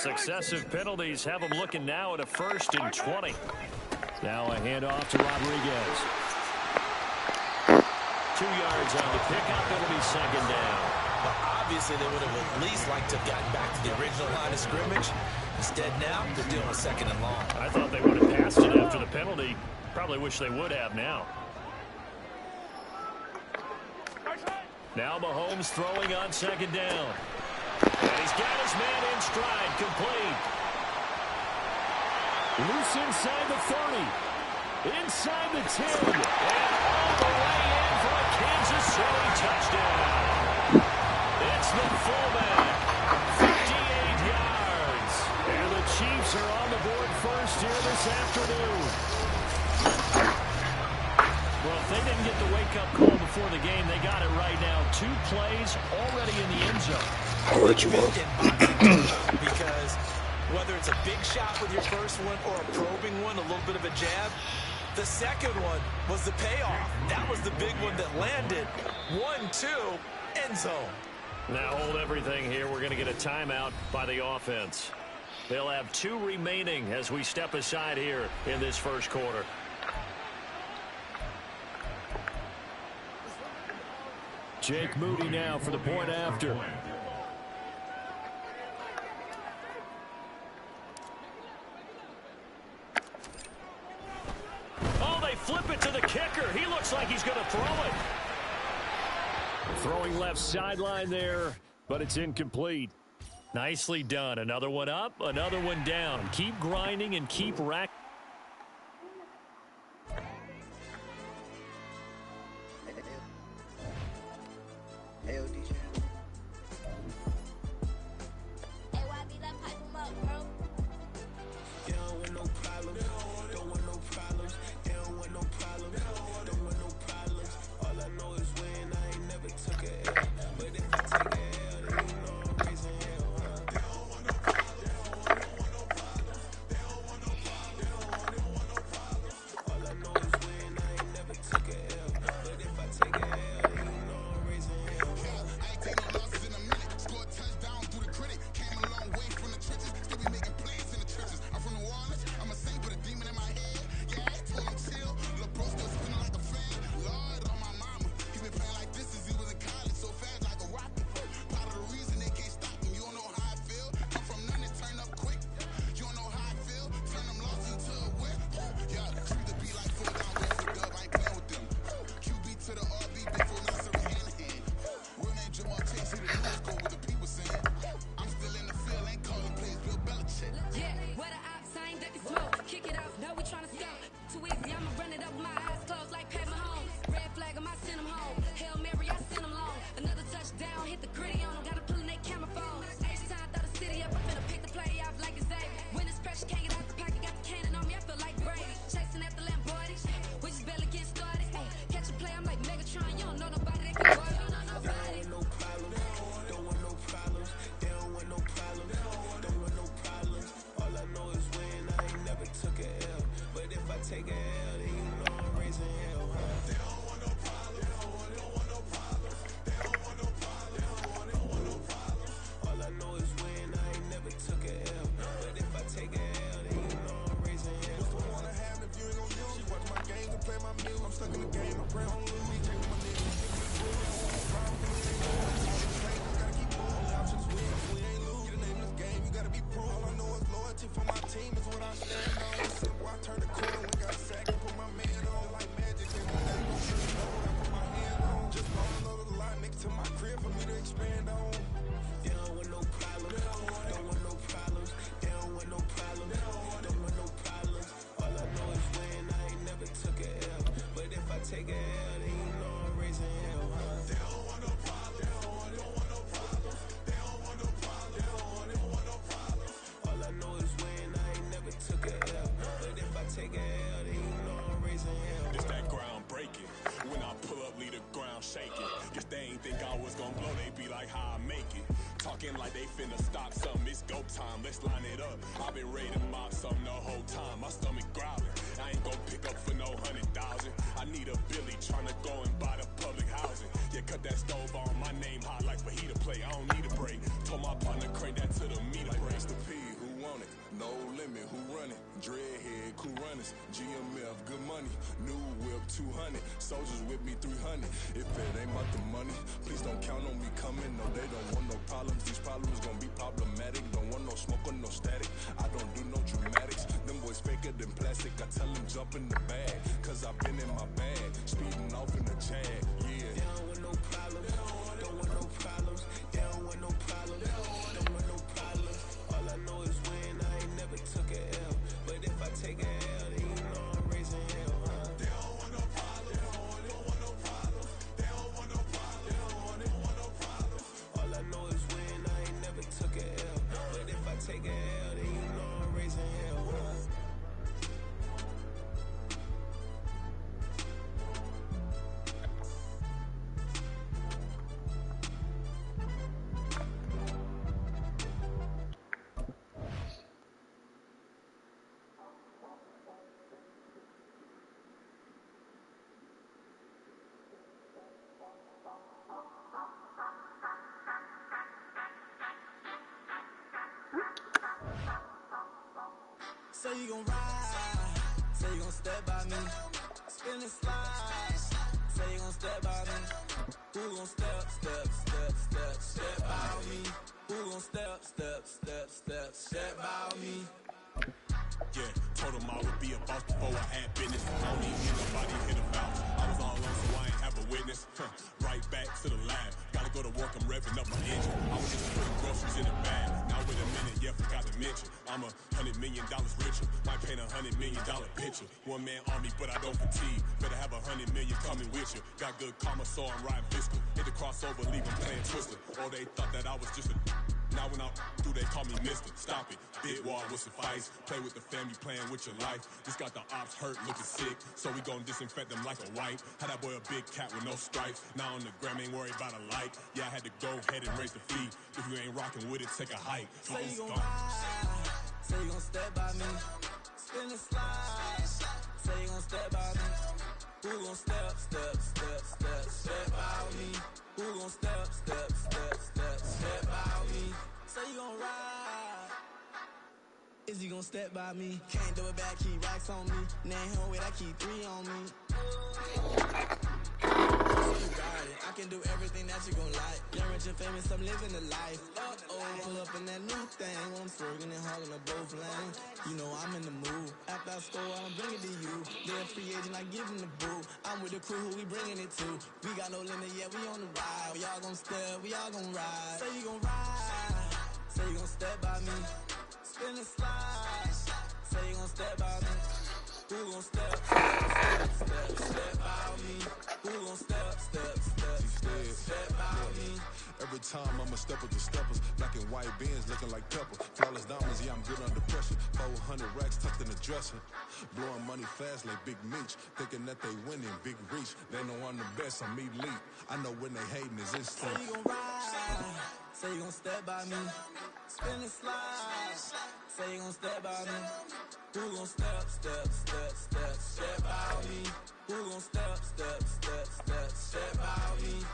Successive penalties have them looking now at a 1st and 20. Now a handoff to Rodriguez. 2 yards on the pickup. It'll be 2nd down. But obviously, they would have at least liked to have gotten back to the original line of scrimmage. Instead, now they're dealing with 2nd and long. I thought they would have passed it after the penalty. Probably wish they would have now. Now Mahomes throwing on 2nd down. And he's got his man in stride, complete. Loose inside the 30. Inside the 10. And all the way in for a Kansas City touchdown. It's the fullback. 58 yards. And the Chiefs are on the board first here this afternoon. Well, if they didn't get the wake-up call before the game, they got it right now. 2 plays already in the end zone. I'll let you go. Because whether it's a big shot with your first one or a probing one, a little bit of a jab, the second one was the payoff. That was the big one that landed. 1-2, end zone. Now hold everything here. We're going to get a timeout by the offense. They'll have 2 remaining as we step aside here in this first quarter. Jake Moody now for the point after. Oh, they flip it to the kicker. He looks like he's going to throw it. Throwing left sideline there, but it's incomplete. Nicely done. Another one up, another one down. Keep grinding and keep racking. Talking like they finna stop something, it's go time, let's line it up. I've been ready to mob something the whole time, my stomach growling. I ain't gon' pick up for no 100,000. I need a Billy tryna go and buy the public housing. Yeah, cut that stove on, my name hot like fajita plate, I don't need a break. Told my partner crank that to the meter breaks the P. on it. No limit, who run it? Dreadhead, cool runners. GMF, good money. New whip, 200. Soldiers with me, 300. If it ain't about the money, please don't count on me coming. No, they don't want no problems. These problems gonna be problematic. Don't want no smoke or no static. I don't do no dramatics. Them boys faker than plastic. I tell them jump in the bag, cause I've been in my bag. Speeding off in the Jag, yeah. They don't want no problems. Don't want no problems. They don't want no problems. Don't want no problems. All I know is win. I ain't never took a L. But if I take a L, then you know I'm raising hell, huh? They don't want no problems. They don't want no problems. They don't want no problems. They don't want no problems. All I know is win. I ain't never took a L. But if I take a L, then you know I'm raising hell, huh? Say you gon' ride, say you gon' step by me, spin and slide, say you gon' step by me, who gon' step by me, who gon' step by me. Yeah, told him I would be a boss before I had business. I don't even hear nobody hit a vouch. I was all alone, so I ain't have a witness. Right back to the lab. Gotta go to work, I'm revving up my engine. I was just putting groceries in the bag. Now wait a minute, yeah, forgot to mention. I'm $100 million richer. Might paint $100 million picture. One man army, but I don't fatigue. Better have 100 million coming with you. Got good karma, so I'm riding fiscal. Hit the crossover, leave them playing Twister. Oh, they thought that I was just a... Now when I'm through, they call me Mister. Stop it. Big wall would suffice. Play with the family, playing with your life. This got the ops hurt, looking sick. So we gon' disinfect them like a wipe. Had that boy a big cat with no stripes. Now on the gram, ain't worried about a light. Yeah, I had to go ahead and raise the fee. If you ain't rocking with it, take a hike. Say you gon' ride, say you gon' step by me, spin and slide. Say you gon' step by me, who gon' step by me, who gon' step by me. Say you gon' ride, is he gon' step by me? Can't do it back, keep racks on me. Name home with I keep 3 on me. You got it, I can do everything that you gon' like. Young, rich and famous, I'm living the life. Pull up in that new thing, I'm swerving and hogging up both lanes. You know I'm in the mood. After I score, I'ma bring it to you. They're a free agent, I give them the boo. I'm with the crew, who we bringing it to. We got no limit, yeah, we on the ride. We all gon' step, we all gon' ride. Say you gon' ride, say you gon' step by me, spin and slide. Say you gon' step by me, who gon' step by me, who gon' step by me. Every time I'ma step with the steppers, black and white beans looking like pepper. Flawless diamonds, yeah, I'm good under pressure. 400 racks tucked in the dresser. Blowing money fast like Big Meech. Thinking that they winning, big reach. They know I'm the best, I'm elite. I know when they hating is instant. Say you gon' ride, say you gon' step by me, spin and slide. Say you gon' step by me, who gon' step by me, who gon' step by me.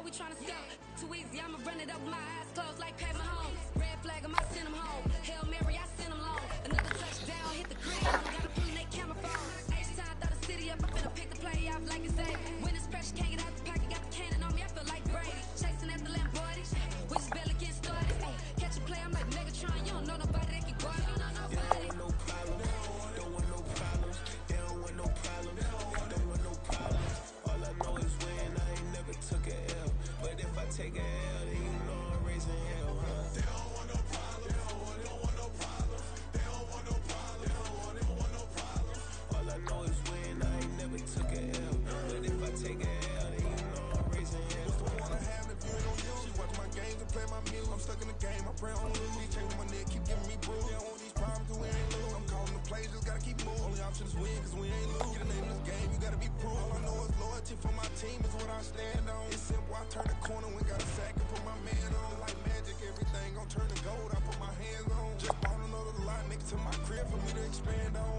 we tryna sell. Too easy, I'ma run it up with my eyes closed like Pat Mahomes. Red flag, I might send him home. Hail Mary, I send him long. Another touchdown, hit the crib. Gotta pull in they camera phone. H-time, throw the city up. I'm finna pick the play off like it's Xavier. When it's pressure, can't get out the pocket. Got the cannon on me, I feel like Brady. Chasing after Lamborghini. We just barely get started. Ay, catch a play, I'm like Megatron. You don't know nobody that can guard it. You don't know nobody. No problem. Don't want no problems. They don't want no problems. Don't want no problems. All I know is win. I ain't never took a L. But if I take a L, then you know I'm raising hell, huh? They don't want no problems. They don't want no problems. They don't want no problems. They don't want no problems. All I know is win. I ain't never took a L. But if I take a L, then you know I'm raising hell. What's the one I have if you don't use? She watch my games and play my music. I'm stuck in the game. I pray on lose. He changing my neck, keep giving me bruise. They don't want these problems 'cause we ain't lose. I'm calling the plays, just gotta keep moving. Only option is win 'cause we ain't lose. Get a name in this game, you gotta be proof. All I know is loyalty for my team is what I stand on. It's simple, I turn the corner when got a sack and put my man on. Like magic, everything gon' turn to gold. I put my hands on. Just bought another lot next to my crib for me to expand on.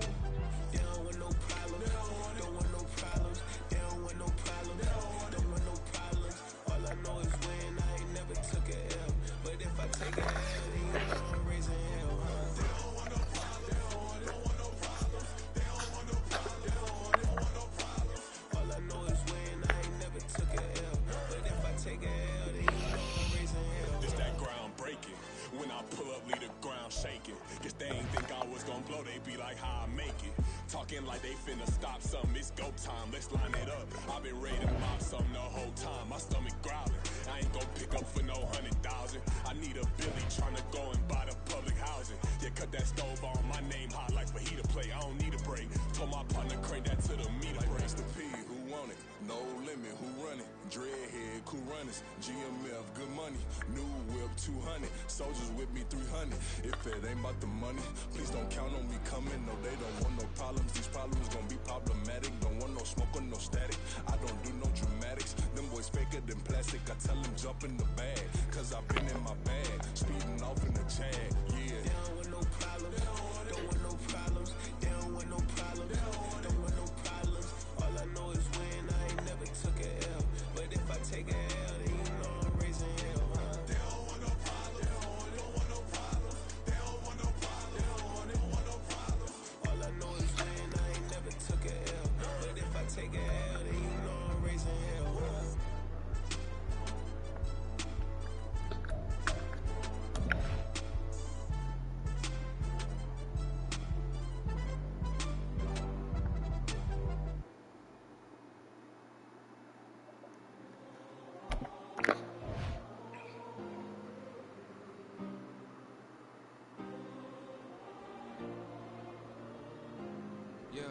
They don't want no problems. Don't want no problems. They don't want no problems. Don't want no problems. All I know is win. I ain't never took a L. But if I take a L, then you know I'm raising hell, huh? They don't want no problems. They don't want no problems. They don't want no problems. They don't want no problems. All I know is win. I ain't never took a L. But if I take a L, then you know I'm raising hell. It's that ground breaking. When I pull up, leave the ground shaking. Guess they ain't think I was gonna blow, they be like, how I make it. Talking like they finna stop something, it's go time, let's line it up. I've been ready to mob something the whole time, my stomach growling. I ain't gon' pick up for no 100,000. I need a Billy tryna go and buy the public housing. Yeah, cut that stove on, my name hot like fajita play. I don't need a break. Told my partner crank that to the meter like break. The P, who want it? No limit, who run it? Dreadhead, cool runners, GMF, good money. New whip, 200. Soldiers with me, 300. If it ain't about the money, please don't count on me coming. No, they don't want no problems. These problems gon' be problematic. Don't want no smoke or no static. I don't do no dramatics. Them boys faker than plastic. I tell them jump in the bag, 'cause I've been in my bag. Speeding off in the Jag, yeah. They don't want no problems. Don't want no problems. They don't want no problems. Don't want no problems. All I know is win. I ain't never took a L. But if I take a L, then you know I'm raising hell, huh? They don't want no problems. They don't want no problems. They don't want no problems. They don't want no problems. All I know is win. I ain't never took a L. But if I take a L, then you know I'm raising hell, huh? Yeah.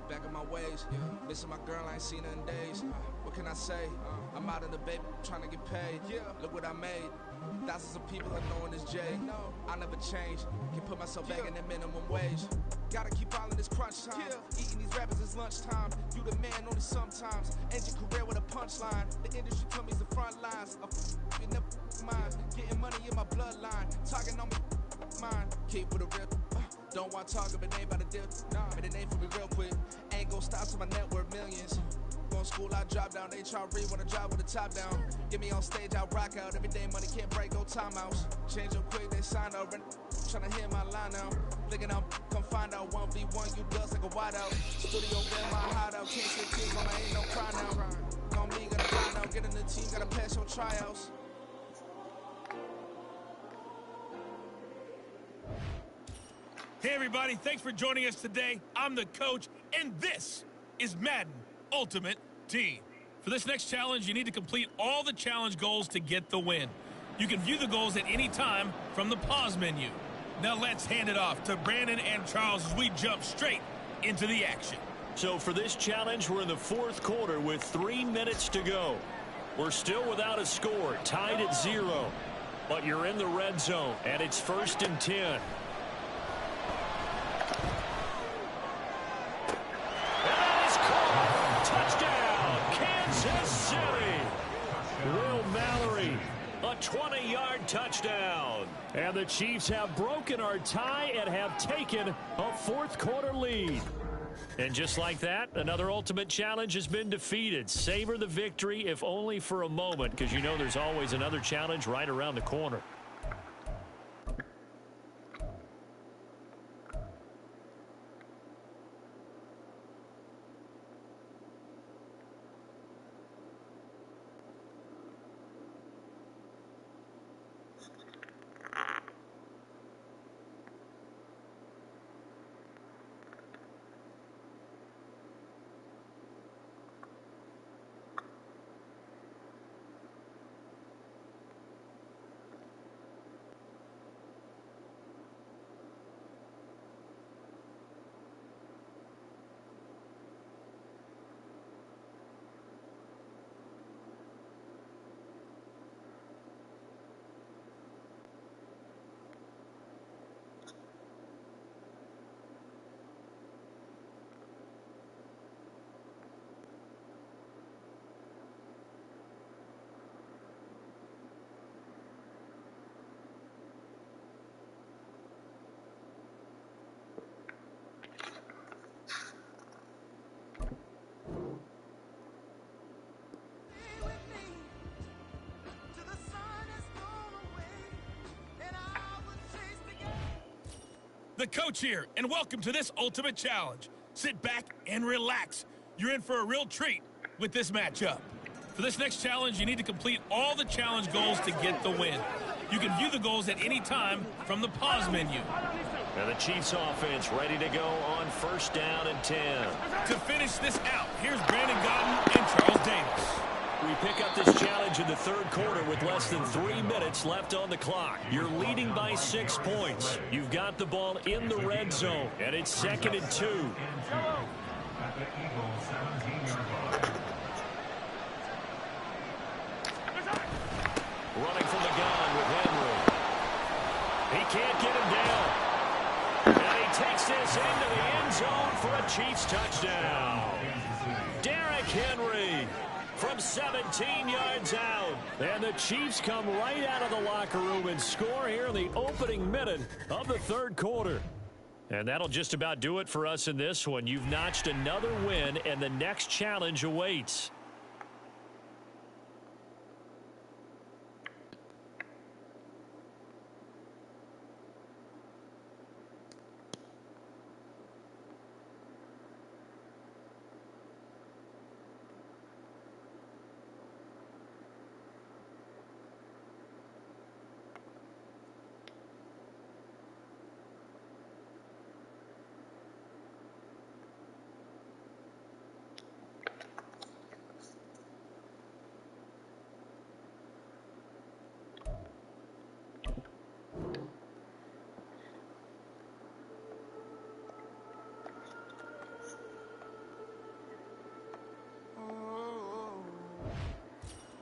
Back on my ways. Missing my girl, I ain't seen her in days. What can I say? I'm out in the baby, trying to get paid. Look what I made. Thousands of people are knowing this J. I never change. Can put myself back in the minimum wage. Gotta keep all in this crunch time. Eating these rappers is lunchtime. You the man only sometimes. End your career with a punchline. The industry told me it's the front lines. You never mind. Getting money in my bloodline. Talking on me, mine. Keep with a real. Don't want talking, but they ain't about to deal. Made a name for me real quick. Ain't gon' stop, so my net worth millions. Going school, I drop down. They try to read when I drive with the top down. Get me on stage, I rock out. Every day money can't break, go timeouts. Change them quick, they sign up. Tryna hear my line now. Thinking I'm come find out 1v1, you dust like a wideout. Studio been my hideout. Can't say tears, mama ain't no cry now. On me, gotta find out. Get in the team, gotta pass your tryouts. Hey everybody, thanks for joining us today. I'm the coach, and this is Madden Ultimate Team. For this next challenge, you need to complete all the challenge goals to get the win. You can view the goals at any time from the pause menu. Now let's hand it off to Brandon and Charles as we jump straight into the action. So for this challenge, we're in the fourth quarter with 3 minutes to go. We're still without a score, tied at 0. But you're in the red zone, and it's 1st and 10. Touchdown, Kansas City. Will Mallory, a 20-yard touchdown. And the Chiefs have broken our tie and have taken a fourth quarter lead. And just like that, another Ultimate Challenge has been defeated. Savor the victory, if only for a moment, because you know there's always another challenge right around the corner. The coach here, and welcome to this Ultimate Challenge. Sit back and relax. You're in for a real treat with this matchup. For this next challenge, you need to complete all the challenge goals to get the win. You can view the goals at any time from the pause menu. And the Chiefs offense ready to go on 1st down and 10. To finish this out, here's Brandon Godden and Charles Davis. We pick up this challenge in the 3rd quarter with less than 3 minutes left on the clock. You're leading by 6 points. You've got the ball in the red zone, and it's 2nd and 2. Running from the gun with Henry. He can't get him down. And he takes this into the end zone for a Chiefs touchdown. Derrick Henry from 17 yards out. And the Chiefs come right out of the locker room and score here in the opening minute of the 3rd quarter. And that'll just about do it for us in this one. You've notched another win, and the next challenge awaits.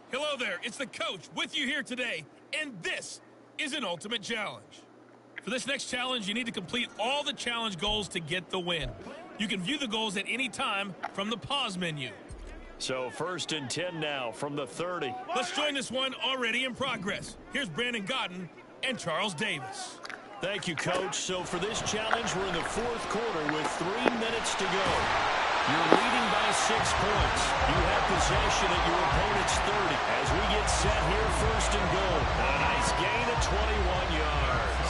Hello there, it's the coach with you here today, and this is an Ultimate Challenge. For this next challenge, you need to complete all the challenge goals to get the win. You can view the goals at any time from the pause menu. So 1st and 10 now from the 30. Let's join this one already in progress. Here's Brandon Godden and Charles Davis. Thank you, Coach. So for this challenge, we're in the 4th quarter with 3 minutes to go. You're leading by 6 points. You have possession at your opponent's 30 as we get set here 1st and goal. A nice gain of 21 yards.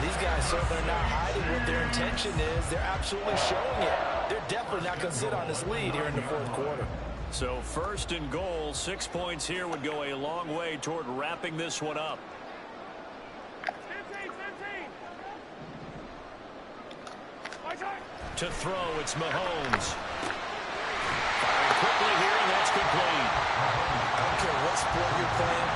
These guys certainly are not hiding what their intention is. They're absolutely showing it. They're definitely not going to sit on this lead here in the 4th quarter. So 1st and goal, 6 points here would go a long way toward wrapping this one up. To throw, it's Mahomes. Firing quickly here, and that's complete. I don't care what sport you're playing.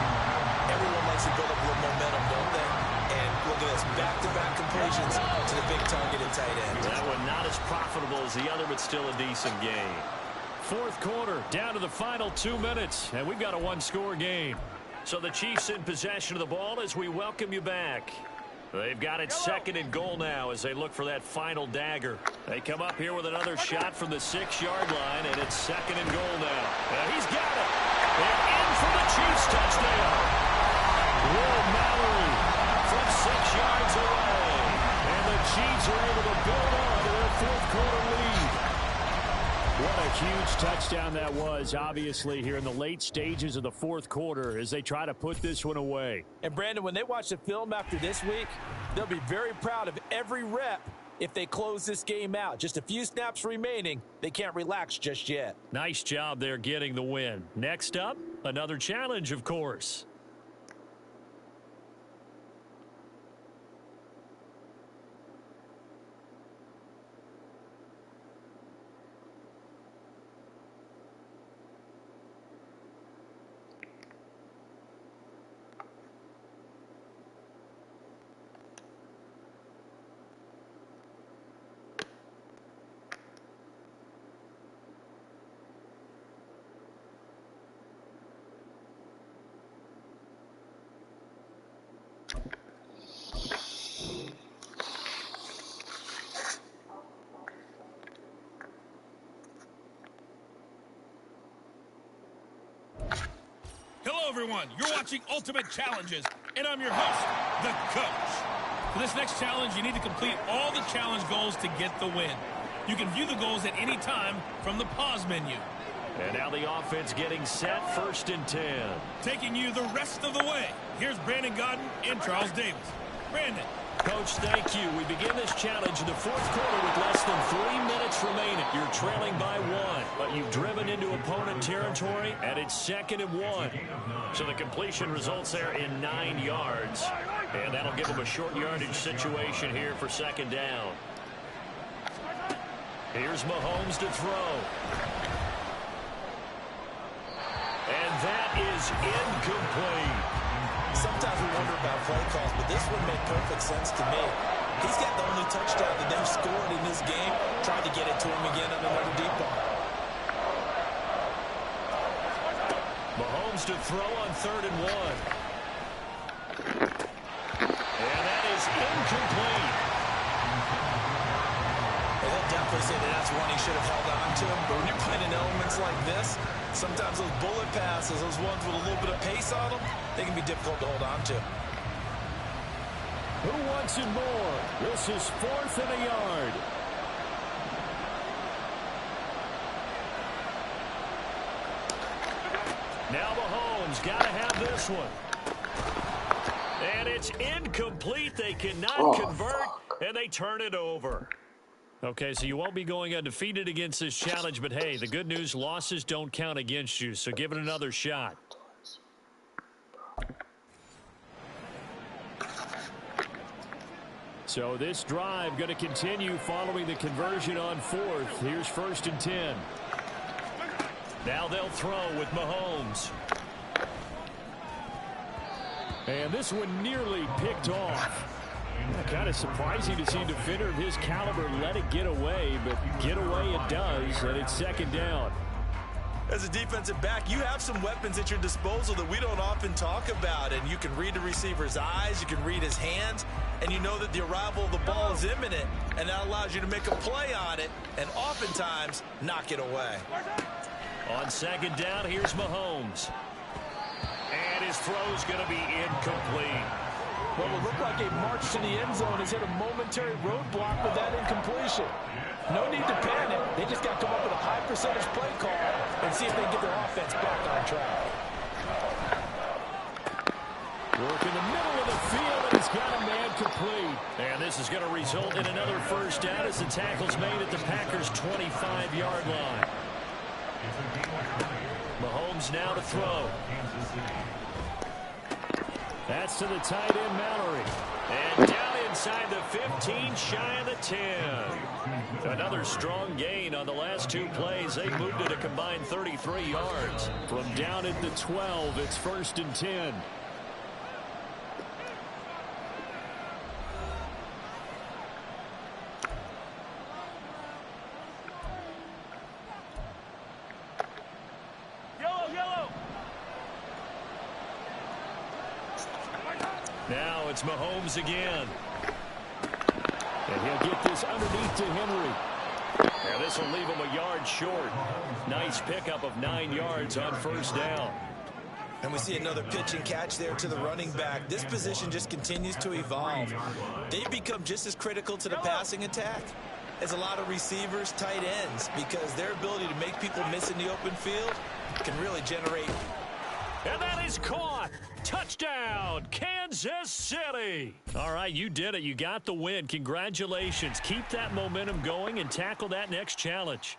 Everyone likes to build up a little momentum, don't they? And look at this, back-to-back completions to the big targeted tight end. That one not as profitable as the other, but still a decent game. 4th quarter, down to the final 2 minutes, and we've got a 1-score game. So the Chiefs in possession of the ball as we welcome you back. They've got it 2nd and goal now as they look for that final dagger. They come up here with another shot from the 6-yard line, and it's 2nd and goal now. And he's got it. And in for the Chiefs touchdown. Will Mallory from 6 yards away. And the Chiefs are able to build on to their 4th quarter lead. Huge touchdown that was, obviously, here in the late stages of the fourth quarter as they try to put this one away. And, Brandon, when they watch the film after this week, they'll be very proud of every rep if they close this game out. Just a few snaps remaining. They can't relax just yet. Nice job there getting the win. Next up, another challenge, of course. Hello, everyone. You're watching Ultimate Challenges, and I'm your host, the Coach. For this next challenge, you need to complete all the challenge goals to get the win. You can view the goals at any time from the pause menu. And now the offense getting set, 1st and 10. Taking you the rest of the way, here's Brandon Godden and Charles Davis. Brandon. Coach, thank you. We begin this challenge in the fourth quarter with less than 3 minutes remaining. You're trailing by 1, but you've driven into opponent territory, and it's 2nd and 1. So the completion results there in 9 yards, and that'll give them a short yardage situation here for 2nd down. Here's Mahomes to throw. And that is incomplete. Sometimes we wonder about play calls, but this one made perfect sense to me. He's got the only touchdown that they've scored in this game. Tried to get it to him again on another deep ball. Mahomes to throw on 3rd and 1. And that is incomplete. Well, they'll definitely say that that's one he should have held on to. But when you're playing in elements like this, sometimes those bullet passes, those ones with a little bit of pace on them, they can be difficult to hold on to. Who wants it more? This is 4th and a yard. Now Mahomes got to have this one. And it's incomplete. They cannot convert, and they turn it over. Okay, so you won't be going undefeated against this challenge, but hey, the good news, losses don't count against you, so give it another shot. So this drive going to continue following the conversion on 4th. Here's 1st and 10. Now they'll throw with Mahomes. And this one nearly picked off. Kind of surprising to see a defender of his caliber let it get away, but get away it does, and it's 2nd down. As a defensive back, you have some weapons at your disposal that we don't often talk about, and you can read the receiver's eyes, you can read his hands, and you know that the arrival of the ball is imminent, and that allows you to make a play on it and oftentimes knock it away. On 2nd down, here's Mahomes. And his throw's going to be incomplete. Well, it looked like a march to the end zone has hit a momentary roadblock with that incompletion. No need to panic. They just got to come up with a high percentage play call and see if they can get their offense back on track. Work in the middle of the field, and he's got a man complete. And this is going to result in another 1st down as the tackle's made at the Packers' 25-yard line. Mahomes now to throw. That's to the tight end, Mallory. And down inside the 15, shy of the 10. Another strong gain on the last 2 plays. They moved it a combined 33 yards. From down at the 12, it's 1st and 10. Now it's Mahomes again. And he'll get this underneath to Henry. And this will leave him a yard short. Nice pickup of 9 yards on 1st down. And we see another pitch and catch there to the running back. This position just continues to evolve. They've become just as critical to the passing attack is a lot of receivers, tight ends, because their ability to make people miss in the open field can really generate. And that is caught. Touchdown, Kansas City. All right, you did it. You got the win. Congratulations. Keep that momentum going and tackle that next challenge.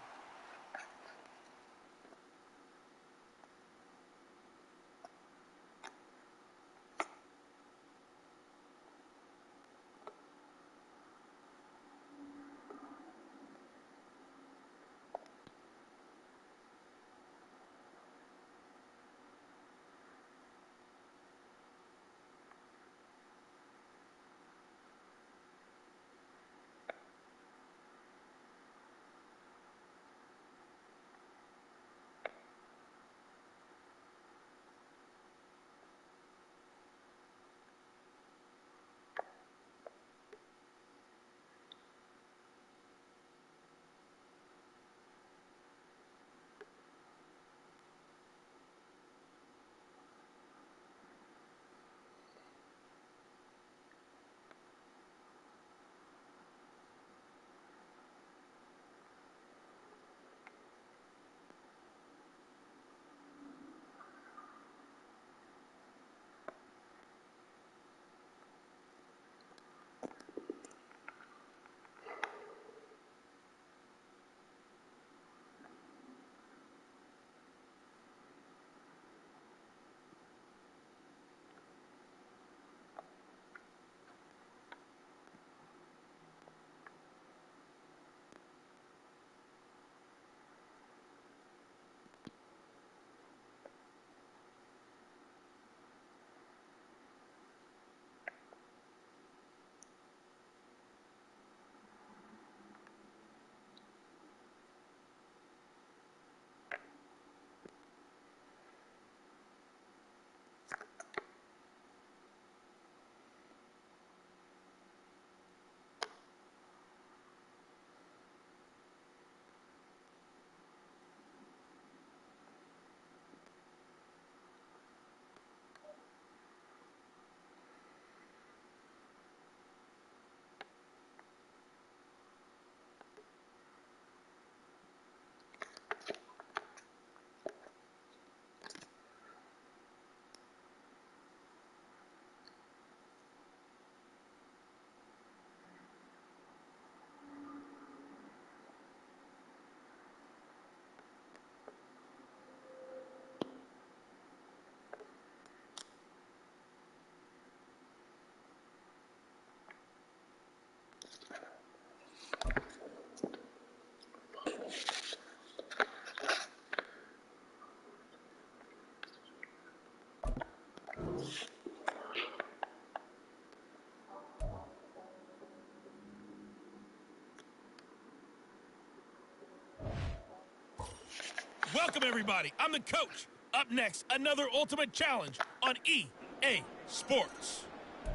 Welcome, everybody. I'm the coach. Up next, another ultimate challenge on EA Sports.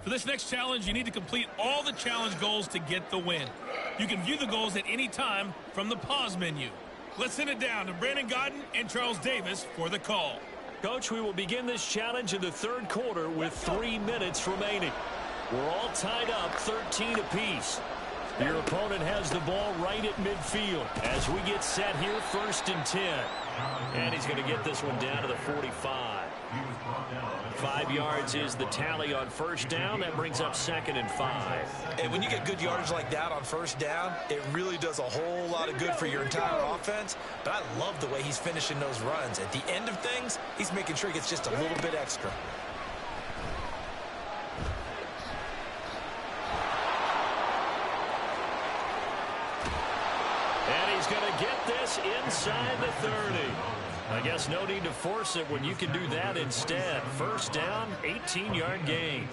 For this next challenge, you need to complete all the challenge goals to get the win. You can view the goals at any time from the pause menu. Let's send it down to Brandon Godden and Charles Davis for the call. Coach, we will begin this challenge in the third quarter with 3 minutes remaining. We're all tied up 13 apiece. Your opponent has the ball right at midfield as we get set here, 1st and 10. And he's going to get this one down to the 45. 5 yards is the tally on 1st down. That brings up 2nd and 5. And when you get good yardage like that on 1st down, it really does a whole lot of good for your entire offense. But I love the way he's finishing those runs. At the end of things, he's making sure he gets just a little bit extra. And he's going to get this inside the 30. I guess no need to force it when you can do that instead. 1st down, 18-yard gain.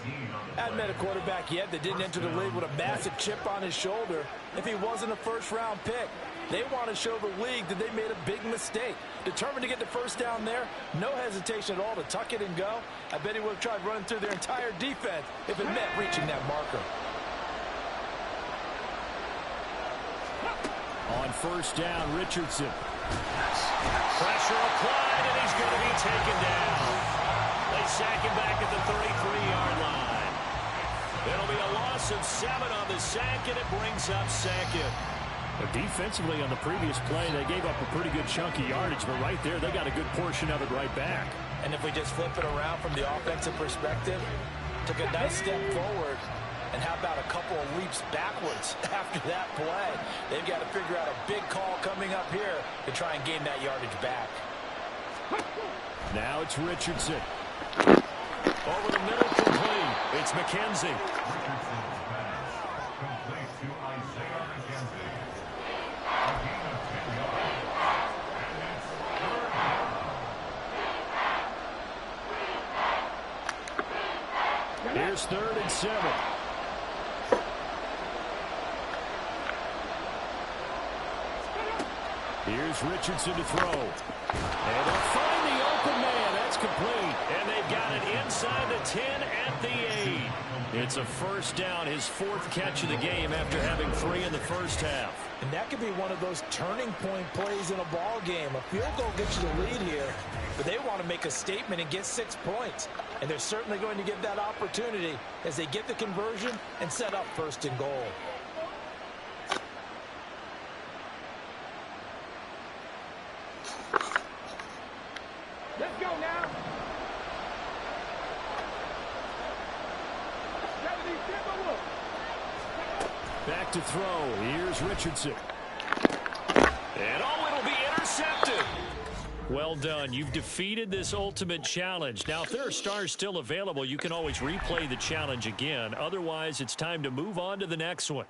I hadn't met a quarterback yet that didn't enter the league with a massive chip on his shoulder if he wasn't a first-round pick. They want to show the league that they made a big mistake. Determined to get the 1st down there, no hesitation at all to tuck it and go. I bet he would have tried running through their entire defense if it meant reaching that marker. On 1st down, Richardson. Pressure applied, and he's going to be taken down. They sack him back at the 33-yard line. It'll be a loss of 7 on the sack, and it brings up 2nd. But defensively on the previous play, they gave up a pretty good chunk of yardage, but right there, they got a good portion of it right back. And if we just flip it around from the offensive perspective, took a nice step forward, and how about a couple of leaps backwards after that play? They've got to figure out a big call coming up here to try and gain that yardage back. Now it's Richardson. Over the middle, complete. It's McKenzie. Here's 3rd and 7. Here's Richardson to throw. And they'll find the open man. That's complete. And they've got it inside the 10 at the 8. It's a first down, his 4th catch of the game after having 3 in the first half. And that could be one of those turning point plays in a ball game. A field goal gets you the lead here, but they want to make a statement and get 6 points. And they're certainly going to get that opportunity as they get the conversion and set up 1st and goal. Let's go now. Back to throw. Here's Richardson. And it'll be intercepted. Well done. You've defeated this ultimate challenge. Now, if there are stars still available, you can always replay the challenge again. Otherwise, it's time to move on to the next one.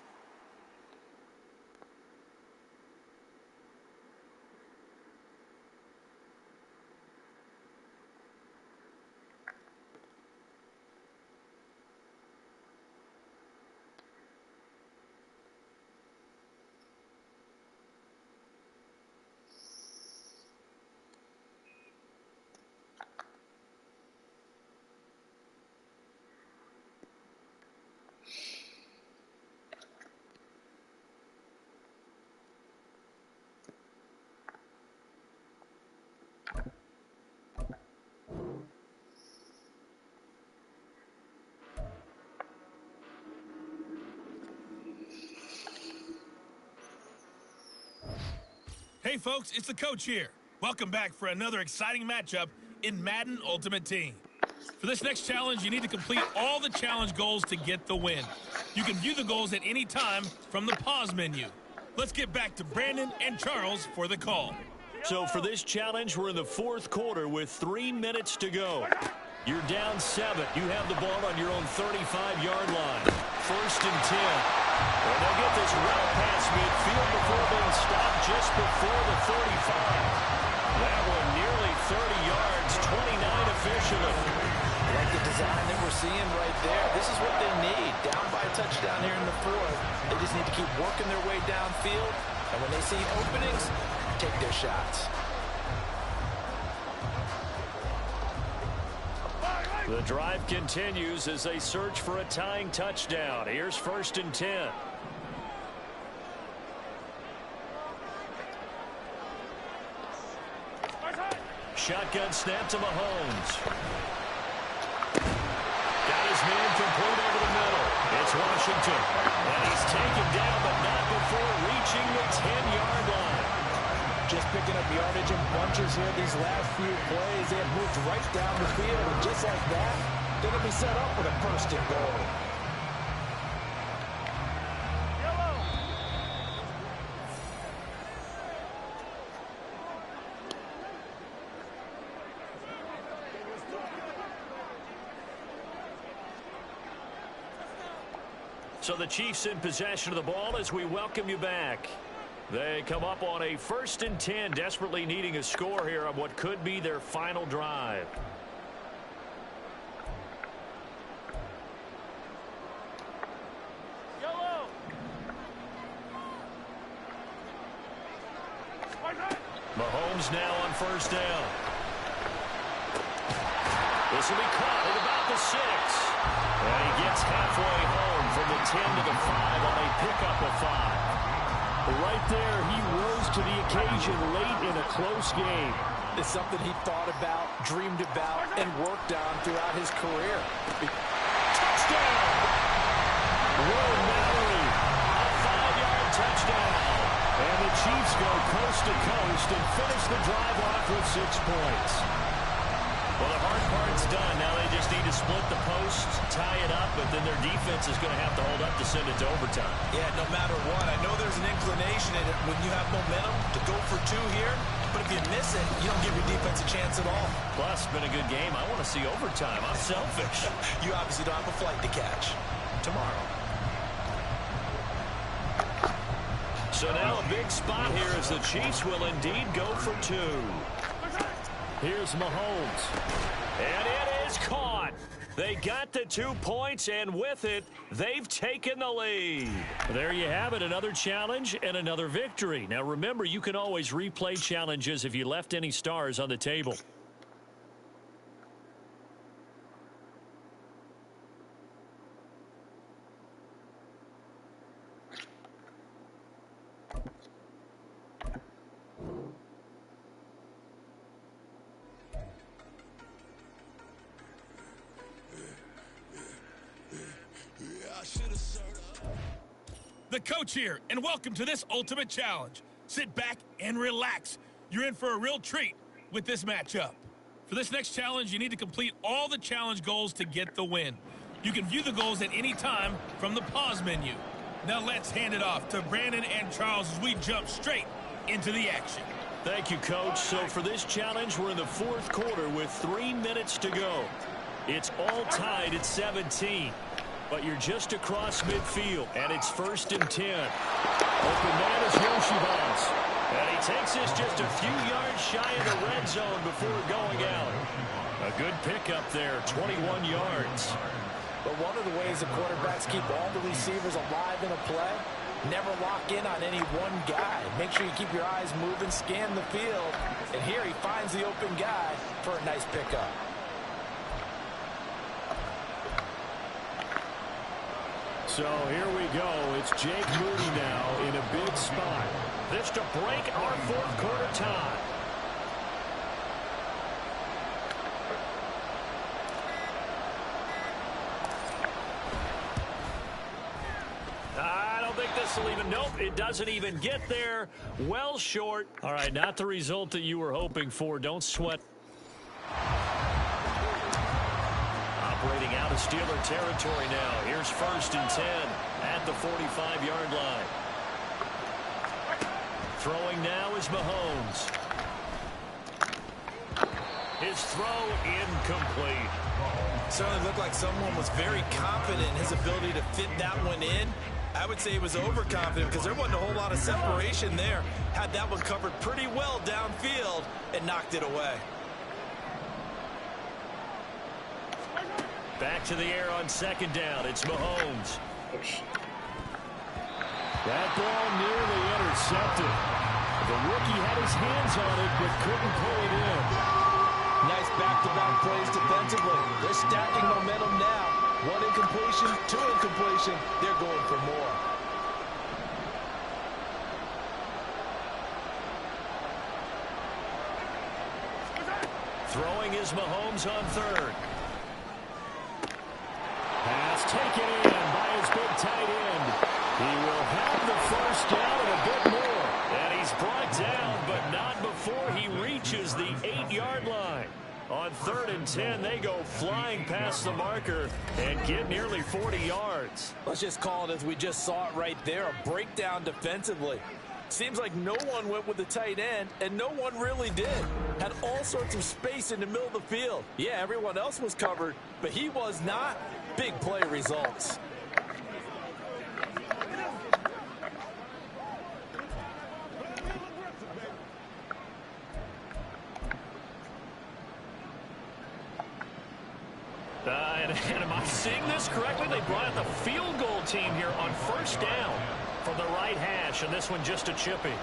Hey, folks, it's the coach here. Welcome back for another exciting matchup in Madden Ultimate Team. For this next challenge, you need to complete all the challenge goals to get the win. You can view the goals at any time from the pause menu. Let's get back to Brandon and Charles for the call. So for this challenge, we're in the 4th quarter with 3 minutes to go. You're down 7. You have the ball on your own 35-yard line. 1st and 10. And they'll get this route past midfield before being stopped just before the 35. That one nearly 30 yards, 29 officially. Like the design that we're seeing right there, this is what they need. Down by a touchdown here in the 4th. They just need to keep working their way downfield. And when they see openings, take their shots. The drive continues as they search for a tying touchdown. Here's 1st and 10. Shotgun snap to Mahomes. Got his man complete over the middle. It's Washington. And he's taken down, but not before reaching the 10-yard line. Just picking up yardage in bunches here these last few plays. They have moved right down the field, and just like that, they're going to be set up with a 1st and goal. So the Chiefs in possession of the ball as we welcome you back. They come up on a 1st and 10, desperately needing a score here on what could be their final drive. Mahomes now on 1st down. This will be caught at about the 6. And he gets halfway home from the 10 to the 5 on a pickup of 5. Right there, he rose to the occasion late in a close game. It's something he thought about, dreamed about, and worked on throughout his career. Touchdown! Will Mallory, a 5-yard touchdown. go coast to coast and finish the drive off with 6 points. Well, the hard part's done. Now they just need to split the posts, tie it up, but then their defense is going to have to hold up to send it to overtime. Yeah, no matter what. I know there's an inclination in it when you have momentum to go for 2 here, but if you miss it, you don't give your defense a chance at all. Plus, it's been a good game. I want to see overtime. I'm selfish. You obviously don't have a flight to catch. Tomorrow. So now a big spot here as the Chiefs will indeed go for 2. Here's Mahomes. And it is caught. They got the 2 points, and with it, they've taken the lead. There you have it, another challenge and another victory. Now remember, you can always replay challenges if you left any stars on the table. The coach here, and welcome to this ultimate challenge. Sit back and relax. You're in for a real treat with this matchup. For this next challenge, you need to complete all the challenge goals to get the win. You can view the goals at any time from the pause menu. Now let's hand it off to Brandon and Charles as we jump straight into the action. Thank you, Coach. So for this challenge, we're in the 4th quarter with 3 minutes to go. It's all tied at 17. But you're just across midfield, and it's 1st and 10. Open man is Yoshibas. And he takes this just a few yards shy of the red zone before going out. A good pickup there, 21 yards. But one of the ways the quarterbacks keep all the receivers alive in a play, never lock in on any one guy. Make sure you keep your eyes moving, scan the field. And here he finds the open guy for a nice pickup. So here we go. It's Jake Moody now in a big spot. This to break our 4th quarter tie. I don't think this will even, nope, it doesn't even get there. Well short. All right, not the result that you were hoping for. Don't sweat. Operating out of Steeler territory now. Here's 1st and 10 at the 45-yard line. Throwing now is Mahomes. His throw incomplete. Certainly looked like someone was very confident in his ability to fit that one in. I would say he was overconfident because there wasn't a whole lot of separation there. Had that one covered pretty well downfield and knocked it away. Back to the air on 2nd down. It's Mahomes. That ball nearly intercepted. The rookie had his hands on it but couldn't pull it in. Nice back-to-back plays defensively. They're stacking momentum now. 1 incompletion, 2 incompletion. They're going for more. Throwing is Mahomes on 3rd. Pass taken in by his big tight end. He will have the 1st down and a bit more. And he's brought down, but not before he reaches the 8-yard line. On 3rd and 10, they go flying past the marker and get nearly 40 yards. Let's just call it as we just saw it right there, a breakdown defensively. Seems like no one went with the tight end, and no one really did. Had all sorts of space in the middle of the field. Yeah, everyone else was covered, but he was not. Big play results. And am I seeing this correctly? They brought out the field goal team here on 1st down from the right hash, and this one just a chippy.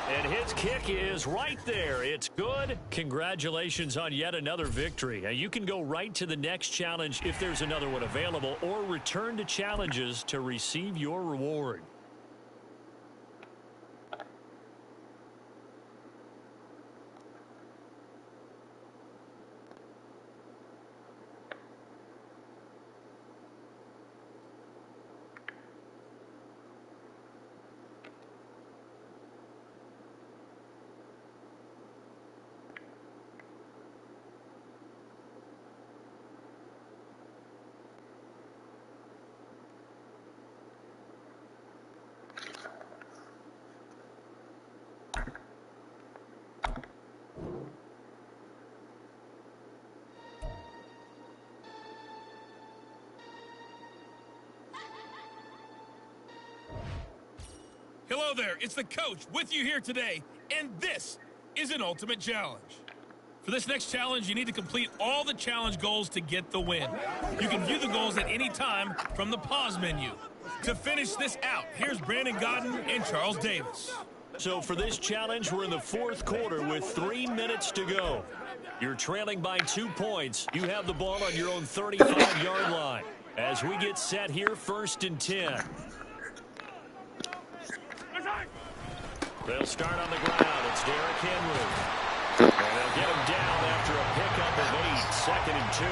And his kick is right there. It's good. Congratulations on yet another victory. Now, you can go right to the next challenge if there's another one available, or return to challenges to receive your reward. Hello there, it's the coach with you here today, and this is an ultimate challenge. For this next challenge, you need to complete all the challenge goals to get the win. You can view the goals at any time from the pause menu. To finish this out, here's Brandon Godden and Charles Davis. So for this challenge, we're in the fourth quarter with 3 minutes to go. You're trailing by 2 points. You have the ball on your own 35-yard line. As we get set here, 1st and 10. They'll start on the ground. It's Derrick Henry. And they'll get him down after a pickup of 8, 2nd and 2.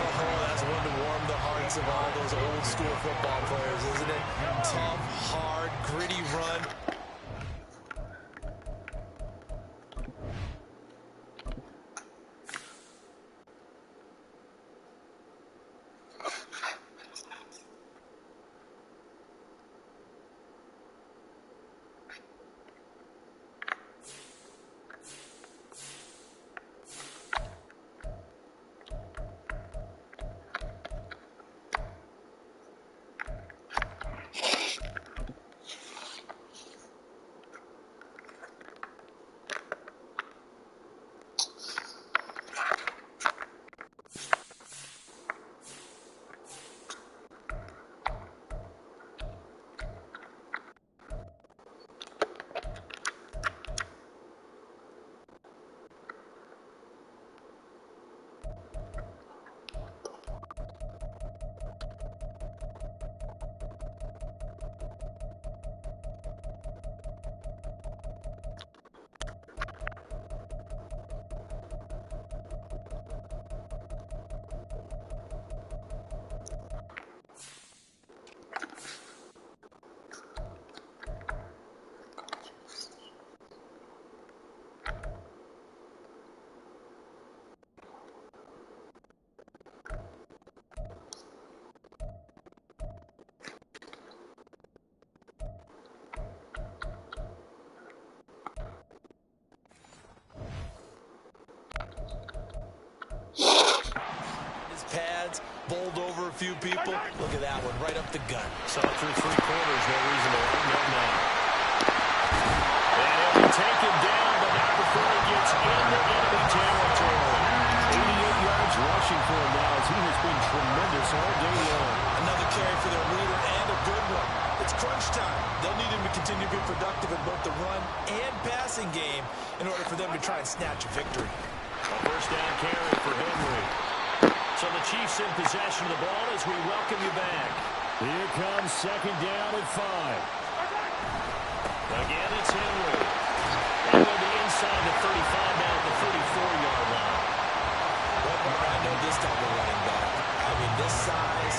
Oh, that's one to warm the hearts of all those old school football players, isn't it? Tough, hard, gritty run. Pads, bowled over a few people. Look at that one, right up the gut. So through 3 quarters, no reason to line up now. And he'll be taken down, but not before he gets into enemy territory. 88 yards rushing for him now, as he has been tremendous all day long. Another carry for their leader, and a good one. It's crunch time. They'll need him to continue to be productive in both the run and passing game in order for them to try and snatch a victory. A 1st down carry for Henry. So the Chiefs in possession of the ball as we welcome you back. Here comes 2nd down at 5. Again, it's Henry. And they'll be inside the 35 now at the 34-yard line. I know this type of running back. I mean, this size,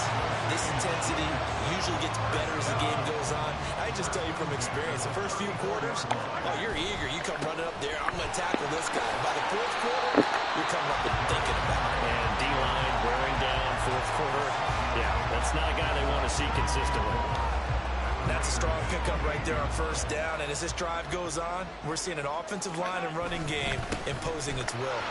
this intensity usually gets better as the game goes on. I just tell you from experience, the first few quarters, oh, you're eager. You come running up there, I'm going to tackle this guy. By the 4th quarter, you're coming up and thinking about it. And D-line wearing down 4th quarter. Yeah, that's not a guy they want to see consistently. That's a strong pickup right there on 1st down. And as this drive goes on, we're seeing an offensive line and running game imposing its will.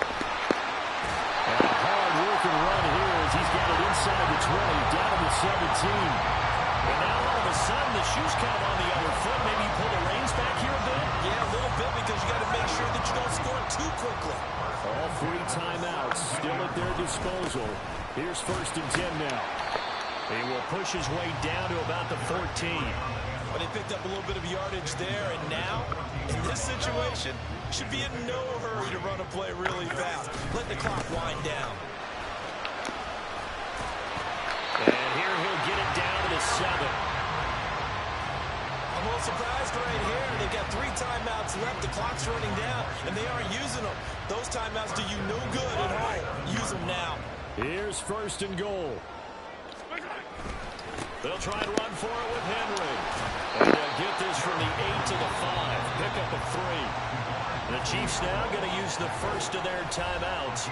And a hard-working run here as he's got it inside the 20, down to the 17. And now all of a sudden the shoe's kind of on the other foot. Maybe you pull the reins back here a bit? Yeah, a little bit, because you got to make sure that you don't score too quickly. All 3 timeouts still at their disposal. Here's 1st and 10 now. He will push his way down to about the 14. But he picked up a little bit of yardage there, and now, in this situation, should be in no hurry to run a play really fast. Let the clock wind down. And here he'll get it down to the 7. I'm a little surprised right here. They've got 3 timeouts left. The clock's running down, and they aren't using them. Those timeouts do you no good at home. Use them now. Here's 1st and goal. They'll try to run for it with Henry. And they'll get this from the 8 to the 5. Pickup of 3. The Chiefs now going to use the first of their timeouts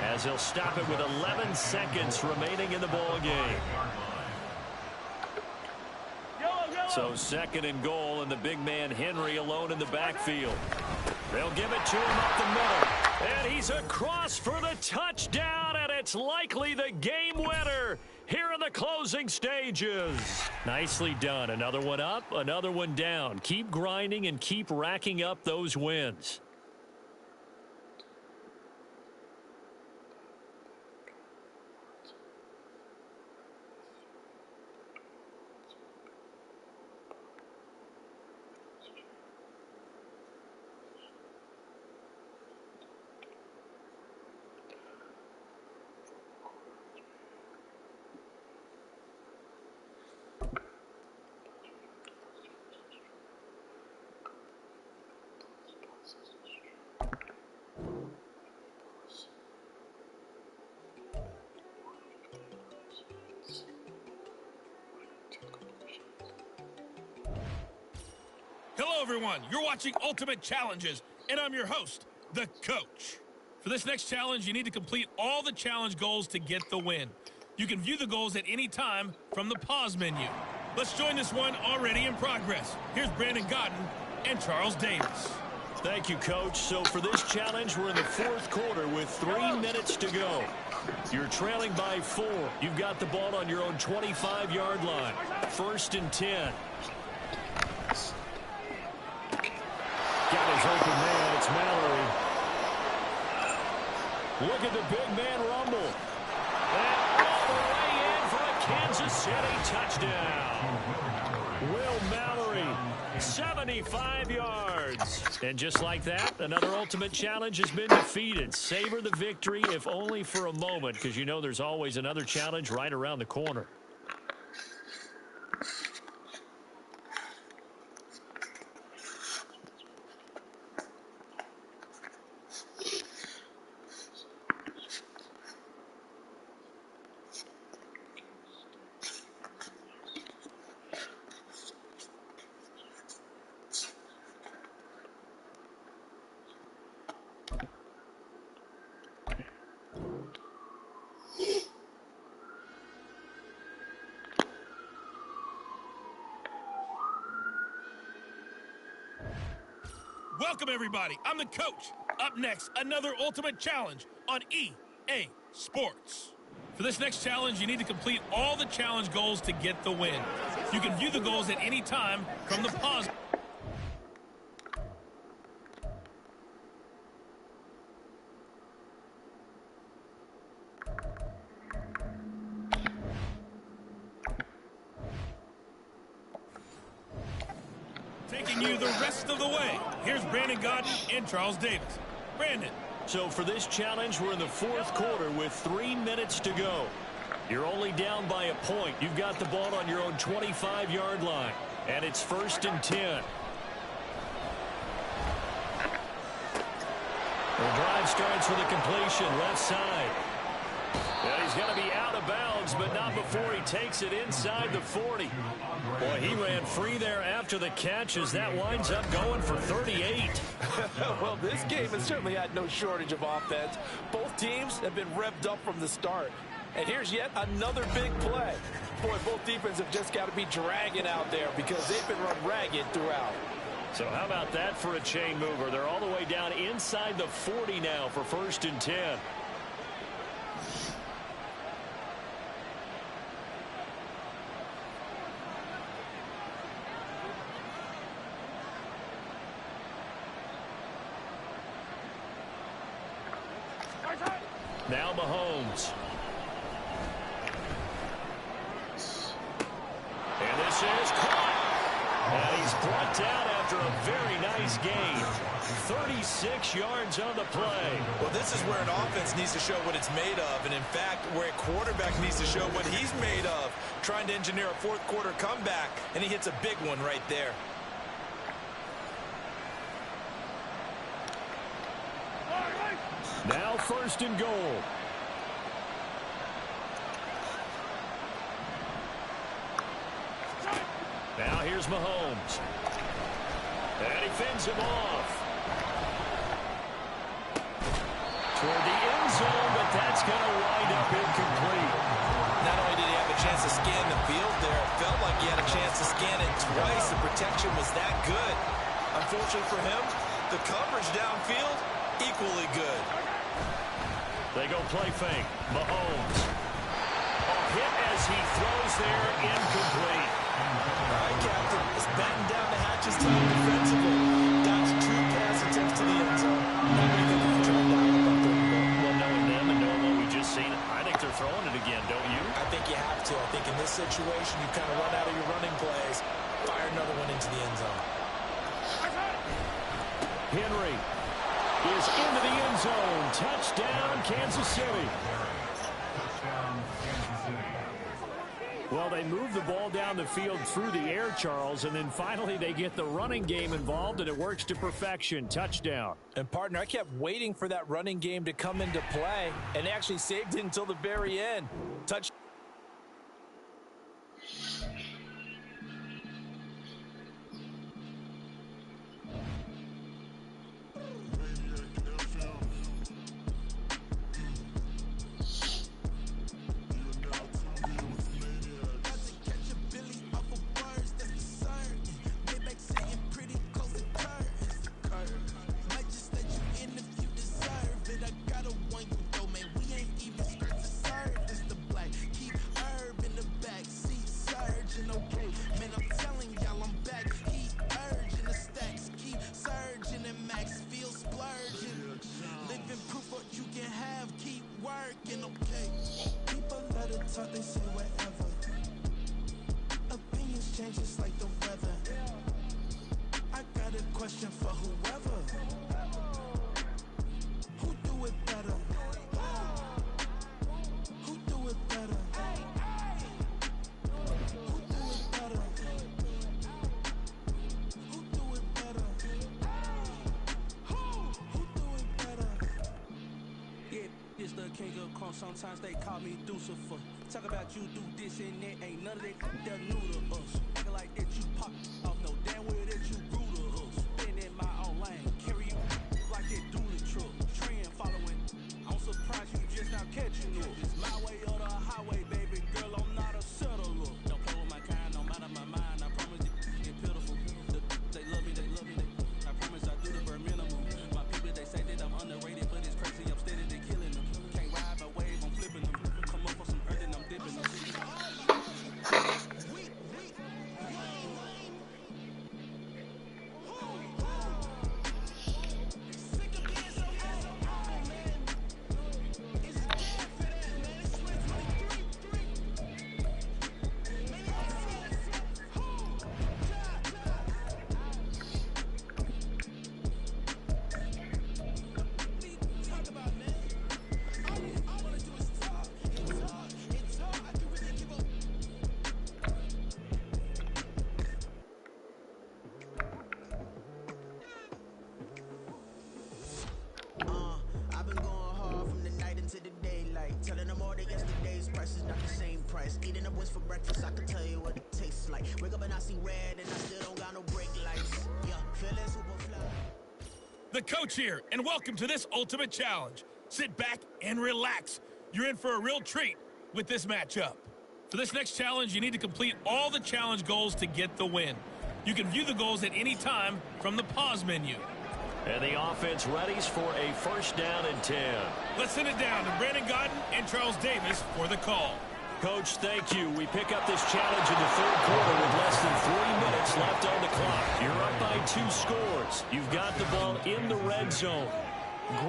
as they'll stop it with 11 seconds remaining in the ball game. So 2nd and goal, and the big man Henry alone in the backfield. They'll give it to him up the middle. And he's across for the touchdown, and it's likely the game winner here in the closing stages. Nicely done. Another one up, another one down. Keep grinding and keep racking up those wins. Hello, everyone. You're watching Ultimate Challenges, and I'm your host, the Coach. For this next challenge, you need to complete all the challenge goals to get the win. You can view the goals at any time from the pause menu. Let's join this one already in progress. Here's Brandon Godden and Charles Davis. Thank you, Coach. So for this challenge, we're in the fourth quarter with 3 minutes to go. You're trailing by 4. You've got the ball on your own 25-yard line. 1st and 10. Got his open man. It's Mallory. Look at the big man rumble. And all the way in for a Kansas City touchdown. Will Mallory, 75 yards. And just like that, another Ultimate Challenge has been defeated. Savor the victory, if only for a moment, because you know there's always another challenge right around the corner. Welcome, everybody. I'm the Coach. Up next, another Ultimate Challenge on EA Sports. For this next challenge, you need to complete all the challenge goals to get the win. You can view the goals at any time from the pause. Taking you the rest of the way. Here's Brandon Godden and Charles Davis. Brandon. So for this challenge, we're in the fourth quarter with 3 minutes to go. You're only down by a point. You've got the ball on your own 25-yard line. And it's 1st and 10. The drive starts with a completion left side. Well, he's going to be out of bounds, but not before he takes it inside the 40. Boy, he ran free there after the catch as that winds up going for 38. Well, this game has certainly had no shortage of offense. Both teams have been revved up from the start. And here's yet another big play. Boy, both defenses have just got to be dragging out there because they've been run ragged throughout. So how about that for a chain mover? They're all the way down inside the 40 now for 1st and 10. Now Mahomes. And this is caught. And he's brought down after a very nice gain. 36 yards on the play. Well, this is where an offense needs to show what it's made of. And, in fact, where a quarterback needs to show what he's made of. Trying to engineer a fourth quarter comeback. And he hits a big one right there. Now 1st and goal. Now here's Mahomes. And he fends him off. Toward the end zone, but that's going to wind up incomplete. Not only did he have a chance to scan the field there, it felt like he had a chance to scan it twice. The protection was that good. Unfortunately for him, the coverage downfield, equally good. They go play fake. Mahomes. A hit as he throws there, incomplete. All right, Captain. It's batten down the hatches time defensively. Dodged 2 pass attempts to the end zone. Now we think we can try and dial up on 3rd and goal. Well, knowing them and knowing what we just seen, I think they're throwing it again, don't you? I think you have to. I think in this situation, you kind of run out of your running plays. Fire another one into the end zone. Henry is into the end zone. Touchdown, Kansas City. Well, they move the ball down the field through the air, Charles, and then finally they get the running game involved, and it works to perfection. Touchdown. And, partner, I kept waiting for that running game to come into play, and they actually saved it until the very end. Touchdown. They say whatever. Opinions change just like the weather. I got a question for whoever. Who do it better? Who do it better? Who do it better? Who do it better? Who do it better? Yeah, it's the king of crunk. Sometimes they call me Lucifer. Talk about you do this and that, ain't none of that new to us. Acting like that you pop off, no damn well that you grew to us. Been in my own lane, carry you like that dually truck. Trend following, I'm surprised you just now catching up. It's my way or the highway, baby girl, I'm not a settler. Don't play with my kind, no matter my mind, I promise it's pitiful. They love me, I promise I do the bare minimum. My people, they say that I'm underrated, but it's crazy, I'm steady, they killing them. Can't ride my wave, I'm flipping them. Come up for some earth and I'm dipping them. I've been going hard from the night into the daylight. Telling them all that yesterday's price is not the same price. Eating up what's for breakfast, I can tell you what it tastes like. Wake up and I see red and I still don't got no brake lights. Yeah, feeling super fly. The coach here, and welcome to this ultimate challenge. Sit back and relax. You're in for a real treat with this matchup. For this next challenge, you need to complete all the challenge goals to get the win. You can view the goals at any time from the pause menu. And the offense readies for a 1st down and 10. Let's send it down to Brandon Godden and Charles Davis for the call. Coach, thank you. We pick up this challenge in the 3rd quarter with less than 3 minutes left on the clock. You're up by 2 scores. You've got the ball in the red zone.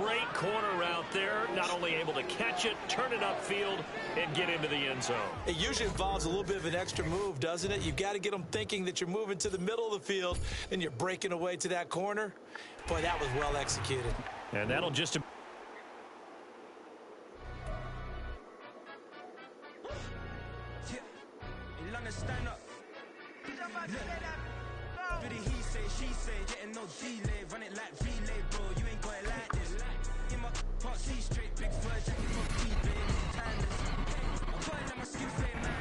Great corner out there. Not only able to catch it, turn it upfield, and get into the end zone. It usually involves a little bit of an extra move, doesn't it? You've got to get them thinking that you're moving to the middle of the field, and you're breaking away to that corner. Boy, that was well executed. And that'll just... Stand up. But he say, she say, getting no delay, run it like relay, bro. You ain't got it like this. In my can't see straight, big fur jacket from eBay, timeless. I'm calling on my skin fade, man.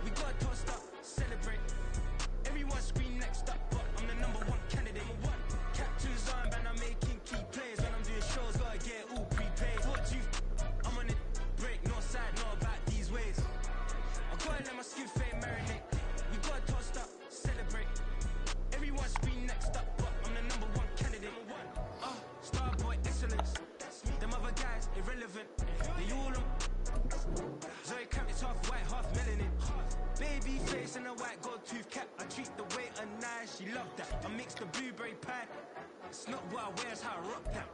We got tossed up, celebrate. Everyone scream next up, but I'm the #1 candidate. Captures on, and I'm making key plays. When I'm doing shows, gotta get all prepaid. What you? I'm on it, break, no side, no about these ways. I'm calling on my skin fade, marinate. We got tossed up, celebrate. Everyone scream next up, but I'm the #1 candidate. Starboy excellence. Them other guys irrelevant. Wrist and a white gold tooth cap. I treat the waiter nice, she loved that. I mix the blueberry pie. It's not what I wear, it's how I rock that.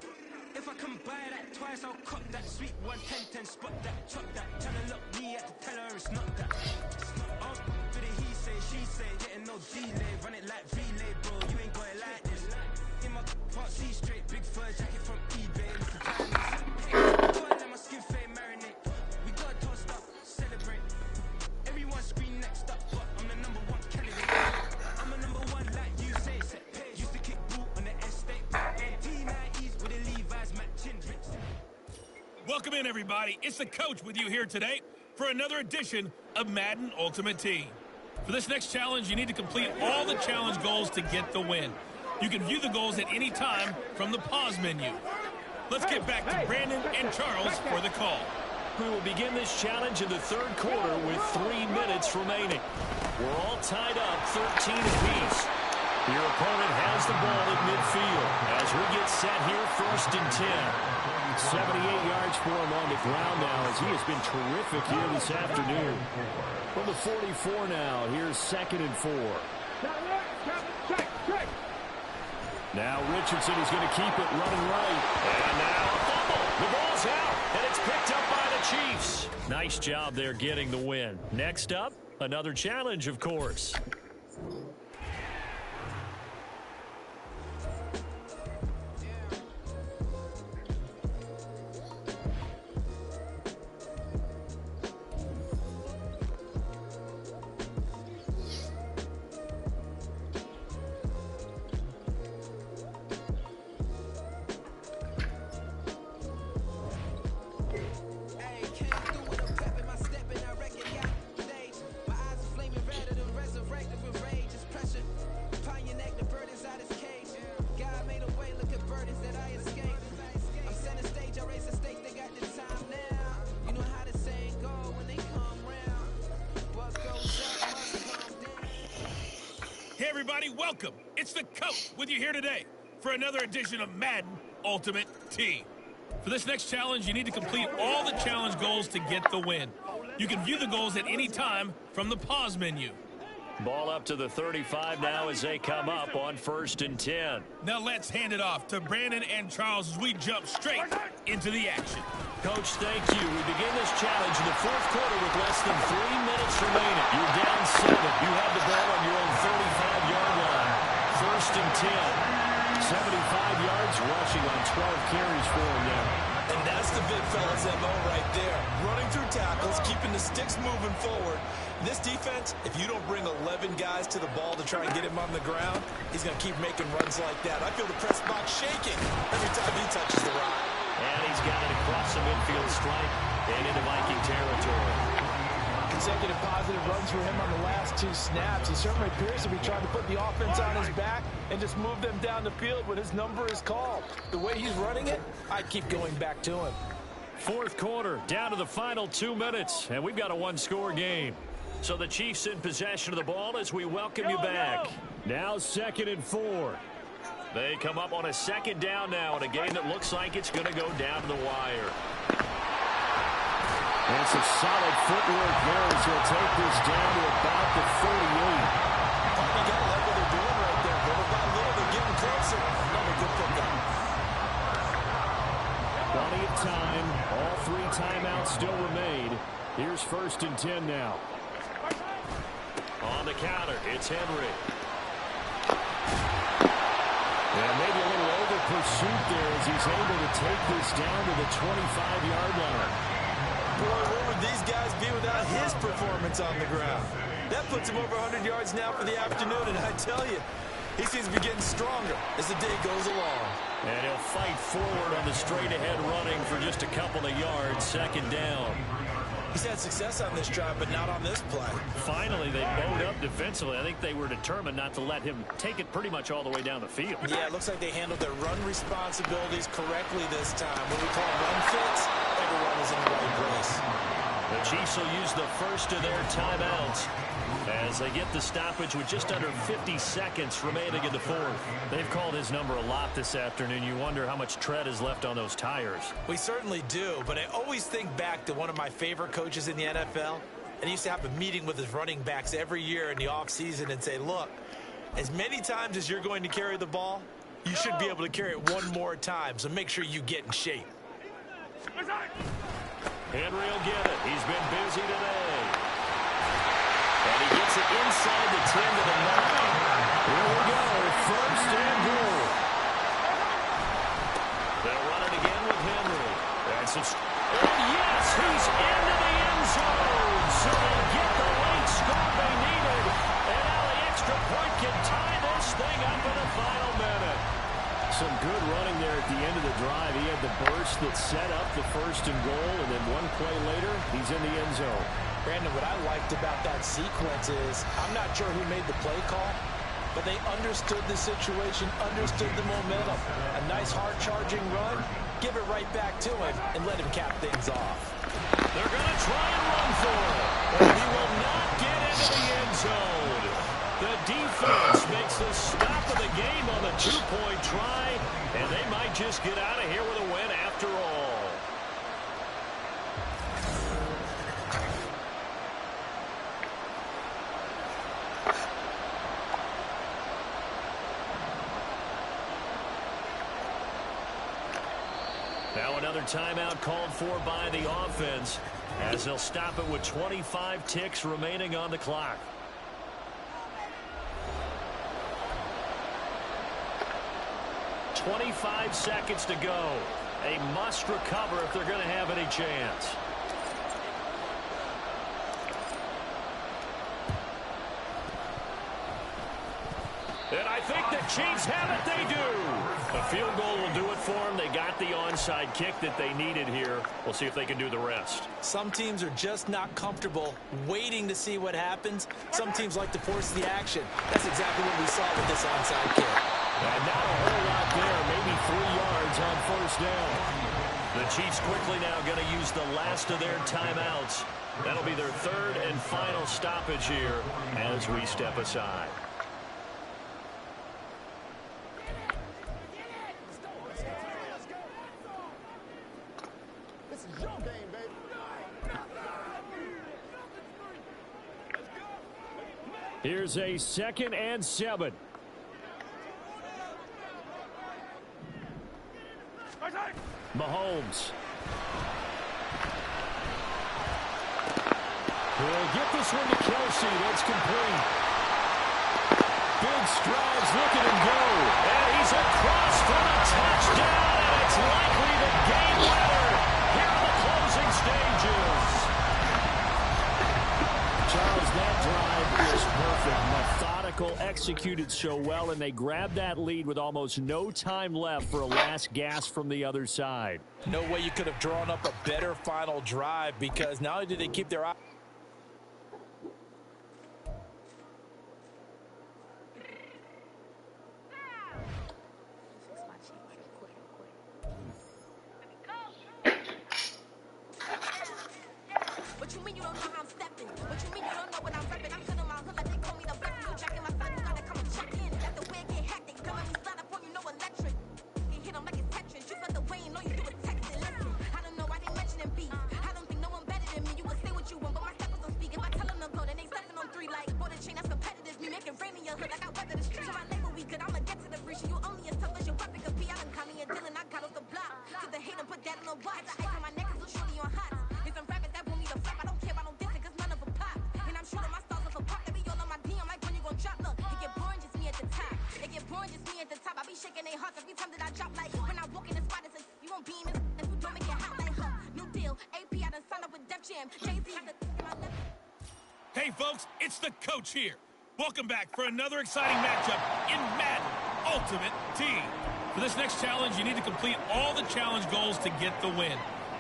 If I can buy that twice, I'll cop that. Sweet 110, spot that, chop that. Tryna lock me at to tell her it's not that. Oh, for the he say, she say, getting no delay. Run it like relay, bro, you ain't got it like this. In my part C straight, big fur jacket from eBay. Gotta let my skin fade marinate. We gotta toast up, celebrate. Everyone scream next up, but I'm the #1 candidate. I'm a #1 like you say. Used to kick boot on the estate. And T90s with the Levi's matching bricks. Welcome in, everybody. It's the coach with you here today for another edition of Madden Ultimate Team. For this next challenge, you need to complete all the challenge goals to get the win. You can view the goals at any time from the pause menu. Let's get back to Brandon and Charles for the call. We will begin this challenge in the third quarter with 3 minutes remaining. We're all tied up 13 apiece. Your opponent has the ball at midfield as we get set here, 1st and 10. 78 yards for him on the ground now as he has been terrific here this afternoon. From the 44 now, here's 2nd and 4. Now Richardson is going to keep it running right. And now a fumble. The ball's out, and it's picked up by the Chiefs. Nice job there getting the win. Next up, another challenge, of course. Hey, everybody, welcome. It's the coach with you here today for another edition of Madden Ultimate Team. For this next challenge, you need to complete all the challenge goals to get the win. You can view the goals at any time from the pause menu. Ball up to the 35 now as they come up on 1st and 10. Now let's hand it off to Brandon and Charles as we jump straight into the action. Coach, thank you. We begin this challenge in the 4th quarter with less than 3 minutes remaining. You're down 7. You have the ball on your own 35-yard line. 1st and 10. 75 yards rushing on 12 carries for him now. And that's the big fella's MO right there. Running through tackles, keeping the sticks moving forward. This defense, if you don't bring 11 guys to the ball to try and get him on the ground, he's going to keep making runs like that. I feel the press box shaking every time he touches the rock. And he's got it across the midfield stripe and into Viking territory. Consecutive positive runs for him on the last 2 snaps. He certainly appears to be trying to put the offense on his back and just move them down the field when his number is called. The way he's running it, I'd keep going back to him. 4th quarter, down to the final 2 minutes, and we've got a 1-score game. So the Chiefs in possession of the ball as we welcome you back. Now 2nd and 4. They come up on a 2nd down now in a game that looks like it's going to go down to the wire. And some solid footwork there as he'll take this down to about the 48. You got to like what they're doing right there. Little by little, they're getting closer. Another good pickup. Plenty of time. All 3 timeouts still remain. Here's 1st and 10 now. On the counter, it's Henry. And maybe a little over pursuit there as he's able to take this down to the 25-yard line. Boy, where would these guys be without his performance on the ground? That puts him over 100 yards now for the afternoon, and I tell you, he seems to be getting stronger as the day goes along. And he'll fight forward on the straight-ahead running for just a couple of yards, 2nd down. He's had success on this drive, but not on this play. Finally, they bowed up defensively. I think they were determined not to let him take it pretty much all the way down the field. Yeah, it looks like they handled their run responsibilities correctly this time. What we call run fits, everyone is in the right place. The Chiefs will use the first of their timeouts as they get the stoppage with just under 50 seconds remaining in the 4th. They've called his number a lot this afternoon. You wonder how much tread is left on those tires. We certainly do, but I always think back to one of my favorite coaches in the NFL, and he used to have a meeting with his running backs every year in the offseason and say, look, as many times as you're going to carry the ball, you should be able to carry it one more time, so make sure you get in shape. Henry will get it. He's been busy today. And he gets it inside the 10 to the 9. Here we go, first and goal. They'll run it again with Henry. And yes, he's into the end zone. So they get the late score they needed. And now the extra point can tie this thing up in the final minute. Some good running there at the end of the drive. He had the burst that set up the first and goal, and then one play later, he's in the end zone. Brandon, what I liked about that sequence is, I'm not sure who made the play call, but they understood the situation, understood the momentum. A nice hard-charging run, give it right back to him, and let him cap things off. They're going to try and run for it. And he will not get into the end zone. The defense makes the stop of the game on the two-point try, and they might just get out of here with a win after all. Now another timeout called for by the offense, as they'll stop it with 25 ticks remaining on the clock. "25 seconds to go. A must recover if they're going to have any chance. And I think the Chiefs have it. They do. A field goal will do it for them. They got the onside kick that they needed here. We'll see if they can do the rest. Some teams are just not comfortable waiting to see what happens. Some teams like to force the action. That's exactly what we saw with this onside kick. And not a whole lot there. Maybe 3 yards on first down. The Chiefs quickly now going to use the last of their timeouts. That'll be their third and final stoppage here as we step aside. Here's a 2nd and 7. Mahomes. He'll get this one to Kelsey. That's complete. Big strides. Look at him go. And he's across for the touchdown. And it's likely the game winner here in the closing stages. Charles, that drive is perfect. Methodical, executed so well, and they grabbed that lead with almost no time left for a last gasp from the other side. No way you could have drawn up a better final drive, because not only did they keep their eye. What you mean you don't know how I'm stepping? What you mean you don't know what I'm repping? I'm good on my hood like they call me the best. You jacking my side, you gotta come and check in. Let the way get hectic. Come at me, slide up on you, no electric. You hit them like it's Tetris. You felt the way and all you do is text it. Listen, I don't know why they mentioning beef. I don't think no one better than me. You can say what you want, but my steppers don't speak. If I tell them to go, then they stepping on 3 like border chain. That's competitive. Me making rain in your hood like I weather the street. So my label we good. I'ma get to the breach. You only as tough as your weapon could be. I done Connie and Dylan. I got off the block. To the hate and put that on the watch. The ice on my neck is a shorty on hot. If I'm rapping, that want me to flap. I don't care about no dissing, cause none of them pop. And I'm shooting my stars off a pop. They be all on my DM like when you gon' drop. Look, it get boring, just me at the top. It get boring, just me at the top. I be shaking their hearts every time that I drop. Like when I walk in the spot, it's you won't be in this. If you don't make it hot like new deal. AP, I done signed up with Def Jam. Jay-Z, my left. Hey, folks, it's the coach here. Welcome back for another exciting matchup in Madden Ultimate Team. For this next challenge, you need to complete all the challenge goals to get the win.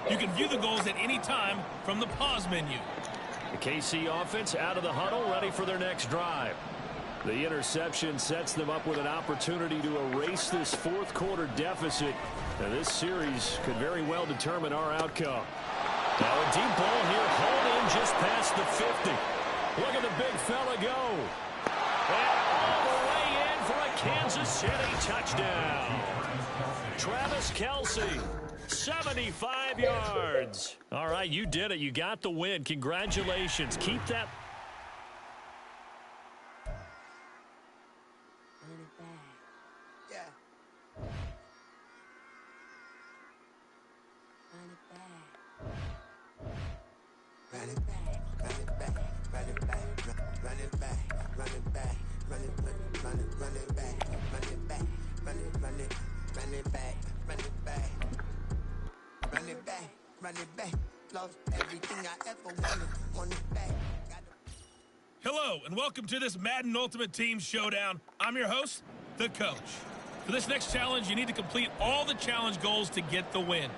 You can view the goals at any time from the pause menu. The KC offense out of the huddle, ready for their next drive. The interception sets them up with an opportunity to erase this fourth quarter deficit. And this series could very well determine our outcome. Now a deep ball here, hauled in just past the 50. Look at the big fella go. And all the way in for a Kansas City touchdown. Travis Kelce, 75 yards. All right, you did it. You got the win. Congratulations. Keep that. Hello, and welcome to this Madden Ultimate Team Showdown. I'm your host, the Coach. For this next challenge, you need to complete all the challenge goals to get the win.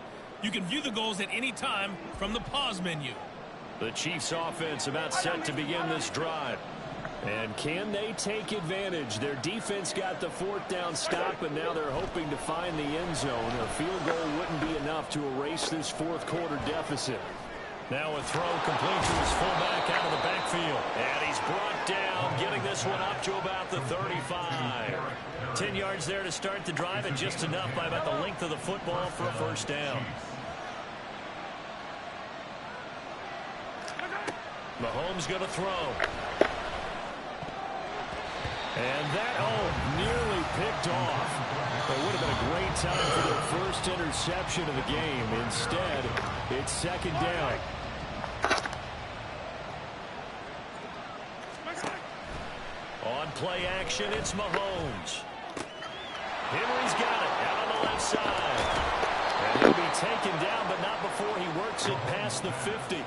You can view the goals at any time from the pause menu. The Chiefs offense about set to begin this drive. And can they take advantage? Their defense got the fourth down stop, and now they're hoping to find the end zone. A field goal wouldn't be enough to erase this fourth quarter deficit. Now a throw complete to his fullback out of the backfield. And he's brought down, getting this one up to about the 35. 10 yards there to start the drive, and just enough by about the length of the football for a first down. Mahomes going to throw. And that, nearly picked off. It would have been a great time for their first interception of the game. Instead, it's second down. On play action, it's Mahomes. Henry's got it out on the left side. And he'll be taken down, but not before he works it past the 50.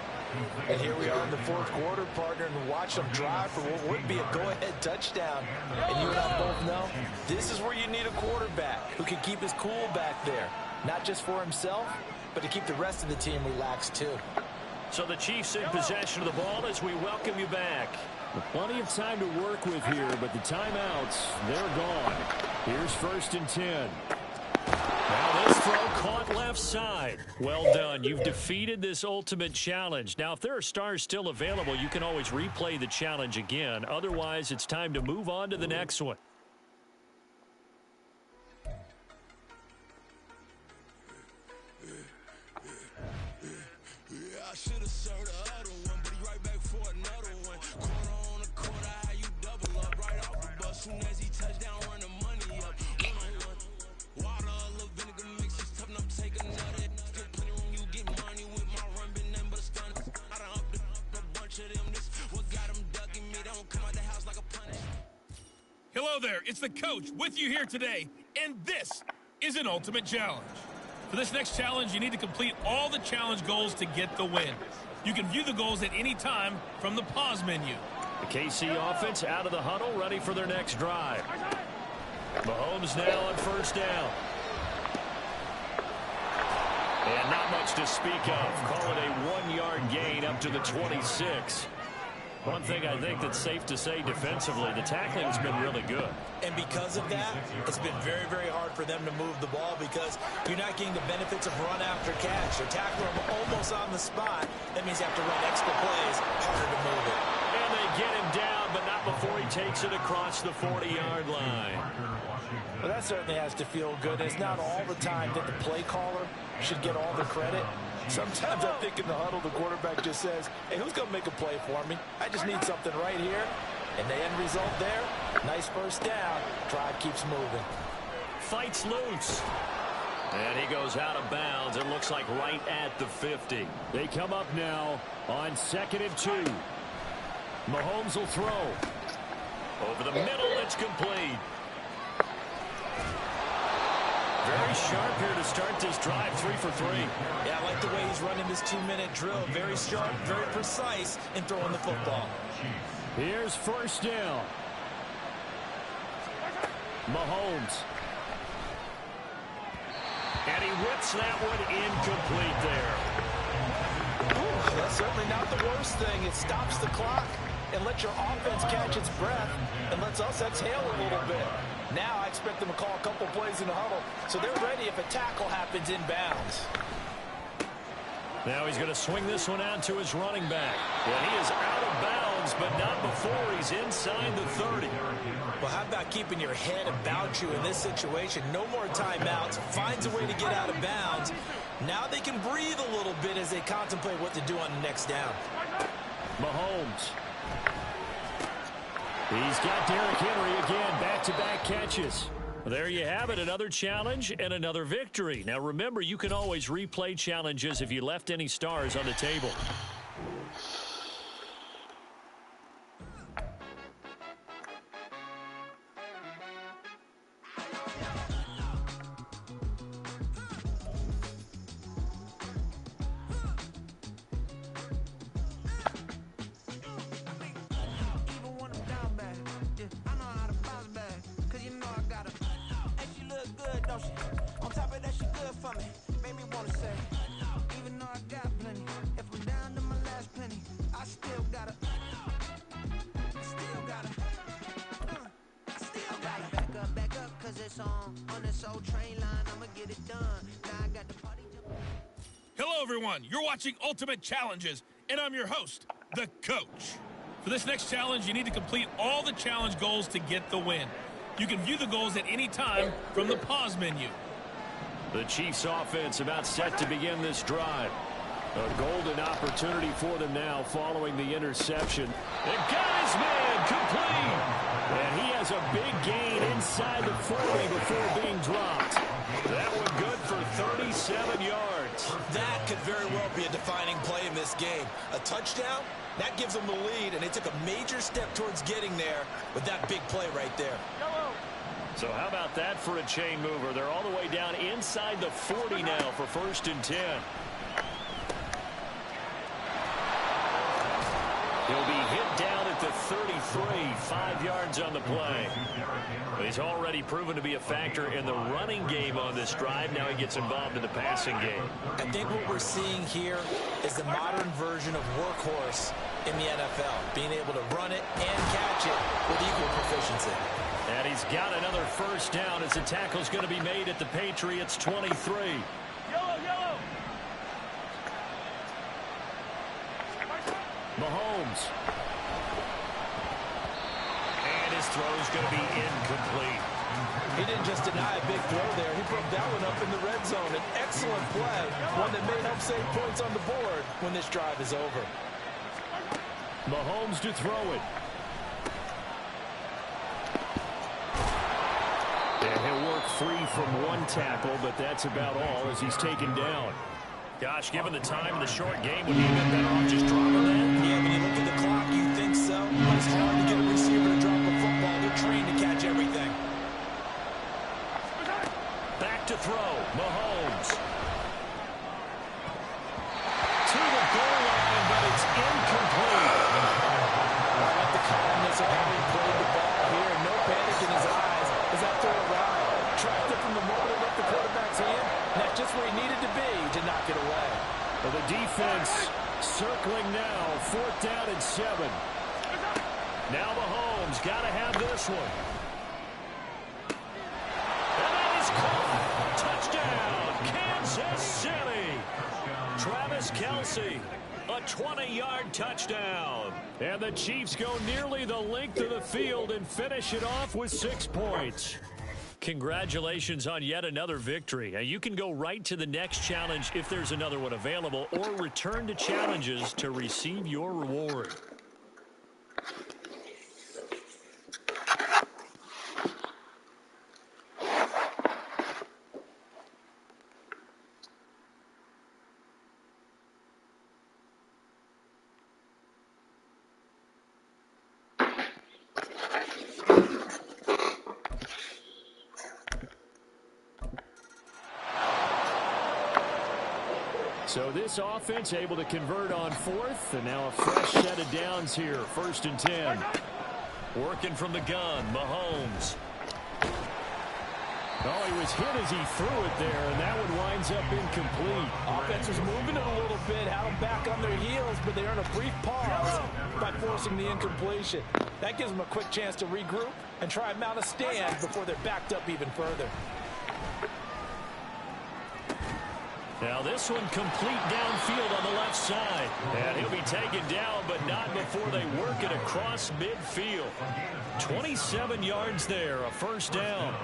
And here we are in the fourth quarter, partner, and watch them drive for what would be a go-ahead touchdown. And you and I both know this is where you need a quarterback who can keep his cool back there. Not just for himself, but to keep the rest of the team relaxed, too. So the Chiefs in possession of the ball as we welcome you back. Plenty of time to work with here, but the timeouts, they're gone. Here's 1st and 10. Now this throw caught left side. Well done. You've defeated this ultimate challenge. Now, if there are stars still available, you can always replay the challenge again. Otherwise, it's time to move on to the next one. I should have served the other one, but he right back for another one. Quarter on a quarter, how you double up right off the bus. Soon as he touch down, run the money up. Water, a little vinegar mix, it's tough enough to take another. Still plenty room, you get money with my run, been nothing but a stun. I done upped a bunch of them. This what got them ducking me. They don't come out the house like a punish. Hello there, it's the Coach with you here today, and this is an ultimate challenge. For this next challenge, you need to complete all the challenge goals to get the win. You can view the goals at any time from the pause menu. The KC offense out of the huddle, ready for their next drive. Mahomes now on first down. And not much to speak of. Call it a 1-yard gain up to the 26. One thing I think that's safe to say defensively, the tackling has been really good. And because of that, it's been very, very hard for them to move the ball because you're not getting the benefits of run after catch. You're tackling them almost on the spot. That means you have to run extra plays, harder to move it. And they get him down, but not before he takes it across the 40-yard line. Well, that certainly has to feel good. It's not all the time that the play caller should get all the credit. Sometimes I think in the huddle, the quarterback just says, hey, who's going to make a play for me? I just need something right here. And the end result there, nice first down. Drive keeps moving. Fights loose. And he goes out of bounds. It looks like right at the 50. They come up now on 2nd and 2. Mahomes will throw. Over the middle, it's complete. Very sharp here to start this drive, 3 for 3. Yeah, I like the way he's running this 2-minute drill. Very sharp, very precise in throwing the football. Here's first down. Mahomes. And he whips that one incomplete there. Ooh, that's certainly not the worst thing. It stops the clock and lets your offense catch its breath and lets us exhale a little bit. Now I expect them to call a couple plays in the huddle, so they're ready if a tackle happens in bounds. Now he's going to swing this one out to his running back. And he is out of bounds but not before he's inside the 30. Well, how about keeping your head about you in this situation? No more timeouts. Finds a way to get out of bounds. Now they can breathe a little bit as they contemplate what to do on the next down. Mahomes. He's got Derrick Henry again, back-to-back catches. There you have it, another challenge and another victory. Now remember, you can always replay challenges if you left any stars on the table. On top of that, she good for me. Made me wanna say, even though I got plenty, if I'm down to my last penny, I still gotta back up, cause it's on this old train line, I'ma get it done. Now I got the party. Hello, everyone. You're watching Ultimate Challenges, and I'm your host, the Coach. For this next challenge, you need to complete all the challenge goals to get the win. You can view the goals at any time from the pause menu. The Chiefs offense about set to begin this drive. A golden opportunity for them now following the interception. And got his man complete. And he has a big gain inside the 40 before being dropped. That one good for 37 yards. That could very well be a defining play in this game. A touchdown, that gives them the lead, and they took a major step towards getting there with that big play right there. So how about that for a chain mover? They're all the way down inside the 40 now for 1st and 10. He'll be hit down at the 33, 5 yards on the play. But he's already proven to be a factor in the running game on this drive. Now he gets involved in the passing game. I think what we're seeing here is the modern version of workhorse in the NFL, being able to run it and catch it with equal proficiency. And he's got another 1st down as the tackle's going to be made at the Patriots' 23. Yellow. Mahomes. And his throw's going to be incomplete. He didn't just deny a big throw there. He broke that one up in the red zone. An excellent play, one that may help save points on the board when this drive is over. Mahomes to throw it. And he'll work free from one tackle, but that's about all as he's taken down. Gosh, given the time in the short game, would he have been better off just dropping that? Yeah, when you look at the clock, you think so. But it's hard to get a receiver to drop a football. They're trained to catch everything. Back to throw. Mahomes. To the goal line, but it's incomplete. I like the calmness of having played the ball here. No panic in his eyes as that throw arrived. Tracked it from the moment it left the quarterback's hand. And that's just where he needed to be to knock it away. Well, the defense circling now. 4th down and 7. Now Mahomes got to have this one. And that is caught. Touchdown, Kansas City. Travis Kelce, a 20-yard touchdown. And the Chiefs go nearly the length of the field and finish it off with 6 points. Congratulations on yet another victory. Now, you can go right to the next challenge if there's another one available, or return to challenges to receive your reward. So this offense able to convert on 4th, and now a fresh set of downs here. 1st and 10. Working from the gun, Mahomes. Oh, he was hit as he threw it there, and that one winds up incomplete. Offense was moving it a little bit, had them back on their heels, but they earned a brief pause by forcing the incompletion. That gives them a quick chance to regroup and try and mount a stand before they're backed up even further. Now this one complete downfield on the left side. And he'll be taken down, but not before they work it across midfield. 27 yards there, a first down.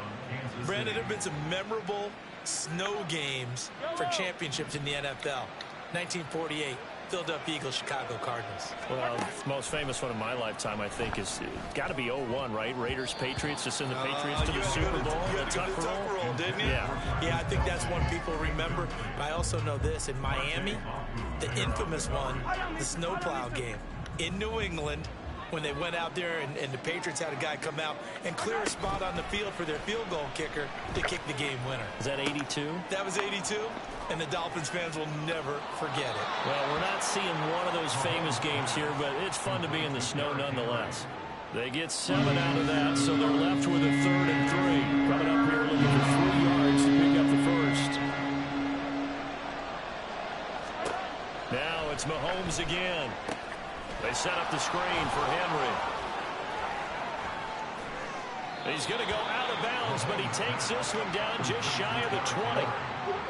Brandon, there have been some memorable snow games for championships in the NFL. 1948, Philadelphia Eagles, Chicago Cardinals. Well, the most famous one in my lifetime, I think, is got to be 01, right? Raiders, Patriots, to send the Patriots to the Super Bowl. You had to go to the Tuck roll, didn't you? Yeah, I think that's one people remember. But I also know this. In Miami, the infamous one, the snowplow game in New England, when they went out there and the Patriots had a guy come out and clear a spot on the field for their field goal kicker to kick the game winner. Is that 82? That was 82, and the Dolphins fans will never forget it. Well, we're not seeing one of those famous games here, but it's fun to be in the snow nonetheless. They get 7 out of that, so they're left with a 3rd and 3. Coming up here looking for 3 yards to pick up the first. Now it's Mahomes again. They set up the screen for Henry. He's going to go out of bounds, but he takes this one down just shy of the 20.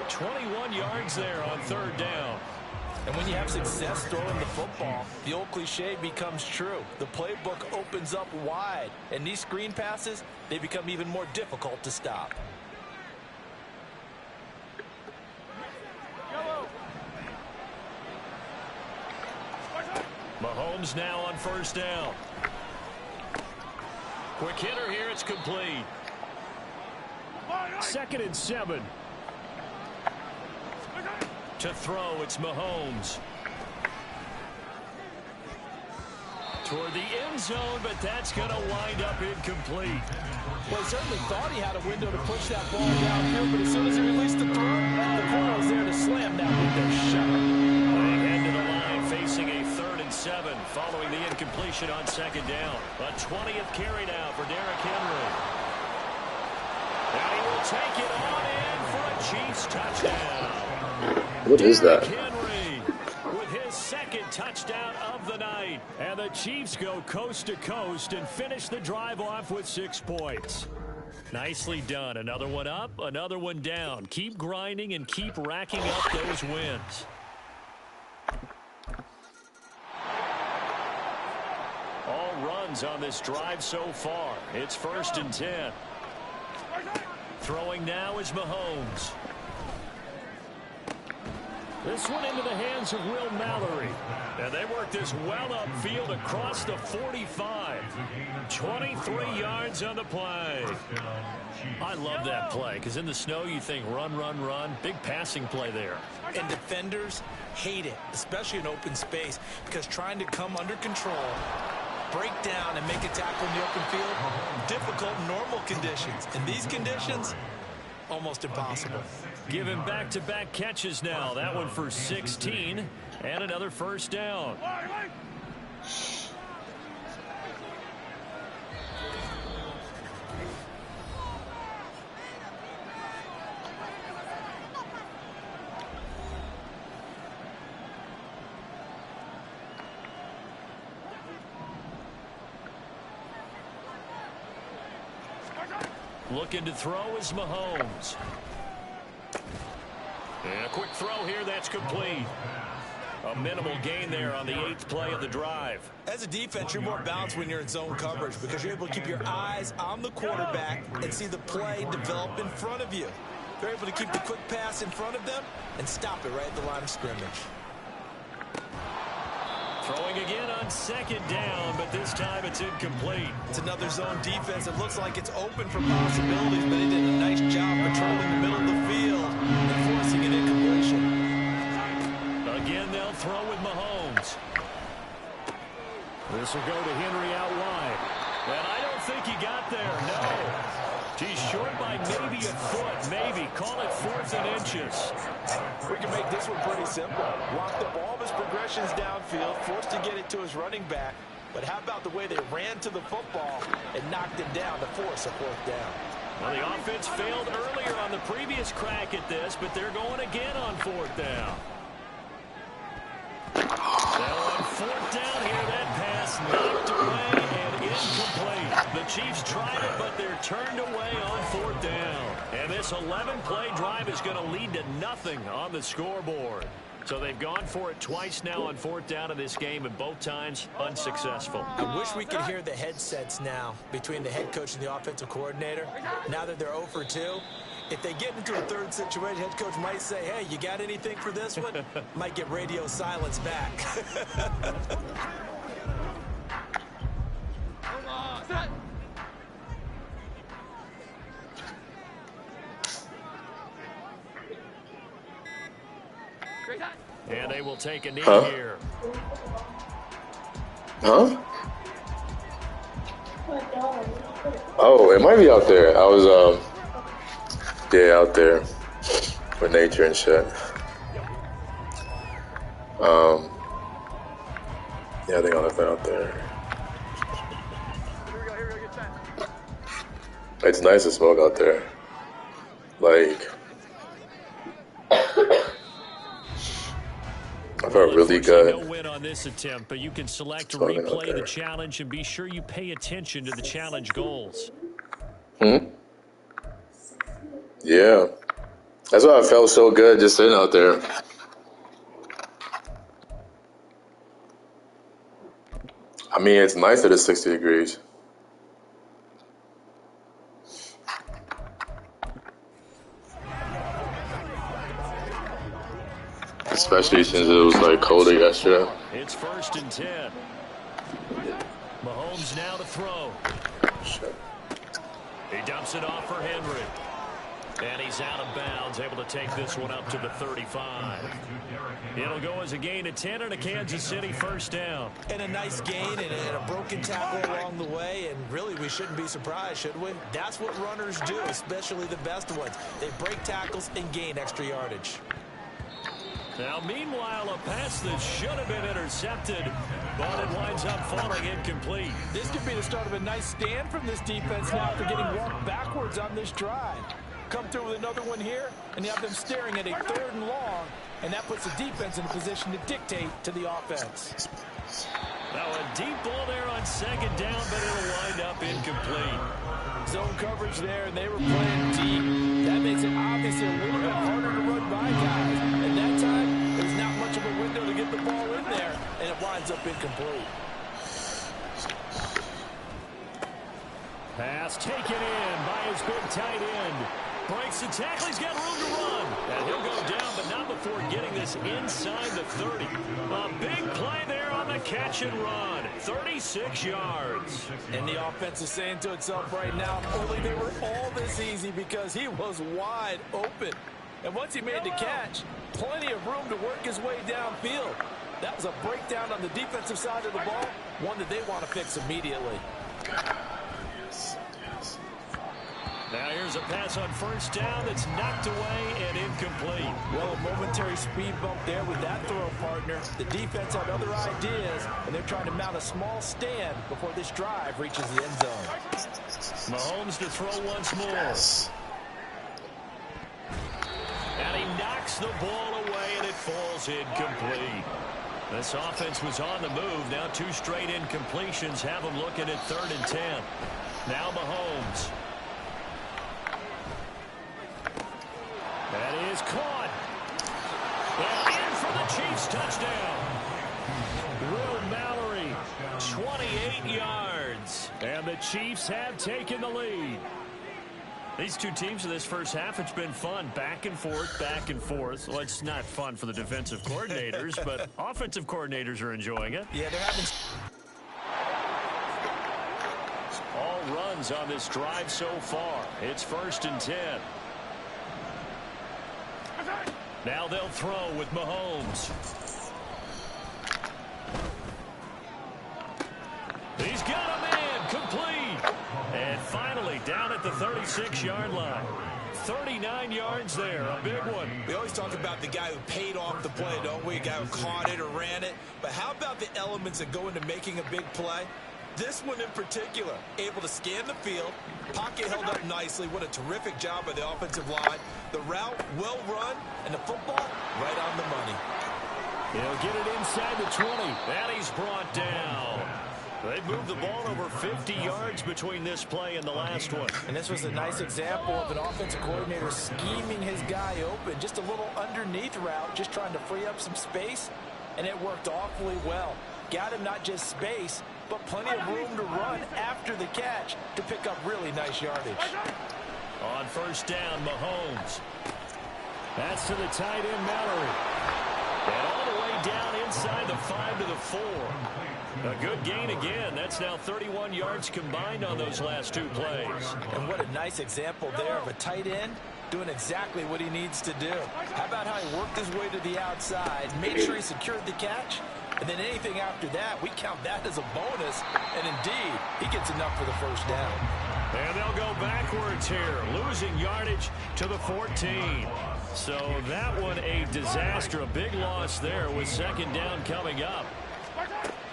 21 yards there on 3rd down. And when you have success throwing the football, the old cliche becomes true. The playbook opens up wide, and these screen passes, they become even more difficult to stop. Mahomes now on 1st down. Quick hitter here, it's complete. 2nd and 7. To throw, it's Mahomes. Toward the end zone, but that's going to wind up incomplete. Well, he certainly thought he had a window to push that ball downfield, but as soon as he released the throw, the corner was there to slam that window shut. They head to the line facing a 3rd and 7 following the incompletion on 2nd down. A 20th carry now for Derrick Henry. And he will take it on in for a Chiefs touchdown. What is that? Henry with his 2nd touchdown of the night. And the Chiefs go coast to coast and finish the drive off with 6 points. Nicely done. Another one up, another one down. Keep grinding and keep racking up those wins. All runs on this drive so far. It's 1st and 10. Throwing now is Mahomes. This one into the hands of Will Mallory. And they work this well upfield across the 45. 23 yards on the play. I love that play because in the snow you think run, run, run. Big passing play there. And defenders hate it, especially in open space, because trying to come under control, break down, and make a tackle in the open field, difficult in normal conditions. In these conditions, almost impossible. Given back-to-back catches now. That one for 16 and another 1st down. Looking to throw is Mahomes. And a quick throw here, that's complete. A minimal gain there on the 8th play of the drive. As a defense, you're more balanced when you're in zone coverage because you're able to keep your eyes on the quarterback and see the play develop in front of you. They're able to keep the quick pass in front of them and stop it right at the line of scrimmage. Throwing again on 2nd down, but this time it's incomplete. It's another zone defense. It looks like it's open for possibilities, but he did a nice job patrolling the middle of the field and forcing an incompletion. Again, they'll throw with Mahomes. This will go to Henry out wide. And I don't think he got there, no. He's short by maybe a foot, maybe. Call it 4th and inches. We can make this one pretty simple. Lock up all of his progressions downfield, forced to get it to his running back. But how about the way they ran to the football and knocked him down to force a 4th down? Well, the offense failed earlier on the previous crack at this, but they're going again on 4th down. Now on 4th down here, that pass knocked away and incomplete. The Chiefs tried it, but they're turned away on 4th down. And this 11-play drive is going to lead to nothing on the scoreboard. So they've gone for it twice now on 4th down in this game, and both times unsuccessful. I wish we could hear the headsets now between the head coach and the offensive coordinator. Now that they're 0 for 2, if they get into a third situation, head coach might say, hey, you got anything for this one? Might get radio silence back. And they will take a knee here. Huh? Oh, it might be out there. I was, yeah, out there with nature and shit. Yeah, I think I left that out there. It's nice to smoke out there. Like, I felt really good. No win on this attempt, but you can select to replay the challenge and be sure you pay attention to the challenge goals. Yeah. That's why I felt so good just sitting out there. I mean, it's nice that it's 60 degrees. Especially since it was like colder yesterday. It's 1st and 10. Mahomes now to throw. Shit. He dumps it off for Henry. And he's out of bounds, able to take this one up to the 35. It'll go as a gain of 10 and a Kansas City 1st down. And a nice gain and a broken tackle along the way, and really we shouldn't be surprised, should we? That's what runners do, especially the best ones. They break tackles and gain extra yardage. Now, meanwhile, a pass that should have been intercepted, but it winds up falling incomplete. This could be the start of a nice stand from this defense now after getting walked backwards on this drive. Come through with another one here, and you have them staring at a 3rd and long, and that puts the defense in a position to dictate to the offense. Now, a deep ball there on 2nd down, but it'll wind up incomplete. Zone coverage there, and they were playing deep. That makes it obviously a little bit harder to run by guys. And that time, there's not much of a window to get the ball in there, and it winds up incomplete. Pass taken in by his big tight end. Breaks the tackle. He's got room to run. And he'll go down, but not before getting this inside the 30. A big play there on the catch and run. 36 yards. And the offense is saying to itself right now, if only they were all this easy, because he was wide open. And once he made the catch, plenty of room to work his way downfield. That was a breakdown on the defensive side of the ball, one that they want to fix immediately. Now here's a pass on 1st down that's knocked away and incomplete. Well, a momentary speed bump there with that throw partner. The defense had other ideas, and they're trying to mount a small stand before this drive reaches the end zone. Mahomes to throw once more. And he knocks the ball away, and it falls incomplete. This offense was on the move. Now 2 straight incompletions have them looking at 3rd and 10. Now Mahomes. That is caught. And in for the Chiefs touchdown. Will Mallory, 28 yards. And the Chiefs have taken the lead. These two teams in this first half, it's been fun. Back and forth, back and forth. Well, it's not fun for the defensive coordinators, but offensive coordinators are enjoying it. Yeah, they're having... All runs on this drive so far. It's 1st and 10. Now they'll throw with Mahomes. He's got him in, complete. And finally down at the 36-yard line. 39 yards there, a big one. We always talk about the guy who paid off the play, don't we? A guy who caught it or ran it. But how about the elements that go into making a big play? This one in particular, able to scan the field, pocket held up nicely. What a terrific job by the offensive line. The route, well run, and the football, right on the money. He'll get it inside the 20. And he's brought down. They've moved the ball over 50 yards between this play and the last one. And this was a nice example of an offensive coordinator scheming his guy open. Just a little underneath route, just trying to free up some space, and it worked awfully well. Got him not just space, but plenty of room to run after the catch to pick up really nice yardage. On first down, Mahomes. That's to the tight end, Mallory. And all the way down inside the 5 to the 4. A good gain again. That's now 31 yards combined on those last two plays. And what a nice example there of a tight end doing exactly what he needs to do. How about how he worked his way to the outside, made sure he secured the catch, and then anything after that, we count that as a bonus. And indeed, he gets enough for the first down. And they'll go backwards here, losing yardage to the 14. So that one a disaster, a big loss there with second down coming up.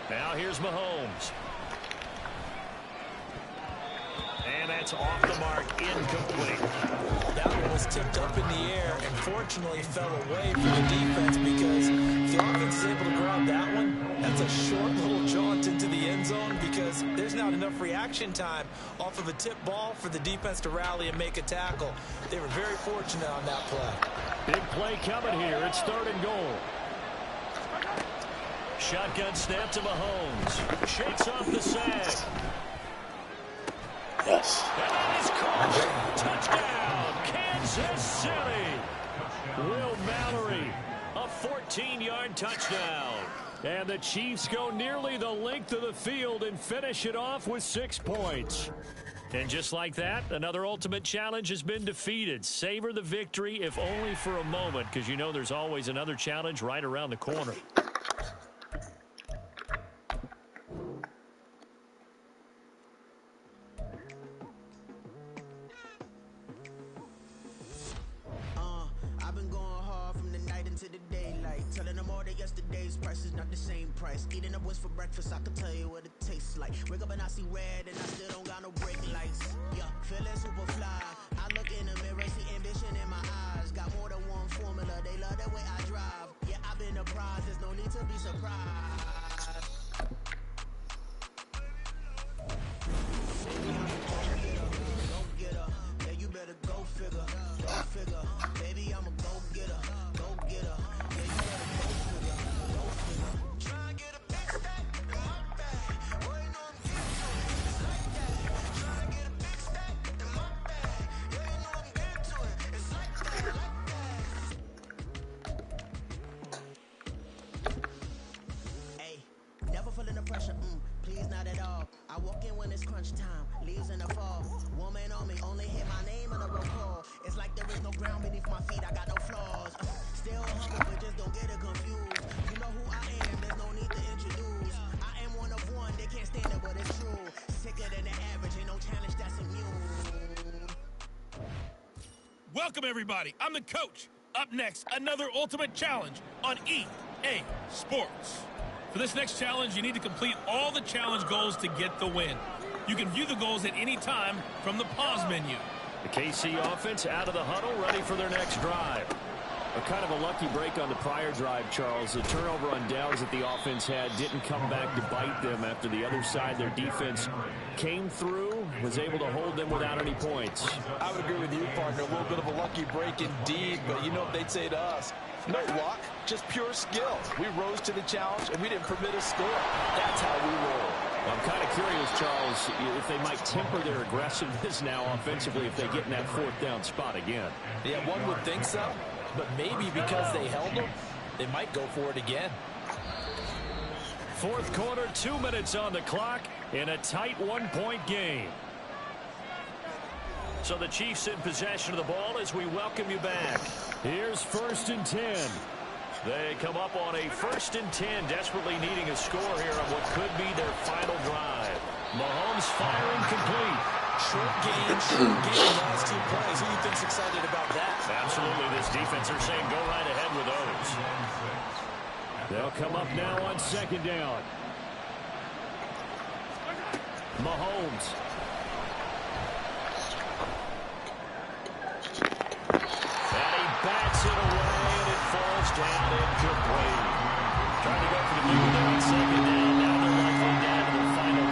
Now here's Mahomes. And that's off the mark, incomplete. That one was tipped up in the air and fortunately fell away from the defense, because if the offense is able to grab that one, that's a short little jaunt into the end zone, because there's not enough reaction time off of a tip ball for the defense to rally and make a tackle. They were very fortunate on that play. Big play coming here. It's 3rd and goal. Shotgun snap to Mahomes. Shakes off the sack. Yes. And that is caught. Touchdown, Kansas City. Will Mallory, a 14-yard touchdown. And the Chiefs go nearly the length of the field and finish it off with 6 points. And just like that, another ultimate challenge has been defeated. Savor the victory, if only for a moment, because you know there's always another challenge right around the corner. I've been going hard from the night into the daylight, telling them all that yesterday's price is not the same price. Eating up what's for breakfast, I can tell you what it tastes like. Wake up and I see red and I still don't got no brake lights. Yeah, feeling super fly. I look in the mirror, see ambition in my eyes. Got more than one formula, they love the way I drive. Yeah, I've been apprised, there's no need to be surprised. Baby, I'm a go-getter. Yeah, you better go figure. Go figure. Baby, I'm a go-getter. Go-getter. Yeah, you better go figure. Go figure. Try and get a big stack in my bag. Boy, you know I'm getting to it. It's like that. Try and get a big stack in my bag. Yeah, you know I'm getting to it. It's like that. Like that. Hey, never feeling the pressure. Please, not at all. I walk in when it's crunch time. Leaves in the fall. Woman on me, only hit my name on the roll call. It's like there is no ground beneath my feet. I got no flaws. Still humble, but just don't get it confused. You know who I am. There's no need to introduce. I am one of one. They can't stand it, but it's true. Sicker than the average. Ain't no challenge that's immune. Welcome, everybody. I'm the coach. Up next, another ultimate challenge on EA Sports. For this next challenge, you need to complete all the challenge goals to get the win. You can view the goals at any time from the pause menu. The KC offense out of the huddle, ready for their next drive. A kind of a lucky break on the prior drive, Charles. The turnover on downs that the offense had didn't come back to bite them after the other side. Their defense came through, was able to hold them without any points. I would agree with you, partner. A little bit of a lucky break indeed, but you know what they'd say to us? No luck, just pure skill. We rose to the challenge, and we didn't permit a score. That's how we roll. I'm kind of curious, Charles, if they might temper their aggressiveness now offensively if they get in that 4th down spot again. Yeah, one would think so, but maybe because they held them, they might go for it again. 4th quarter, 2 minutes on the clock in a tight 1-point game. So the Chiefs in possession of the ball as we welcome you back. Here's 1st and 10. They come up on a 1st and 10, desperately needing a score here on what could be their final drive. Mahomes firing complete. Short game last 2 plays. Who do you think's excited about that? Absolutely, this defense are saying go right ahead with those. They'll come up now on 2nd down. Mahomes. And he bats it away, and it falls down incomplete. Trying to go for the big one there on 2nd down. Now they're likely down to the final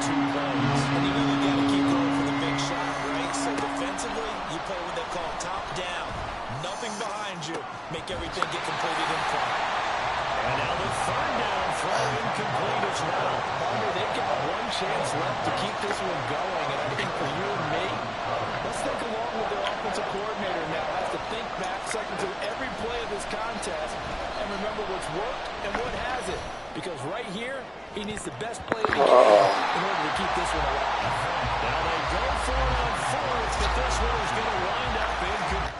chance left to keep this one going. And I think for you and me, let's think along with their offensive coordinator now. Has to think back, cycle through every play of this contest, and remember what's worked and what hasn't. Because right here, he needs the best play of the game in order to keep this one alive. Now they go for it on fourth, but this one is going to wind up incomplete.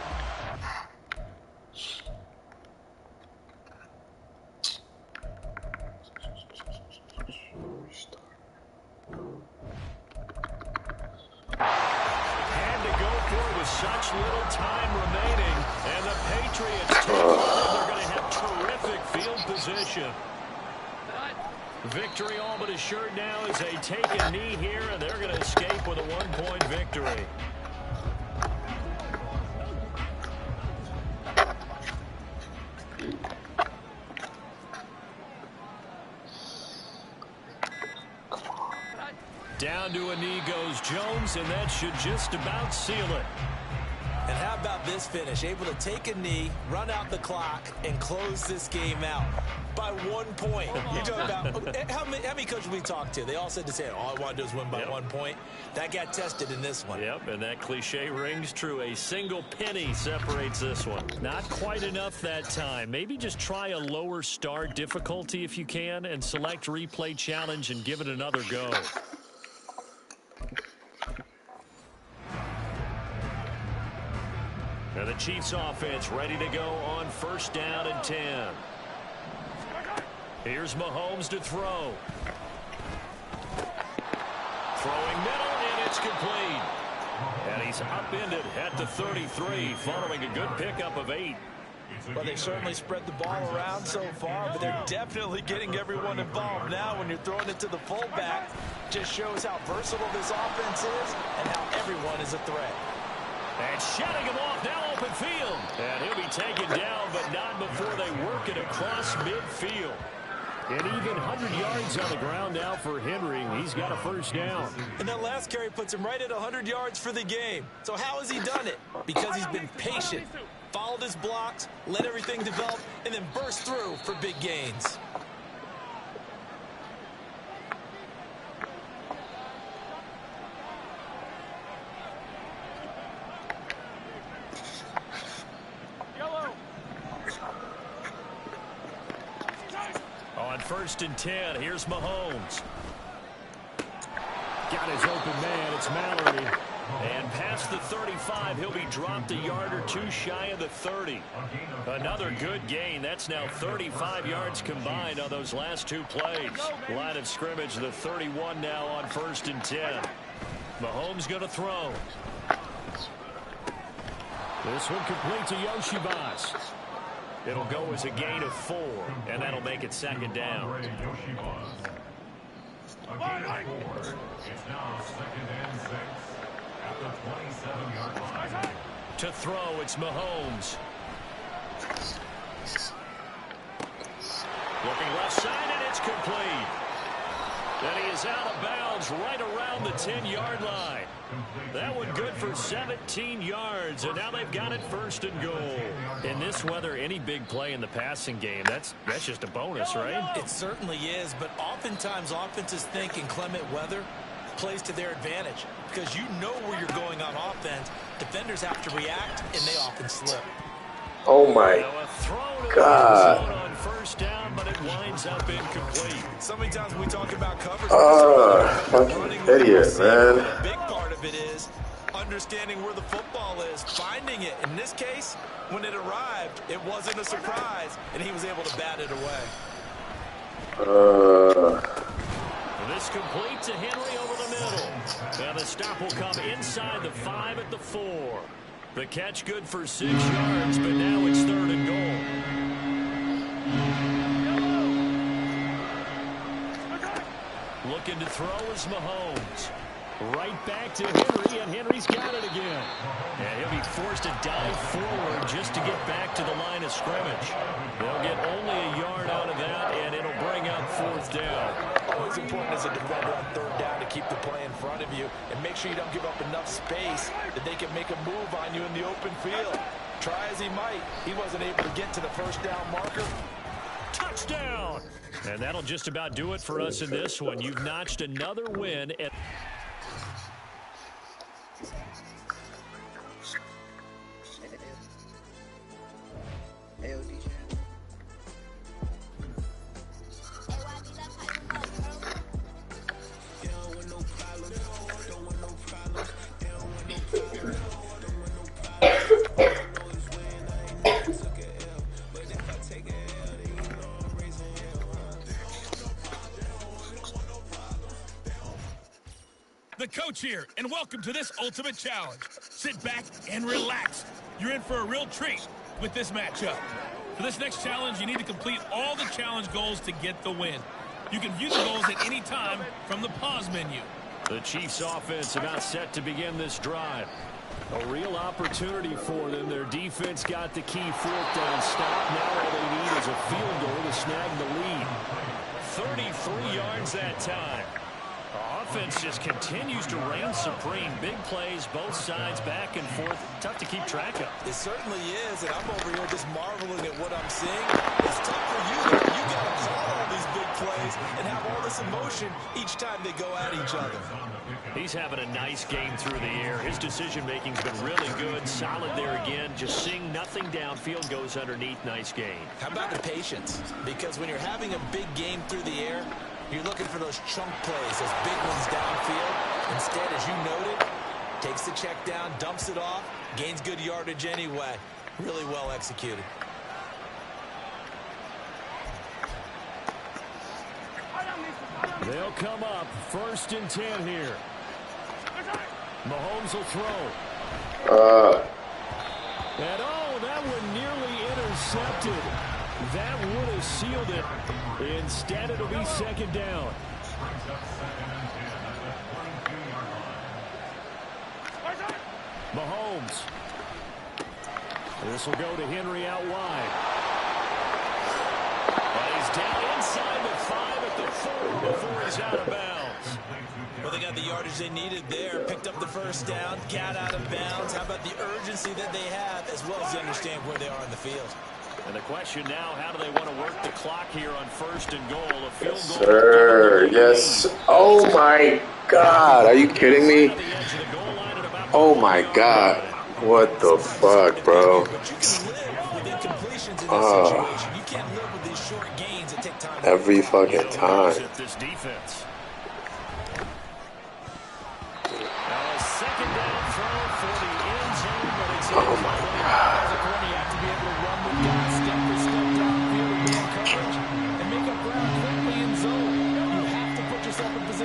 Had to go for it with such little time remaining, and the Patriots take over. They're going to have terrific field position. Victory all but assured now as they take a knee here, and they're going to escape with a one-point victory. Down to a knee goes Jones, and that should just about seal it. And how about this finish? Able to take a knee, run out the clock, and close this game out by 1 point. You talk about how many coaches we talked to? They all said the same. All I want to do is win by 1 point. That got tested in this one. Yep, and that cliche rings true. A single penny separates this one. Not quite enough that time. Maybe just try a lower star difficulty if you can, and select replay challenge and give it another go. And the Chiefs offense ready to go on 1st down and 10. Here's Mahomes to throw. Throwing middle, and it's complete. And he's upended at the 33, following a good pickup of 8. Well, they certainly spread the ball around so far, but they're definitely getting everyone involved now. When you're throwing it to the fullback, just shows how versatile this offense is and how everyone is a threat. And shutting him off now, open field. And he'll be taken down, but not before they work it across midfield. And even 100 yards on the ground now for Henry. He's got a 1st down. And that last carry puts him right at 100 yards for the game. So how has he done it? Because he's been patient, followed his blocks, let everything develop, and then burst through for big gains. On 1st and 10, here's Mahomes. Got his open man, it's Mallory. And past the 35, he'll be dropped a yard or two shy of the 30. Another good gain. That's now 35 yards combined on those last 2 plays. Line of scrimmage, the 31 now on 1st and 10. Mahomes going to throw. This one complete to Yoshibas. It'll go as a gain of 4, and that'll make it 2nd down. A gain of 4. It's now 2nd and 6 at the 27-yard line. To throw, it's Mahomes. Looking left side, and it's complete. And he is out of bounds right around the 10-yard line. That one good for 17 yards, and now they've got it 1st and goal. In this weather, any big play in the passing game, that's just a bonus, right? It certainly is, but oftentimes offenses think in clement weather plays to their advantage because you know where you're going on offense. Defenders have to react, and they often slip. Oh my God. On 1st down, but it winds up incomplete. So many times when we talk about coverage, fucking idiot, man. A big part of it is understanding where the football is, finding it. In this case, when it arrived, it wasn't a surprise, and he was able to bat it away. This complete to Henry over the middle. And the stop will come inside the 5 at the 4. The catch good for 6 yards, but now it's 3rd and goal. Looking to throw is Mahomes. Right back to Henry, and Henry's got it again. And he'll be forced to dive forward just to get back to the line of scrimmage. They'll get only a yard out of that, and it'll bring up 4th down. Always important as a defender on 3rd down to keep the play in front of you and make sure you don't give up enough space that they can make a move on you in the open field. Try as he might, he wasn't able to get to the 1st down marker. Touchdown! And that'll just about do it for us in this one. You've notched another win at... The coach here, and welcome to this ultimate challenge. Sit back and relax. You're in for a real treat with this matchup. For this next challenge, you need to complete all the challenge goals to get the win. You can view the goals at any time from the pause menu. The Chiefs offense about set to begin this drive. A real opportunity for them. Their defense got the key fourth down stop. Now all they need is a field goal to snag the lead. 33 yards that time. Offense just continues to reign supreme. Big plays, both sides, back and forth. Tough to keep track of. It certainly is, and I'm over here just marveling at what I'm seeing. It's tough for you. You got to call all these big plays and have all this emotion each time they go at each other. He's having a nice game through the air. His decision-making's been really good. Solid there again. Just seeing nothing downfield, goes underneath. Nice game. How about the patience? Because when you're having a big game through the air, you're looking for those chunk plays, those big ones downfield. Instead, as you noted, takes the check down, dumps it off, gains good yardage anyway. Really well executed. They'll come up 1st and 10 here. Mahomes will throw. And oh, that one nearly intercepted. That would have sealed it. Instead, it'll be 2nd down. Mahomes. This will go to Henry out wide. But he's down inside the 5 at the 4 before he's out of bounds. Well, they got the yardage they needed there. Picked up the 1st down, got out of bounds. How about the urgency that they have, as well as they understand where they are in the field? And the question now, how do they want to work the clock here on 1st and goal? A field Yes, goal. sir. Yes. Oh, my God. Are you kidding me? Oh, my God. What the fuck, bro? Every fucking time. This defense. Oh, my God.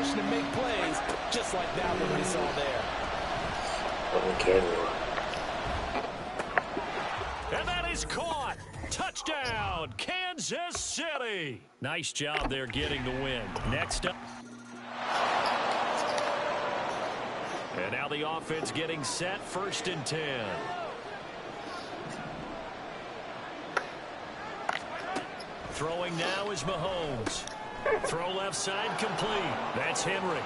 To make plays just like that one we saw there. And that is caught. Touchdown, Kansas City. Nice job there getting the win. Next up. And now the offense getting set. 1st and 10. Throwing now is Mahomes. Throw left side complete. That's Henry.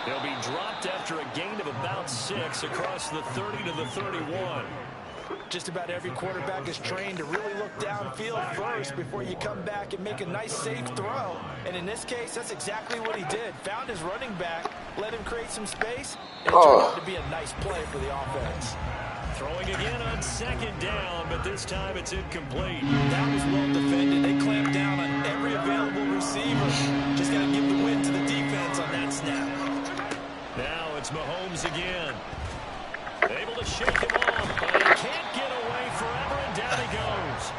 He'll be dropped after a gain of about 6 across the 30 to the 31. Just about every quarterback is trained to really look downfield first before you come back and make a nice, safe throw. And in this case, that's exactly what he did. Found his running back, let him create some space, and it turned out to be a nice play for the offense. Throwing again on 2nd down, but this time it's incomplete. That was well defended. They clamped down on every available receiver. Just got to give the win to the defense on that snap. Now it's Mahomes again. Able to shake him off, but he can't get away forever, and down he goes.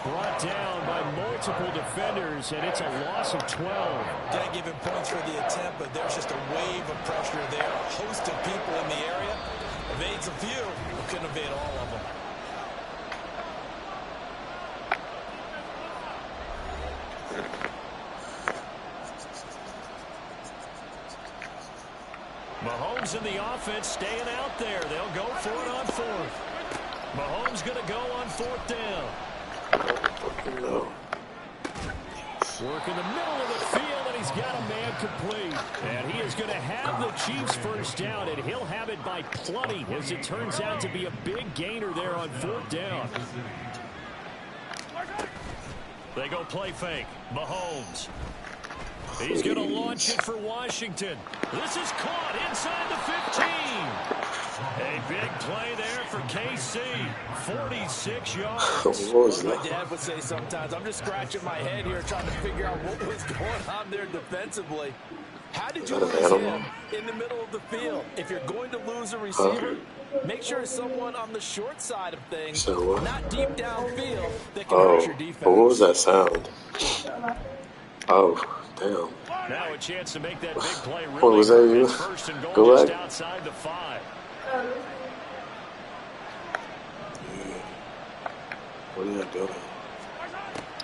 Brought down by multiple defenders, and it's a loss of 12. Didn't give him points for the attempt, but there's just a wave of pressure there. A host of people in the area. Evades a few, but couldn't evade all of them. Mahomes in the offense staying out there. They'll go for it on 4th. Mahomes going to go on 4th down. Work in the middle of the field, and he's got a man complete. And he is going to have the Chiefs 1st down, and he'll have it by plenty, as it turns out to be a big gainer there on 4th down. They go play fake. Mahomes. He's going to launch it for Washington. This is caught inside the 15. A big play there for KC. 46 yards. What was My that? dad would say sometimes, I'm just scratching my head here trying to figure out what was going on there defensively. How did you Is that an lose animal? him in the middle of the field? If you're going to lose a receiver, make sure it's someone on the short side of things, So what? not deep downfield, that can hurt your defense. But what was that sound? Oh, damn. Now a chance to make that big play really. What was that, you? It's first and goal Go just back. outside the 5. What are you doing?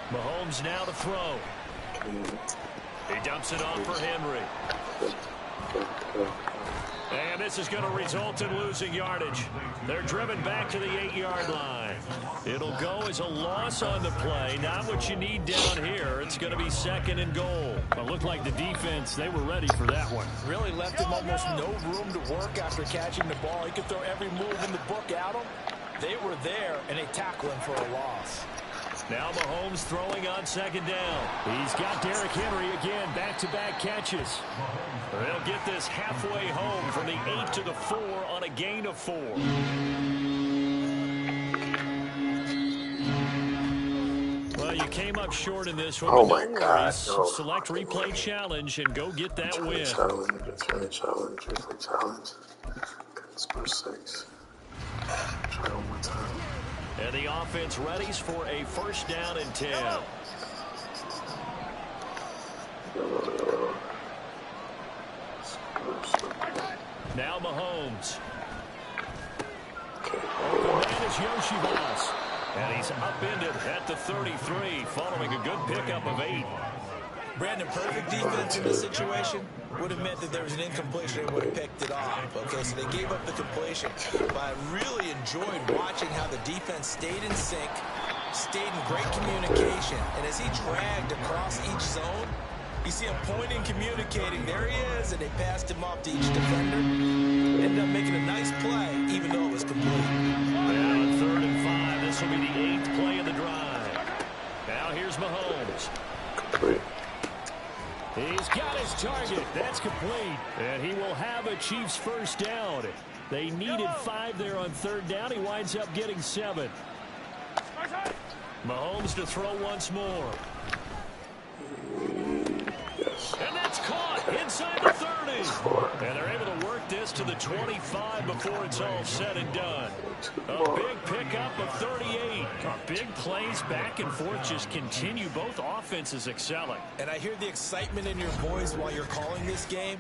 Mahomes now to throw. He dumps it off for Henry. And this is going to result in losing yardage. They're driven back to the 8-yard line. It'll go as a loss on the play. Not what you need down here. It's going to be second and goal. It looked like the defense, they were ready for that one. Really left him almost no room to work after catching the ball. He could throw every move in the book at him. They were there, and they tackled him for a loss. Now Mahomes throwing on second down. He's got Derrick Henry again, back-to-back catches. They'll get this halfway home from the 8 to the 4 on a gain of 4. Well, you came up short in this one. Oh, but my no God. worries. No. Select replay challenge and go get that Return win. challenge. Return challenge. Return challenge. It's for 6. Try one more time. And the offense readies for a first down and 10. Now Mahomes. The man is Yoshibas. And he's upended at the 33 following a good pickup of 8. Brandon, perfect defense in this situation would have meant that there was an incompletion and would have picked it off. Okay, so they gave up the completion. But I really enjoyed watching how the defense stayed in sync, stayed in great communication. And as he dragged across each zone, you see him pointing, communicating. There he is, and they passed him off to each defender. Ended up making a nice play, even though it was complete. Now on 3rd and 5, this will be the 8th play of the drive. Now here's Mahomes. Complete. He's got his target. That's complete. And he will have a Chiefs first down. They needed 5 there on 3rd down. He winds up getting 7. Mahomes to throw once more. And that's caught inside the 30. And they're able to work this to the 25 before it's all said and done. A big pickup of 38. Big plays back and forth just continue. Both offenses excelling. And I hear the excitement in your voice while you're calling this game.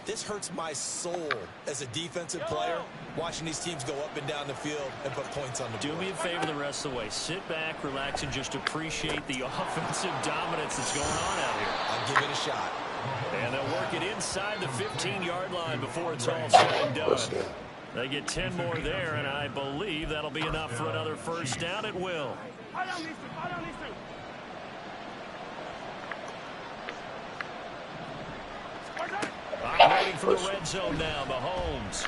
This hurts my soul as a defensive player, watching these teams go up and down the field and put points on the board. Do me a favor the rest of the way. Sit back, relax, and just appreciate the offensive dominance that's going on out here. I'll give it a shot. And they'll work it inside the 15-yard line before it's all said and done. They get 10 more there, and I believe that'll be enough for another first down. It will. Operating from the red zone now, Mahomes.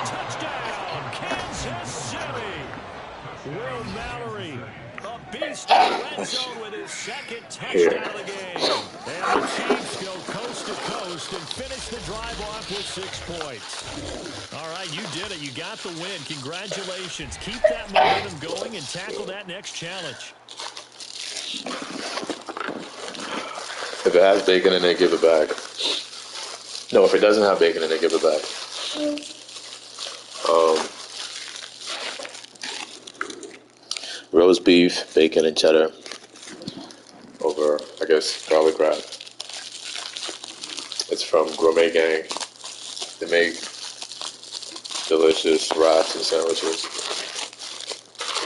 Touchdown, Kansas City. Will Mallory, a beast in the red zone with his second touchdown of the game. And the Chiefs go coast to coast and finish the drive off with 6 points. All right, you did it. You got the win. Congratulations. Keep that momentum going and tackle that next challenge. If it has bacon in it, give it back. No, if it doesn't have bacon in it, give it back. Roast beef, bacon, and cheddar over, I guess, garlic wrap. It's from Gourmet Gang. They make delicious wraps and sandwiches.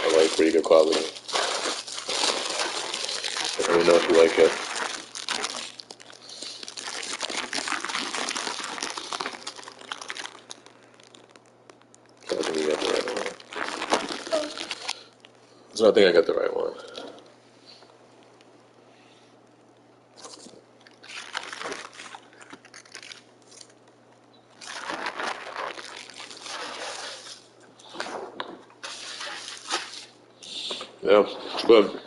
I like pretty good quality. Let me know if you like it. So I think I got the right one. Yeah, good.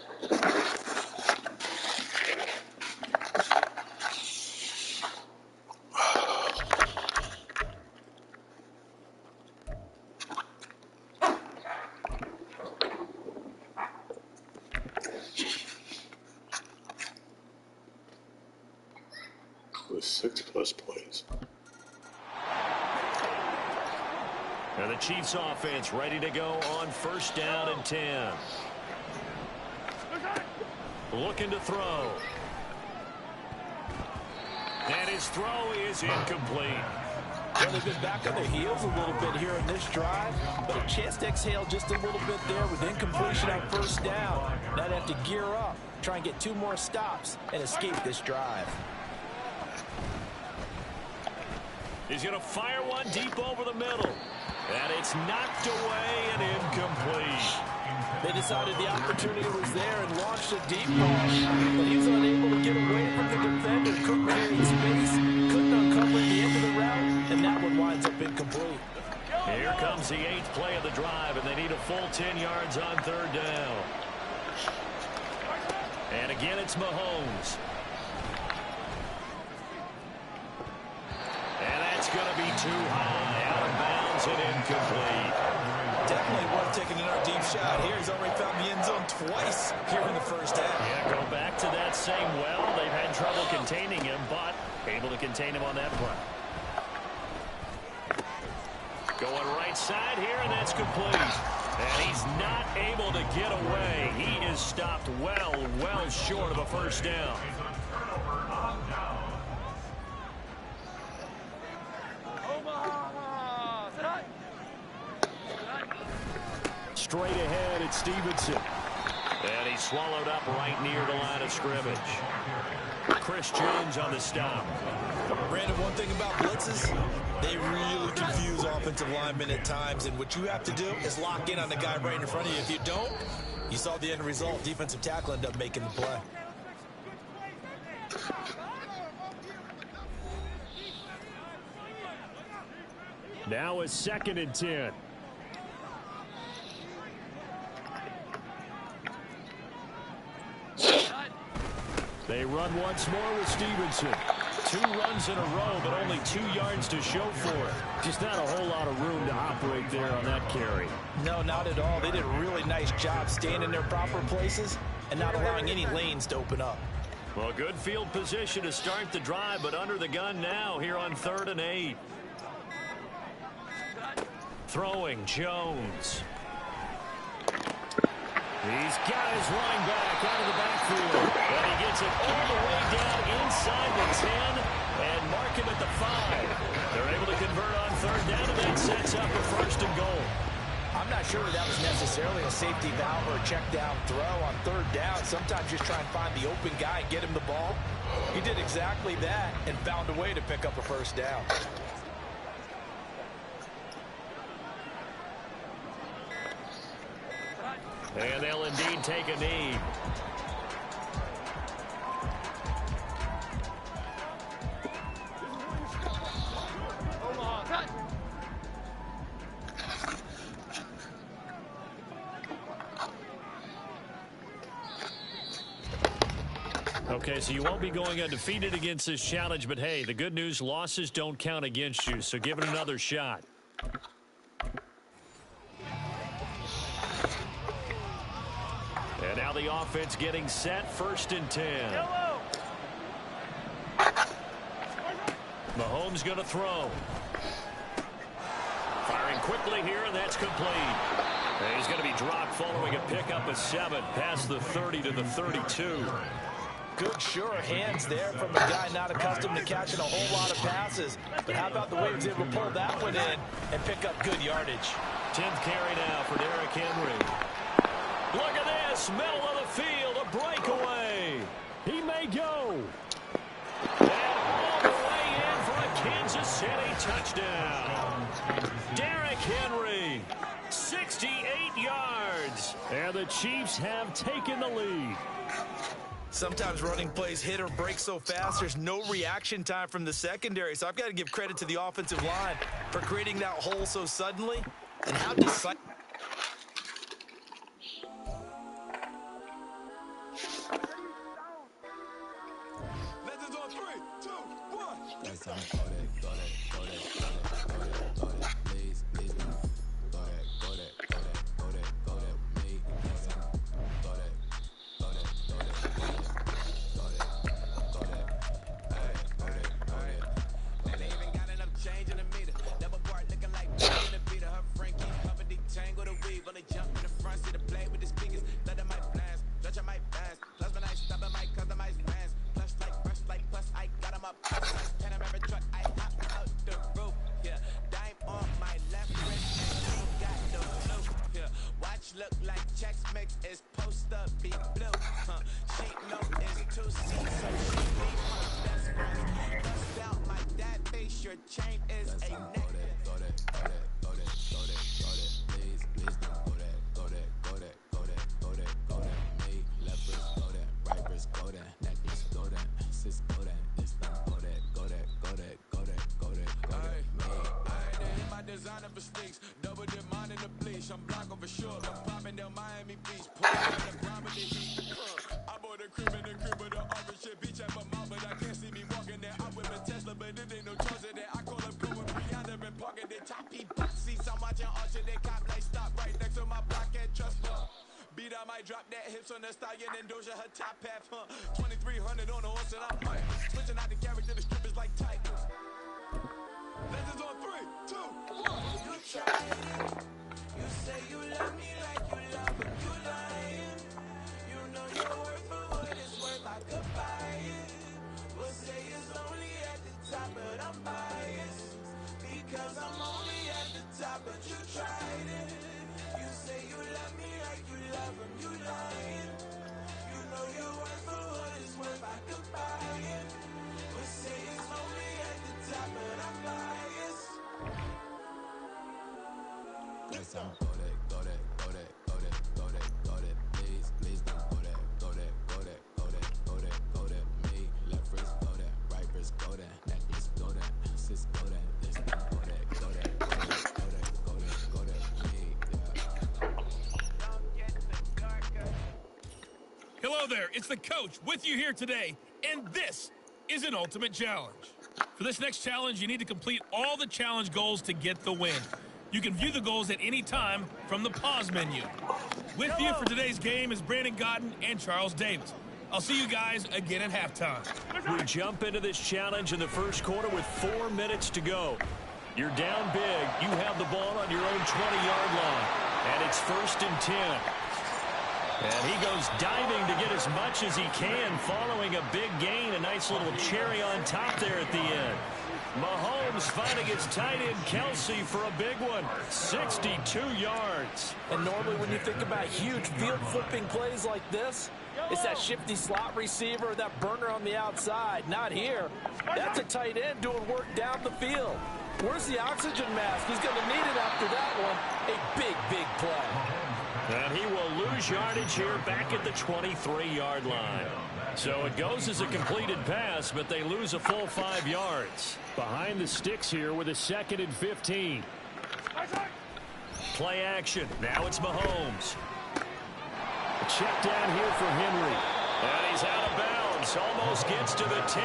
With 6+ points. And the Chiefs offense ready to go on 1st down and 10. Looking to throw. And his throw is incomplete. Well, they've been back on their heels a little bit here in this drive, but a chance to exhale just a little bit there with incompletion on 1st down. Now they have to gear up, try and get 2 more stops, and escape this drive. He's going to fire one deep over the middle. And it's knocked away and incomplete. They decided the opportunity was there and launched a deep ball, but he was unable to get away from the defender. Couldn't create space, couldn't uncover the end of the route, and that one winds up incomplete. Here comes the 8th play of the drive, and they need a full 10 yards on 3rd down. And again, it's Mahomes. And that's going to be too high. Out of bounds and incomplete. Definitely worth taking another deep shot here. He's already found the end zone twice here in the 1st half. Yeah, go back to that same well. They've had trouble containing him, but able to contain him on that play. Going right side here, and that's complete. And he's not able to get away. He is stopped well short of a 1st down. Straight ahead, it's Stevenson. And he's swallowed up right near the line of scrimmage. Chris Jones on the stop. Brandon, one thing about blitzes, they really confuse offensive linemen at times, and what you have to do is lock in on the guy right in front of you. If you don't, you saw the end result. Defensive tackle ended up making the play. Now it's 2nd and 10. They run once more with Stevenson. 2 runs in a row, but only 2 yards to show for it. Just not a whole lot of room to operate there on that carry. No, not at all. They did a really nice job staying in their proper places and not allowing any lanes to open up. Well, good field position to start the drive, but under the gun now here on 3rd and 8. Throwing Jones. He's got his running back out of the backfield. And he gets it all the way down inside the 10 and mark him at the 5. They're able to convert on 3rd down, and that sets up a 1st and goal. I'm not sure that was necessarily a safety valve or a check down throw on 3rd down. Sometimes just try and find the open guy and get him the ball. He did exactly that and found a way to pick up a 1st down. And they'll indeed take a knee. Okay, so you won't be going undefeated against this challenge, but hey, the good news, losses don't count against you, so give it another shot. And now the offense getting set, 1st and 10. Mahomes going to throw. Firing quickly here, and that's complete. And he's going to be dropped following a pickup of 7 past the 30 to the 32. Good, sure hands there from a guy not accustomed to catching a whole lot of passes. But how about the way he was able to pull that one in and pick up good yardage? 10th carry now for Derrick Henry. Look at this, middle of the field, a breakaway. He may go. And all the way in for a Kansas City touchdown. Derrick Henry, 68 yards. And the Chiefs have taken the lead. Sometimes running plays hit or break so fast, there's no reaction time from the secondary. So I've got to give credit to the offensive line for creating that hole so suddenly and how decisive. 2, 1. Yes, I'm go that, go that, go that, go that, go that, go that. Please, please don't. Go that, go that, go that, go that, go that with me. Yes, I'm go that, go that, go that, go that, go that, go that, go that, go that. And they even got enough change in the meter. Double part looking like in the beater. Her friend keep covered, detangle the weave. Only jump in the front, see the play with the speakers. Let them might blast, judge I might pass. Plus when I stop, I might customize fans. Plus I got them up. Panamera truck, I hop out the roof. Yeah, dime on my left wrist and ain't got no clue. Yeah, watch look like checks mix is post up be blue. She know it's 2 C's, so she be my best friend. Bust out my dad face, your chain is a neck. Go that, go that, go that, go that, go that. Please, please don't go that, go that, go that, go that, go that, go that. Me, left wrist, go that, right wrist, go that, necklace, go that, sis, go that, this time, go that, go that, go that, go that, go that, go that. Me, I ain't my designer for sneaks, double dip mine in the bleach. I'm block over short, I'm popping down Miami Beach, pulling out the ground with the heat. I bought a crib in the crib with the orange shit, beach at my mouth, but I can't see me walking there. I'm with a Tesla, but it ain't no choice in there. I call up going Brianna and parking the toppy box seats. I'm watching Archer, they cop like stop right next to my block and trust her. Beat, I might drop that hips on the stallion and Doja her top half, 2300 on the horse and I'm fighting. Switching out the character, the strippers like Titans. Legends on 3, 2, 1. you tried it. You say you love me like you love, but you lying. You know your worth for what it's worth, I could buy it. We'll say it's only at the top, but I'm biased. Because I'm only at the top, but you tried it. You say you love me like you love him, you lying. You know your worth for what it's worth, I could buy it. We'll say it's only at the top, but I'm biased. Yes, I'm go that, go that, go that, go that, go that, go that. Please, please don't go that, go that, go that, go that, go that, go that. Me, left wrist, go that, right wrist, go that, necklace, go that, sis, go that, this time, go that, go that, go that, go that, go that, go that. Me, Hello there, it's the coach with you here today, and this is an ultimate challenge. For this next challenge, you need to complete all the challenge goals to get the win. You can view the goals at any time from the pause menu. With you for today's game is Brandon Godden and Charles Davis. I'll see you guys again at halftime. We jump into this challenge in the first quarter with 4 minutes to go. You're down big. You have the ball on your own 20-yard line, and it's 1st and 10. And he goes diving to get as much as he can, following a big gain, a nice little cherry on top there at the end. Mahomes finding his tight end Kelsey for a big one, 62 yards. And normally when you think about huge field flipping plays like this, it's that shifty slot receiver, that burner on the outside. Not here. That's a tight end doing work down the field. Where's the oxygen mask? He's going to need it after that one. A big, big play. And he will lose yardage here back at the 23-yard line. So it goes as a completed pass, but they lose a full 5 yards. Behind the sticks here with a 2nd and 15. Play action. Now it's Mahomes. A check down here for Henry. And he's out of bounds. Almost gets to the 10.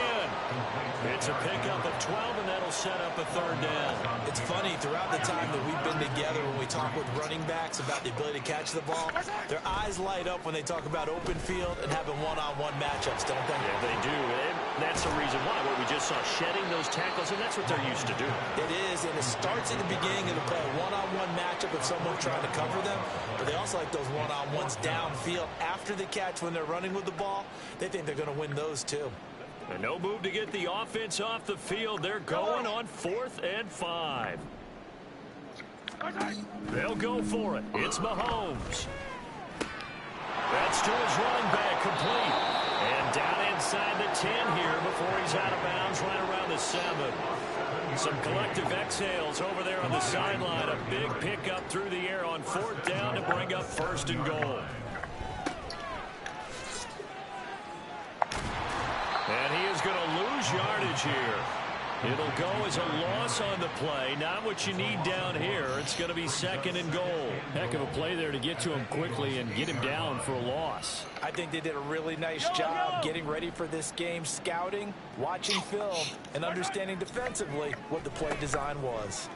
It's a pickup of 12, and that'll set up a 3rd down. It's funny, throughout the time that we've been together, when we talk with running backs about the ability to catch the ball, their eyes light up when they talk about open field and having one-on-one matchups, don't they? Yeah, they do. And that's the reason why. What we just saw, shedding those tackles, and that's what they're used to doing. It is, and it starts at the beginning of the play, a one-on-one matchup with someone trying to cover them, but they also like those one-on-ones downfield after the catch when they're running with the ball. They think they're going to win those, too. And no move to get the offense off the field. They're going on 4th and 5. They'll go for it. It's Mahomes. That's to his running back, complete. And down inside the 10 here before he's out of bounds, right around the 7. Some collective exhales over there on the sideline. A big pickup through the air on 4th down to bring up 1st and goal. And he is going to lose yardage here. It'll go as a loss on the play. Not what you need down here. It's going to be 2nd and goal. Heck of a play there to get to him quickly and get him down for a loss. I think they did a really nice job getting ready for this game, scouting, watching film, and understanding defensively what the play design was.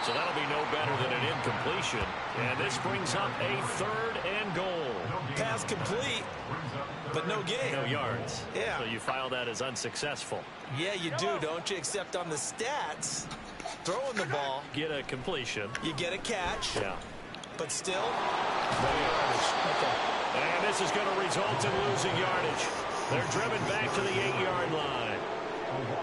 So that'll be no better than an incompletion. And this brings up a 3rd and goal. Pass complete, but no gain. No yards. Yeah. So you file that as unsuccessful. Yeah, you do, don't you? Except on the stats, throwing the ball. Get a completion. You get a catch. Yeah. But still, no yardage. Okay. And this is going to result in losing yardage. They're driven back to the 8-yard line.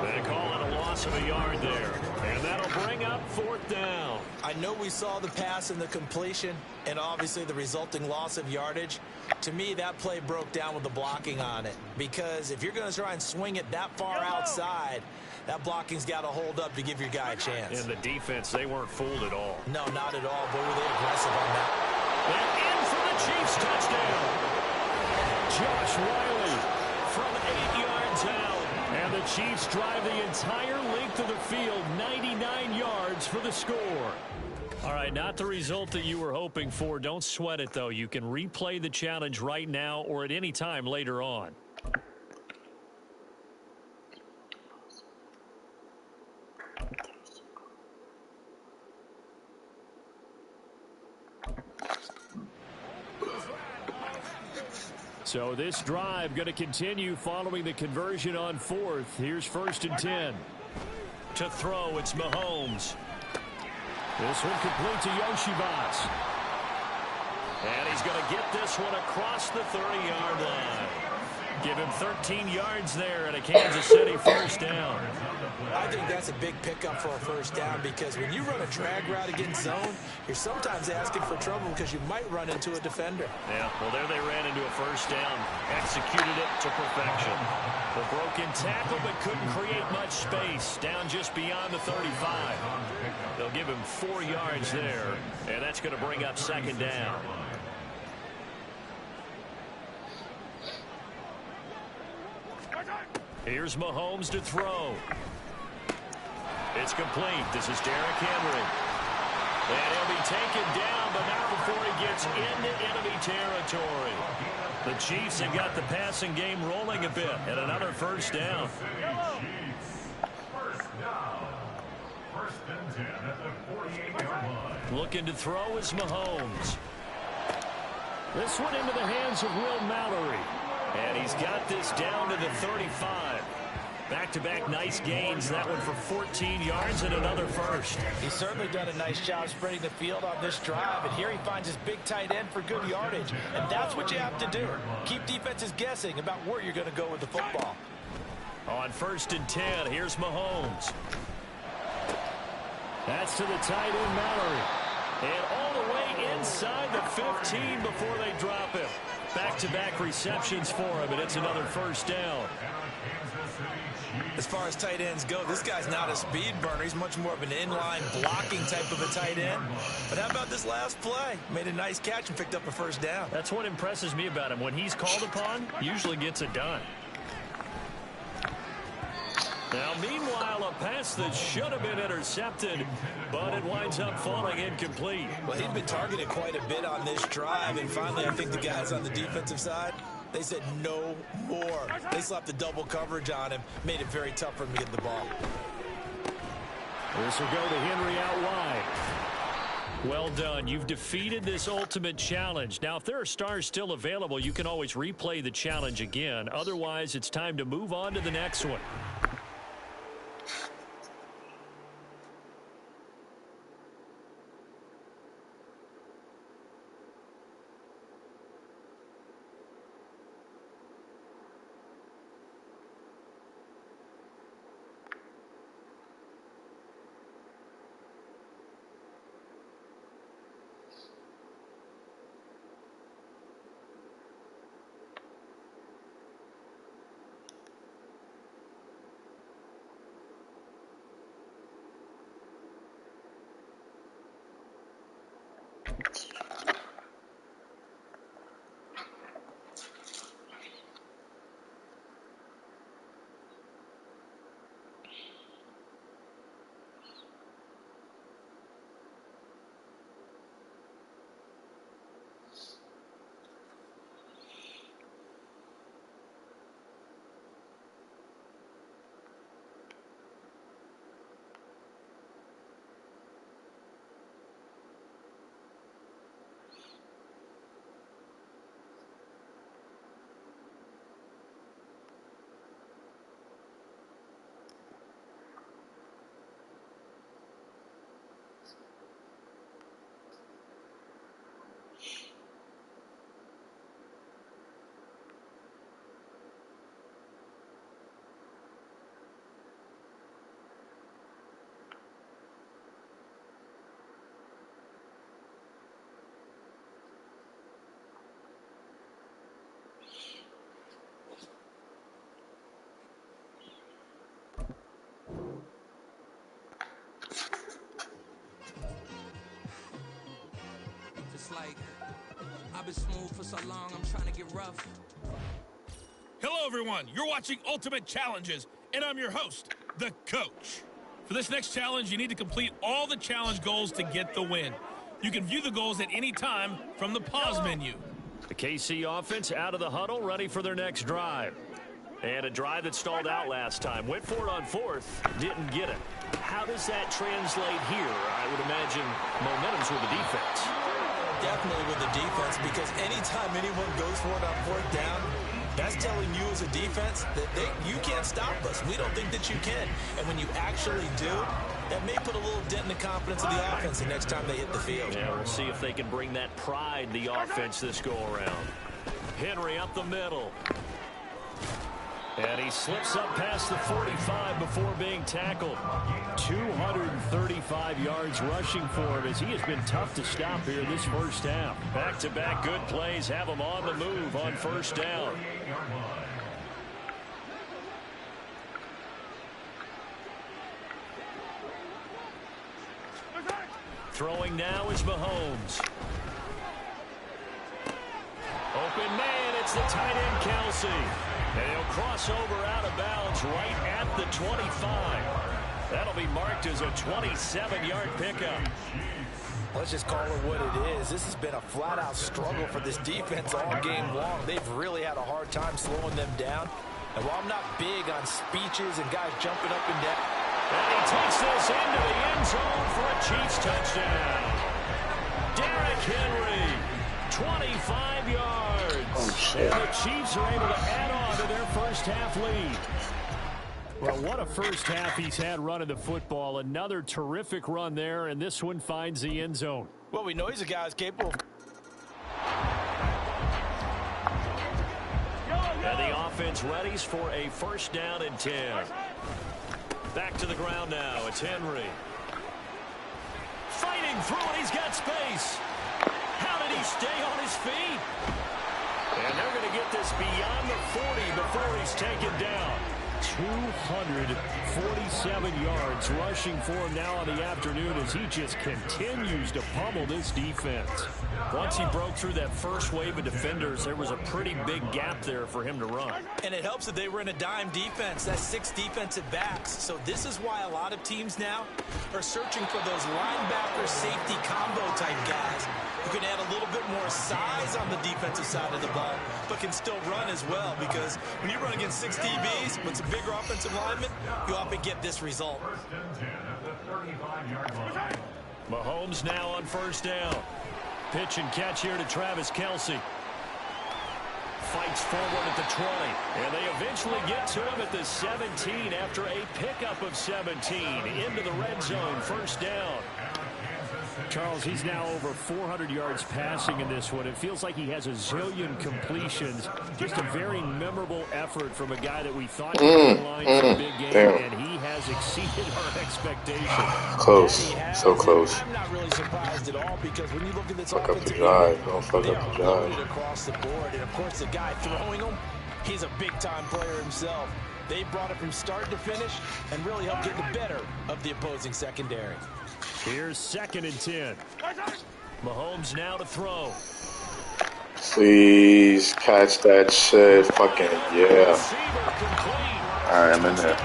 They call it a loss of a yard there. And that'll bring up 4th down. I know we saw the pass and the completion and obviously the resulting loss of yardage. To me, that play broke down with the blocking on it. Because if you're going to try and swing it that far outside, that blocking's got to hold up to give your guy a chance. And the defense, they weren't fooled at all. No, not at all. Boy, were they aggressive on that. And in for the Chiefs touchdown. Josh Riley from 8 yards out. And the Chiefs drive the entire length of the field, 99 yards for the score. All right, not the result that you were hoping for. Don't sweat it, though. You can replay the challenge right now or at any time later on. So this drive going to continue following the conversion on 4th. Here's 1st and 10. To throw, it's Mahomes. This one complete to Yoshibas. And he's going to get this one across the 30-yard line. Give him 13 yards there and a Kansas City 1st down. I think that's a big pickup for a 1st down because when you run a drag route against zone, you're sometimes asking for trouble because you might run into a defender. Yeah, well, there they ran into a 1st down. Executed it to perfection. The broken tackle but couldn't create much space. Down just beyond the 35. They'll give him 4 yards there, and that's going to bring up 2nd down. Here's Mahomes to throw. It's complete. This is Derrick Henry. And he'll be taken down, but not before he gets into enemy territory. The Chiefs have got the passing game rolling a bit, and another 1st down. Looking to throw is Mahomes. This one into the hands of Will Mallory. And he's got this down to the 35. Back-to-back nice gains. That one for 14 yards and another 1st. He's certainly done a nice job spreading the field on this drive. And here he finds his big tight end for good yardage. And that's what you have to do. Keep defenses guessing about where you're going to go with the football. On 1st and 10, here's Mahomes. That's to the tight end, Mallory. And all the way inside the 15 before they drop him. Back-to-back receptions for him, and it's another 1st down. As far as tight ends go, this guy's not a speed burner. He's much more of an inline blocking type of a tight end. But how about this last play? Made a nice catch and picked up a 1st down. That's what impresses me about him. When he's called upon, usually gets it done. Now, meanwhile, a pass that should have been intercepted, but it winds up falling incomplete. Well, he'd been targeted quite a bit on this drive, and finally I think the guys on the defensive side, they said no more. They slapped the double coverage on him, made it very tough for him to get the ball. This will go to Henry out wide. Well done. You've defeated this ultimate challenge. Now, if there are stars still available, you can always replay the challenge again. Otherwise, it's time to move on to the next one. been smooth for so long, I'm trying to get rough. Hello, everyone. You're watching Ultimate Challenges, and I'm your host, the Coach. For this next challenge, you need to complete all the challenge goals to get the win. You can view the goals at any time from the pause menu. The KC offense out of the huddle, ready for their next drive. And a drive that stalled out last time. Went for it on fourth, didn't get it. How does that translate here? I would imagine momentum's with the defense. Definitely with the defense, because anytime anyone goes for it on fourth down, that's telling you as a defense that you can't stop us. We don't think that you can. And when you actually do, that may put a little dent in the confidence of the offense the next time they hit the field. Yeah, we'll see if they can bring that pride, the offense, this go-around. Henry up the middle. And he slips up past the 45 before being tackled. 235 yards rushing for him as he has been tough to stop here this first half. Back-to-back good plays have him on the move on first down. Throwing now is Mahomes. Open man, it's the tight end Kelsey. And he'll cross over out of bounds right at the 25. That'll be marked as a 27-yard pickup. Let's just call it what it is. This has been a flat-out struggle for this defense all game long. They've really had a hard time slowing them down. And while I'm not big on speeches and guys jumping up and down. And he takes this into the end zone for a Chiefs touchdown. Derrick Henry, 25 yards. Oh, shit. And the Chiefs are able to add on to their first half lead. Well, what a first half he's had running the football. Another terrific run there, and this one finds the end zone. Well, we know he's a guy who's capable. And the offense readies for a first down and 10. Back to the ground now. It's Henry. Fighting through it. He's got space. How did he stay on his feet? And they're going to get this beyond the 40 before he's taken down. 247 yards rushing for him now on the afternoon as he just continues to pummel this defense. Once he broke through that first wave of defenders, there was a pretty big gap there for him to run. And it helps that they were in a dime defense. That's 6 defensive backs. So this is why a lot of teams now are searching for those linebacker safety combo type guys who can add a little bit more size on the defensive side of the ball, but can still run as well, because when you run against 6 DBs with some bigger offensive linemen, you often get this result. Mahomes now on first down. Pitch and catch here to Travis Kelce. Fights forward at the 20. And they eventually get to him at the 17 after a pickup of 17 into the red zone. First down. Charles, he's now over 400 yards passing in this one. It feels like he has a zillion completions. Just a very memorable effort from a guy that we thought could be in line for a big game, and he has exceeded our expectations. Close. So close. I'm not really surprised at all, because when you look at this Fuck up the offensive drive. Don't fuck they up are the drive. loaded across the board. And, of course, the guy throwing them, he's a big-time player himself. They brought it from start to finish and really helped get the better of the opposing secondary. Here's 2nd and 10. Mahomes now to throw. Please catch that shit. Fucking yeah. Alright, I'm in there.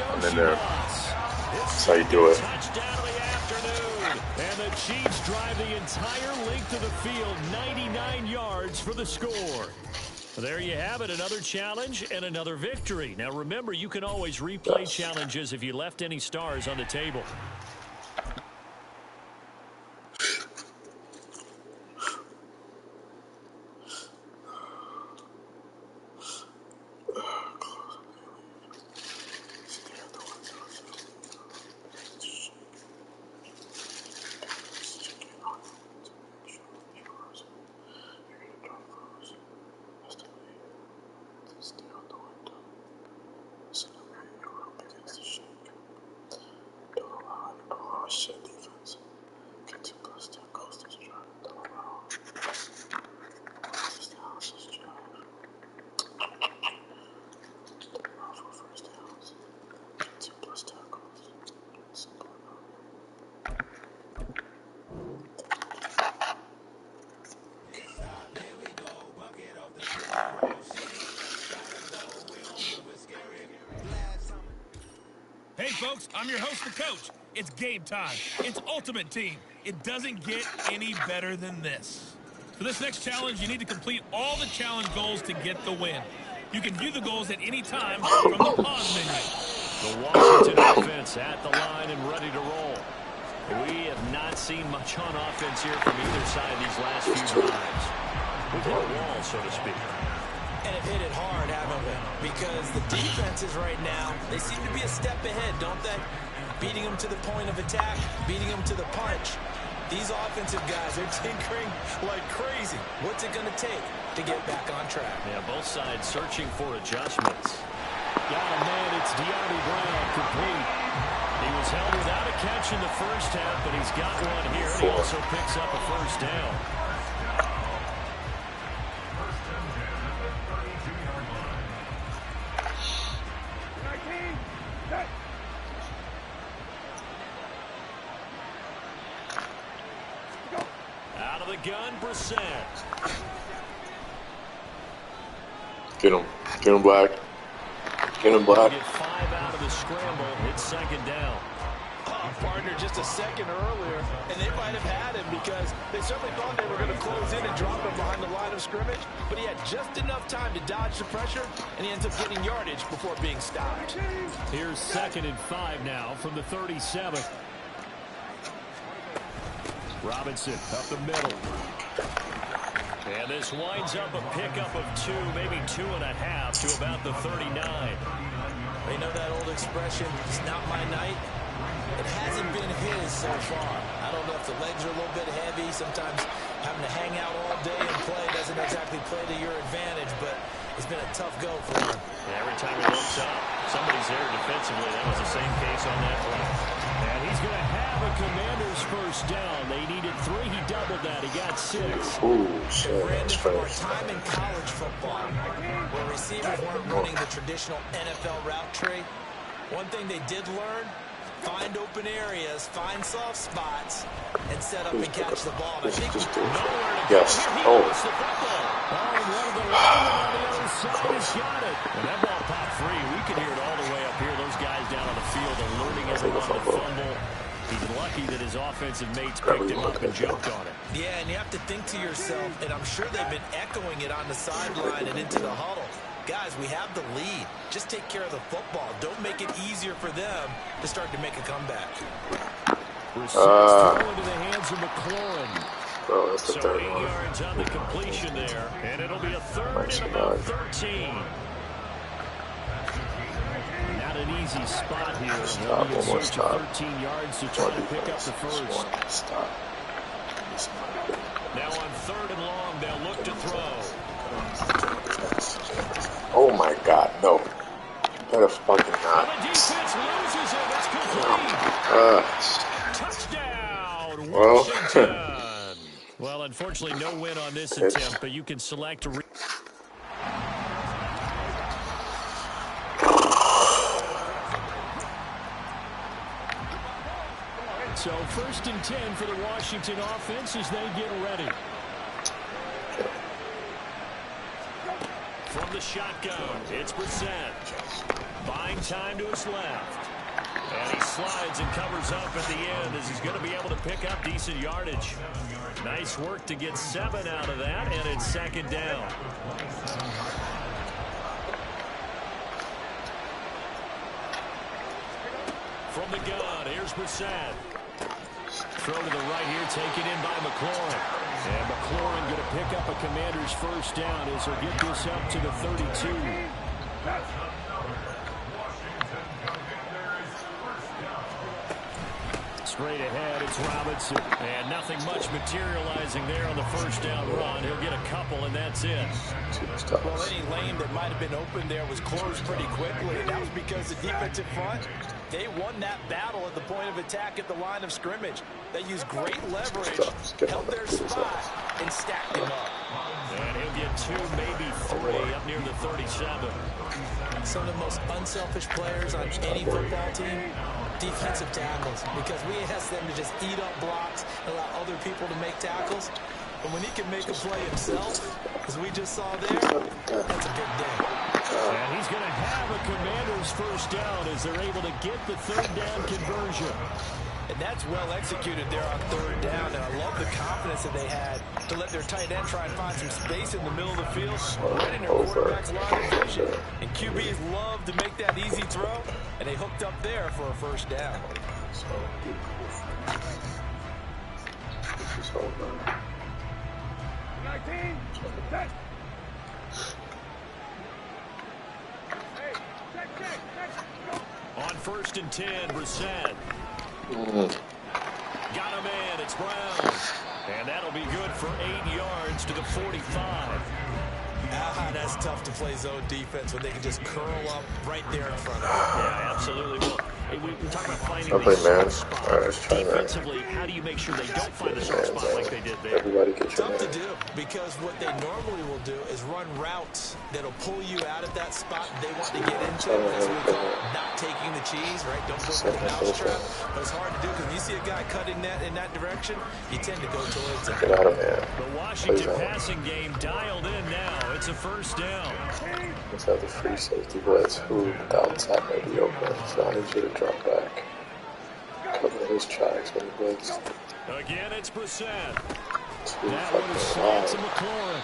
I'm in there. That's how you do it. Touchdown of the afternoon. And the Chiefs drive the entire length of the field, 99 yards for the score. There you have it, another challenge and another victory. Now remember, you can always replay challenges if you left any stars on the table. folks, I'm your host, the coach. It's game time. It's Ultimate Team. It doesn't get any better than this. For this next challenge, you need to complete all the challenge goals to get the win. You can view the goals at any time from the pause menu. The Washington offense at the line and ready to roll. We have not seen much on offense here from either side these last few drives. We've hit a wall, so to speak. And have hit it hard, haven't we? Because the defenses right now, they seem to be a step ahead, don't they? Beating them to the point of attack, beating them to the punch. These offensive guys, they're tinkering like crazy. What's it going to take to get back on track? Yeah, both sides searching for adjustments. Got a man, it's De'Ami Brown, complete. He was held without a catch in the first half, but he's got one here, and he also picks up a first down. Out of the gun, Brissett. Get him. Get him, Black. Get him, Black. Get 5 out of the scramble. It's second down. Partner just a second earlier, and they might have had him because they certainly thought they were going to close in and drop him behind the line of scrimmage, but he had just enough time to dodge the pressure, and he ends up getting yardage before being stopped. Here's 2nd and 5 now from the 37. Robinson up the middle. And this winds up a pickup of 2, maybe 2.5 to about the 39. You know that old expression, it's not my night? It hasn't been his so far. I don't know if the legs are a little bit heavy. Sometimes having to hang out all day and play doesn't exactly play to your advantage, but it's been a tough go for him. Yeah, every time he looks up, somebody's there defensively. That was the same case on that play. And he's going to have a Commander's first down. They needed 3. He doubled that. He got 6. Ooh, shit. Brandon, from our time in college football, where receivers weren't running the traditional NFL route tree, one thing they did learn, find open areas, find soft spots, and set up and catch the ball. I think yes. Oh. Oh, and one of the linemen on the other side has got it. And that ball popped free. We can hear it all the way up here. Those guys down on the field are learning everyone to fumble. He's lucky that his offensive mates picked him up and jumped on it. Yeah, and you have to think to yourself, and I'm sure they've been echoing it on the sideline and into the huddle. Guys, we have the lead. Just take care of the football. Don't make it easier for them to start to make a comeback. Throw into the hands of McLaurin. Bro, that's the So third 8 one. yards on the completion there, and it'll be a 3rd and about 13. Not an easy spot here. Stop, They'll be in one more search of stop. 13 yards to try to pick up the first. Stop. Now on 3rd and long, they'll look to throw. Oh my God, no. Better fucking not. The defense loses it. It's complete. Touchdown, Well. Washington. Well, unfortunately, no win on this attempt, but you can select a So 1st and 10 for the Washington offense as they get ready. From the shotgun, it's Brissett. Buying time to his left. And he slides and covers up at the end as he's going to be able to pick up decent yardage. Nice work to get 7 out of that, and it's 2nd down. From the gun, here's Brissett. Throw to the right here, taken in by McLaurin. And McLaurin going to pick up a Commander's first down as he'll get this up to the 32. Straight ahead, it's Robinson. And nothing much materializing there on the first down run. He'll get a couple, and that's it. Well, any lane that might have been open there was closed pretty quickly, and that was because the defensive front, they won that battle at the point of attack at the line of scrimmage. They used great leverage, held their spot, and stacked him up. And he'll get 2, maybe 3 up near the 37. Some of the most unselfish players on any football team, defensive tackles, because we ask them to just eat up blocks, allow other people to make tackles. But when he can make a play himself, as we just saw there, that's a big day. And he's going to have a Commander's Chiefs first down as they're able to get the third down conversion. And that's well executed there on third down. And I love the confidence that they had to let their tight end try and find some space in the middle of the field, right in their quarterback's line of vision. And QBs love to make that easy throw, and they hooked up there for a first down. This is over. 19, set. Hey, check. On 1st and 10, Brissett. Got him in. It's Brown. And that'll be good for 8 yards to the 45. That's tough to play zone defense when they can just curl up right there in front of you. Yeah, absolutely. Well, we're talking about finding Okay, these man. soft spots. All right, let's try that. Defensively, how do you make sure they don't find the soft spot like they did there? Everybody get your Tough to man. do because what they normally will do is run routes that'll pull you out of that spot they want to get into. That's what we call not taking the cheese, right? Don't go for the mousetrap. But it's hard to do because when you see a guy cutting that in that direction, you tend to go towards it. Get out of here. The Washington passing game dialed in now. It's a first down. Let's have the free safety blitz. Who outside may be open. So I need you to drop back. Cover his tracks when he blitz. Again, it's Brissett. Too That one is fucking slid to wide. McLaurin.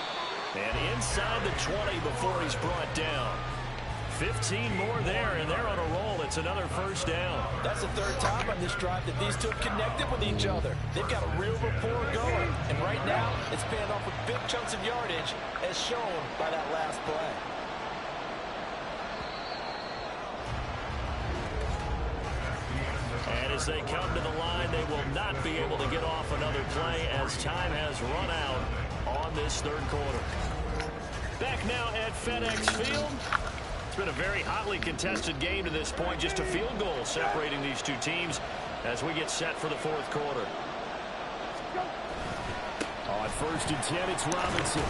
And inside the 20 before he's brought down. 15 more there, and they're on a roll. It's another first down. That's the third time on this drive that these two have connected with each other. They've got a real rapport going. And right now, it's paying off with big chunks of yardage, as shown by that last play. And as they come to the line, they will not be able to get off another play as time has run out on this third quarter. Back now at FedEx Field. It's been a very hotly contested game to this point. Just a field goal separating these two teams as we get set for the fourth quarter. On 1st and 10, it's Robinson.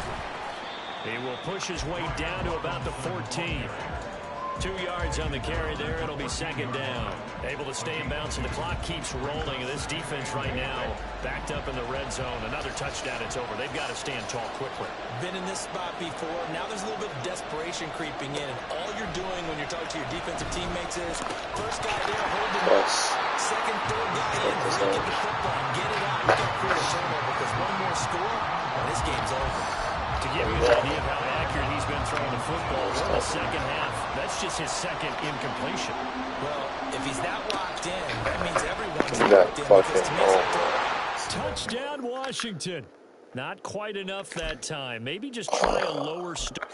He will push his way down to about the 14. 2 yards on the carry there. It'll be second down. Able to stay in bounds, and the clock keeps rolling. And this defense right now backed up in the red zone. Another touchdown, it's over. They've got to stand tall quickly. Been in this spot before. Now there's a little bit of desperation creeping in. And all you're doing when you're talking to your defensive teammates is first guy there, hold him up. Second, third guy in, bring it the football and get it out. You've got to create a turnover because one more score, and this game's over. To give you an idea of how accurate he's been throwing the football, we're in the second half. That's just his second incompletion. Well, if he's that locked in, that means everyone's locked in. Because to me, it's touchdown, Washington. Not quite enough that time. Maybe just try a lower start.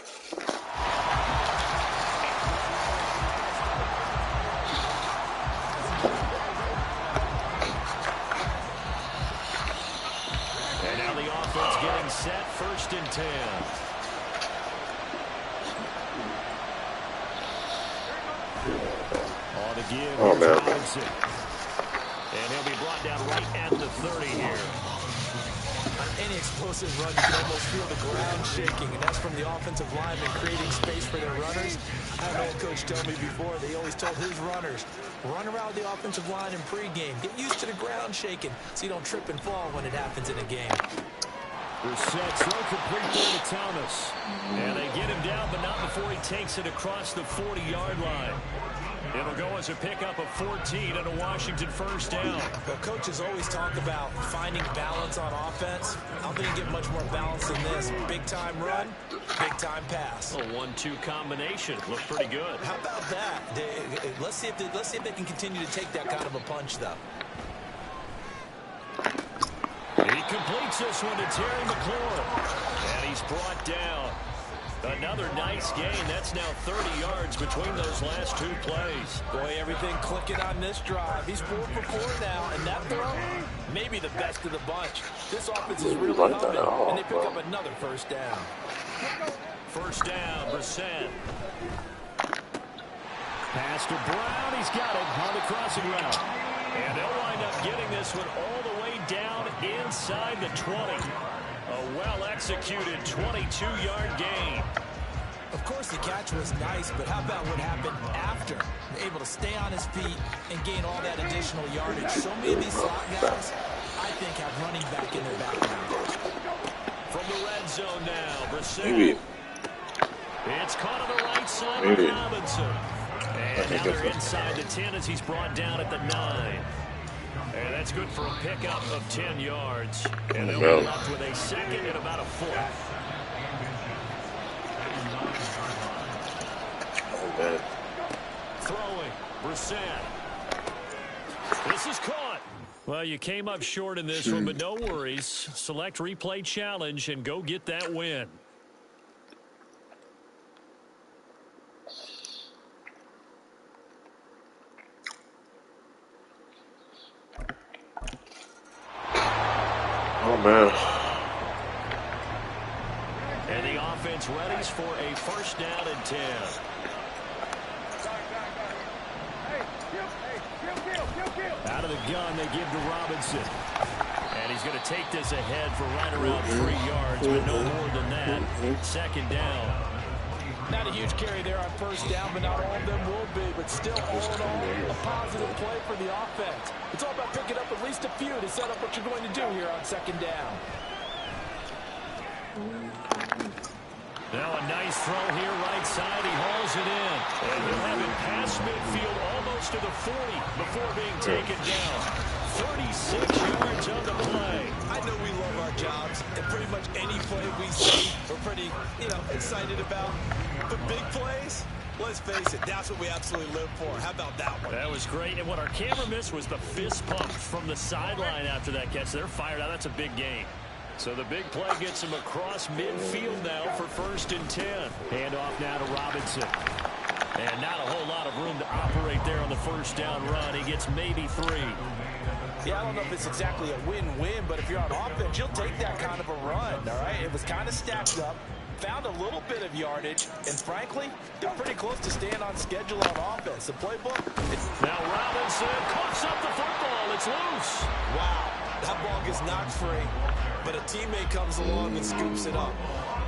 And now the offense getting set, 1st and 10. On the give, Robinson. And he'll be brought down right at the 30 here. On any explosive run, you can almost feel the ground shaking, and that's from the offensive linemen creating space for their runners. I had an old coach tell me before, they always told his runners, run around the offensive line in pregame. Get used to the ground shaking so you don't trip and fall when it happens in a game. Brissett, throw complete there to Thomas. And they get him down, but not before he takes it across the 40-yard line. It'll go as a pickup of 14 and a Washington first down. Well, coaches always talk about finding balance on offense. I don't think you get much more balance than this. Big-time run, big-time pass. A 1-2 combination. Looked pretty good. How about that? Let's see if they can continue to take that kind of a punch, though. He completes this one to Terry McLaurin. And he's brought down. Another nice gain. That's now 30 yards between those last two plays. Boy, everything clicking on this drive. He's 4 for 4 now, and that throw, maybe the best of the bunch. This offense is really humming, and they pick up another first down. First down, Brissett. Pass to Brown. He's got it on the crossing route. And they'll wind up getting this one all the way down inside the 20. A well-executed 22-yard gain. Of course, the catch was nice, but how about what happened after? Able to stay on his feet and gain all that additional yardage. So many of these slot guys, I think, have running back in their background. From the red zone now, Brissett. It's caught on the right side of Robinson. And now they're inside the 10 as he's brought down at the 9. And that's good for a pickup of 10 yards. And they'll be left with a second and about a foot. Oh, man. Throwing. Brissett. This is caught. Well, you came up short in this one, but no worries. Select replay challenge and go get that win. Oh, man. And the offense readies for a first down and 10. Out of the gun, they give to Robinson. And he's going to take this ahead for right around 3 yards, but no more than that. Second down. Not a huge carry there on first down, but not all of them will be. But still, all in all, a positive play for the offense. It's all about picking up at least a few to set up what you're going to do here on second down. Now a nice throw here right side. He hauls it in. And he'll have it past midfield almost to the 40 before being taken down. 36 yards on the play. I know we love our jobs, and pretty much any play we see, we're pretty, excited about. But big plays, let's face it, that's what we absolutely live for. How about that one? That was great. And what our camera missed was the fist pump from the sideline after that catch. They're fired out. That's a big game. So the big play gets him across midfield now for first and 10. Hand off now to Robinson. And not a whole lot of room to operate there on the first down run. He gets maybe 3. Yeah, I don't know if it's exactly a win-win, but if you're on offense, you'll take that kind of a run, all right? It was kind of stacked up, found a little bit of yardage, and frankly, they're pretty close to staying on schedule on offense. The playbook. Now Robinson coughs up the football. It's loose. Wow, that ball gets knocked free, but a teammate comes along and scoops it up.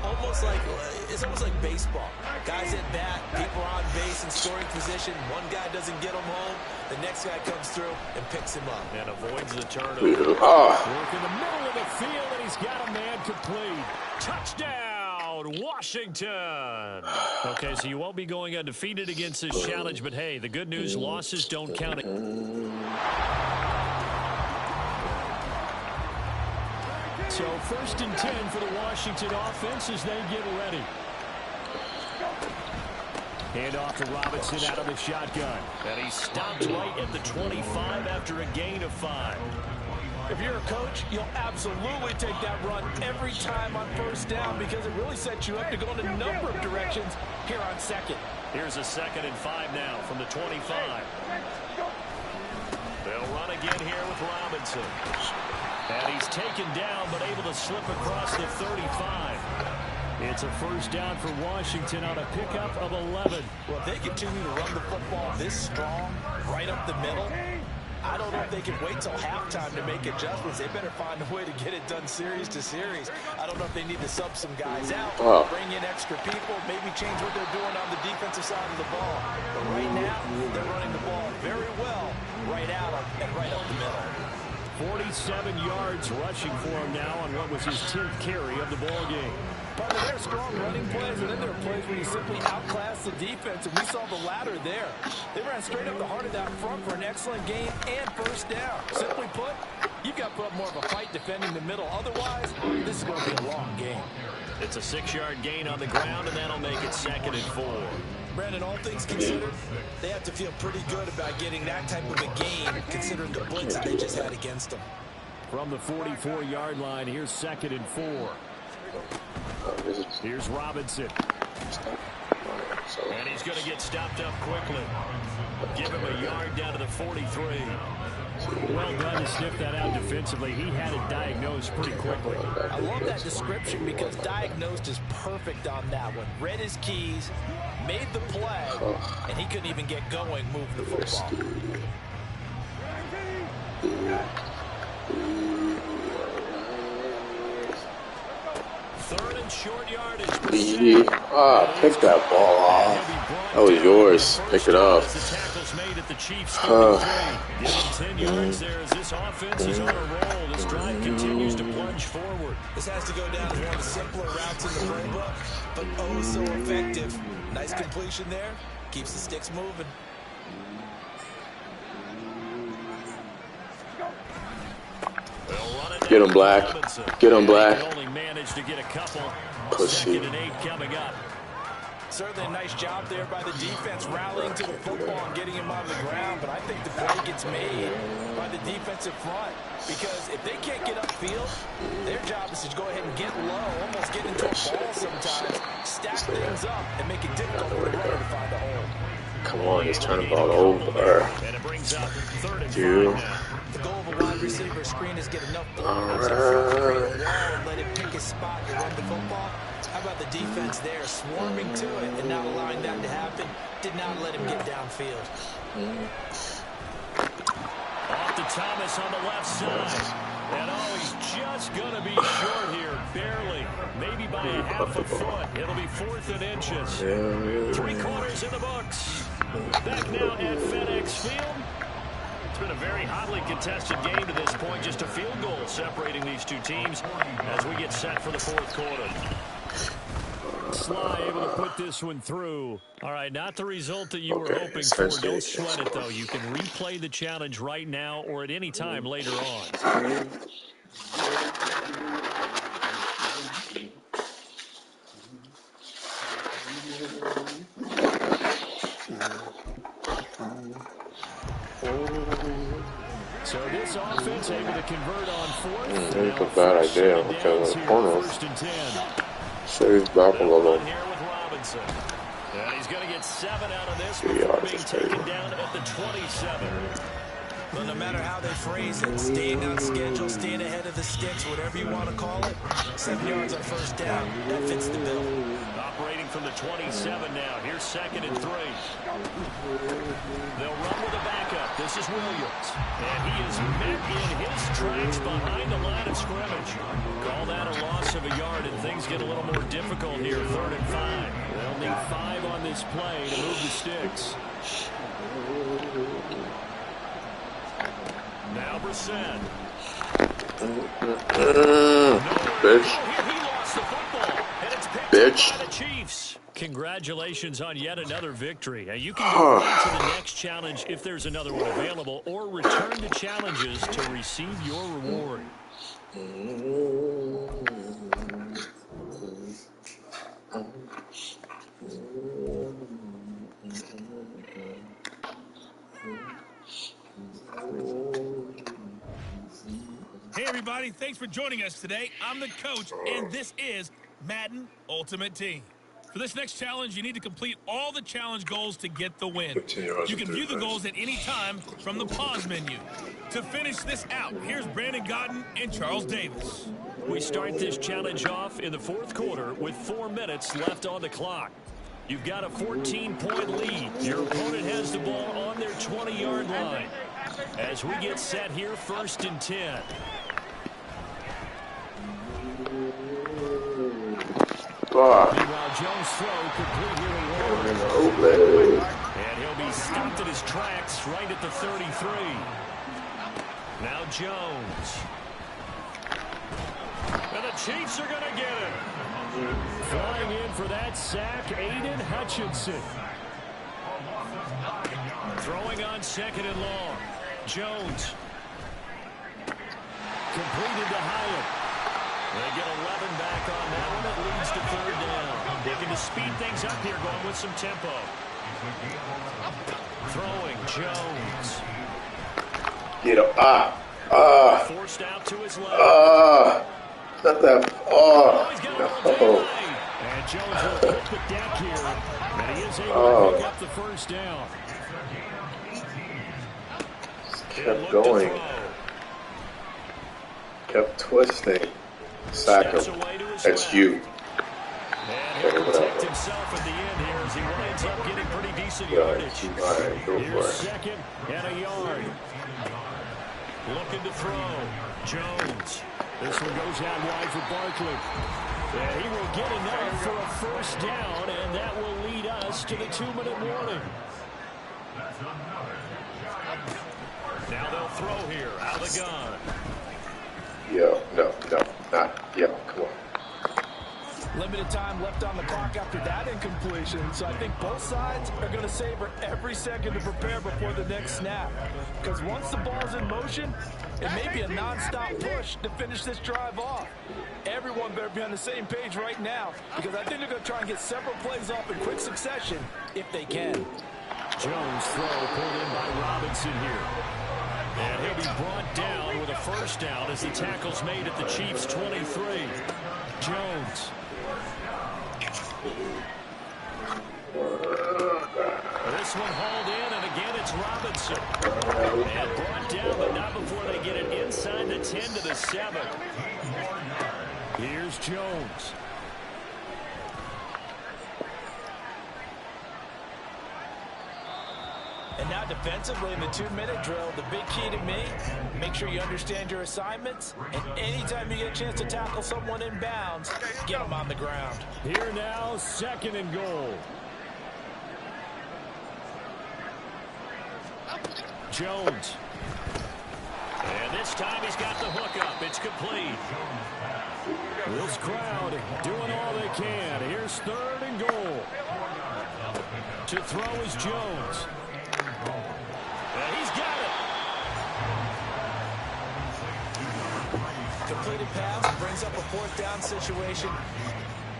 It's almost like baseball. Guys at bat, people are on base in scoring position. One guy doesn't get him home. The next guy comes through and picks him up. And avoids the turnover. Work in the middle of the field, and he's got a man complete. Touchdown, Washington. Okay, so you won't be going undefeated against this challenge, but hey, the good news, losses don't count. So first and 10 for the Washington offense as they get ready. Hand off to Robinson out of the shotgun. And he stopped right at the 25 after a gain of 5. If you're a coach, you'll absolutely take that run every time on first down because it really sets you up to go in a number of directions here on second. Here's a 2nd and 5 now from the 25. They'll run again here with Robinson. And he's taken down, but able to slip across the 35. It's a first down for Washington on a pickup of 11. Well, if they continue to run the football this strong, right up the middle, I don't know if they can wait till halftime to make adjustments. They better find a way to get it done series to series. I don't know if they need to sub some guys out, bring in extra people, maybe change what they're doing on the defensive side of the ball. But right now, they're running the ball very well right out and right up the middle. 47 yards rushing for him now on what was his 10th carry of the ball game. But there are strong running plays, and then there are plays where you simply outclass the defense, and we saw the latter there. They ran straight up the heart of that front for an excellent game and first down. Simply put, you've got to put up more of a fight defending the middle. Otherwise, this is going to be a long game. It's a 6-yard gain on the ground, and that'll make it 2nd and 4. Brandon, all things considered, they have to feel pretty good about getting that type of a game, considering the blitz that they just had against them. From the 44-yard line, here's 2nd and 4. Here's Robinson. And he's going to get stopped up quickly. Give him a yard down to the 43. Well done to sniff that out defensively. He had it diagnosed pretty quickly. I love that description because diagnosed is perfect on that one. Read his keys, made the play, and he couldn't even get going moving the football. Third and short yardage. Pick that ball off. That was yours. Pick it up. The tackle's made at the Chiefs. Give him 10 yards there as this offense is on a roll. This drive continues to plunge forward. This has to go down as one of the simpler routes in the playbook, but oh so effective. Nice completion there. Keeps the sticks moving. Get him, Black. Get him, Black. Only managed to get a couple. Pussy. 2nd and 8 coming up. Certainly a nice job there by the defense rallying to the football and getting him on the ground, but I think the play gets made by the defensive front because if they can't get upfield, their job is to go ahead and get low, almost get into a ball sometimes, stack things up, and make it difficult for the runner to find a hole. Come on, just turn the ball over. And it brings up 3rd and 5 now. The goal of a wide receiver screen is get enough blockers in front, create a wall, and let it pick his spot to run the football. How about the defense there, swarming to it and not allowing that to happen? Did not let him get downfield. Off to Thomas on the left side. And he's just going to be short here, barely. Maybe by a half a foot. It'll be 4th and inches. 3/4 in the books. Back now at FedEx Field. It's been a very hotly contested game to this point. Just a field goal separating these two teams as we get set for the 4th quarter. Sly able to put this one through. All right, not the result that you were hoping for. Don't sweat it, though. You can replay the challenge right now or at any time later on. So this offense able to convert on 4th. That's a bad idea because of the corner. Saves back a little. And he's going to get 7 out of this before being taken down at the 27. But no matter how they phrase it, staying on schedule, staying ahead of the sticks, whatever you want to call it, 7 yards on 1st down, that fits the bill. Operating from the 27 now. Here's 2nd and 3. They'll run with a backup. This is Williams. And he is met in his tracks behind the line of scrimmage. Call that a loss of a yard, and things get a little more difficult here. 3rd and 5. They'll need 5 on this play to move the sticks. Now Brissett. Bitch. Bitch. By the Chiefs. Congratulations on yet another victory. You can go on to the next challenge if there's another one available, or return to challenges to receive your reward. Hey, everybody. Thanks for joining us today. I'm the coach, and this is Madden Ultimate Team. For this next challenge, you need to complete all the challenge goals to get the win. You can view the goals at any time from the pause menu. To finish this out, here's Brandon Godden and Charles Davis. We start this challenge off in the 4th quarter with 4 minutes left on the clock. You've got a 14-point lead. Your opponent has the ball on their 20-yard line. As we get set here, 1st and 10. Meanwhile, Jones' throw complete here in and he'll be stopped in his tracks right at the 33. Now Jones. And the Chiefs are going to get him. Flying in for that sack, Aiden Hutchinson. Throwing on 2nd and long. Jones. Completed to Hyatt. They get 11 back on that one. It leads to 3rd down. Looking to speed things up here, going with some tempo. Throwing Jones. Get him. Forced out to his left. Not that. No. And Jones will hit the deck here. And he is able to pick up the 1st down. Kept going. Kept twisting. Sack him. That's you. And he'll protect himself at the end here as he winds up getting pretty decent yardage. All right, go for Here's it. 2nd and a yard. Looking to throw. Jones. This one goes out wide for Barkley. And he will get enough for a 1st down, and that will lead us to the 2-minute warning. Now they'll throw here out of the gun. Yo, no, not. Yo, come on. Limited time left on the clock after that incompletion, so I think both sides are going to savor every second to prepare before the next snap. Because once the ball's in motion, it may be a non-stop push to finish this drive off. Everyone better be on the same page right now, because I think they're going to try and get several plays off in quick succession if they can. Jones' throw pulled in by Robinson here. And he'll be brought down with a first down as the tackle's made at the Chiefs' 23. Jones. This one hauled in, and again it's Robinson. And brought down, but not before they get it inside the 10 to the 7. Here's Jones. And now defensively in the 2-minute drill, the big key to me, make sure you understand your assignments, and anytime you get a chance to tackle someone in bounds, get them on the ground. Here now, 2nd and goal. Jones. And this time he's got the hook up. It's complete. This crowd doing all they can. Here's 3rd and goal. To throw is Jones. And he's got it. Completed pass brings up a 4th down situation.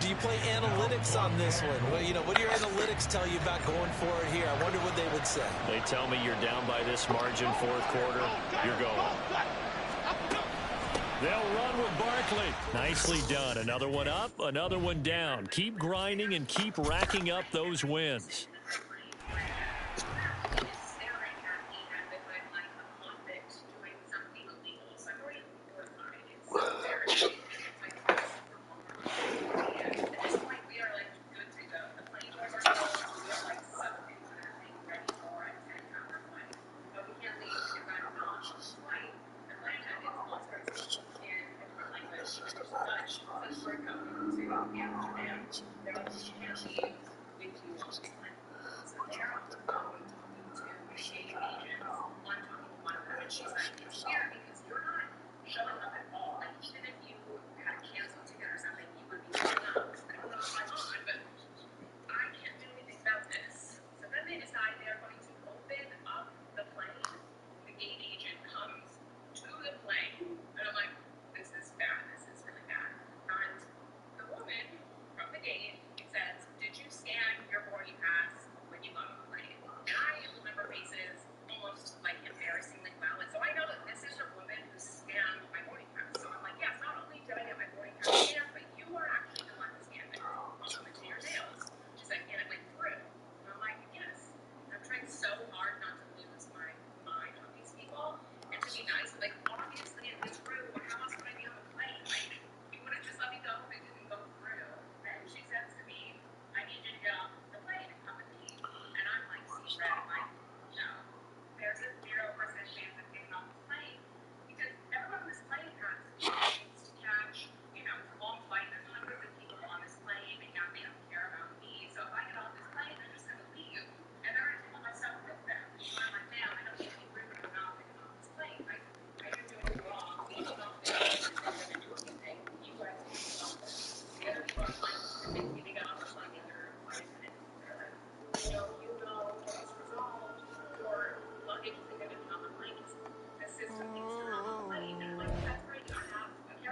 Do you play analytics on this one? Well, you know, what do your analytics tell you about going forward here? I wonder what they would say. They tell me you're down by this margin, 4th quarter. You're going. They'll run with Barkley. Nicely done. Another one up, another one down. Keep grinding and keep racking up those wins.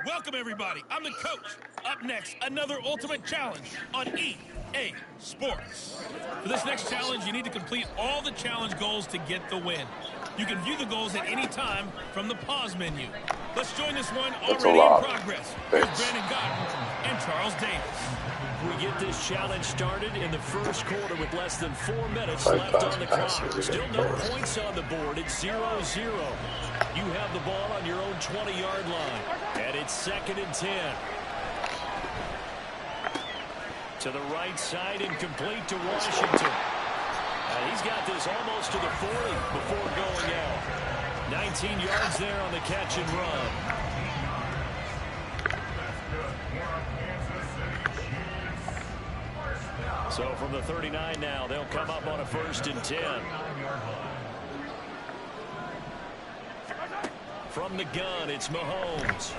Welcome, everybody. I'm the coach. Up next, another ultimate challenge on EA Sports. For this next challenge, you need to complete all the challenge goals to get the win. You can view the goals at any time from the pause menu. Let's join this one already in progress. Here's Brandon Godwin and Charles Davis. We get this challenge started in the first quarter with less than 4 minutes left on the clock. Still no points on the board. It's 0-0. You have the ball on your own 20-yard line. And it's 2nd and 10. To the right side and complete to Washington. And he's got this almost to the 40 before going out. 19 yards there on the catch and run. So from the 39 now, they'll come up on a 1st and 10. From the gun, it's Mahomes.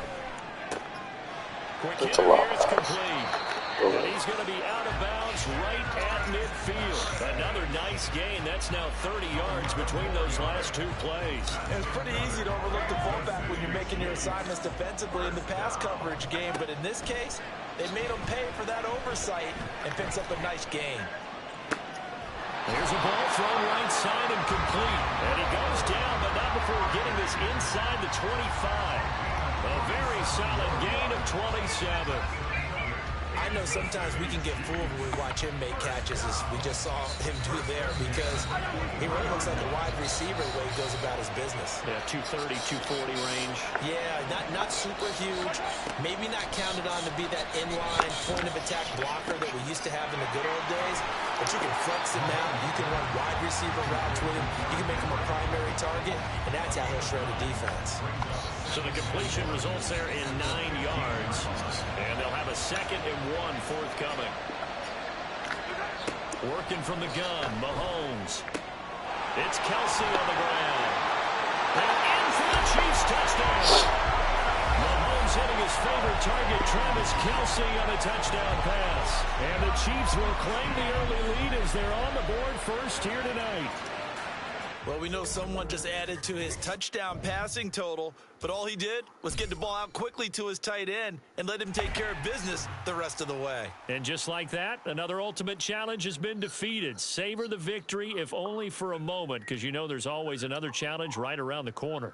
Quick hit here, it's complete. And he's going to be out of bounds right at midfield. Another nice gain. That's now 30 yards between those last two plays. It's pretty easy to overlook the fullback when you're making your assignments defensively in the pass coverage game, but in this case, they made him pay for that oversight and picks up a nice gain. There's a ball thrown right side and complete. And he goes down, but not before getting this inside the 25. A very solid gain of 27. I know sometimes we can get fooled when we watch him make catches, as we just saw him do there, because he really looks like a wide receiver the way he goes about his business. Yeah, 230, 240 range. Yeah, not super huge. Maybe not counted on to be that inline point-of-attack blocker that we used to have in the good old days, but you can flex him out. You can run wide receiver routes with him. You can make him a primary target, and that's how he'll shred a defense. So the completion results there in 9 yards, and they'll have a 2nd and 1 forthcoming. Working from the gun, Mahomes. It's Kelsey on the ground. And in for the Chiefs touchdown. Mahomes hitting his favorite target, Travis Kelsey, on a touchdown pass. And the Chiefs will claim the early lead as they're on the board first here tonight. Well, we know someone just added to his touchdown passing total, but all he did was get the ball out quickly to his tight end and let him take care of business the rest of the way. And just like that, another ultimate challenge has been defeated. Savor the victory, if only for a moment, because you know there's always another challenge right around the corner.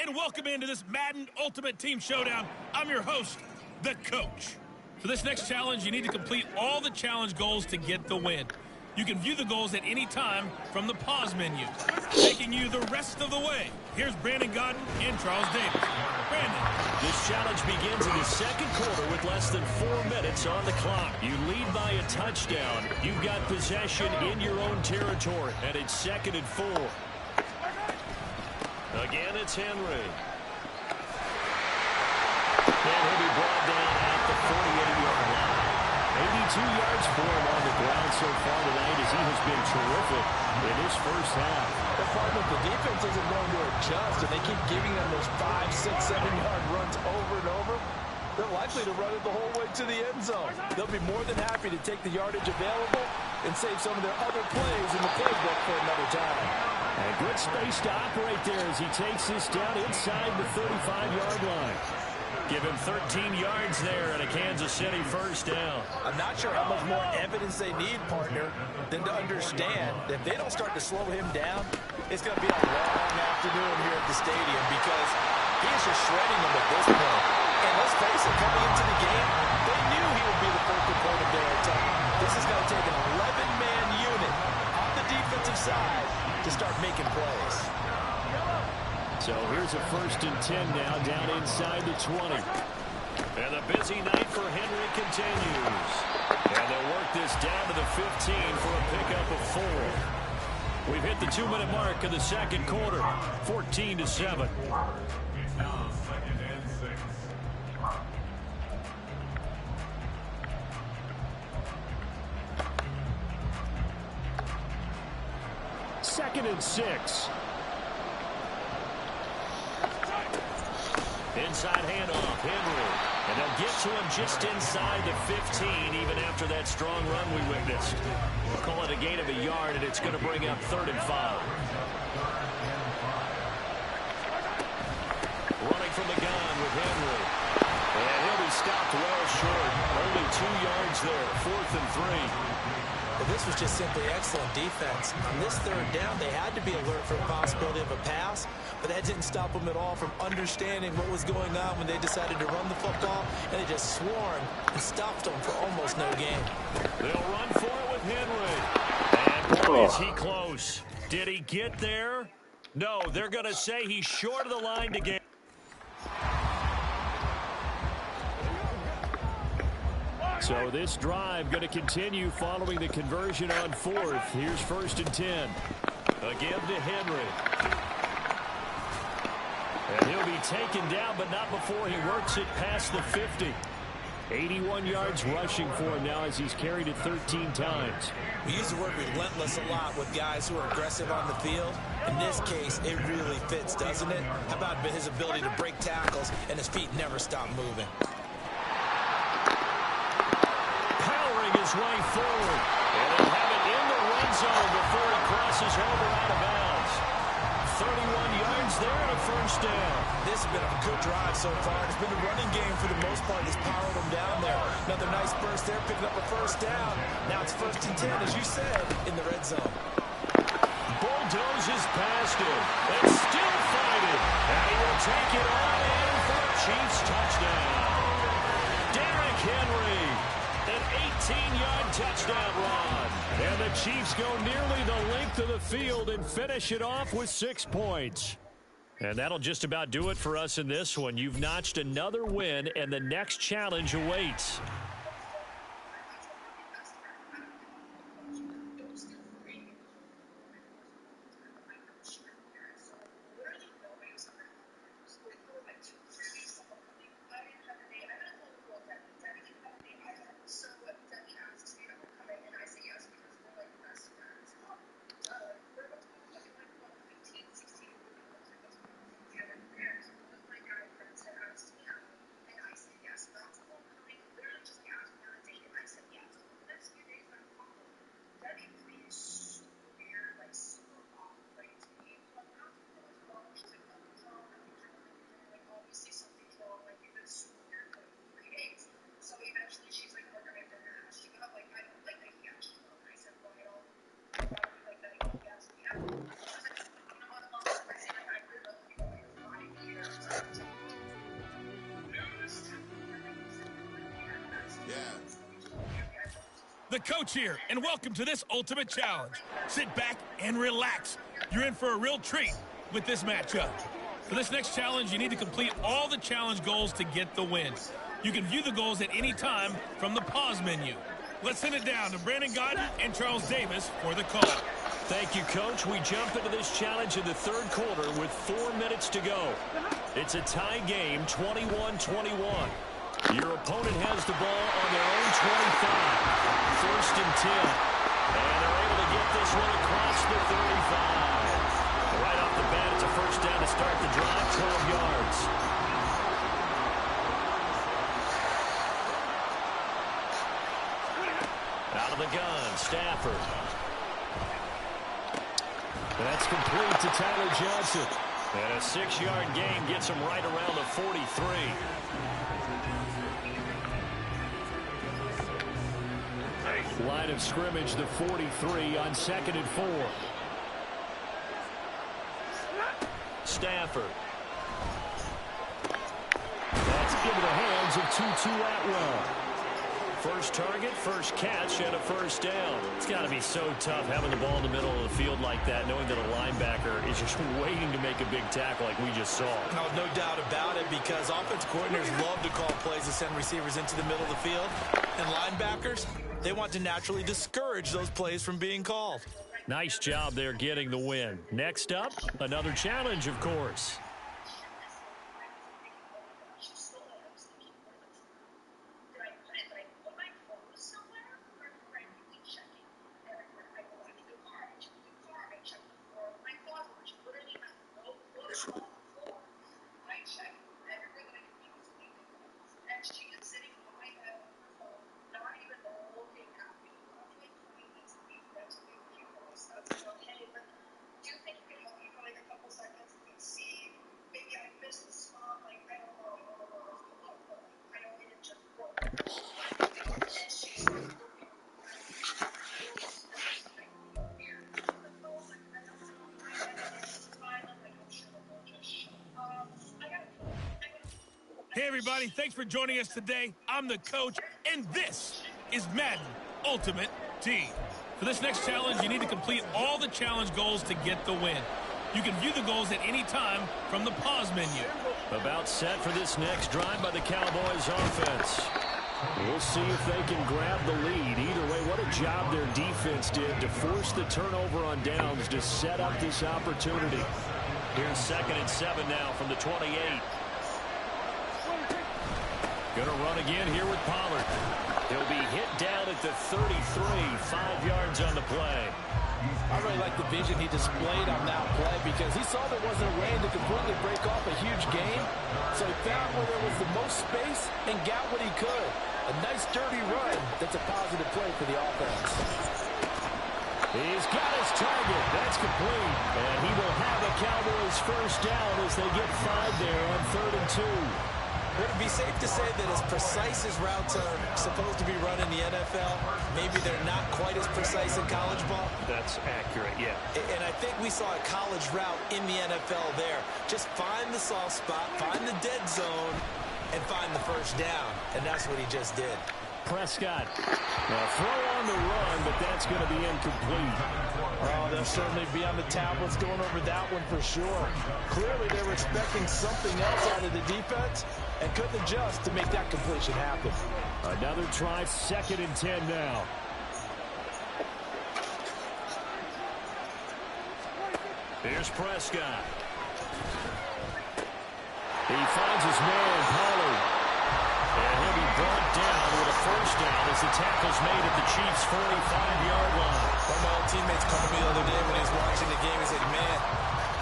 And welcome into this Madden Ultimate Team Showdown. I'm your host, the Coach. For this next challenge, you need to complete all the challenge goals to get the win. You can view the goals at any time from the pause menu. Taking you the rest of the way, here's Brandon Godden and Charles Davis. Brandon. This challenge begins in the second quarter with less than 4 minutes on the clock. You lead by a touchdown. You've got possession in your own territory, and it's 2nd and 4. Again, it's Henry. And he'll be brought down at the 48-yard line. 82 yards for him on the ground so far tonight as he has been terrific in his first half. The problem with the defense isn't going to adjust, and they keep giving them those 5, 6, 7-yard runs over and over. They're likely to run it the whole way to the end zone. They'll be more than happy to take the yardage available and save some of their other plays in the playbook for another time. And good space to operate there as he takes this down inside the 35-yard line. Give him 13 yards there and a Kansas City first down. I'm not sure how much more evidence they need, partner, than to understand that if they don't start to slow him down, it's going to be a long afternoon here at the stadium because he is just shredding them at this point. And let's face it, coming into the game, they knew he would be the focal point of their attack. This is going to take an 11-man unit on the defensive side to start making plays. So here's a 1st and 10 now, down inside the 20. And the busy night for Henry continues. And they'll work this down to the 15 for a pickup of 4. We've hit the 2-minute mark of the second quarter, 14-7. It's now 2nd and 6. Second and 6. inside handoff. Henry. And they'll get to him just inside the 15, even after that strong run we witnessed. We'll call it a gain of a yard, and it's going to bring up 3rd and 5. Running from the gun with Henry. And he'll be stopped well short. Only 2 yards there. 4th and 3. Well, this was just simply excellent defense. On this 3rd down, they had to be alert for the possibility of a pass, but that didn't stop them at all from understanding what was going on when they decided to run the football, and they just swarmed and stopped them for almost no gain. They'll run for it with Henry. And boy, is he close. Did he get there? No, they're going to say he's short of the line to get. So this drive going to continue following the conversion on 4th. Here's 1st and 10. A give to Henry. And he'll be taken down, but not before he works it past the 50. 81 yards rushing for him now as he's carried it 13 times. We use the word relentless a lot with guys who are aggressive on the field. In this case, it really fits, doesn't it? How about his ability to break tackles and his feet never stop moving? His way forward, and he'll have it in the red zone before he crosses over out of bounds. 31 yards there and a 1st down. This has been a good drive so far. It's been a running game for the most part that's powered them down there. Another nice burst there, picking up a 1st down. Now it's 1st and 10, as you said, in the red zone. Bulldozes past him and still fighting. And he will take it all in for a Chiefs touchdown. Derrick Henry. An 18-yard touchdown run. And the Chiefs go nearly the length of the field and finish it off with 6 points. And that'll just about do it for us in this one. You've notched another win, and the next challenge awaits. The coach here, and welcome to this ultimate challenge. Sit back and relax. You're in for a real treat with this matchup. For this next challenge, you need to complete all the challenge goals to get the win. You can view the goals at any time from the pause menu. Let's send it down to Brandon Godden and Charles Davis for the call. Thank you, Coach. We jump into this challenge in the 3rd quarter with 4 minutes to go. It's a tie game, 21-21. Your opponent has the ball on their own 25. 1st and 10. And they're able to get this one across the 35. Right off the bat, it's a 1st down to start the drive, 12 yards. Out of the gun, Stafford. That's complete to Tyler Johnson. And a 6-yard gain gets him right around the 43. Line of scrimmage, the 43 on 2nd and 4. Stafford. That's into the hands of Tutu Atwell. First target, first catch, and a 1st down. It's got to be so tough having the ball in the middle of the field like that, knowing that a linebacker is just waiting to make a big tackle like we just saw. No doubt about it, because offensive coordinators love to call plays to send receivers into the middle of the field. And linebackers, they want to naturally discourage those plays from being called. Nice job there getting the win. Next up, another challenge, of course. everybody. Thanks for joining us today. I'm the coach, and this is Madden Ultimate Team. For this next challenge, you need to complete all the challenge goals to get the win. You can view the goals at any time from the pause menu. About set for this next drive by the Cowboys offense. We'll see if they can grab the lead. Either way, what a job their defense did to force the turnover on downs to set up this opportunity. Here's 2nd and 7 now from the 28. Going to run again here with Pollard. He'll be hit down at the 33, 5 yards on the play. I really like the vision he displayed on that play because he saw there wasn't a way to completely break off a huge gain. So he found where there was the most space and got what he could. A nice dirty run that's a positive play for the offense. He's got his target. That's complete. And he will have a Cowboys first down as they get 5 there on 3rd and 2. Would it be safe to say that as precise as routes are supposed to be run in the NFL, maybe they're not quite as precise in college ball? That's accurate, yeah. And I think we saw a college route in the NFL there. Just find the soft spot, find the dead zone, and find the first down. And that's what he just did. Prescott. Throw on the run, but that's going to be incomplete. Oh, they'll certainly be on the tablets going over that one for sure. Clearly, they were expecting something else out of the defense and couldn't adjust to make that completion happen. Another try, 2nd and 10 now. Here's Prescott. He finds his man, Pollard. And he'll be brought down with a first down as the tackle's made at the Chiefs' 45-yard line. One of my old teammates called me the other day when he was watching the game. He said, man,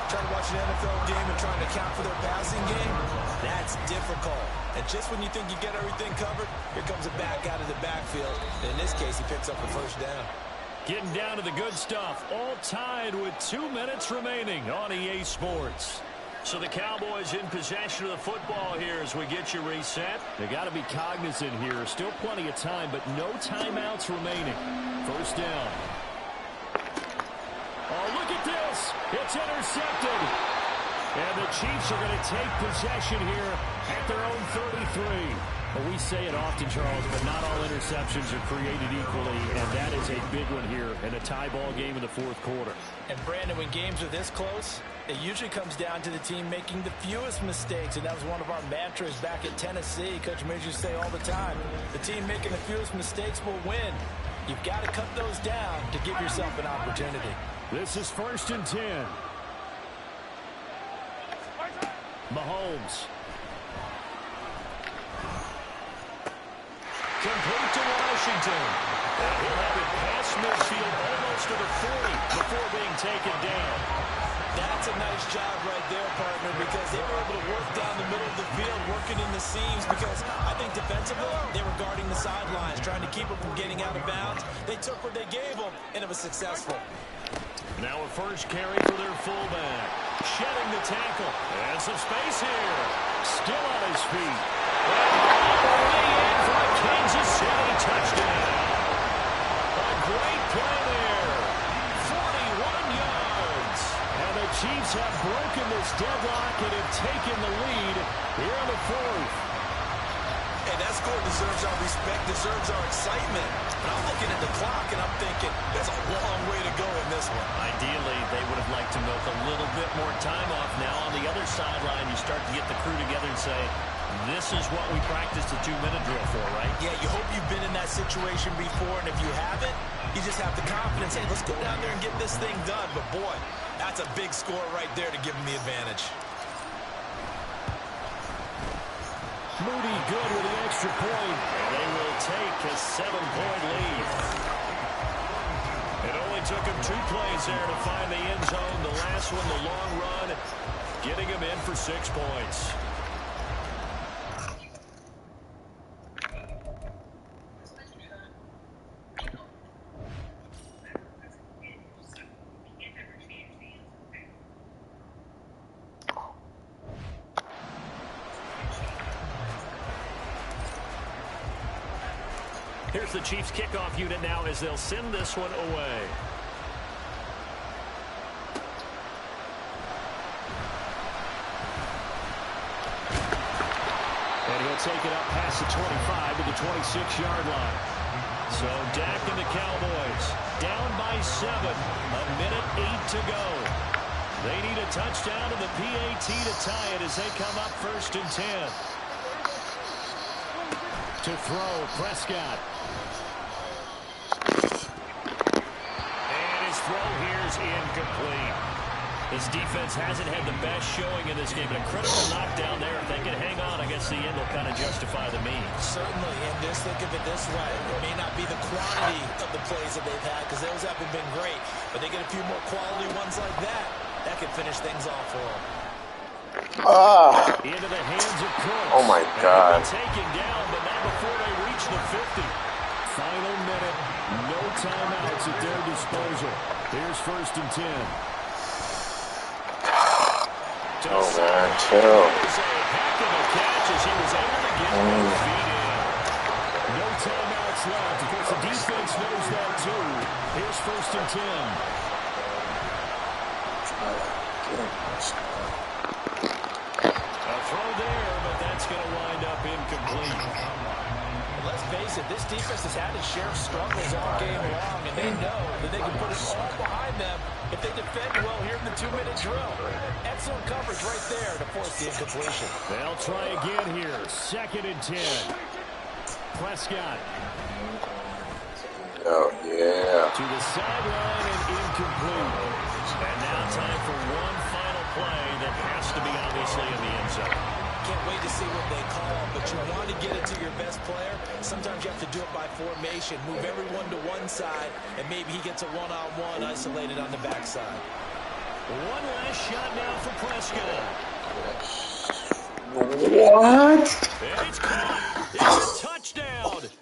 trying to watch an NFL game and trying to account for their passing game, that's difficult. And just when you think you get everything covered, here comes a back out of the backfield. And in this case, he picks up a first down. Getting down to the good stuff. All tied with 2 minutes remaining on EA Sports. So the Cowboys in possession of the football here as we get you reset. They got to be cognizant here. Still plenty of time, but no timeouts remaining. First down. Oh, look at this. It's intercepted. And the Chiefs are going to take possession here at their own 33. Well, we say it often, Charles, but not all interceptions are created equally, and that is a big one here in a tie ball game in the 4th quarter. And, Brandon, when games are this close, it usually comes down to the team making the fewest mistakes, and that was one of our mantras back at Tennessee. Coach Major used to say all the time, the team making the fewest mistakes will win. You've got to cut those down to give yourself an opportunity. This is 1st and 10. Mahomes. Complete to Washington. And he'll have it past midfield almost to the 40 before being taken down. That's a nice job right there, partner, because they were able to work down the middle of the field, working in the seams, because I think defensively, they were guarding the sidelines, trying to keep them from getting out of bounds. They took what they gave them, and it was successful. Now a first carry for their fullback. Shedding the tackle. And some space here. Still on his feet. And all the way in for a Kansas City touchdown. A great play there. 41 yards. And the Chiefs have broken this deadlock and have taken the lead here in the 4th. And that score deserves our respect, deserves our excitement. And I'm looking at the clock, and I'm thinking, there's a long way to go in this one. Ideally, they would have liked to milk a little bit more time off. Now on the other sideline, you start to get the crew together and say, this is what we practiced the 2-minute drill for, right? Yeah, you hope you've been in that situation before, and if you haven't, you just have the confidence, hey, let's go down there and get this thing done. But boy, that's a big score right there to give them the advantage. Moody good with the extra point, and they will take a 7-point lead. It only took him 2 plays there to find the end zone. The last one, the long run, getting him in for 6 points. Here's the Chiefs kickoff unit now as they'll send this one away. And he'll past the 25 to the 26-yard line. So Dak and the Cowboys down by 7. A minute 8 to go. They need a touchdown and the PAT to tie it as they come up 1st and 10. To throw, Prescott. And his throw here is incomplete. This defense hasn't had the best showing in this game, but a critical knockdown there. If they can hang on, I guess the end will kind of justify the means. Certainly, and just think of it this way. It may not be the quantity of the plays that they've had, because those haven't been great, but they get a few more quality ones like that. That could finish things off for them. Into the hands of Cook. Oh, my God. Taken down, but not before they reach the 50. Final minute. No timeouts at their disposal. Here's 1st and 10. Oh, man, chill. It was a heck of a catch as he was able to get both feet in. No timeouts left. Of course, the defense knows that, too. Here's 1st and 10. A throw there, but that's going to wind up incomplete. Let's face it, this defense has had its share of struggles all game long, and they know that they can put it all behind them if they defend well here in the 2-minute drill. Excellent coverage right there to force the incompletion. They'll try again here. 2nd and 10. Prescott. Oh, yeah. To the sideline and incomplete. And now time for one final play that has to be obviously in the end zone. Can't wait to see what they call, but you want to get it to your best player. Sometimes you have to do it by formation. Move everyone to one side, and maybe he gets a one-on-one isolated on the backside. One last shot now for Prescott. What? And it's caught. It's a touchdown with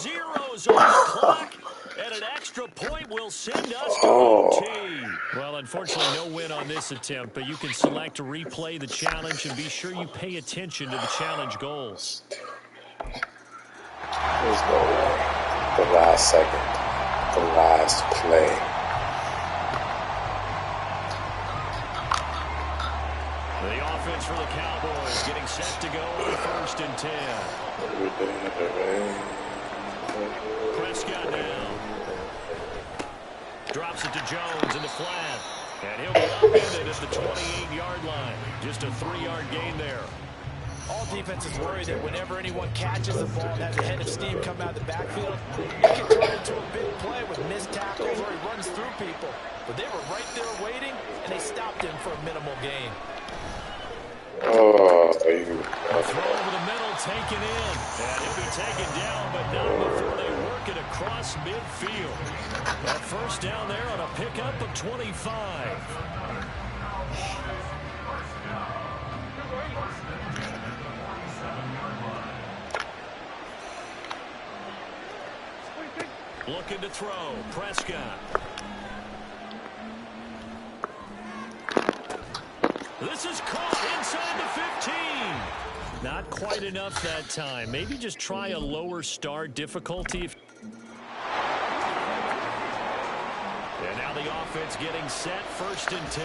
zeros on the clock. And an extra point will send us to OT. Well, unfortunately, no win on this attempt, but you can select to replay the challenge and be sure you pay attention to the challenge goals. There's no way. The last second. The last play. The offense for the Cowboys getting set to go on 1st and 10. Prescott now. Drops it to Jones in the flat. And he'll be upended at the 28-yard line. Just a 3-yard gain there. All defenses worry that whenever anyone catches the ball and has a head of steam come out of the backfield, it can turn into a big play with missed tackles or he runs through people. But they were right there waiting, and they stopped him for a minimal gain. Oh, throw over the middle, taken in. And he'll be taken down, but not before they work it across midfield. That 1st down there on a pickup of 25. Looking to throw. Prescott. This is caught inside the 15. Not quite enough that time. Maybe just try a lower start difficulty. And now the offense getting set. 1st and 10.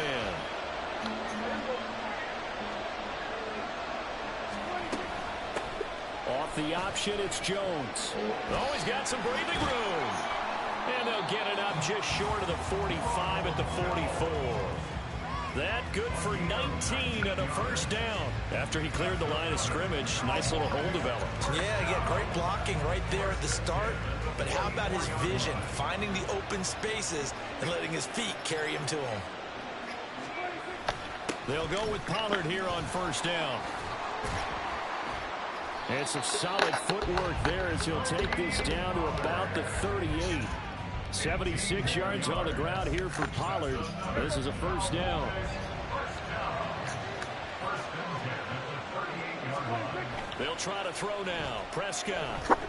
Off the option, it's Jones. Oh, he's got some breathing room. And they'll get it up just short of the 45 at the 44. That good for 19 and a 1st down. After he cleared the line of scrimmage, nice little hole developed. Yeah, great blocking right there at the start. But how about his vision, finding the open spaces and letting his feet carry him to him? They'll go with Pollard here on 1st down. And some solid footwork there as he'll take this down to about the 38. 76 yards on the ground here for Pollard. This is a 1st down. They'll try to throw now. Prescott.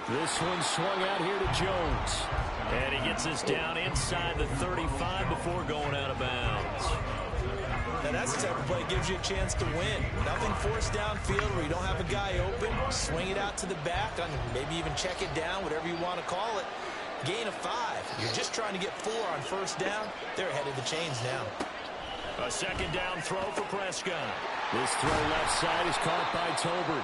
This one swung out here to Jones. And he gets this down inside the 35 before going out of bounds. Now that's the type of play that gives you a chance to win. Nothing forced downfield where you don't have a guy open. Swing it out to the back, maybe even check it down, whatever you want to call it. Gain of 5. You're just trying to get 4 on 1st down. They're ahead of the chains now. A 2nd down throw for Prescott. This throw left side is caught by Tolbert.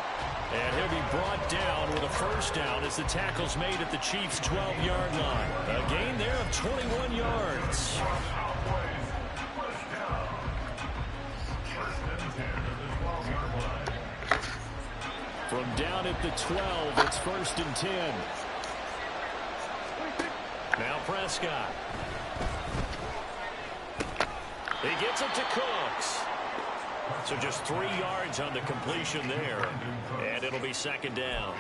And he'll be brought down with a first down as the tackle's made at the Chiefs' 12-yard line. A gain there of 21 yards. From down at the 12, it's 1st and 10. Now Prescott. He gets it to Cooks. So just 3 yards on the completion there. And it'll be 2nd down.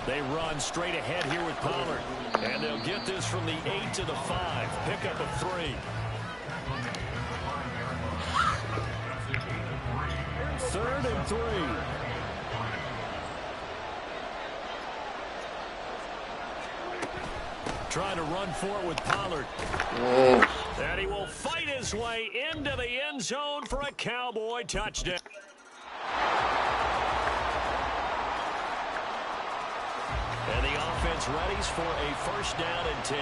They run straight ahead here with Pollard. And they'll get this from the 8 to the 5. Pickup of 3. 3rd and 3. Trying to run for it with Pollard. And he will fight his way into the end zone for a Cowboy touchdown. And the offense readies for a 1st down and 10.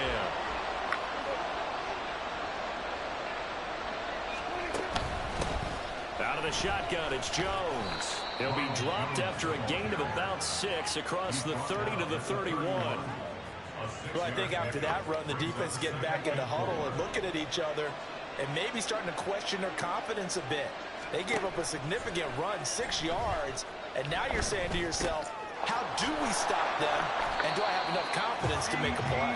Out of the shotgun, it's Jones. He'll be dropped after a gain of about 6 across the 30 to the 31. Well, I think after that run, the defense getting back in the huddle and looking at each other and maybe starting to question their confidence a bit. They gave up a significant run, 6 yards, and now you're saying to yourself, how do we stop them, and do I have enough confidence to make a play?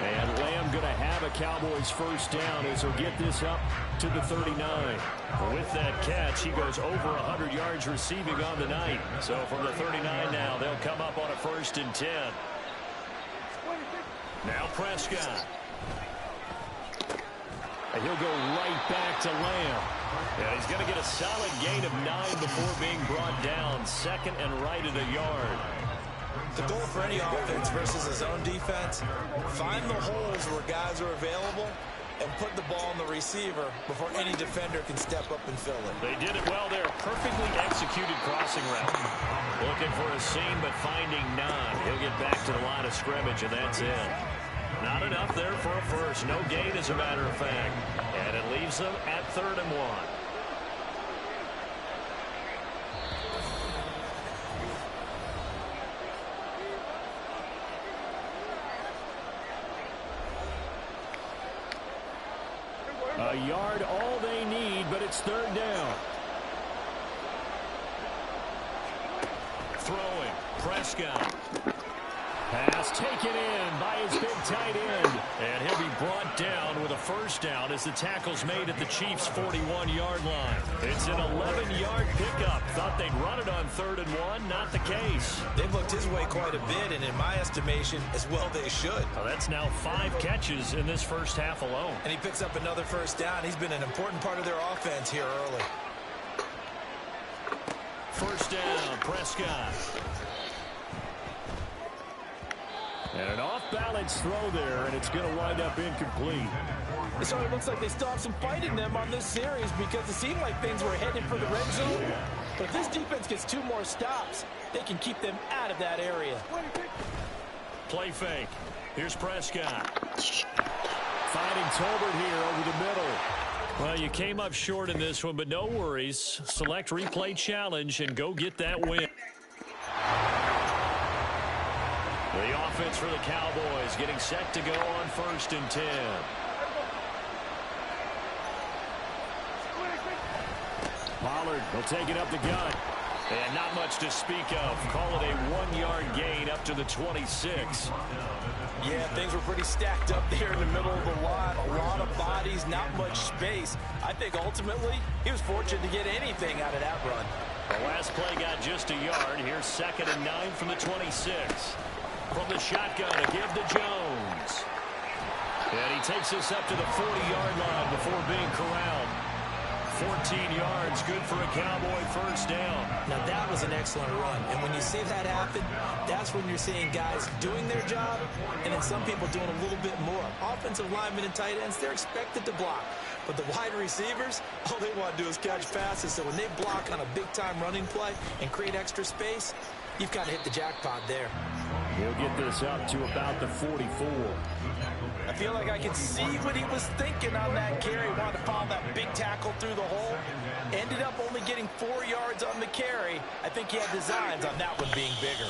And Lamb going to have a Cowboys 1st down as he'll get this up to the 39. With that catch, he goes over 100 yards receiving on the night. So from the 39 now, they'll come up on a 1st and 10. Now Prescott. And he'll go right back to Lamb. And he's going to get a solid gain of 9 before being brought down. 2nd and right at a yard. The goal for any offense versus his own defense, find the holes where guys are available and put the ball on the receiver before any defender can step up and fill it. They did it well there. Perfectly executed crossing route. Looking for a seam, but finding none. He'll get back to the line of scrimmage, and that's it. Not enough there for a first. No gain, as a matter of fact. And it leaves them at 3rd and 1. A yard, all they need, but it's 3rd down. Throwing, Prescott. Pass taken in by his big tight end. And he'll be brought down with a 1st down as the tackle's made at the Chiefs' 41-yard line. It's an 11-yard pickup. Thought they'd run it on 3rd and 1. Not the case. They've looked his way quite a bit, and in my estimation, as well they should. Well, that's now 5 catches in this first half alone. And he picks up another 1st down. He's been an important part of their offense here early. 1st down, Prescott. And an off-balance throw there, and it's going to wind up incomplete. So it looks like they still have some fight in them on this series because it seemed like things were headed for the red zone. But if this defense gets 2 more stops, they can keep them out of that area. Play fake. Here's Prescott. Finding Tolbert here over the middle. Well, you came up short in this one, but no worries. Select replay challenge and go get that win. The offense for the Cowboys getting set to go on 1st and 10. Pollard will take it up the gut. And not much to speak of. Call it a 1-yard gain up to the 26. Yeah, things were pretty stacked up there in the middle of the lot. A lot of bodies, not much space. I think ultimately he was fortunate to get anything out of that run. The last play got just a yard. Here's 2nd and 9 from the 26. From the shotgun to give to Jones. And he takes this up to the 40-yard line before being corralled. 14 yards, good for a Cowboy first down. Now that was an excellent run, and when you see that happen, that's when you're seeing guys doing their job, and then some people doing a little bit more. Offensive linemen and tight ends, they're expected to block, but the wide receivers, all they want to do is catch passes, so when they block on a big-time running play and create extra space, you've got to hit the jackpot there. He'll get this up to about the 44. I feel like I can see what he was thinking on that carry. Wanted to follow that big tackle through the hole. Ended up only getting 4 yards on the carry. I think he had designs on that one being bigger.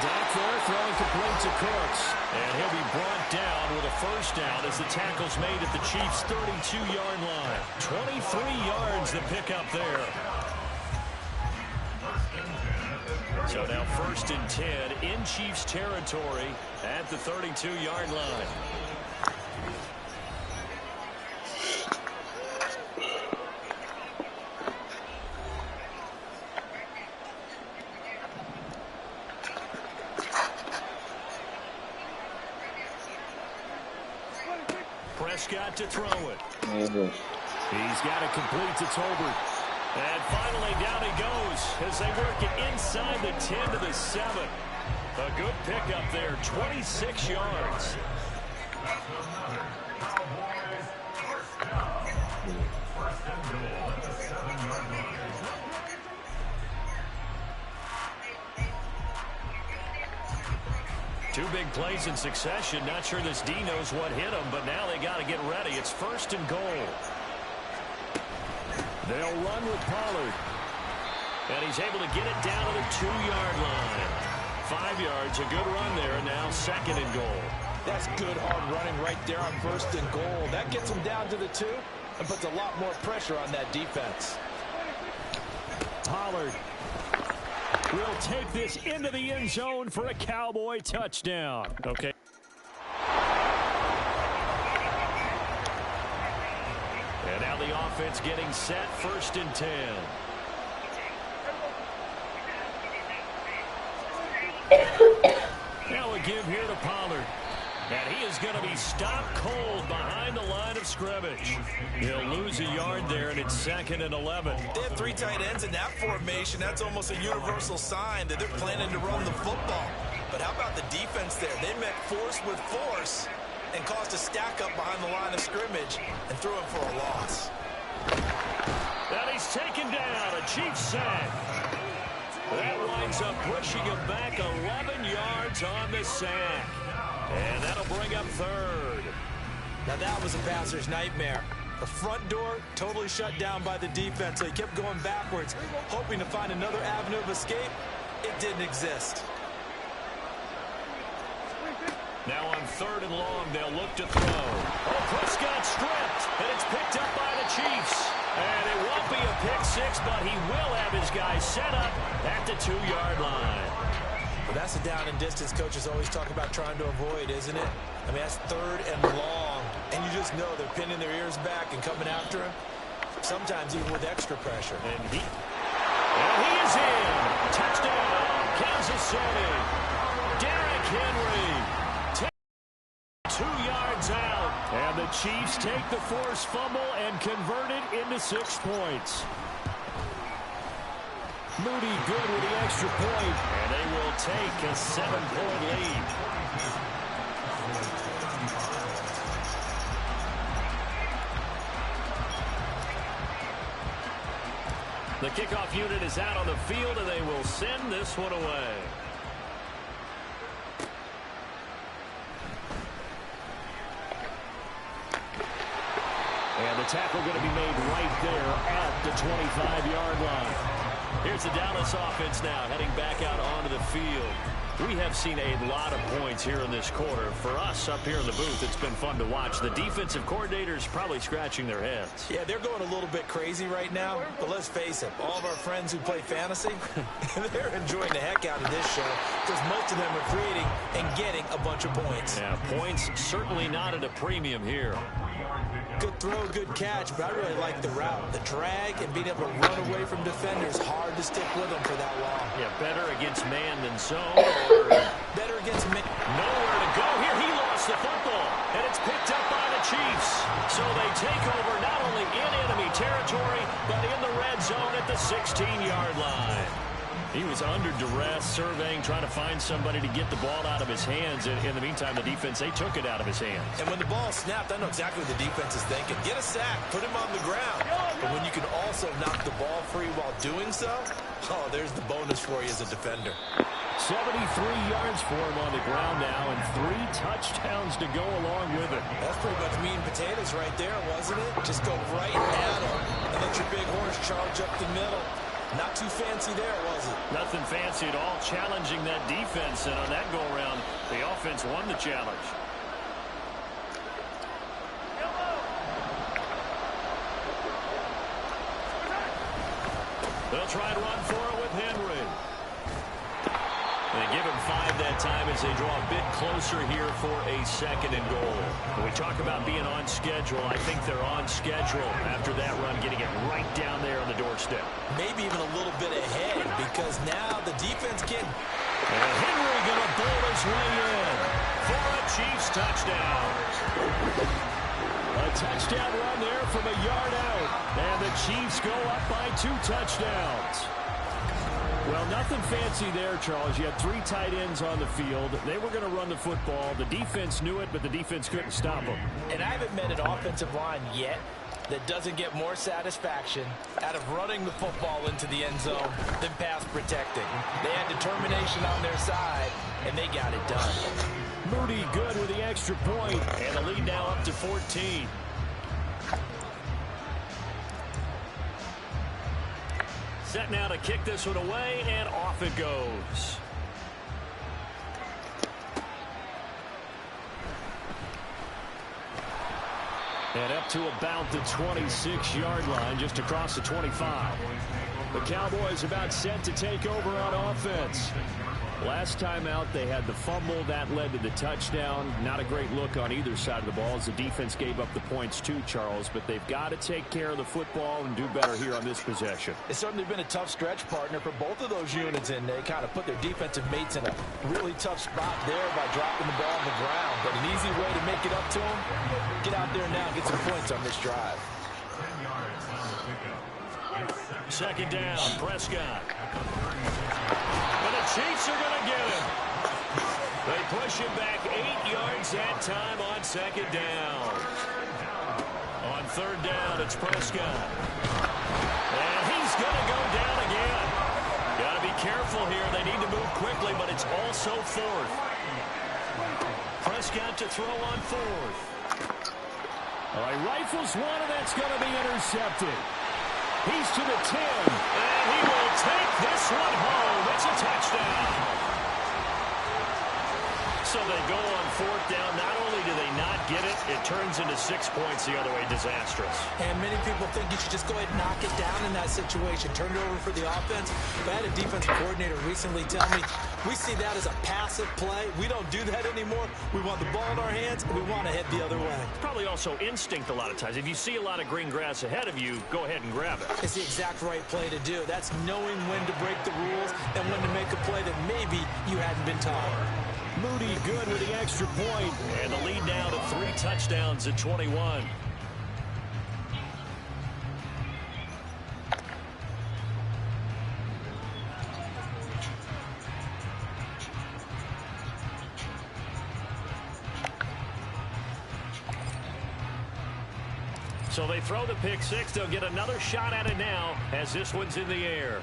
Back there, throwing complete to Cooks. And he'll be brought down with a first down as the tackle's made at the Chiefs' 32-yard line. 23 yards the pickup there. So now 1st and 10 in Chiefs territory at the 32-yard line. Prescott to throw it. He's got to complete to Tolbert. And finally, down he goes as they work it inside the 10 to the 7. A good pickup there, 26 yards. Two big plays in succession. Not sure this D knows what hit him, but now they got to get ready. It's 1st and goal. They'll run with Pollard. And he's able to get it down to the 2-yard line. 5 yards, a good run there, and now 2nd and goal. That's good hard running right there on 1st and goal. That gets him down to the 2 and puts a lot more pressure on that defense. Pollard will take this into the end zone for a Cowboy touchdown. Okay. And now the offense getting set, 1st and 10. Now a give here to Pollard. And he is going to be stopped cold behind the line of scrimmage. He'll lose a yard there, and it's 2nd and 11. They have 3 tight ends in that formation. That's almost a universal sign that they're planning to run the football. But how about the defense there? They met force with force and caused a stack up behind the line of scrimmage and threw him for a loss. And he's taken down, a Chiefs sack. That winds up pushing him back 11 yards on the sack. And that'll bring up 3rd. Now that was a passer's nightmare. The front door totally shut down by the defense, so he kept going backwards, hoping to find another avenue of escape. It didn't exist. Now on 3rd and long, they'll look to throw. Oh, Prescott stripped, and it's picked up by the Chiefs. And it won't be a pick 6, but he will have his guys set up at the 2-yard line. Well, that's a down and distance coaches always talk about trying to avoid, isn't it? I mean, that's 3rd and long, and you just know they're pinning their ears back and coming after him, sometimes even with extra pressure. And he is in. Touchdown, Kansas City. Derrick Henry. 2 yards out. And the Chiefs take the forced fumble and convert it into 6 points. Moody good with the extra point. And they will take a 7-point lead. The kickoff unit is out on the field, and they will send this one away. And the tackle going to be made right there at the 25-yard line. Here's the Dallas offense now heading back out onto the field. We have seen a lot of points here in this quarter. For us up here in the booth, it's been fun to watch. The defensive coordinators probably scratching their heads. Yeah, they're going a little bit crazy right now, but let's face it, all of our friends who play fantasy, they're enjoying the heck out of this show because most of them are creating and getting a bunch of points. Yeah, points certainly not at a premium here. Good throw, good catch, but I really like the route. The drag and being able to run away from defenders, hard to stick with them for that long. Yeah, better against man than zone. Or better against man. Nowhere to go here. He lost the football, and it's picked up by the Chiefs. So they take over not only in enemy territory, but in the red zone at the 16-yard line. He was under duress, surveying, trying to find somebody to get the ball out of his hands. In the meantime, the defense, they took it out of his hands. And when the ball snapped, I know exactly what the defense is thinking. Get a sack, put him on the ground. But when you can also knock the ball free while doing so, oh, there's the bonus for you as a defender. 73 yards for him on the ground now, and 3 touchdowns to go along with it. That's pretty much meat and potatoes right there, wasn't it? Just go right at him and let your big horse charge up the middle. Not too fancy there, was it? Nothing fancy at all, challenging that defense, and on that go-around, the offense won the challenge. They'll try and run for it with Henry. They give him 5 that time as they draw a bit closer here for a 2nd and goal. When we talk about being on schedule, I think they're on schedule after that run, getting it right down there on the doorstep. Maybe even a little bit ahead because now the defense can. And Henry going to bowl his way in for a Chiefs touchdown. A touchdown run there from a yard out. And the Chiefs go up by 2 touchdowns. Well, nothing fancy there, Charles. You had 3 tight ends on the field. They were going to run the football. The defense knew it, but the defense couldn't stop them. And I haven't met an offensive line yet that doesn't get more satisfaction out of running the football into the end zone than pass protecting. They had determination on their side, and they got it done. Moody good with the extra point, and the lead now up to 14. Set now to kick this one away, and off it goes. And up to about the 26-yard line, just across the 25. The Cowboys about set to take over on offense. Last time out, they had the fumble. That led to the touchdown. Not a great look on either side of the ball as the defense gave up the points too, Charles. But they've got to take care of the football and do better here on this possession. It's certainly been a tough stretch, partner, for both of those units, and they kind of put their defensive mates in a really tough spot there by dropping the ball on the ground. But an easy way to make it up to them, get out there now and get some points on this drive. 2nd down, Prescott. And the Chiefs are going to get him. They push him back 8 yards that time on 2nd down. On 3rd down, it's Prescott. And he's going to go down again. Got to be careful here. They need to move quickly, but it's also 4th. Prescott to throw on 4th. All right, rifles one, and that's going to be intercepted. He's to the 10. And he will take this one home. It's a touchdown. So they go on 4th down. Not only do they not get it, it turns into 6 points the other way. Disastrous. And many people think you should just go ahead and knock it down in that situation. Turn it over for the offense. But I had a defensive coordinator recently tell me, we see that as a passive play. We don't do that anymore. We want the ball in our hands, and we want to head the other way. It's probably also instinct a lot of times. If you see a lot of green grass ahead of you, go ahead and grab it. It's the exact right play to do. That's knowing when to break the rules and when to make a play that maybe you hadn't been taught. Moody good with the extra point. And the lead now to 3 touchdowns at 21. So they throw the pick 6. They'll get another shot at it now as this one's in the air.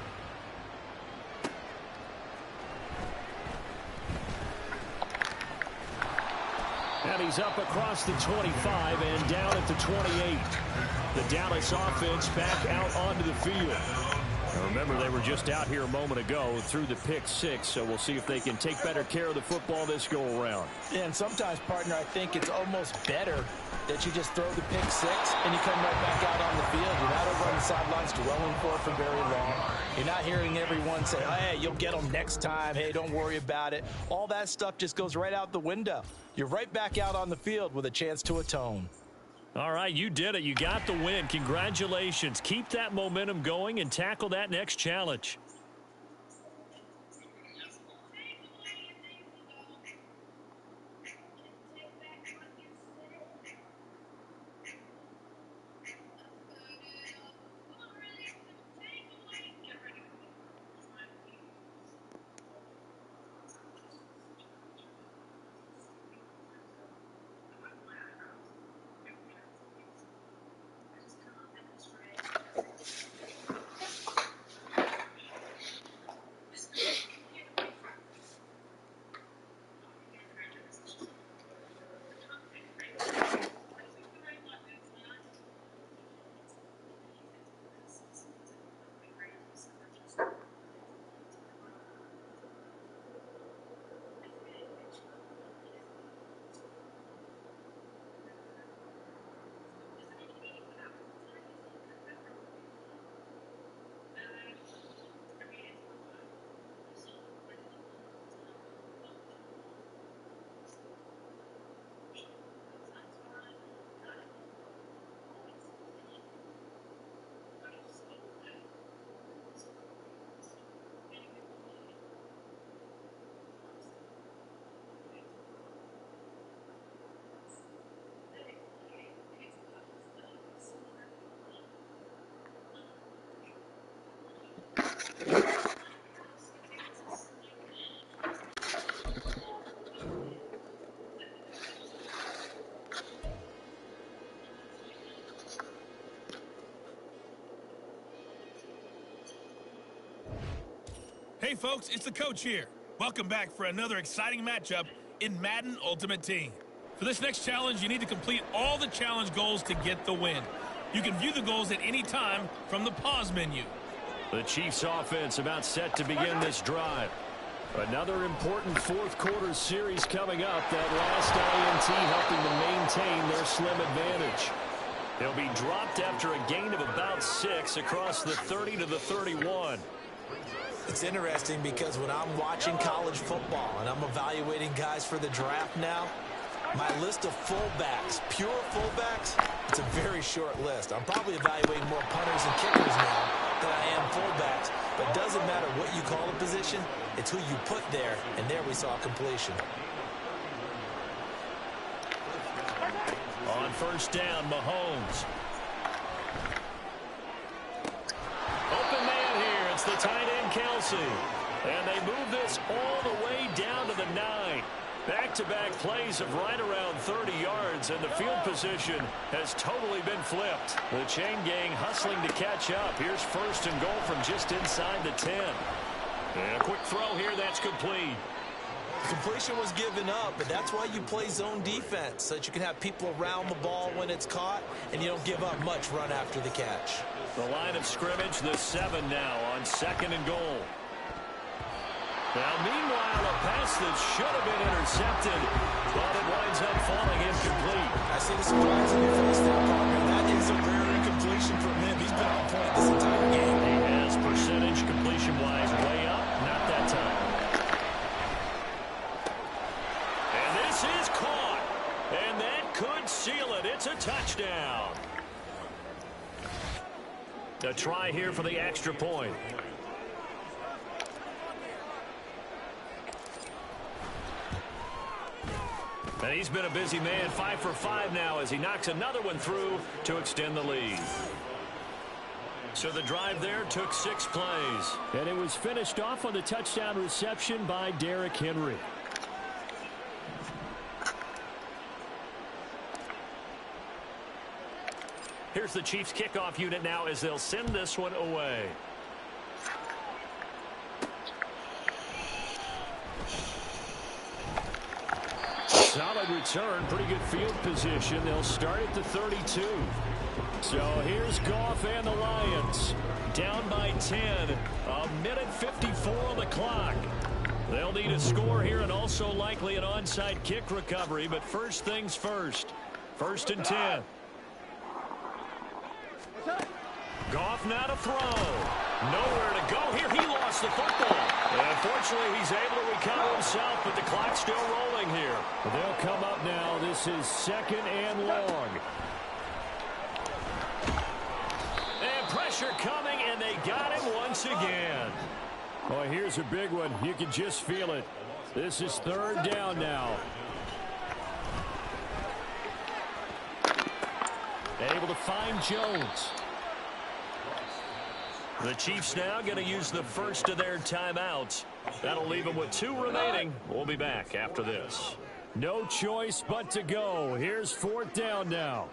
And he's up across the 25 and down at the 28. The Dallas offense back out onto the field. Now remember, they were just out here a moment ago through the pick 6, so we'll see if they can take better care of the football this go-around. Yeah, and sometimes, partner, I think it's almost better that you just throw the pick 6 and you come right back out on the field. You're not over on the sidelines dwelling for very long. You're not hearing everyone say, hey, you'll get them next time. Hey, don't worry about it. All that stuff just goes right out the window. You're right back out on the field with a chance to atone. All right, you did it. You got the win. Congratulations. Keep that momentum going and tackle that next challenge. Hey, folks, it's the coach here. Welcome back for another exciting matchup in Madden Ultimate Team. For this next challenge, you need to complete all the challenge goals to get the win. You can view the goals at any time from the pause menu. The Chiefs offense about set to begin this drive. Another important fourth quarter series coming up. That last INT helping to maintain their slim advantage. They'll be dropped after a gain of about 6 across the 30 to the 31. It's interesting because when I'm watching college football and I'm evaluating guys for the draft now, my list of fullbacks, pure fullbacks, it's a very short list. I'm probably evaluating more punters and kickers now than I am fullbacks. But it doesn't matter what you call a position, it's who you put there. And there we saw completion. On first down, Mahomes. Open man here. It's the tight end, Kelsey. And they move this all the way down to the 9. Back-to-back plays of right around 30 yards, and the field position has totally been flipped. The chain gang hustling to catch up. Here's first and goal from just inside the 10. And a quick throw here, that's complete. Completion was given up, but that's why you play zone defense, so that you can have people around the ball when it's caught, and you don't give up much run after the catch. The line of scrimmage, the 7 now on second and goal. Now, meanwhile, a pass that should have been intercepted, but it winds up falling incomplete. I see the surprise on your face there, partner. That is a rare incompletion from him. He's been on point this entire game. He has percentage completion-wise way up. Not that time. And this is caught. And that could seal it. It's a touchdown. A try here for the extra point. And he's been a busy man, 5 for 5 now as he knocks another one through to extend the lead. So the drive there took 6 plays. And it was finished off on the touchdown reception by Derrick Henry. Here's the Chiefs kickoff unit now as they'll send this one away. Solid return, pretty good field position. They'll start at the 32. So here's Goff and the Lions. Down by 10. A minute 54 on the clock. They'll need a score here and also likely an onside kick recovery. But first things first. First and 10. Goff now to throw. Nowhere to go here. He lost the football. And fortunately, he's able to recover himself, but the clock's still rolling here. They'll come up now. This is second and long. And pressure coming, and they got him once again. Oh, here's a big one. You can just feel it. This is third down now. Able to find Jones. The Chiefs now going to use the first of their timeouts. That'll leave them with 2 remaining. We'll be back after this. No choice but to go. Here's fourth down now.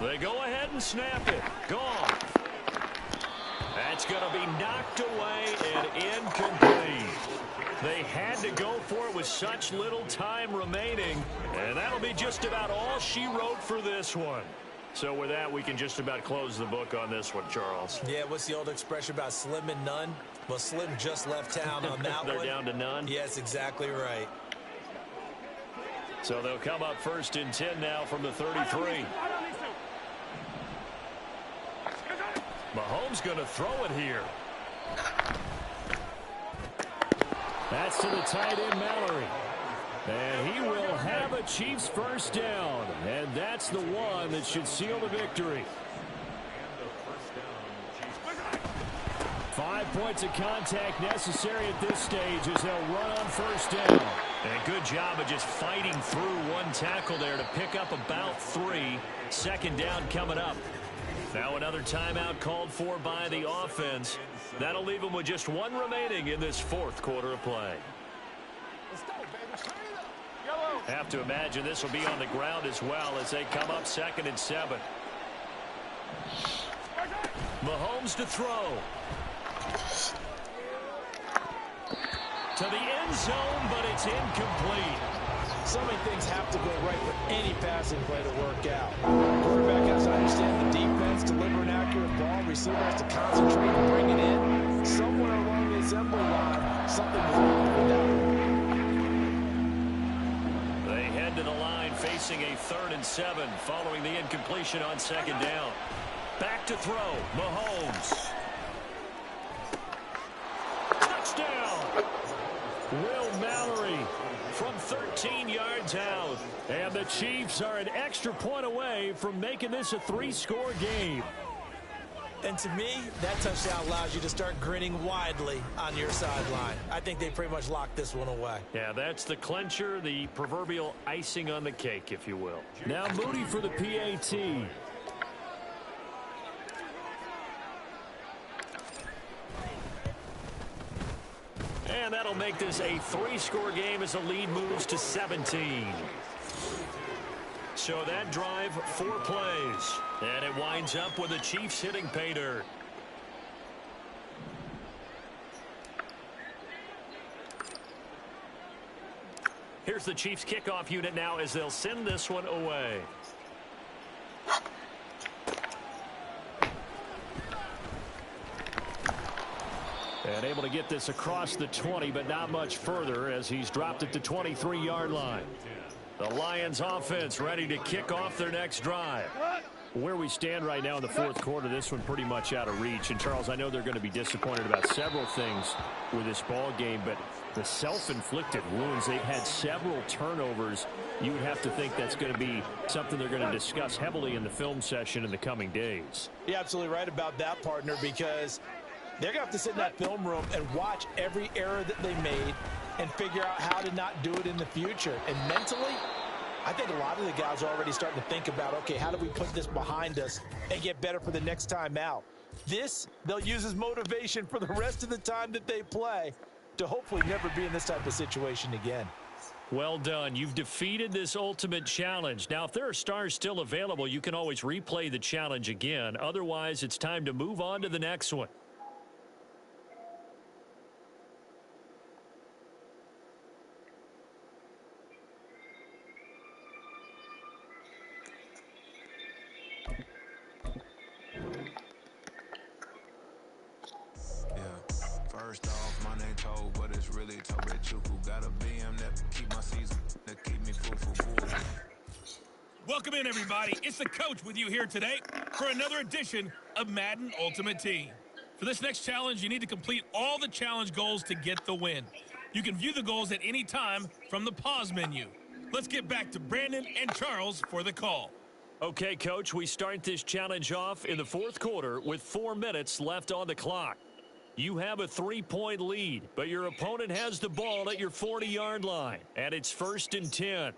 They go ahead and snap it. Gone. That's going to be knocked away and incomplete. They had to go for it with such little time remaining. And that'll be just about all she wrote for this one. So with that, we can just about close the book on this one, Charles. Yeah, what's the old expression about slim and none? Well, Slim just left town on that They're one. down to none? Yes, exactly right. So they'll come up first and 10 now from the 33. Mahomes going to throw it here. That's to the tight end, Mallory. And he will have a Chiefs first down. And that's the one that should seal the victory. 5 points of contact necessary at this stage as they'll run on first down. And good job of just fighting through one tackle there to pick up about 3. Second down coming up. Now another timeout called for by the offense. That'll leave them with just 1 remaining in this fourth quarter of play. Have to imagine this will be on the ground as well as they come up second and 7. Mahomes to throw. to the end zone, but it's incomplete. So many things have to go right for any passing play to work out. Quarterback has to understand the defense, deliver an accurate ball. Receiver has to concentrate and bring it in. Somewhere along the assembly line, something was wrong with that one. They head to the line facing a 3rd and 7 following the incompletion on 2nd down. Back to throw, Mahomes. Touchdown! Will Mallory from 13 yards out. And the Chiefs are an extra point away from making this a 3-score game. And to me, that touchdown allows you to start grinning widely on your sideline. I think they pretty much locked this one away. Yeah, that's the clincher, the proverbial icing on the cake, if you will. Now Moody for the PAT. And that'll make this a 3-score game as the lead moves to 17. So that drive, 4 plays. And it winds up with the Chiefs hitting pay dirt. Here's the Chiefs kickoff unit now as they'll send this one away. And able to get this across the 20, but not much further as he's dropped it to 23-yard line. The Lions offense ready to kick off their next drive. Where we stand right now in the 4th quarter, this one pretty much out of reach. And, Charles, I know they're going to be disappointed about several things with this ball game, but the self-inflicted wounds, they've had several turnovers. You would have to think that's going to be something they're going to discuss heavily in the film session in the coming days. You're absolutely right about that, partner, because they're going to have to sit in that film room and watch every error that they made and figure out how to not do it in the future. And mentally, I think a lot of the guys are already starting to think about, okay, how do we put this behind us and get better for the next time out? This, they'll use as motivation for the rest of the time that they play to hopefully never be in this type of situation again. Well done. You've defeated this ultimate challenge. Now, if there are stars still available, you can always replay the challenge again. Otherwise, it's time to move on to the next one. First off, my name Toe, but it's really Tobe Chuku. Got a BM that keep my season, that keep me full for bull. Welcome in, everybody. It's the coach with you here today for another edition of Madden Ultimate Team. For this next challenge, you need to complete all the challenge goals to get the win. You can view the goals at any time from the pause menu. Let's get back to Brandon and Charles for the call. Okay, Coach, we start this challenge off in the 4th quarter with 4 minutes left on the clock. You have a 3-point lead, but your opponent has the ball at your 40-yard line, and it's 1st and 10.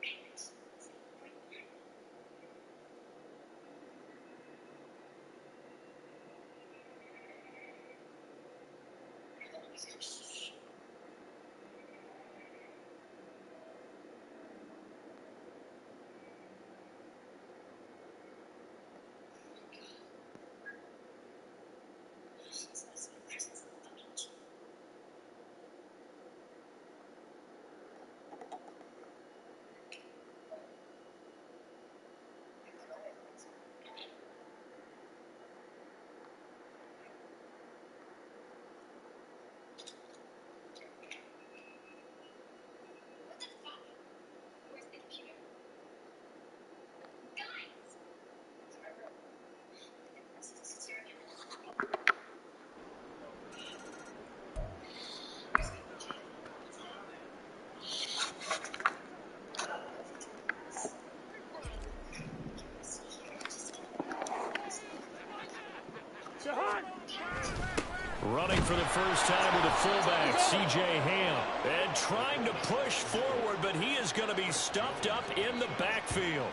Running for the first time with the fullback, C.J. Ham. And trying to push forward, but he is going to be stuffed up in the backfield.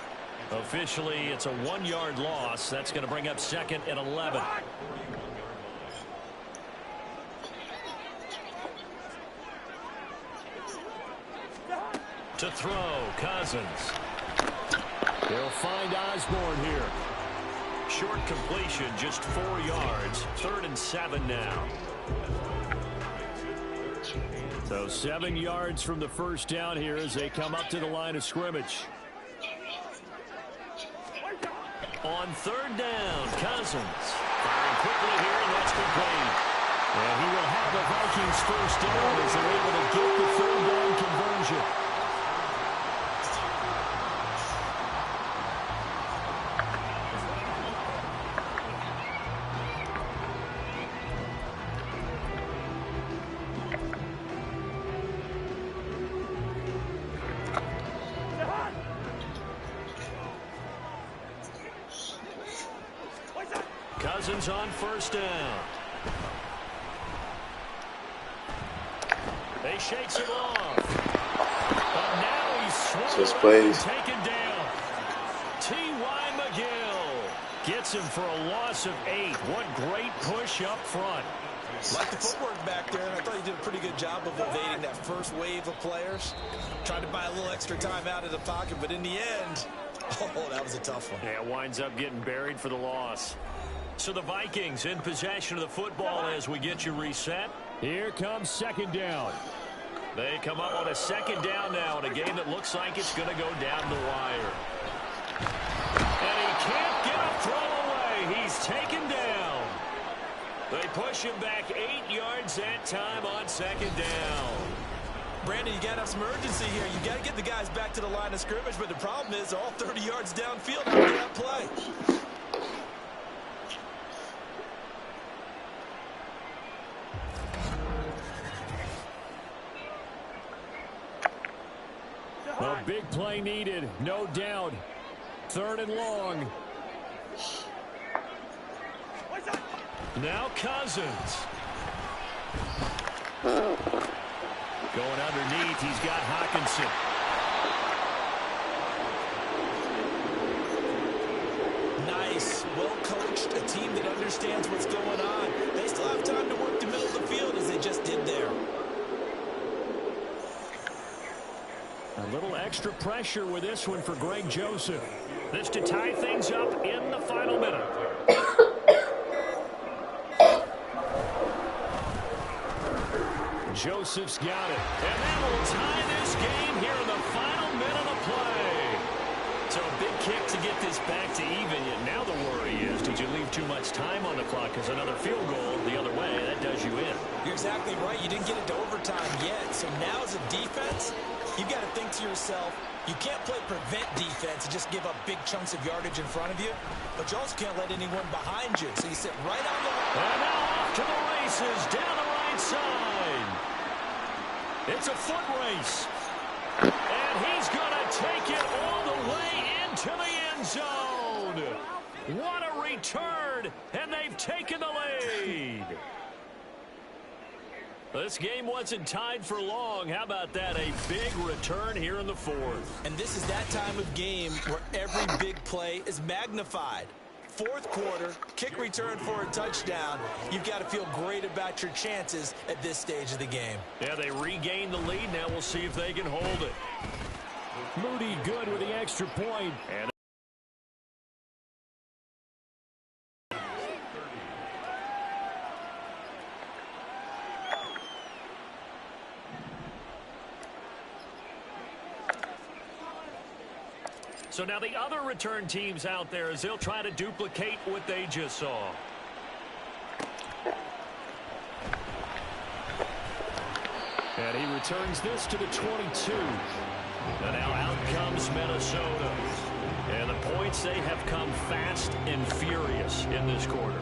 Officially, it's a 1-yard loss. That's going to bring up 2nd and 11. To throw, Cousins. They'll find Osborne here. Short completion, just 4 yards. 3rd and 7 now. So 7 yards from the first down here as they come up to the line of scrimmage. On third down, Cousins. Firing quickly here, and that's complete. And he will have the Vikings first down as they're able to get the third down conversion. Cousins on first down. He shakes it off. But now he's swung and taken down. T.Y. McGill gets him for a loss of 8. What great push up front. Like the footwork back there, and I thought he did a pretty good job of evading that first wave of players. Tried to buy a little extra time out of the pocket, but in the end, oh, that was a tough one. Yeah, winds up getting buried for the loss. So the Vikings in possession of the football as we get you reset. Here comes second down. They come up on a second down now in a game that looks like it's going to go down the wire. And he can't get a throw away. He's taken down. They push him back 8 yards that time on second down. Brandon, you got to have some urgency here. You got to get the guys back to the line of scrimmage, but the problem is all 30 yards downfield after that play. A big play needed, no doubt. Third and long. Now Cousins. Going underneath, he's got Hawkinson. Nice, well coached, a team that understands what's going on. They still have time to work the middle of the field as they just did there. A little extra pressure with this one for Greg Joseph. This to tie things up in the final minute. Joseph's got it. And that will tie this game here in the final minute of play. So a big kick to get this back to even. Yet now the worry is, did you leave too much time on the clock? Because another field goal the other way, that does you in. You're exactly right. You didn't get it to overtime yet. So now as a defense, you've got to think to yourself, you can't play prevent defense and just give up big chunks of yardage in front of you, but you also can't let anyone behind you. So you sit right on the line. And now off to the races down the right side. It's a foot race. And he's going to take it all the way into the end zone. What a return, and they've taken the lead. This game wasn't tied for long. How about that? A big return here in the fourth. And this is that time of game where every big play is magnified. Fourth quarter, kick return for a touchdown. You've got to feel great about your chances at this stage of the game. Yeah, they regain the lead. Now we'll see if they can hold it. Moody good with the extra point. And so now the other return teams out there as they'll try to duplicate what they just saw. And he returns this to the 22. And now out comes Minnesota. And the points, they have come fast and furious in this quarter.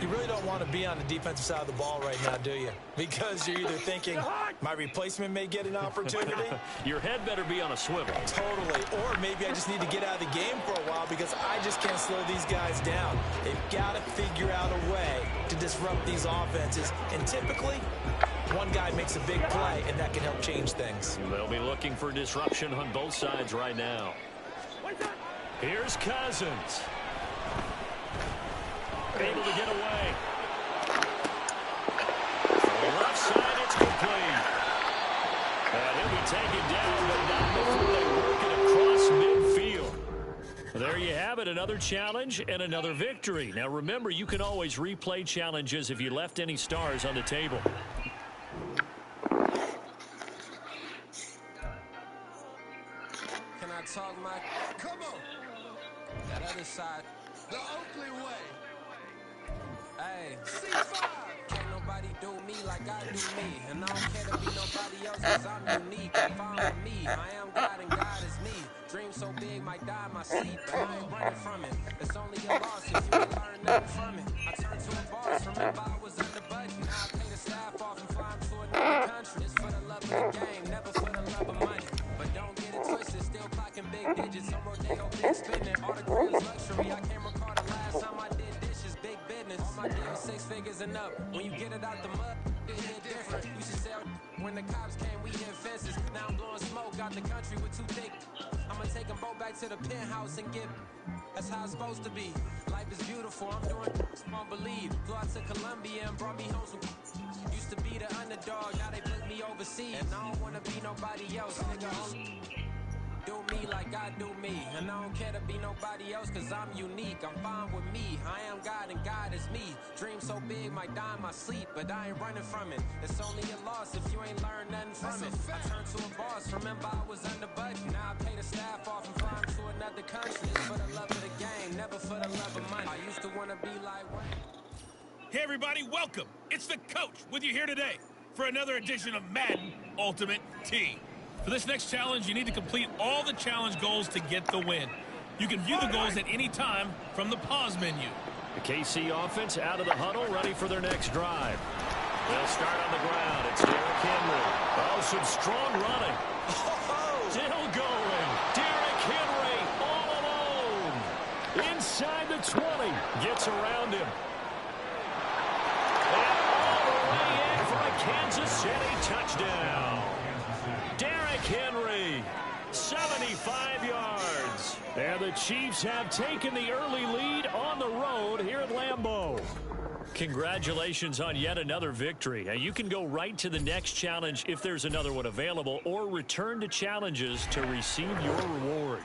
You really don't want to be on the defensive side of the ball right now, do you? Because you're either thinking, my replacement may get an opportunity. Your head better be on a swivel. Totally. Or maybe I just need to get out of the game for a while because I just can't slow these guys down. They've got to figure out a way to disrupt these offenses. And typically, one guy makes a big play, and that can help change things. They'll be looking for disruption on both sides right now. Here's Cousins. Able to get away. From the left side, it's complete. And he'll be taken down, but not before they work it across midfield. There you have it, another challenge and another victory. Now remember, you can always replay challenges if you left any stars on the table. side. The Oakley way. Hey, C5. Can't nobody do me like I do me. And I don't care to be nobody else cause I'm unique. I'm fine with me. I am God and God is me. Dream so big might die in my sleep. But I ain't running from it. It's only a loss if you ain't learn nothing from it. I turned to a boss. Remember I was under budget. Now I pay the staff off and fly to another country. It's for the love of the game, never for the love of money. But don't get it twisted. Still clocking big digits. I'm Rodeo big spinning. All the cribs luxury. I can't recall the last time I did dishes. Big business. All my deals 6 figures and up. When you get it out the mud, it hit different. You should sell when the cops came, we hit fences. Now I'm blowing smoke out the country with 2 thick. I'ma take them both back to the penthouse and get. That's how it's supposed to be. Life is beautiful. I'm doing won't believe. Flew out to Colombia and brought me home some. Used to be the underdog, now they put me overseas. And I don't wanna be nobody else, nigga. Do me like I do me. And I don't care to be nobody else cause I'm unique. I'm fine with me. I am God and God is me. Dream so big might die in my sleep. But I ain't running from it. It's only a loss if you ain't learned nothing from it. I turned to a boss. Remember I was under budget. Now I pay the staff off and fly to another country. It's for the love of the game, never for the love of money. I used to wanna be like what? Hey, everybody, welcome. It's the coach with you here today for another edition of Madden Ultimate Team. For this next challenge, you need to complete all the challenge goals to get the win. You can view the goals at any time from the pause menu. The KC offense out of the huddle, ready for their next drive. They'll start on the ground. It's Derrick Henry. Oh, some strong running. Still going. Derrick Henry all alone. Inside the 20. Gets around him. And all the way in for a Kansas City touchdown. Derrick Henry, 75 yards. And the Chiefs have taken the early lead on the road here at Lambeau. Congratulations on yet another victory. Now, you can go right to the next challenge if there's another one available, or return to challenges to receive your reward.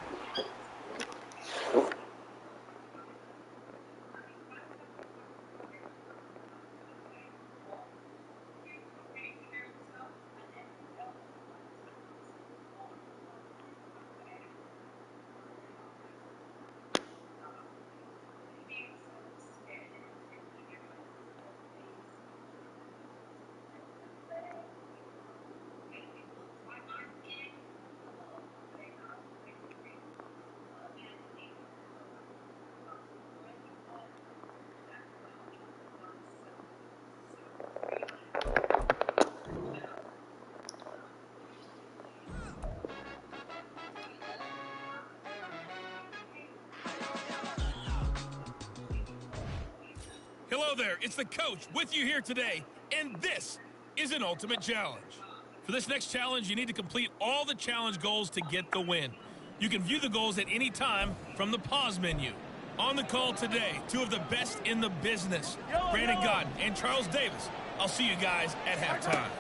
Hello there, it's the coach with you here today, and this is an ultimate challenge. For this next challenge, you need to complete all the challenge goals to get the win. You can view the goals at any time from the pause menu. On the call today, 2 of the best in the business, Brandon Godden and Charles Davis. I'll see you guys at halftime.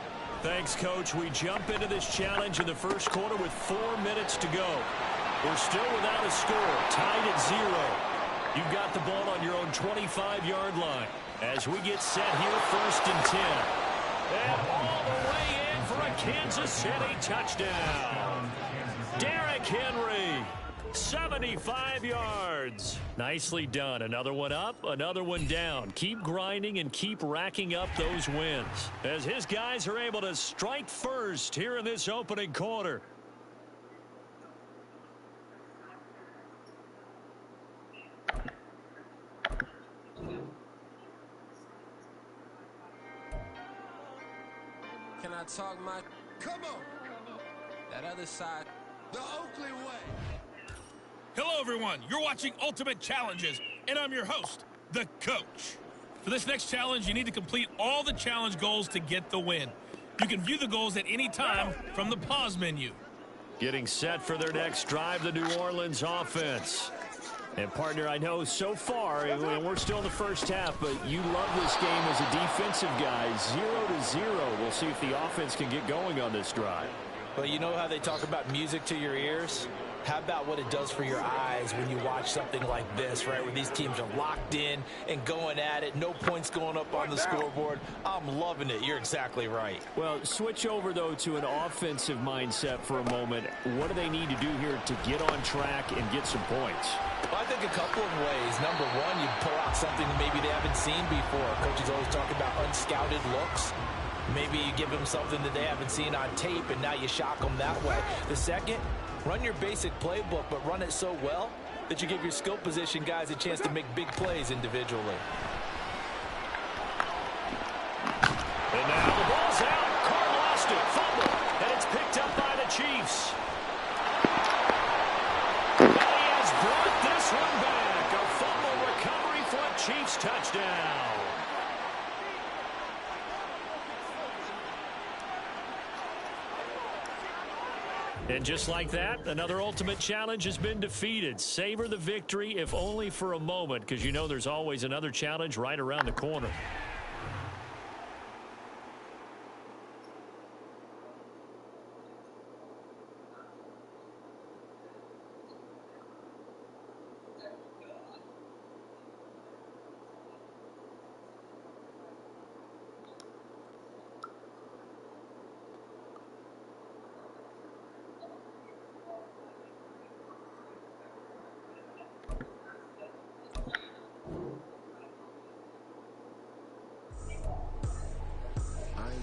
Thanks, Coach. We jump into this challenge in the first quarter with 4 minutes to go. We're still without a score, tied at 0. You've got the ball on your own 25-yard line. As we get set here, 1st and 10. And all the way in for a Kansas City touchdown. Derrick Henry, 75 yards. Nicely done. Another one up, another one down. Keep grinding and keep racking up those wins, as his guys are able to strike first here in this opening quarter. Can I talk my... Come on. That other side. The Oakley way. Hello, everyone. You're watching Ultimate Challenges, and I'm your host, the coach. For this next challenge, you need to complete all the challenge goals to get the win. You can view the goals at any time from the pause menu. Getting set for their next drive, the New Orleans offense. And, partner, I know so far, and we're still in the first half, but you love this game as a defensive guy. 0-0. We'll see if the offense can get going on this drive. But you know how they talk about music to your ears? How about what it does for your eyes when you watch something like this, right, where these teams are locked in and going at it, no points going up on the scoreboard? I'm loving it. You're exactly right. Well, switch over, though, to an offensive mindset for a moment. What do they need to do here to get on track and get some points? Well, I think a couple of ways. Number one, you pull out something maybe they haven't seen before. Coaches always talk about unscouted looks. Maybe you give them something that they haven't seen on tape, and now you shock them that way. The second, run your basic playbook, but run it so well that you give your skill position guys a chance to make big plays individually. And now the ball's out. Carr lost it. Fumble. And it's picked up by the Chiefs. And he has brought this one back. A fumble recovery for a Chiefs touchdown. And just like that, another ultimate challenge has been defeated. Savor the victory, if only for a moment, because you know there's always another challenge right around the corner.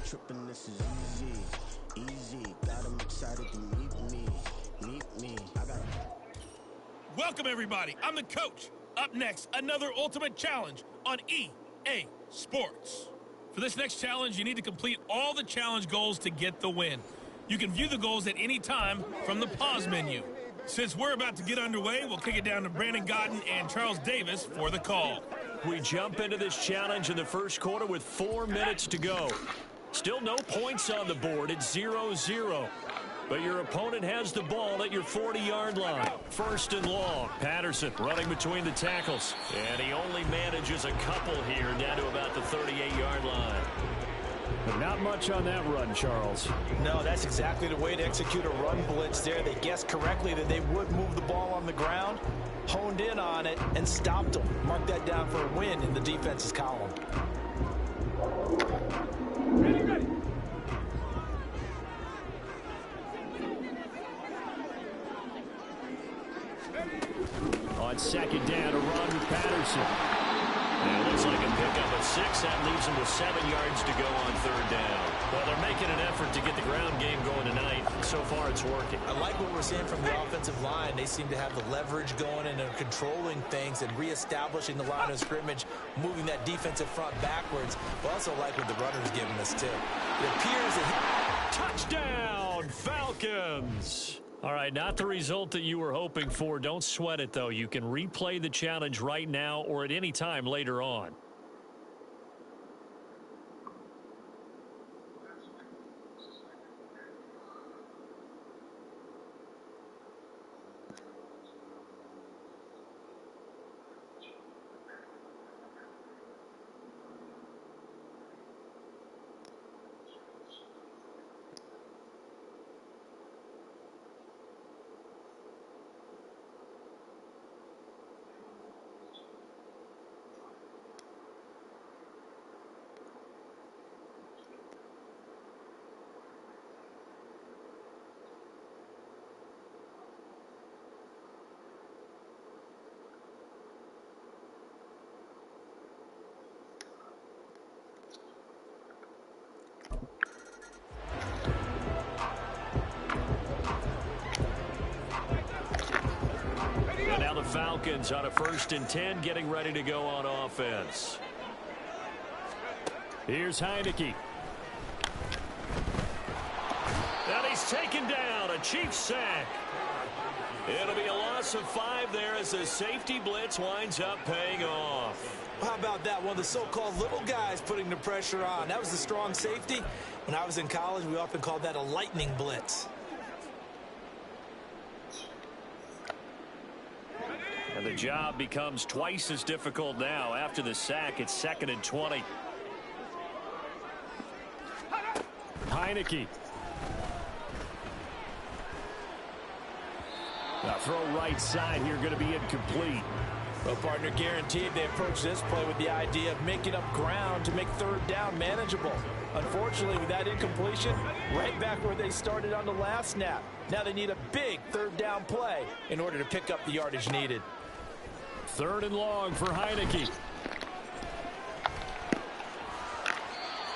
Tripping, this is easy. Got them excited to meet me. Welcome, everybody. I'm the coach. Up next, another ultimate challenge on EA Sports. For this next challenge, you need to complete all the challenge goals to get the win. You can view the goals at any time from the pause menu. Since we're about to get underway, we'll kick it down to Brandon Godden and Charles Davis for the call. We jump into this challenge in the first quarter with 4 minutes to go. Still no points on the board. It's 0-0. But your opponent has the ball at your 40-yard line. First and long. Patterson running between the tackles. And he only manages a couple here down to about the 38-yard line. But not much on that run, Charles. No, that's exactly the way to execute a run blitz there. They guessed correctly that they would move the ball on the ground, honed in on it, and stopped them. Mark that down for a win in the defense's column. Ready. On second down, a run with Patterson. And it looks like a pickup of 6. That leaves them with 7 yards to go on third down. Well, they're making an effort to get the ground game going tonight. So far, it's working. I like what we're seeing from the offensive line. They seem to have the leverage going and they're controlling things and reestablishing the line of scrimmage, moving that defensive front backwards. But also like what the runner's giving us, too. It appears that touchdown, Falcons! All right, not the result that you were hoping for. Don't sweat it, though. You can replay the challenge right now or at any time later on. And now the Falcons on a 1st and 10, getting ready to go on offense. Here's Heineke. And he's taken down. A Chiefs sack. It'll be a loss of 5 there as the safety blitz winds up paying off. How about that? One of the so-called little guys putting the pressure on. That was the strong safety. When I was in college, we often called that a lightning blitz. And the job becomes twice as difficult now. After the sack, it's 2nd and 20. Heineke. The throw right side here going to be incomplete. Well, partner, guaranteed they approach this play with the idea of making up ground to make third down manageable. Unfortunately, with that incompletion, right back where they started on the last snap. Now they need a big third down play in order to pick up the yardage needed. 3rd and long for Heineke.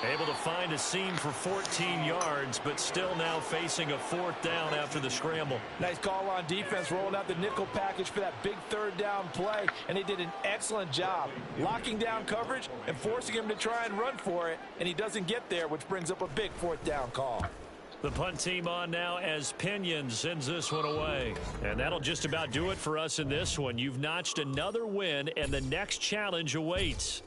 Able to find a seam for 14 yards, but still now facing a 4th down after the scramble. Nice call on defense, rolling out the nickel package for that big third down play, and they did an excellent job locking down coverage and forcing him to try and run for it, and he doesn't get there, which brings up a big 4th down call. The punt team on now as Pinion sends this one away. And that'll just about do it for us in this one. You've notched another win, and the next challenge awaits.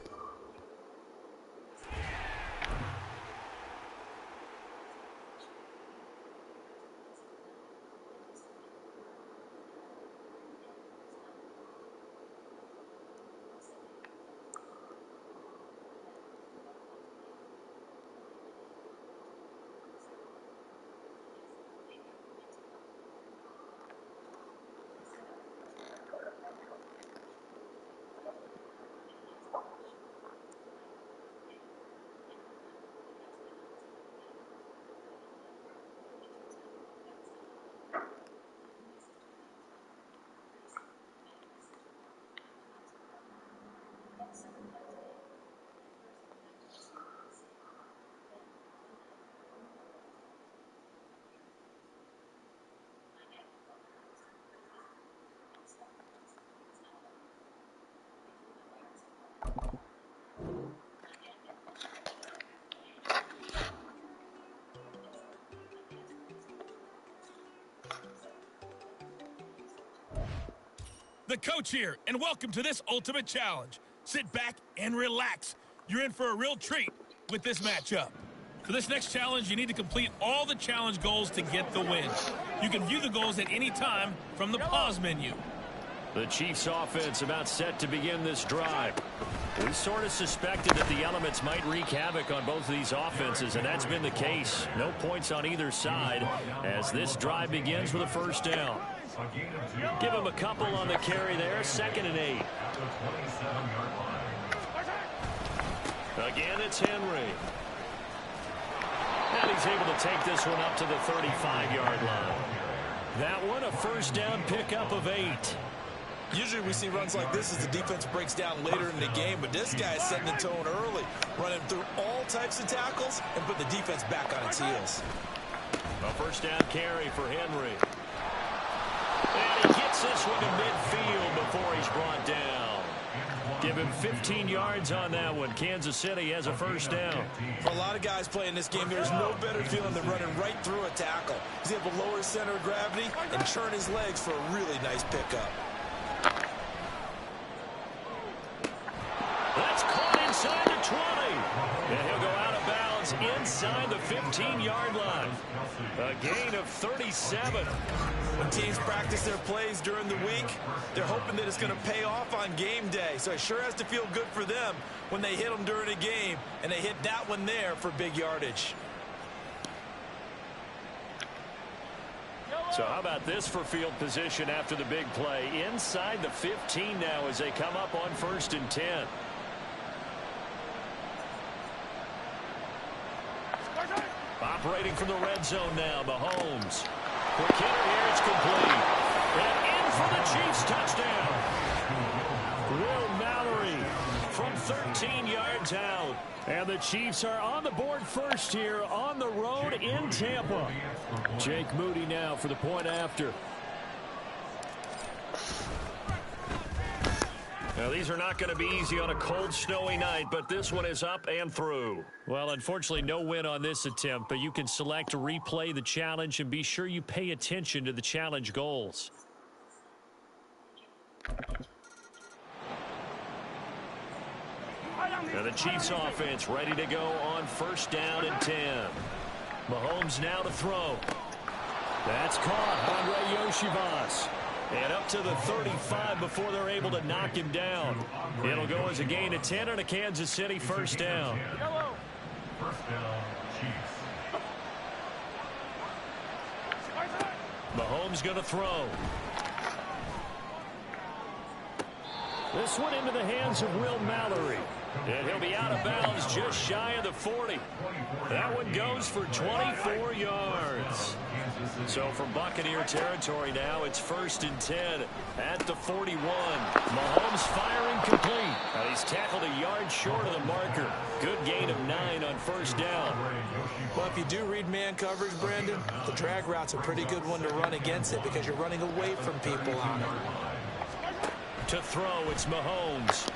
The coach here, and welcome to this ultimate challenge. Sit back and relax. You're in for a real treat with this matchup. For this next challenge, you need to complete all the challenge goals to get the win. You can view the goals at any time from the pause menu. The Chiefs offense about set to begin this drive. We sort of suspected that the elements might wreak havoc on both of these offenses, and that's been the case. No points on either side as this drive begins with a 1st down. Give him a couple on the carry there. 2nd and 8. Again, it's Henry. And he's able to take this one up to the 35-yard line. That one, a 1st down pickup of 8. Usually we see runs like this as the defense breaks down later in the game, but this guy is setting the tone early, running through all types of tackles and putting the defense back on its heels. A 1st down carry for Henry. And he gets this one to midfield before he's brought down. Give him 15 yards on that one. Kansas City has a 1st down. For a lot of guys playing this game, there's no better feeling than running right through a tackle. He's able to lower his center of gravity and churn his legs for a really nice pickup. That's caught inside the 20. And he'll go out of bounds inside the 15-yard line. A gain of 37. When teams practice their plays during the week, they're hoping that it's going to pay off on game day. So it sure has to feel good for them when they hit them during a game, and they hit that one there for big yardage. So how about this for field position after the big play? Inside the 15 now as they come up on 1st and 10. Operating from the red zone now, Mahomes. Quick hitter here, it's complete. And in for the Chiefs, touchdown. Will Mallory from 13 yards out. And the Chiefs are on the board first here on the road in Tampa. Jake Moody now for the point after. Now, these are not going to be easy on a cold, snowy night, but this one is up and through. Well, unfortunately, no win on this attempt, but you can select to replay the challenge and be sure you pay attention to the challenge goals. Now the Chiefs offense ready to go on 1st down and 10. Mahomes now to throw. That's caught. Andre Yoshivas. And up to the 35 before they're able to knock him down. It'll go as a gain of 10 and a Kansas City 1st down. 1st down, Chiefs. Mahomes going to throw. This one into the hands of Will Mallory. And he'll be out of bounds just shy of the 40. That one goes for 24 yards. So from Buccaneer territory now, it's 1st and 10 at the 41. Mahomes firing complete. He's tackled a yard short of the marker. Good gain of 9 on 1st down. Well, if you do read man coverage, Brandon, the drag route's a pretty good one to run against it because you're running away from people on it. To throw, it's Mahomes.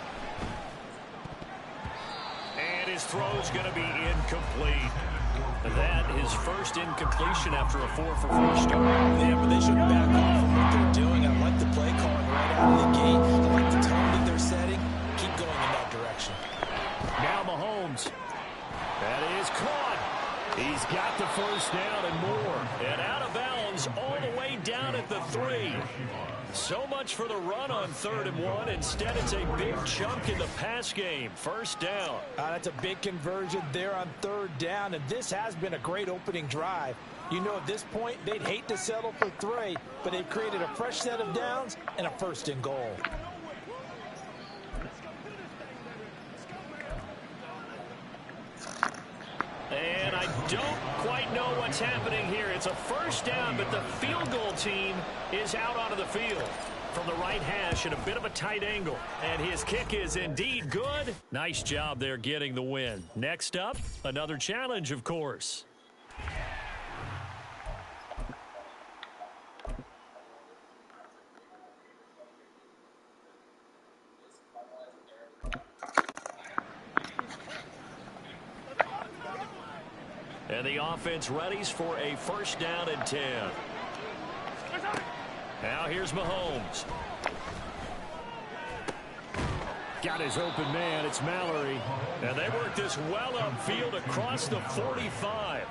And his throw's going to be incomplete. That is first incompletion after a 4-for-4 start. Yeah, but they shouldn't back off from what they're doing. I like the play calling right out of the gate. I like the tone that they're setting. Keep going in that direction. Now Mahomes. That is caught. He's got the 1st down and more. And out of bounds all the way down at the 3. So much for the run on 3rd and 1. Instead, it's a big chunk in the pass game. 1st down. That's a big conversion there on 3rd down, and this has been a great opening drive. You know, at this point, they'd hate to settle for 3, but they've created a fresh set of downs and a 1st and goal. And I don't quite know what's happening here. It's a 1st down, but the field goal team is out onto the field. From the right hash at a bit of a tight angle. And his kick is indeed good. Nice job there getting the win. Next up, another challenge, of course. And the offense readies for a 1st down and 10. Now here's Mahomes. Got his open man. It's Mallory. And they work this well upfield across the 45.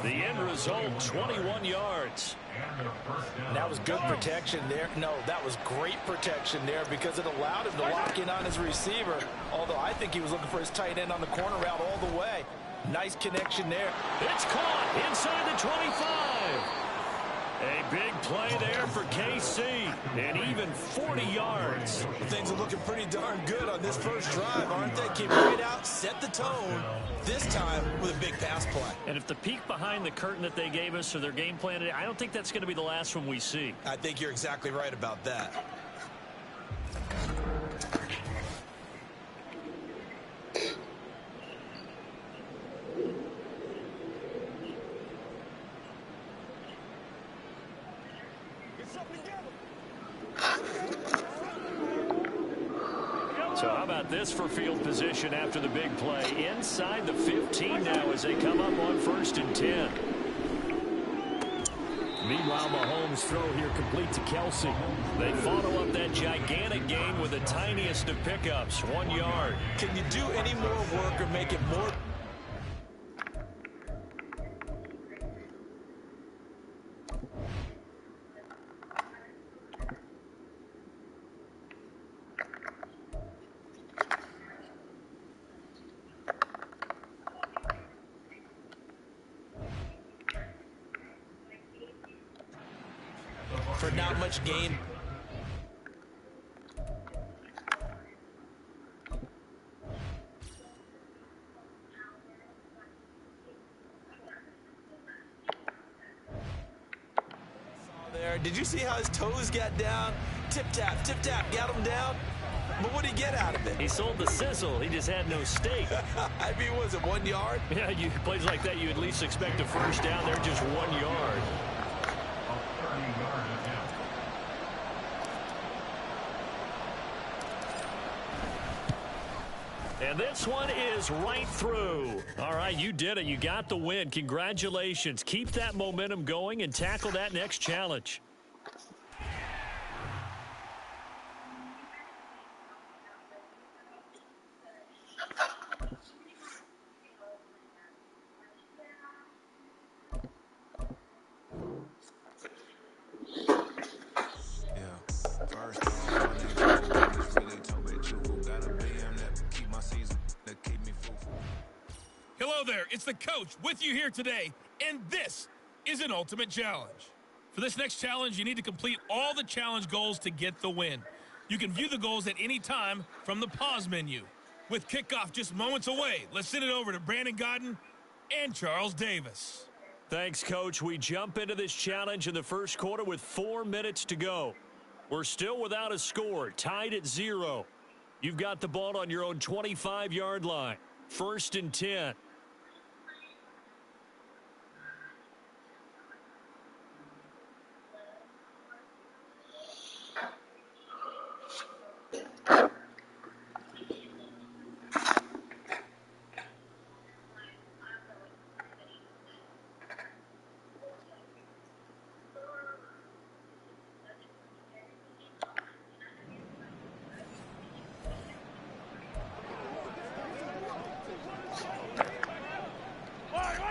The end result, 21 yards. That was good protection there. No, that was great protection there because it allowed him to lock in on his receiver. Although I think he was looking for his tight end on the corner route all the way. Nice connection there. It's caught inside the 25. A big play there for KC, and even 40 yards. Things are looking pretty darn good on this first drive, aren't they? Came right out, set the tone, this time with a big pass play. And if the peek behind the curtain that they gave us or their game plan today, I don't think that's going to be the last one we see. I think you're exactly right about that. So how about this for field position after the big play? Inside the 15 now as they come up on 1st and 10. Meanwhile, Mahomes' throw here complete to Kelsey. They follow up that gigantic gain with the tiniest of pickups, 1 yard. Can you do any more work or make it more? For not much gain. There. Did you see how his toes got down? Tip tap, got him down. But what did he get out of it? He sold the sizzle. He just had no steak. I mean, was it 1 yard? Yeah, you plays like that, you at least expect a 1st down. They're just 1 yard. And this one is right through. All right, you did it. You got the win. Congratulations. Keep that momentum going and tackle that next challenge. Hello there, it's the coach with you here today, and this is an ultimate challenge. For this next challenge, you need to complete all the challenge goals to get the win. You can view the goals at any time from the pause menu. With kickoff just moments away, let's send it over to Brandon Godden and Charles Davis. Thanks, Coach. We jump into this challenge in the first quarter with 4 minutes to go. We're still without a score, tied at 0. You've got the ball on your own 25-yard line. 1st and 10.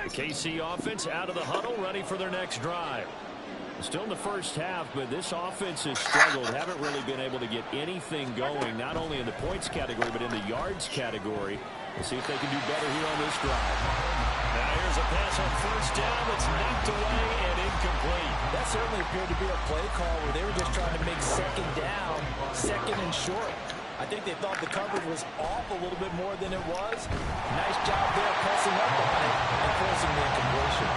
The KC offense out of the huddle, ready for their next drive. Still in the first half, but this offense has struggled. Haven't really been able to get anything going, not only in the points category, but in the yards category. We'll see if they can do better here on this drive. Now here's a pass on 1st down that's knocked away and incomplete. That certainly appeared to be a play call where they were just trying to make 2nd down, 2nd and short. I think they thought the coverage was off a little bit more than it was. Nice job there pressing up on it and forcing the incompletion.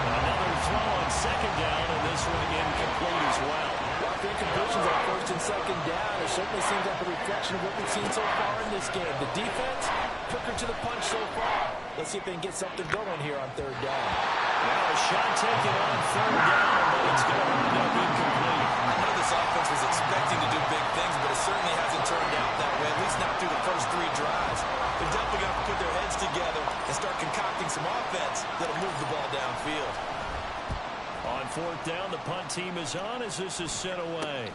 Another throw on 2nd down, and this one incomplete as well. Well, the incompletions on 1st and 2nd down, it certainly seems like a reflection of what we've seen so far in this game. The defense, quicker to the punch so far. Let's see if they can get something going here on 3rd down. Now a shot taken on 3rd down, but it's going to wind up incomplete. I know this offense was expecting to do big things, but it certainly hasn't turned out that way, at least not through the first 3 drives. They're definitely going to have to put their heads together and start concocting some offense that'll move the ball downfield. On 4th down, the punt team is on as this is sent away.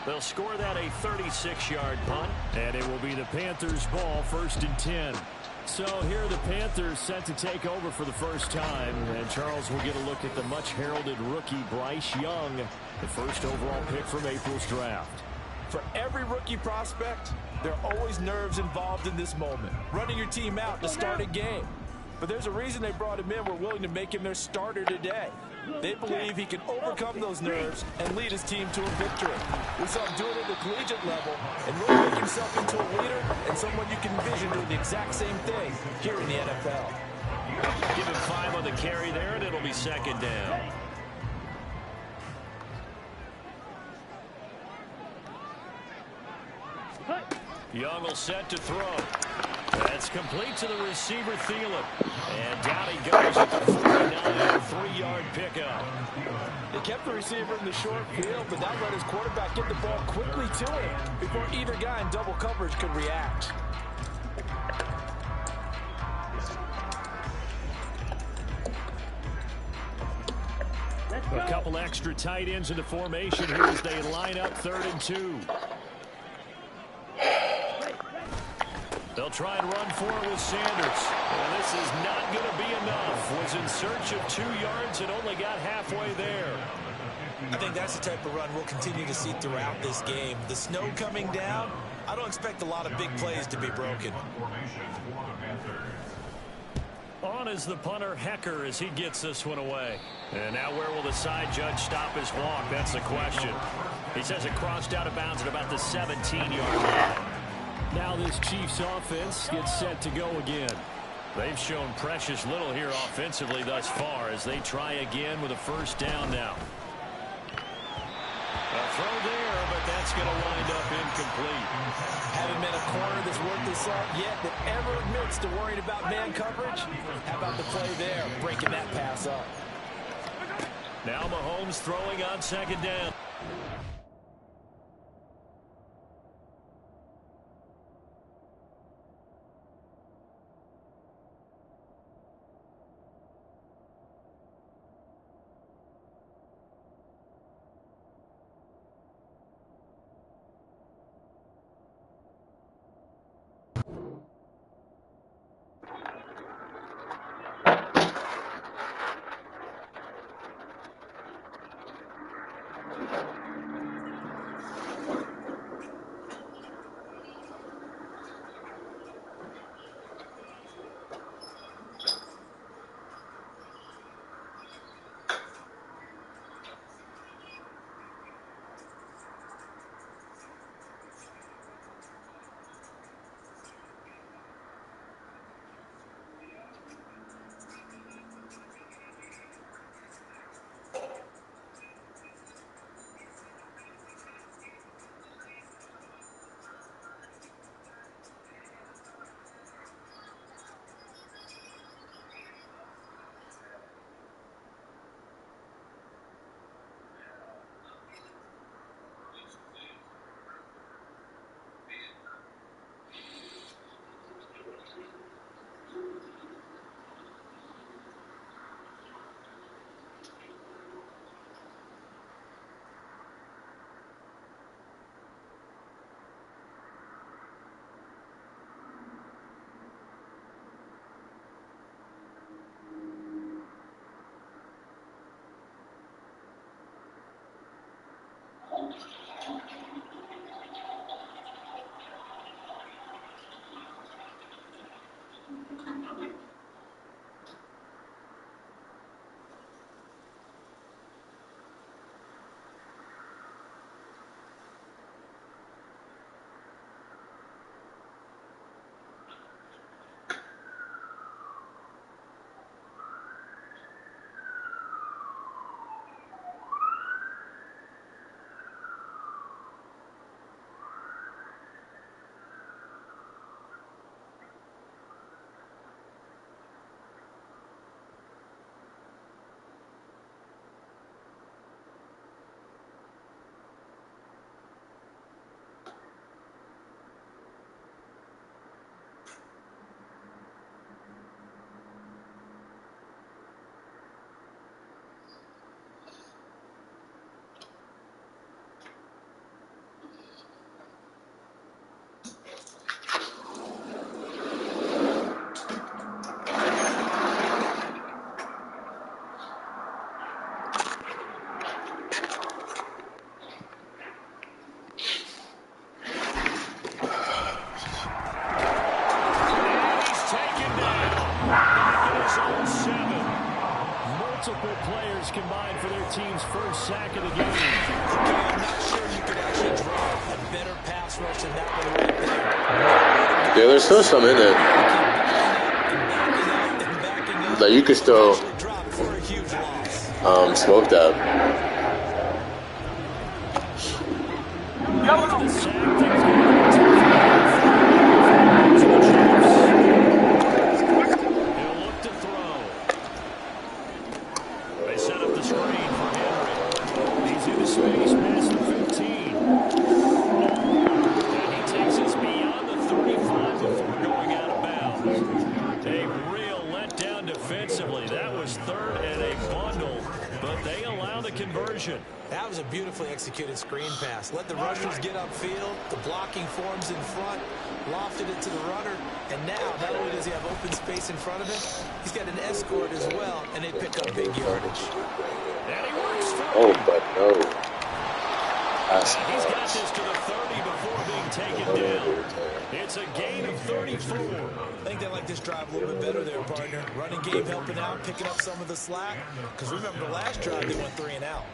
They'll score that a 36-yard punt, and it will be the Panthers' ball, 1st and 10. So here are the Panthers set to take over for the first time, and Charles will get a look at the much-heralded rookie Bryce Young, the first overall pick from April's draft. For every rookie prospect, there are always nerves involved in this moment. Running your team out to start a game. But there's a reason they brought him in. We're willing to make him their starter today. They believe he can overcome those nerves and lead his team to a victory. We saw him do it at the collegiate level and really make himself into a leader and someone you can envision doing the exact same thing here in the NFL. Give him 5 on the carry there, and it'll be 2nd down. Young will set to throw. That's complete to the receiver, Thielen. And down he goes at the 49, 3-yard pickup. They kept the receiver in the short field, but that let his quarterback get the ball quickly to him before either guy in double coverage could react. A couple extra tight ends in the formation here as they line up 3rd and 2. They'll try and run for it with Sanders. And this is not going to be enough. Was in search of 2 yards and only got halfway there. I think that's the type of run we'll continue to see throughout this game. The snow coming down, I don't expect a lot of big plays to be broken. On is the punter, Hecker, as he gets this one away. And now where will the side judge stop his walk? That's the question. He says it crossed out of bounds at about the 17-yard line. Now this Chiefs offense gets set to go again. They've shown precious little here offensively thus far as they try again with a 1st down now. A throw there, but that's going to wind up incomplete. Haven't been a corner that's worth his salt yet that ever admits to worrying about man coverage. How about the play there, breaking that pass up? Now Mahomes throwing on 2nd down. combined for their team's first sack of the game. I'm not sure you could actually draw a better pass rush than that one right there. Yeah, there's still some in it. That you could still smoke that. They set up the screen for Henry. He's into space, past the 15. And he takes us beyond the 35 before going out of bounds. A real letdown defensively. That was third and a bundle, but they allow the conversion. That was a beautifully executed screen pass. Let the rushers get upfield. The blocking forms in front. Lofted it to the runner. And now, not only does he have open space in front of him, he's got an escort as well, and they pick up big yardage. And he works through. Oh, but no. He's got this to the 30 before being taken down. It's a gain of 34. I think they like this drive a little bit better there, partner. Running game helping out, picking up some of the slack. Because remember, the last drive, they went 3 and out.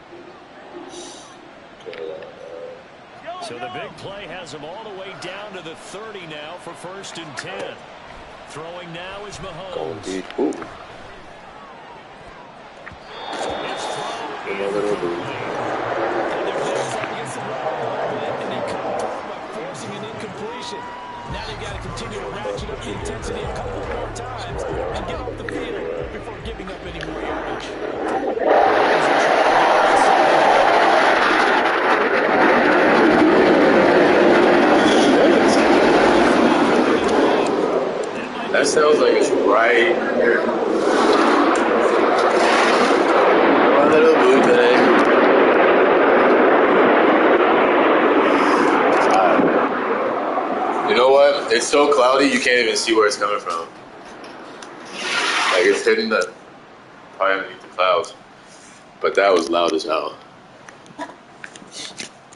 So the big play has him all the way down to the 30 now for 1st and 10. Throwing now is Mahomes. His throw forcing an incompletion. Now they've got to continue to ratchet up the intensity a couple more times and get off the field before giving up any more yardage. That sounds like it's right here. One little blue thing. You know what? It's so cloudy you can't even see where it's coming from. Like it's hitting the probably underneath the clouds. But that was loud as hell.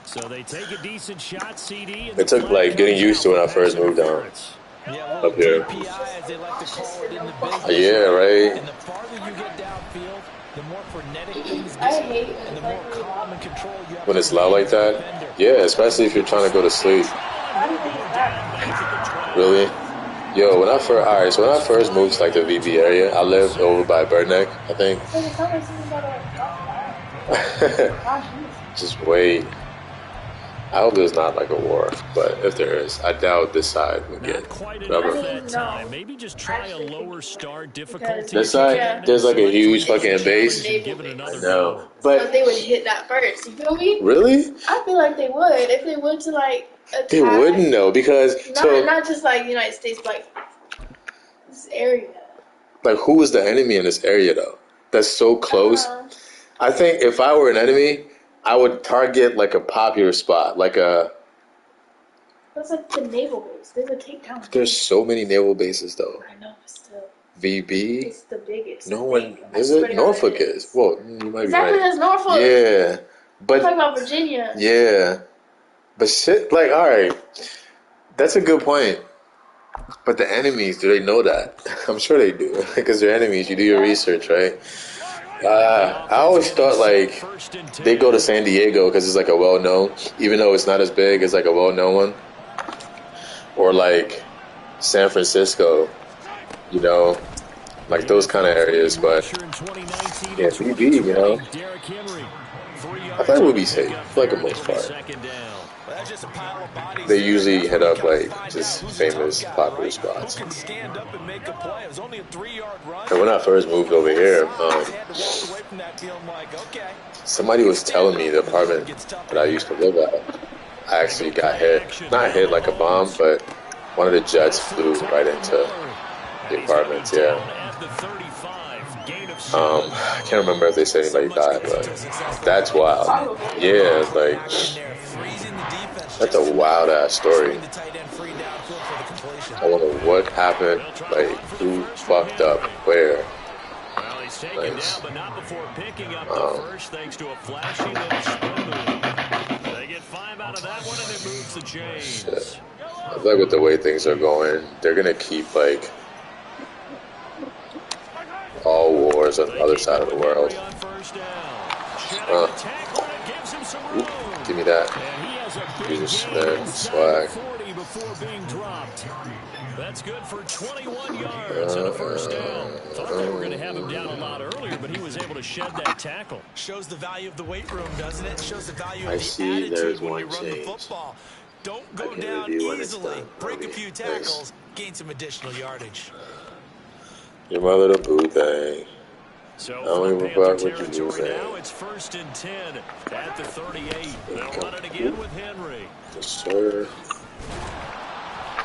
So they take a decent shot, CD. It took like getting used to when I first moved down. Up here. Yeah, right. And the farther you get downfield, the more frenetic things get, and the more calm and control you have. When it's loud like that? Yeah, especially if you're trying to go to sleep. Really? Yo, when I first moved to like the VB area, I lived over by Bird Neck, I think. Just wait. I hope there's not like a war, but if there is, I doubt this side would get rubber. That time. Maybe just try a lower start difficulty. This side, there's like a huge fucking base. No, but they would hit that first. You feel me? Really? I feel like they would if they went to like attack. They wouldn't though, because not just like the United States, but like this area. Like who is the enemy in this area though? That's so close. I think if I were an enemy, I would target like a popular spot, like a. That's like the naval base. They would take down. There's so many naval bases though. I know, but still. VB. It's the biggest. No one is it. Norfolk is. Well, you might be right. Exactly, that's Norfolk. Yeah, but I'm talking about Virginia. Yeah, but shit, like, all right, that's a good point. But the enemies, do they know that? I'm sure they do, because they're enemies. You do your research, right? I always thought like they go to San Diego because it's like a well-known, even though it's not as big, it's like a well-known one, or like San Francisco, you know, like those kind of areas. But yeah, BB, you know, I thought it would be safe for like the most part. They usually hit up like just famous, popular spots. And when I first moved over here, somebody was telling me the apartment that I used to live at, I actually got hit. Not hit like a bomb, but one of the jets flew right into the apartments, yeah. I can't remember if they said anybody died, but that's wild. Yeah, like, that's a wild ass story. I wonder what happened, like who fucked up, where. Nice. Shit. I feel like with the way things are going, they're gonna keep like all wars on the other side of the world. Give me that. Use a swag. Before being dropped. That's good for 21 yards and a first down. Thought they were going to have him down a lot earlier, but he was able to shed that tackle. Shows the value of the weight room, doesn't it? Shows the value I of the see attitude there's when one you run the change. football. Don't I go can down review when it's easily. done. Break a few tackles, Nice. gain some additional yardage. You're my little boo thing. So I don't from give a Panther fuck what you do, territory now, man. it's 1st and 10 at the 38. They'll run it again with Henry. Yes, sir.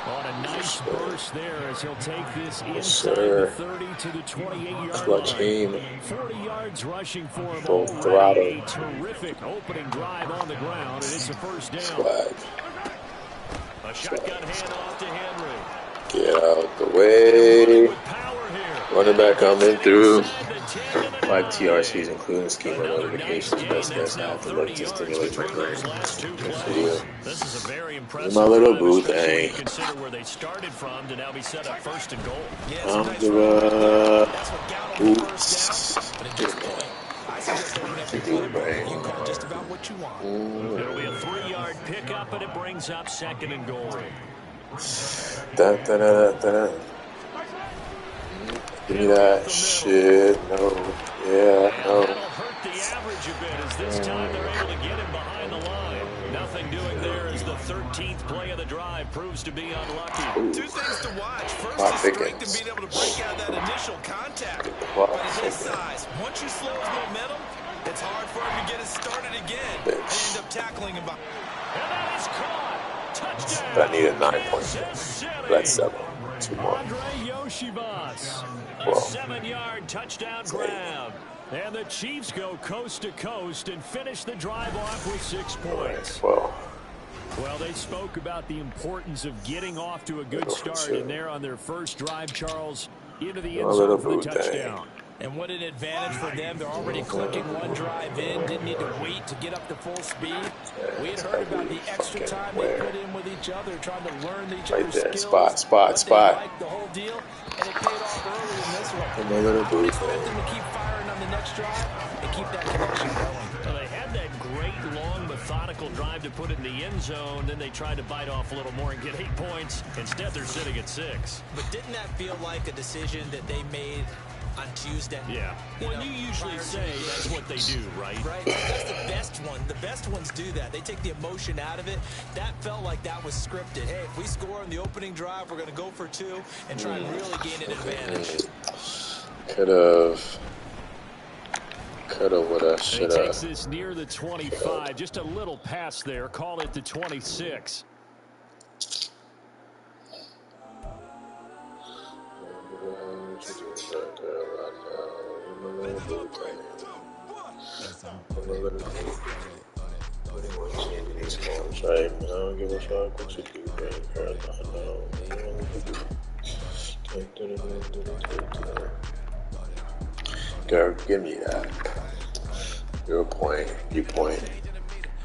On a nice burst there as he'll take this inside sir. the 30 to the 28-yard Clutch line. game. 40 yards rushing for him. Full Already throttle. a terrific opening drive on the ground, and it's a first down. Swag. A shotgun handoff to Henry. Get out the way. Running back coming through. 5 TRCs, including schema notifications. Best guess happen. Look to stimulate my brain. Good for you. This is a very impressive My little drive, boo especially when you thing. consider where they started from to now be set up 1st and goal. Oops. It'll be a 3-yard pickup, and it brings up 2nd and goal. Da, da, da, da, da. Give me that shit. No. Yeah, no. That'll hurt the average a bit as this time they're able to get him behind the line. Nothing doing there as the 13th play of the drive proves to be unlucky. Two things to watch. First, his strength and being able to break out that initial contact. But at his size, once you slow his momentum, it's hard for him to get it started again. They end up tackling him. And that is caught. Touchdown. But I needed 9 points. That's 7. 2 more. Andre Yoshivas. A 7-yard touchdown grab. And the Chiefs go coast to coast and finish the drive off with 6 points. Well, they spoke about the importance of getting off to a good start, and they're on their first drive, Charles, into the end zone for the touchdown. And what an advantage for them. They're already clicking one drive in. Didn't need to wait to get up to full speed. We had heard about the extra time they put in with each other, trying to learn each other's skills. Spot. Like the whole deal, and it paid off early in this one. I would expect them to keep firing on the next drive and keep that connection going. Well, they had that great, long, methodical drive to put it in the end zone. Then they tried to bite off a little more and get 8 points. Instead, they're sitting at 6. But didn't that feel like a decision that they made on Tuesday? Yeah. Well, you usually say that's what they do, right? Right. That's the best one. The best ones do that. They take the emotion out of it. That felt like that was scripted. Hey, if we score on the opening drive, we're going to go for 2 and try and really gain an advantage. Coulda, woulda, shoulda. He takes this near the 25. Just a little pass there. Call it the 26. Right, I don't give a fuck what you do, baby. Girl, give me that. You point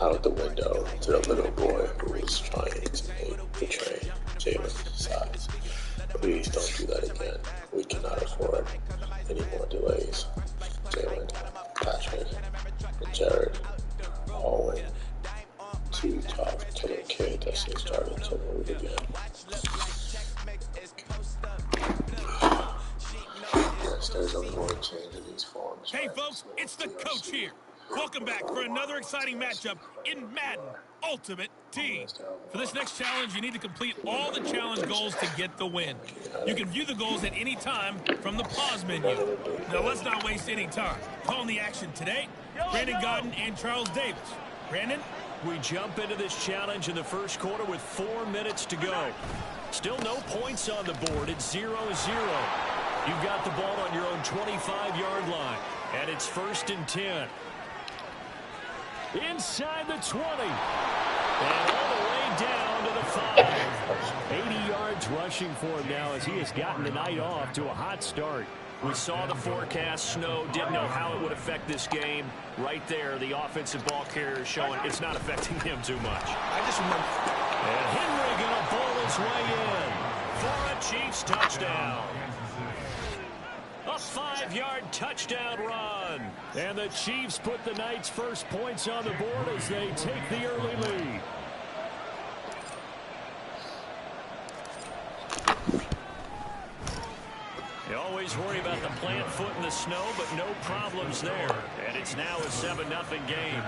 out the window to the little boy who was trying to betray Jalen's size. Please don't do that again. We cannot afford any more delays. Jalen, Patrick, and Jared all went too tough to the kid that's just starting to move again. Yes, there's only one change in these forms. Hey, folks, it's the coach here. Welcome back for another exciting matchup in Madden Ultimate Team. For this next challenge, you need to complete all the challenge goals to get the win. You can view the goals at any time from the pause menu. Now, let's not waste any time. Calling the action today, Brandon Godden and Charles Davis. Brandon? We jump into this challenge in the first quarter with 4 minutes to go. Still no points on the board. It's 0-0. You've got the ball on your own 25-yard line, and it's 1st and 10. Inside the 20. And all the way down to the 5. 80 yards rushing for him now as he has gotten the night off to a hot start. We saw the forecast, snow, didn't know how it would affect this game. Right there, the offensive ball carrier is showing it's not affecting him too much. I just remember. And Henry going to bowl his way in for a Chiefs touchdown. A 5-yard touchdown run. And the Chiefs put the Knights' first points on the board as they take the early lead. You always worry about the plant foot in the snow, but no problems there. And it's now a 7-0 game.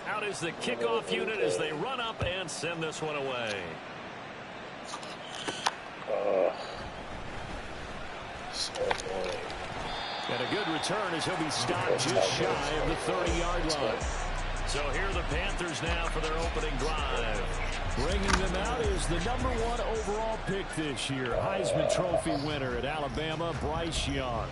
Out is the kickoff unit as they run up and send this one away. So annoying. And a good return as he'll be stopped just shy of the 30-yard line. So here are the Panthers now for their opening drive. Bringing them out is the #1 overall pick this year, Heisman Trophy winner at Alabama, Bryce Young.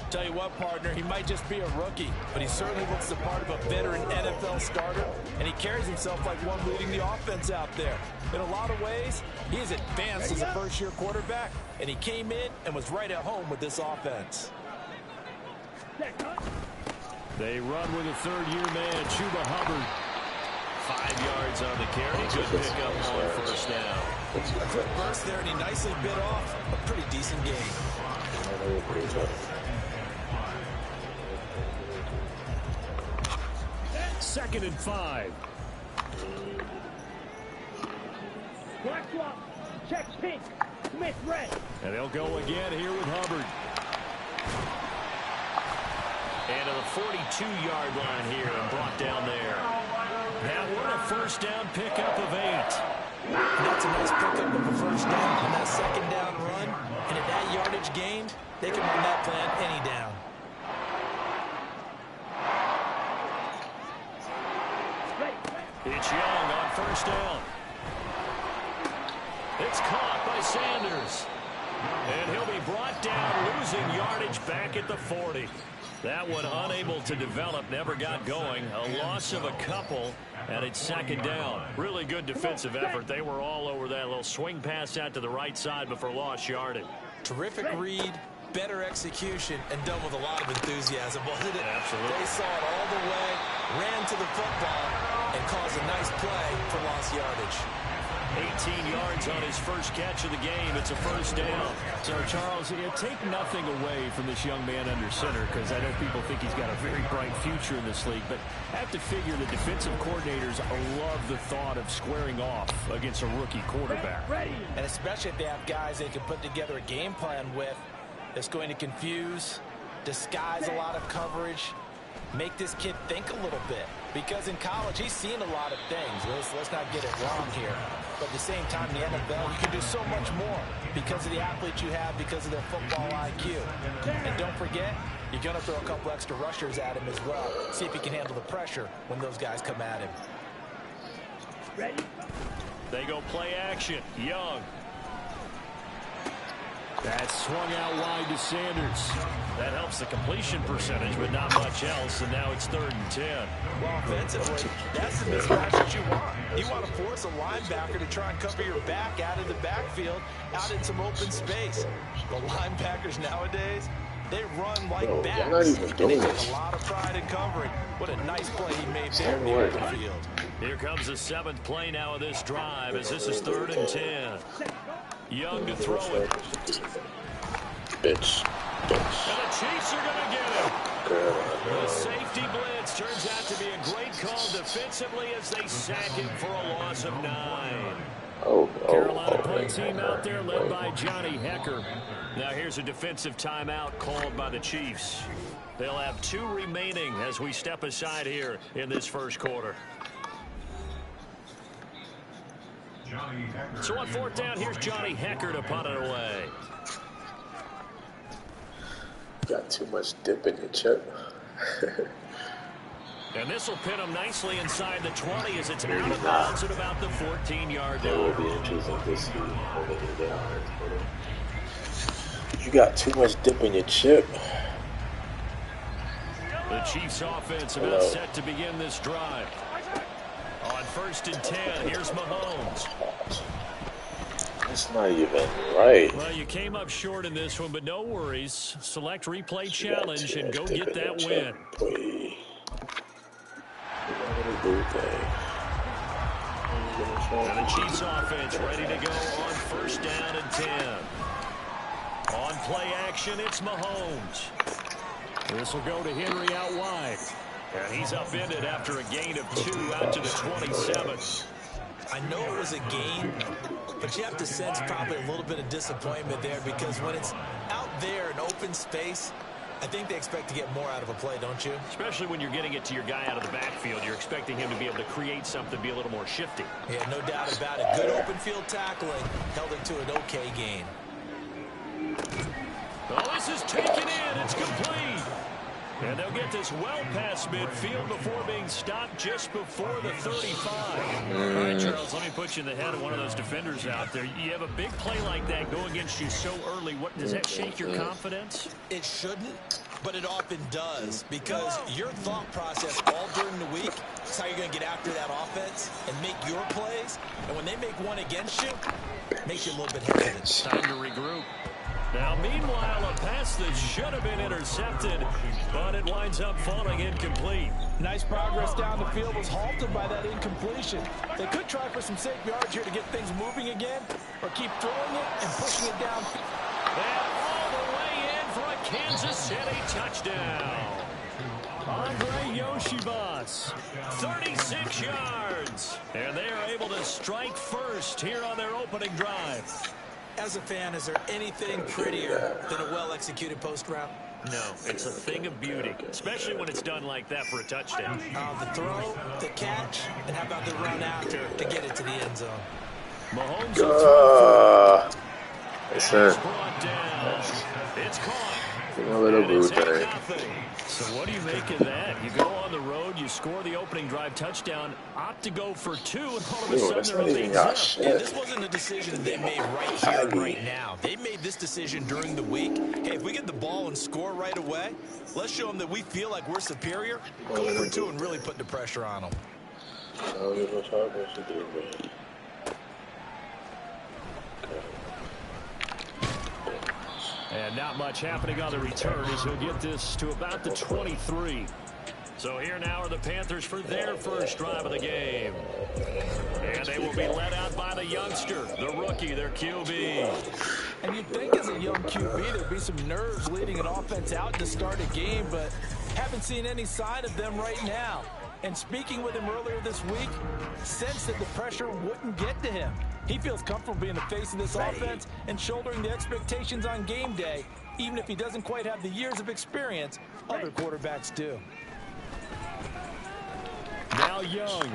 Tell you what, partner, he might just be a rookie, but he certainly looks the part of a veteran NFL starter, and he carries himself like one leading the offense out there. In a lot of ways, he is advanced as a first-year quarterback, and he came in and was right at home with this offense. They run with a third-year man, Chuba Hubbard. 5 yards on the carry. Good pickup on first down. A quick burst there, and he nicely bit off a pretty decent game. 2nd and 5. Black swap. Check pink. Smith red. And they'll go again here with Hubbard. And to the 42-yard line here and brought down there. Now we're a first down pickup of 8. That's a nice pickup of a first down on that second down run. And at that yardage gained, they can run that plan any down. It's Young on first down. It's caught by Sanders. And he'll be brought down, losing yardage back at the 40. That one unable to develop, never got going. A loss of a couple, and it's 2nd down. Really good defensive effort. They were all over that little swing pass out to the right side before lost yardage. Terrific read, better execution, and done with a lot of enthusiasm, wasn't it? Absolutely. They saw it all the way, ran to the football, and caused a nice play for lost yardage. 18 yards on his first catch of the game. It's a first down. So, Charles, take nothing away from this young man under center, because I know people think he's got a very bright future in this league, but I have to figure the defensive coordinators love the thought of squaring off against a rookie quarterback. And especially if they have guys they can put together a game plan with that's going to confuse, disguise a lot of coverage, make this kid think a little bit. Because in college, he's seen a lot of things. Let's not get it wrong here. But at the same time, in the NFL, you can do so much more because of the athletes you have, because of their football IQ. And don't forget, you're going to throw a couple extra rushers at him as well. See if he can handle the pressure when those guys come at him. Ready? They go play action. Young. That's swung out wide to Sanders. That helps the completion percentage, but not much else, and now it's 3rd and 10. Well, offensively, that's the mismatch that you want. You want to force a linebacker to try and cover your back out of the backfield, out in some open space. The linebackers nowadays, they run like bats, and they take a lot of pride in covering. What a nice play he made there in the open field. Here comes the 7th play now of this drive, as this is 3rd and 10. Young to throw it. Bitch. And the Chiefs are going to get him. The safety blitz turns out to be a great call defensively as they sack him for a loss of 9. Carolina punt team out there led by Johnny Hecker. Now here's a defensive timeout called by the Chiefs. They'll have 2 remaining as we step aside here in this first quarter. So on 4th down, here's Johnny Hecker to punt it away. Got too much dip in your chip. And this will pin him nicely inside the 20 as it's out of bounds at about the 14-yard line. It will be interesting to see how they can get on it. You got too much dip in your chip. The Chiefs offense about set to begin this drive. On 1st and 10, here's Mahomes. It's not even right. Well, you came up short in this one, but no worries. Select replay challenge and go get that win. And the Chiefs offense ready to go on first down and 10. On play action, it's Mahomes. This will go to Henry out wide. And he's upended after a gain of 2 out to the 27. I know it was a gain, but you have to sense probably a little bit of disappointment there because when it's out there in open space, I think they expect to get more out of a play, don't you? Especially when you're getting it to your guy out of the backfield. You're expecting him to be able to create something, be a little more shifty. Yeah, no doubt about it. Good open field tackling held it to an okay gain. Oh, this is taken in. It's complete. And they'll get this well past midfield before being stopped just before the 35. All right, Charles, let me put you in the head of one of those defenders out there. You have a big play like that go against you so early. What does that shake your confidence? It shouldn't, but it often does because your thought process all during the week is how you're going to get after that offense and make your plays. And when they make one against you, it makes you a little bit hesitant. Time to regroup. Now, meanwhile, a pass that should have been intercepted, but it winds up falling incomplete. Nice progress down the field was halted by that incompletion. They could try for some safe yards here to get things moving again, or keep throwing it and pushing it down. And all the way in for a Kansas City touchdown. Andre Yoshibas, 36 yards. And they are able to strike first here on their opening drive. As a fan, is there anything prettier than a well-executed post route? No, it's a thing of beauty, especially when it's done like that for a touchdown. The throw, the catch, and how about the run after to get it to the end zone? Mahomes will throw for it. It's brought down. It's caught. a little boot there. So what do you make of that? You go on the road, you score the opening drive touchdown, opt to go for 2, and all of a sudden they're up 8-0. Yeah, this wasn't a decision that they made right here and right now. They made this decision during the week. Hey, if we get the ball and score right away, let's show them that we feel like we're superior. Go for 2 and really put the pressure on them. And not much happening on the return as he'll get this to about the 23. So here now are the Panthers for their first drive of the game. And they will be led out by the youngster, the rookie, their QB. And you'd think as a young QB there'd be some nerves leading an offense out to start a game, but haven't seen any sign of them right now. And speaking with him earlier this week, sensed that the pressure wouldn't get to him. He feels comfortable being the face of this offense and shouldering the expectations on game day, even if he doesn't quite have the years of experience other quarterbacks do. Now Young.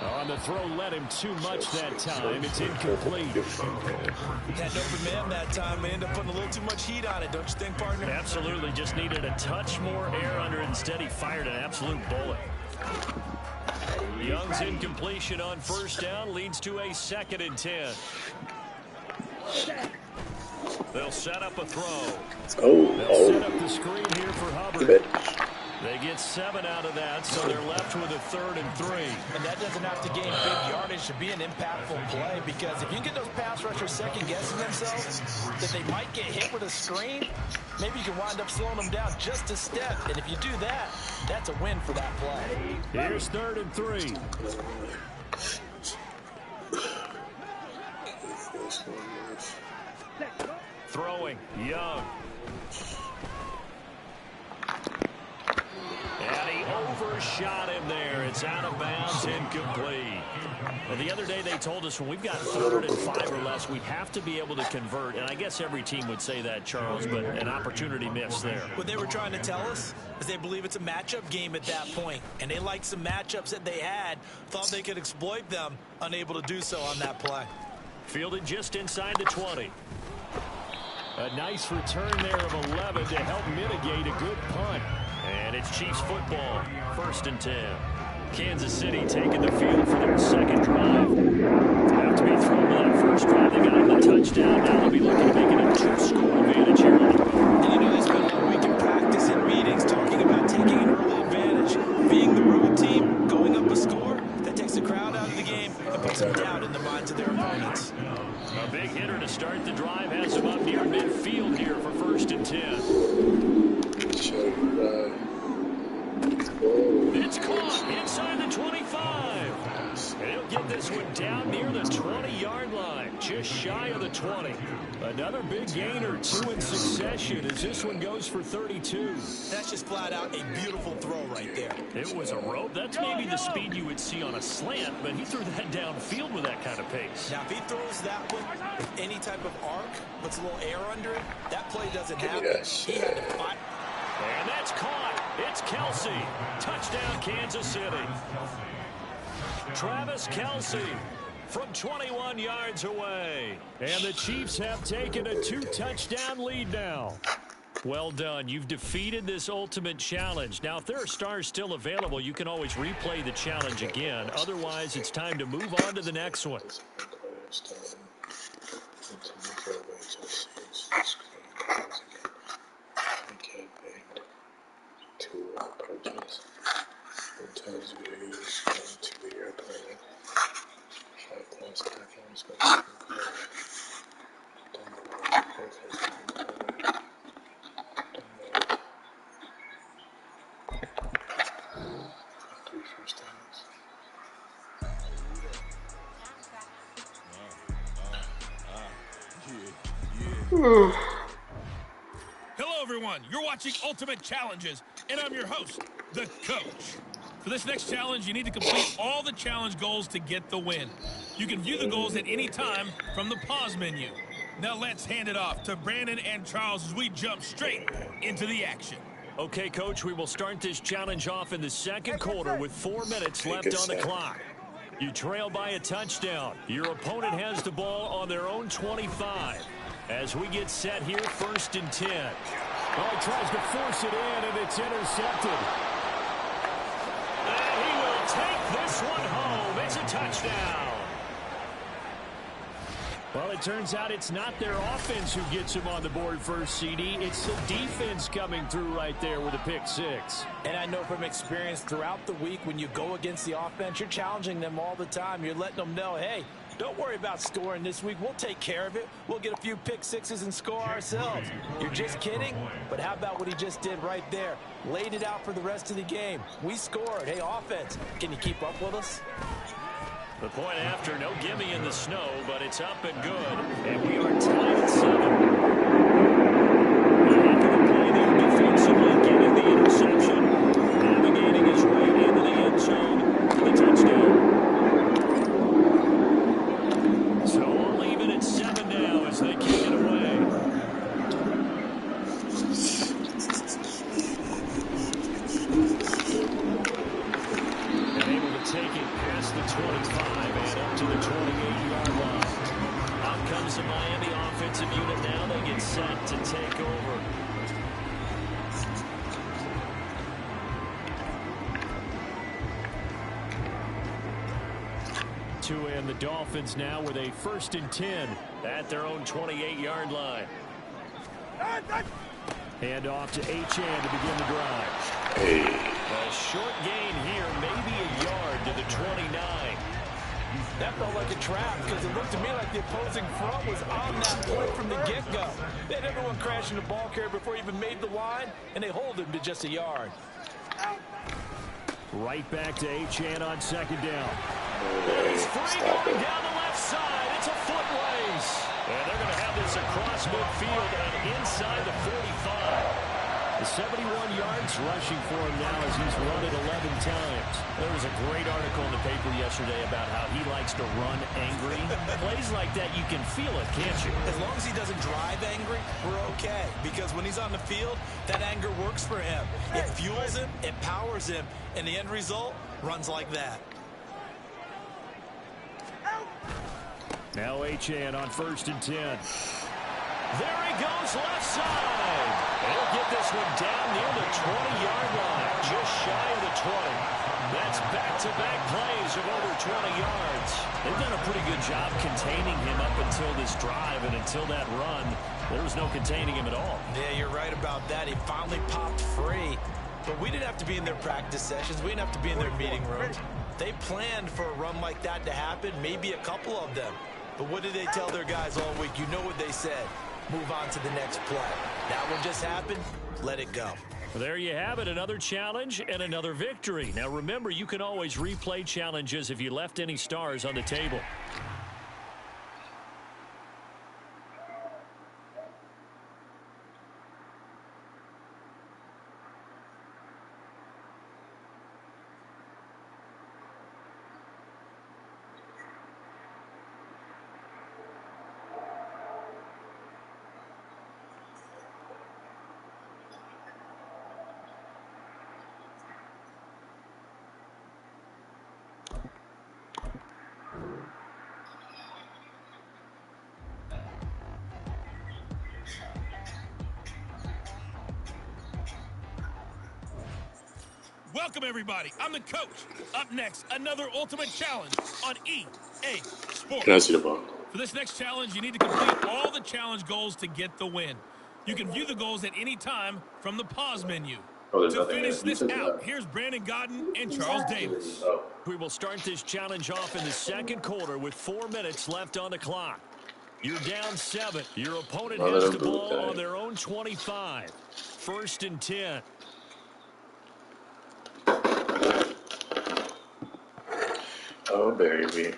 On the throw, let him too much that time. It's incomplete. Had an open man that time. They end up putting a little too much heat on it, don't you think, partner? Absolutely. Just needed a touch more air under it. Instead, he fired an absolute bullet. Young's incompletion on first down leads to a 2nd and 10. They'll set up a throw. They'll set up the screen here for Hubbard. They get 7 out of that, so they're left with a 3rd and 3. And that doesn't have to gain big yardage to be an impactful play, because if you can get those pass rushers second-guessing themselves that they might get hit with a screen, maybe you can wind up slowing them down just a step. And if you do that, that's a win for that play. Here's 3rd and 3. Throwing, Young. And he overshot him there. It's out of bounds, incomplete. Well, the other day they told us when we've got 3rd and 5 or less, we have to be able to convert. And I guess every team would say that, Charles, but an opportunity missed there. What they were trying to tell us is they believe it's a matchup game at that point. And they liked some matchups that they had, thought they could exploit them, unable to do so on that play. Fielded just inside the 20. A nice return there of 11 to help mitigate a good punt. And it's Chiefs football, 1st and 10. Kansas City taking the field for their 2nd drive. After being thrown to that first drive, they got the touchdown. Now they'll be looking to make it a 2-score advantage here. And you know, they spent all week in practice and meetings talking about taking an early advantage. Being the road team, going up a score, that takes the crowd out of the game and puts some doubt in the minds of their opponents. A big Another big gain or two in succession as this one goes for 32. That's just flat out a beautiful throw right there. It was a rope. That's maybe the speed you would see on a slant, but he threw that downfield with that kind of pace. Now, if he throws that one with any type of arc, puts a little air under it, that play doesn't happen. He had to fight. And that's caught. It's Kelsey. Touchdown, Kansas City. Travis Kelsey from 21 yards away. And the Chiefs have taken a 2-touchdown lead now. Well done. You've defeated this ultimate challenge. Now, if there are stars still available, you can always replay the challenge again. Otherwise, it's time to move on to the next one. Hello, everyone. You're watching Ultimate Challenges, and I'm your host, the Coach. For this next challenge, you need to complete all the challenge goals to get the win. You can view the goals at any time from the pause menu. Now let's hand it off to Brandon and Charles as we jump straight into the action. Okay, Coach, we will start this challenge off in the second quarter with 4 minutes left on the clock. You trail by a touchdown. Your opponent has the ball on their own 25. As we get set here, 1st and 10. Well, he tries to force it in, and it's intercepted. And he will take this one home. It's a touchdown. Well, it turns out it's not their offense who gets him on the board first, CD. It's the defense coming through right there with a pick 6. And I know from experience throughout the week, when you go against the offense, you're challenging them all the time. You're letting them know, hey, don't worry about scoring this week. We'll take care of it. We'll get a few pick 6s and score ourselves. You're just kidding? But how about what he just did right there? Laid it out for the rest of the game. We scored. Hey, offense, can you keep up with us? The point after, no gimme in the snow, but it's up and good. And we are tied at 7. The play there defensively, getting the interception. Navigating his way into the end zone for the touchdown. So we'll leave it at 7 now as they kick it away. And able to take it past the 25 and up to the 28-yard line. Out comes the Miami offensive unit now. They get set to take over. And the Dolphins now with a 1st and 10 at their own 28-yard line. Hand off to Achane to begin the drive. A short gain here, maybe a yard to the 29. That felt like a trap because it looked to me like the opposing front was on that play from the get-go. They had everyone crashing the ball carrier before he even made the line, and they hold him to just a yard. Right back to Achane on 2nd down. He's free going down the left side. It's a foot race. And they're going to have this across midfield and inside the 45. The 71 yards rushing for him now as he's run it 11 times. There was a great article in the paper yesterday about how he likes to run angry. Plays like that, you can feel it, can't you? As long as he doesn't drive angry, we're okay. Because when he's on the field, that anger works for him. It fuels him, it powers him, and the end result runs like that. Now Achane on 1st and 10. There he goes left side. They'll get this one down near the 20-yard line, just shy of the 20. That's back-to-back plays of over 20 yards. They've done a pretty good job containing him up until this drive, and until that run, there was no containing him at all. Yeah, you're right about that. He finally popped free. But we didn't have to be in their practice sessions. We didn't have to be in their meeting rooms. They planned for a run like that to happen, maybe a couple of them. But what did they tell their guys all week? You know what they said. Move on to the next play. That one just happened. Let it go. Well, there you have it, another challenge and another victory. Now remember, you can always replay challenges if you left any stars on the table. Welcome, everybody. I'm the coach. Up next, another Ultimate Challenge on EA Sports. Can I see the ball? For this next challenge, you need to complete all the challenge goals to get the win. You can view the goals at any time from the pause menu. Oh, there's To nothing finish there. You this took out, that. here's Brandon Godden and Charles Davis. Oh. We will start this challenge off in the second quarter with 4 minutes left on the clock. You're down 7. Your opponent has the ball on their own 25. 1st and 10. Oh, baby.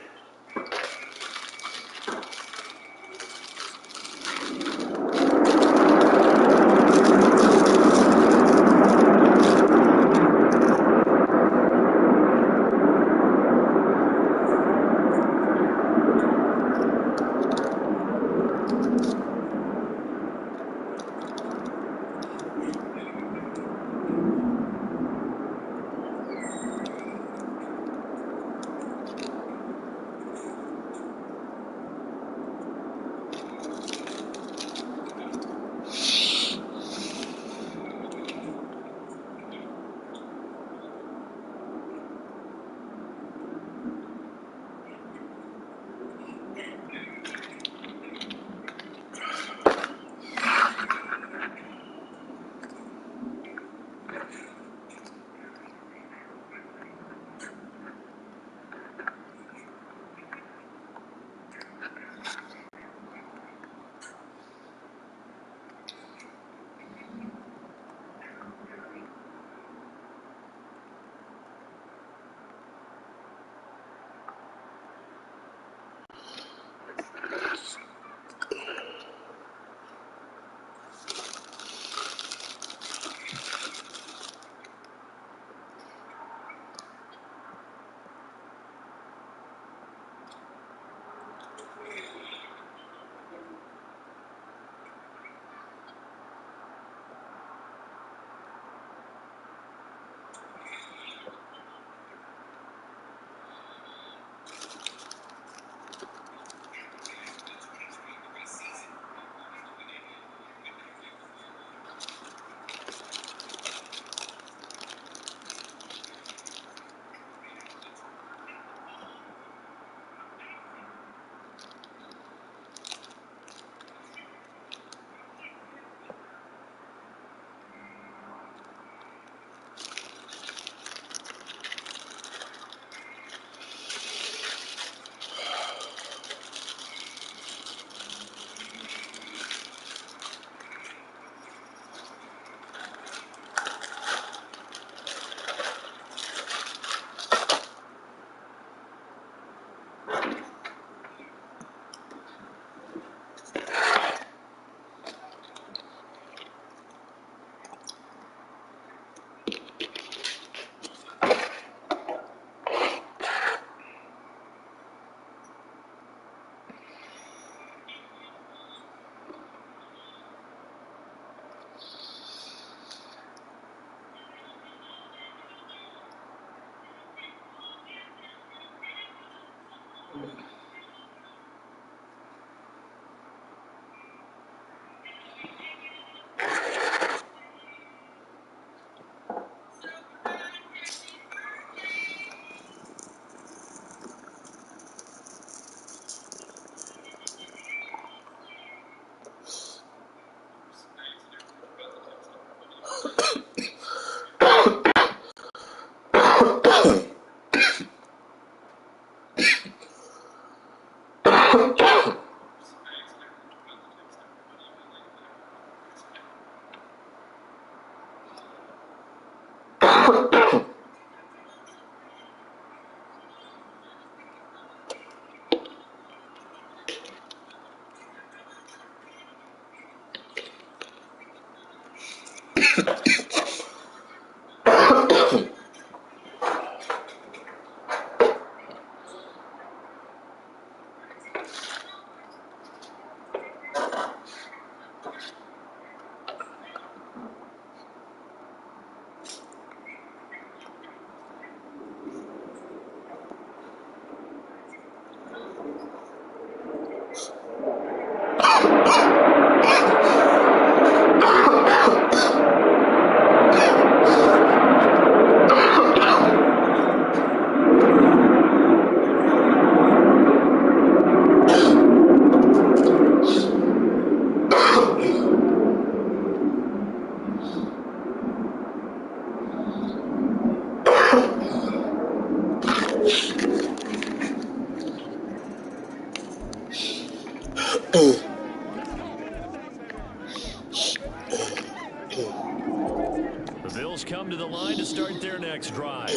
Bills come to the line to start their next drive.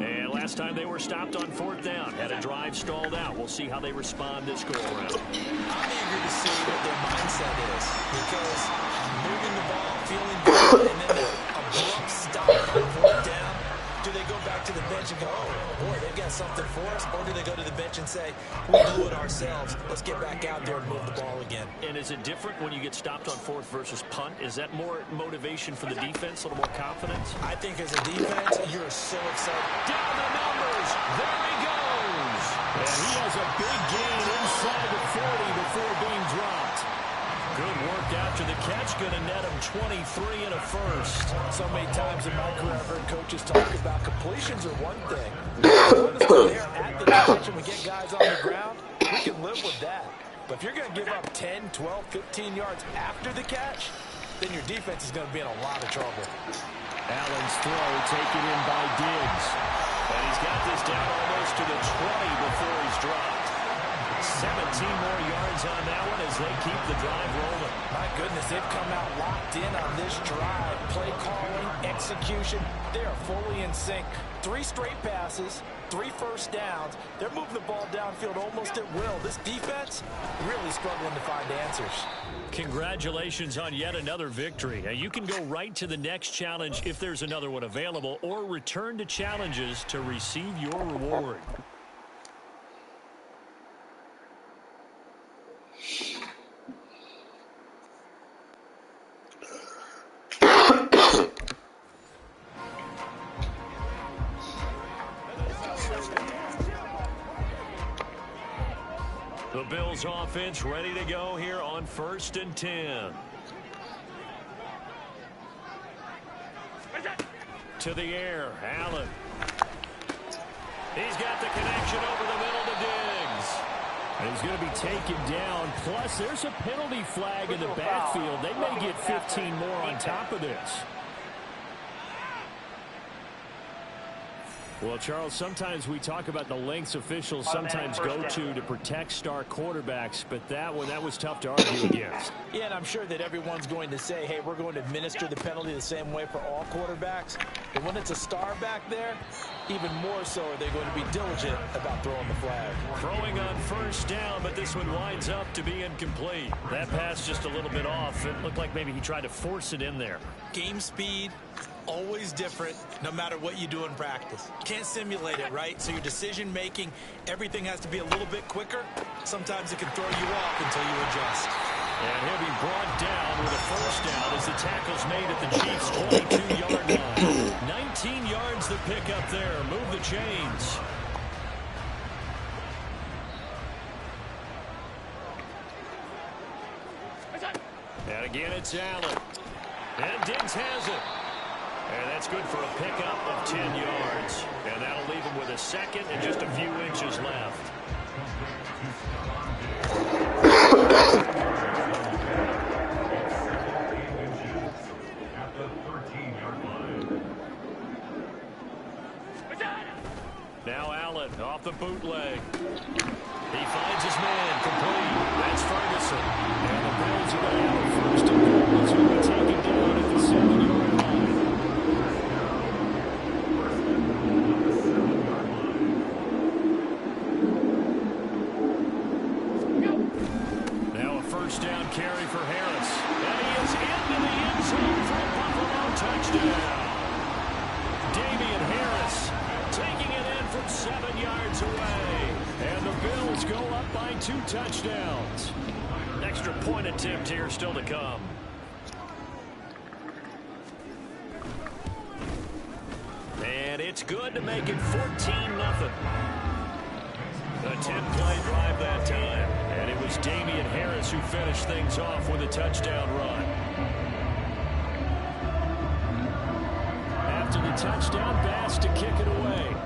And last time they were stopped on 4th down. Had a drive stalled out. We'll see how they respond this go-around. I'm eager to see what their mindset is, because moving the ball, feeling good, and then that abrupt stop on 4th down, do they go back to the bench and go, oh, boy, they've got something for us? Or do they go to the bench and say, we blew it ourselves. Let's get back out there and move the ball again. And is it different when you get stopped on 4th versus punt? Is that more motivation for the defense, a little more confidence? I think as a defense, you're so excited. Down the numbers. There he goes. And he has a big gain inside the 40 before being dropped. Good work after the catch. Going to net him 23 and a first. So many times in my career, I've heard coaches talk about completions are one thing. As long as we're there at the catch and we get guys on the ground, we can live with that. But if you're going to give up 10, 12, 15 yards after the catch, then your defense is going to be in a lot of trouble. Allen's throw taken in by Diggs. And he's got this down almost to the 20 before he's dropped. 17 more yards on that one as they keep the drive rolling. My goodness, they've come out locked in on this drive. Play calling, execution, they are fully in sync. 3 straight passes, 3 first downs. They're moving the ball downfield almost at will. This defense really struggling to find answers. Congratulations on yet another victory. Now you can go right to the next challenge if there's another one available, or return to challenges to receive your reward. The Bills offense ready to go here on 1st and 10. To the air, Allen. He's got the connection over the middle to Diggs. And he's going to be taken down. Plus, there's a penalty flag in the backfield. They may get 15 more on top of this. Well, Charles, sometimes we talk about the lengths officials sometimes go to protect star quarterbacks, but that was tough to argue against. Yeah, and I'm sure that everyone's going to say, hey, we're going to administer the penalty the same way for all quarterbacks. But when it's a star back there, even more so are they going to be diligent about throwing the flag. Throwing on 1st down, but this one winds up to be incomplete. That pass just a little bit off. It looked like maybe he tried to force it in there. Game speed, always different, no matter what you do in practice. Can't simulate it, right? So your decision making, everything has to be a little bit quicker. Sometimes it can throw you off until you adjust. And he'll be brought down with a 1st down as the tackle's made at the Chiefs' 22-yard line. 19 yards the pick up there. Move the chains. And again, it's Allen. And Diggs has it. And that's good for a pickup of 10 yards. And that'll leave him with a second and just a few inches left. Now Allen off the bootleg. He finds his man complete. That's Ferguson. And the Bills are going to have a 1st and goal as he'll be taken down at the 7-yard line. Now a 1st down carry for Harris. And he is into the end zone for a Buffalo touchdown. Damian Harris taking it in from 7 yards away. And the Bills go up by 2 touchdowns. Extra point attempt here still to come. And it's good to make it 14-0. A 10-play drive that time. And it was Damian Harris who finished things off with a touchdown run. After the touchdown, Bass to kick it away.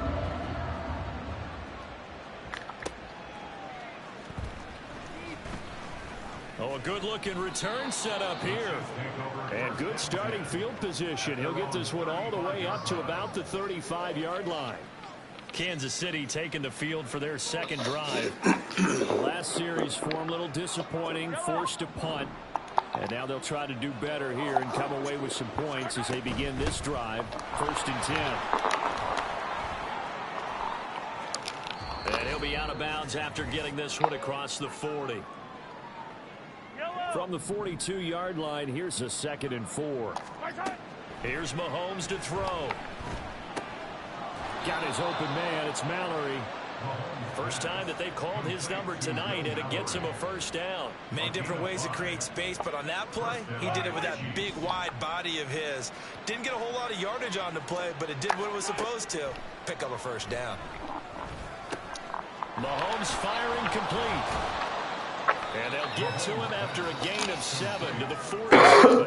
Oh, a good-looking return set up here. And good starting field position. He'll get this one all the way up to about the 35-yard line. Kansas City taking the field for their second drive. The last series for him, a little disappointing, forced to punt. And now they'll try to do better here and come away with some points as they begin this drive. 1st and 10. And he'll be out of bounds after getting this one across the 40. From the 42-yard line, here's a 2nd and 4. Here's Mahomes to throw. Got his open man. It's Mallory. First time that they've called his number tonight, and it gets him a 1st down. Many different ways to create space, but on that play, he did it with that big, wide body of his. Didn't get a whole lot of yardage on the play, but it did what it was supposed to. Pick up a 1st down. Mahomes firing complete. And they'll get to him after a gain of 7 to the 47.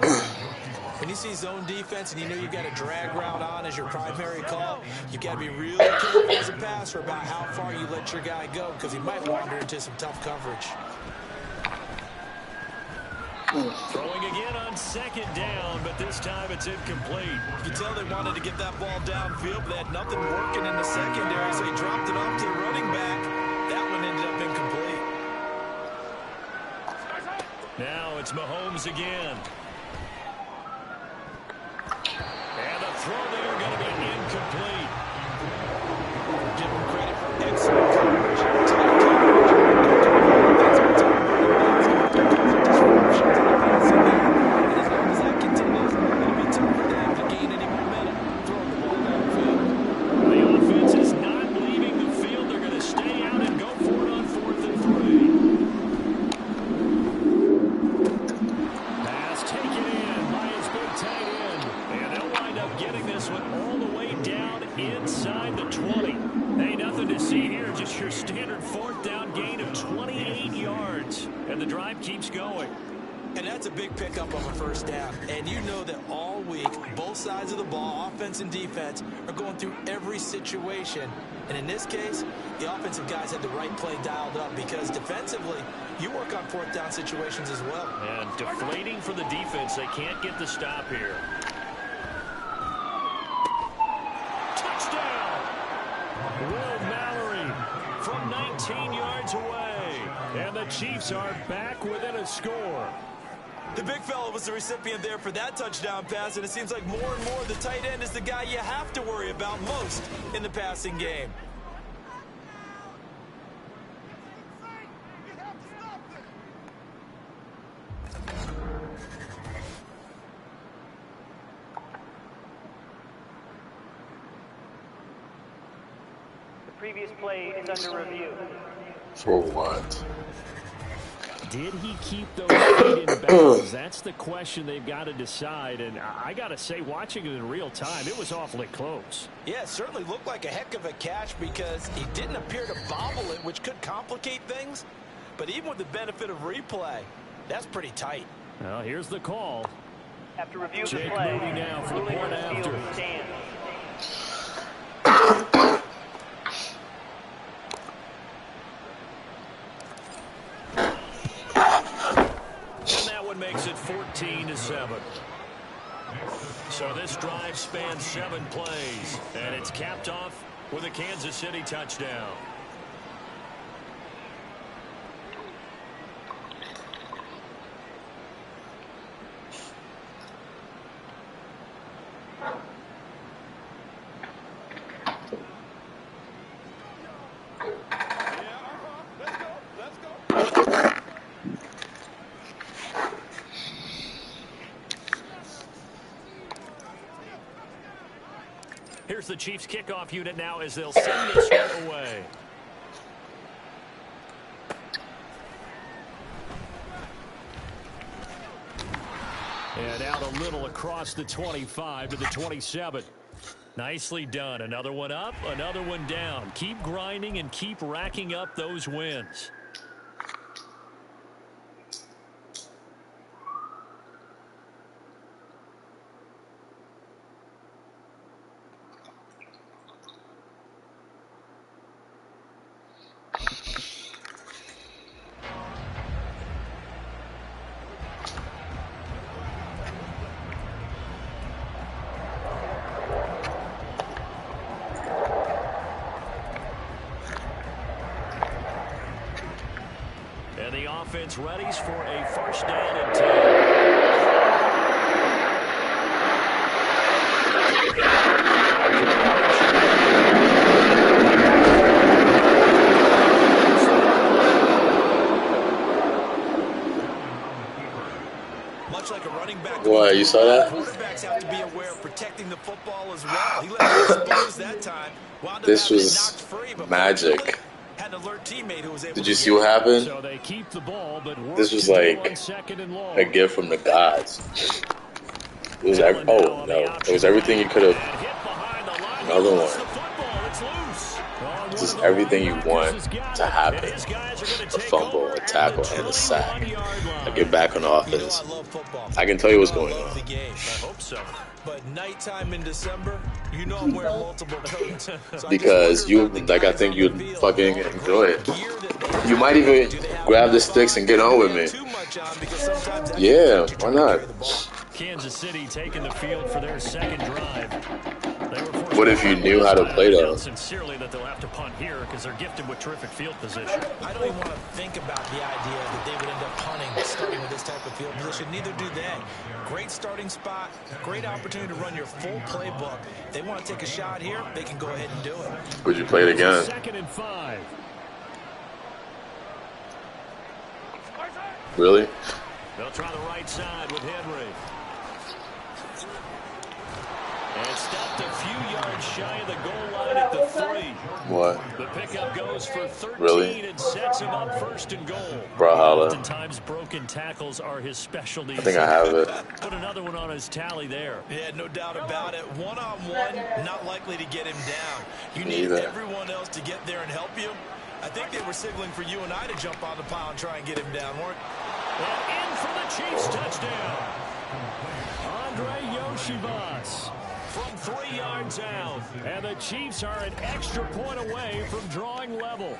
When you see zone defense and you know you've got a drag route on as your primary call, you've got to be really careful as a passer about how far you let your guy go because he might wander into some tough coverage. Throwing again on 2nd down, but this time it's incomplete. You can tell they wanted to get that ball downfield, but they had nothing working in the secondary, so he dropped it off to the running back. That one ended up incomplete. Now it's Mahomes again. And the throw there going to be incomplete. Give him credit for excellent coverage. And as long as that continues, it'll be tough for them to gain any momentum throwing the ball downfield. The offense is not leaving the field. They're going to stay out and go for it on 4th and 3. Pass taken in by his big tight end. And they'll wind up getting this one all the way down inside the 20. Hey, nothing to see here. Just your standard 4th down gain of 28 yards. And the drive keeps going. And that's a big pickup of a 1st down. And you know that all week, both sides of the ball, offense and defense, are going through every situation. And in this case, the offensive guys had the right play dialed up because defensively, you work on 4th down situations as well. And deflating for the defense. They can't get the stop here. Touchdown! Will Mallory from 19 yards away. And the Chiefs are back within a score. The big fella was the recipient there for that touchdown pass, and it seems like more and more the tight end is the guy you have to worry about most in the passing game. The previous play is under review. For what? Did he keep those feet in bounds? That's the question they've got to decide. And I got to say, watching it in real time, it was awfully close. Yeah, it certainly looked like a heck of a catch because he didn't appear to bobble it, which could complicate things. But even with the benefit of replay, that's pretty tight. Well, here's the call. After review of the Jake play, Moody now for the ruling point on the field after. stands. And that one makes it 14-7. So this drive spans 7 plays, and it's capped off with a Kansas City touchdown. Here's the Chiefs kickoff unit now as they'll send this one away. And out a little across the 25 to the 27. Nicely done. Another one up, another one down. Keep grinding and keep racking up those wins. And the offense readies for a 1st down and 10. Oh, you saw that? Quarterbacks have to be aware of protecting the football as well. He left it exposed that time. This was magic. Had an alert teammate who was able Did you to see what happened? So they keep the ball, but This was like a gift from the gods. It was oh no, it was everything you could have. Another one. This is everything you want to happen: a fumble, a tackle, and a sack. I get back on offense. I can tell you what's going on. I hope so. But nighttime in December, you know I'm wearing multiple coats. Because you, like, I think you'd fucking enjoy it. You might even grab the sticks and get on with me. Yeah, why not? Kansas City taking the field for their second drive. What if you knew how to play though? Sincerely that they'll have to punt here because they're gifted with terrific field position. I don't even want to think about the idea that they would end up punting starting with this type of field position. Neither do they. Great starting spot, great opportunity to run your full playbook. They want to take a shot here, they can go ahead and do it. Would you play it again? 2nd and 5. Really? They'll try the right side with Henry. And stopped a few yards shy of the goal line at the 3. What? The pickup goes for 13 Really? and sets him up 1st and goal. Brawlhalla. Oftentimes broken tackles are his specialty. I think I have it. Put another one on his tally there. Yeah, no doubt about it. One-on-one, not likely to get him down. You need Neither. everyone else to get there and help you. I think they were signaling for you and I to jump on the pile and try and get him down, weren't they? Well, in for the Chiefs touchdown. Andre Yoshivas from 3 yards out. And the Chiefs are an extra point away from drawing level.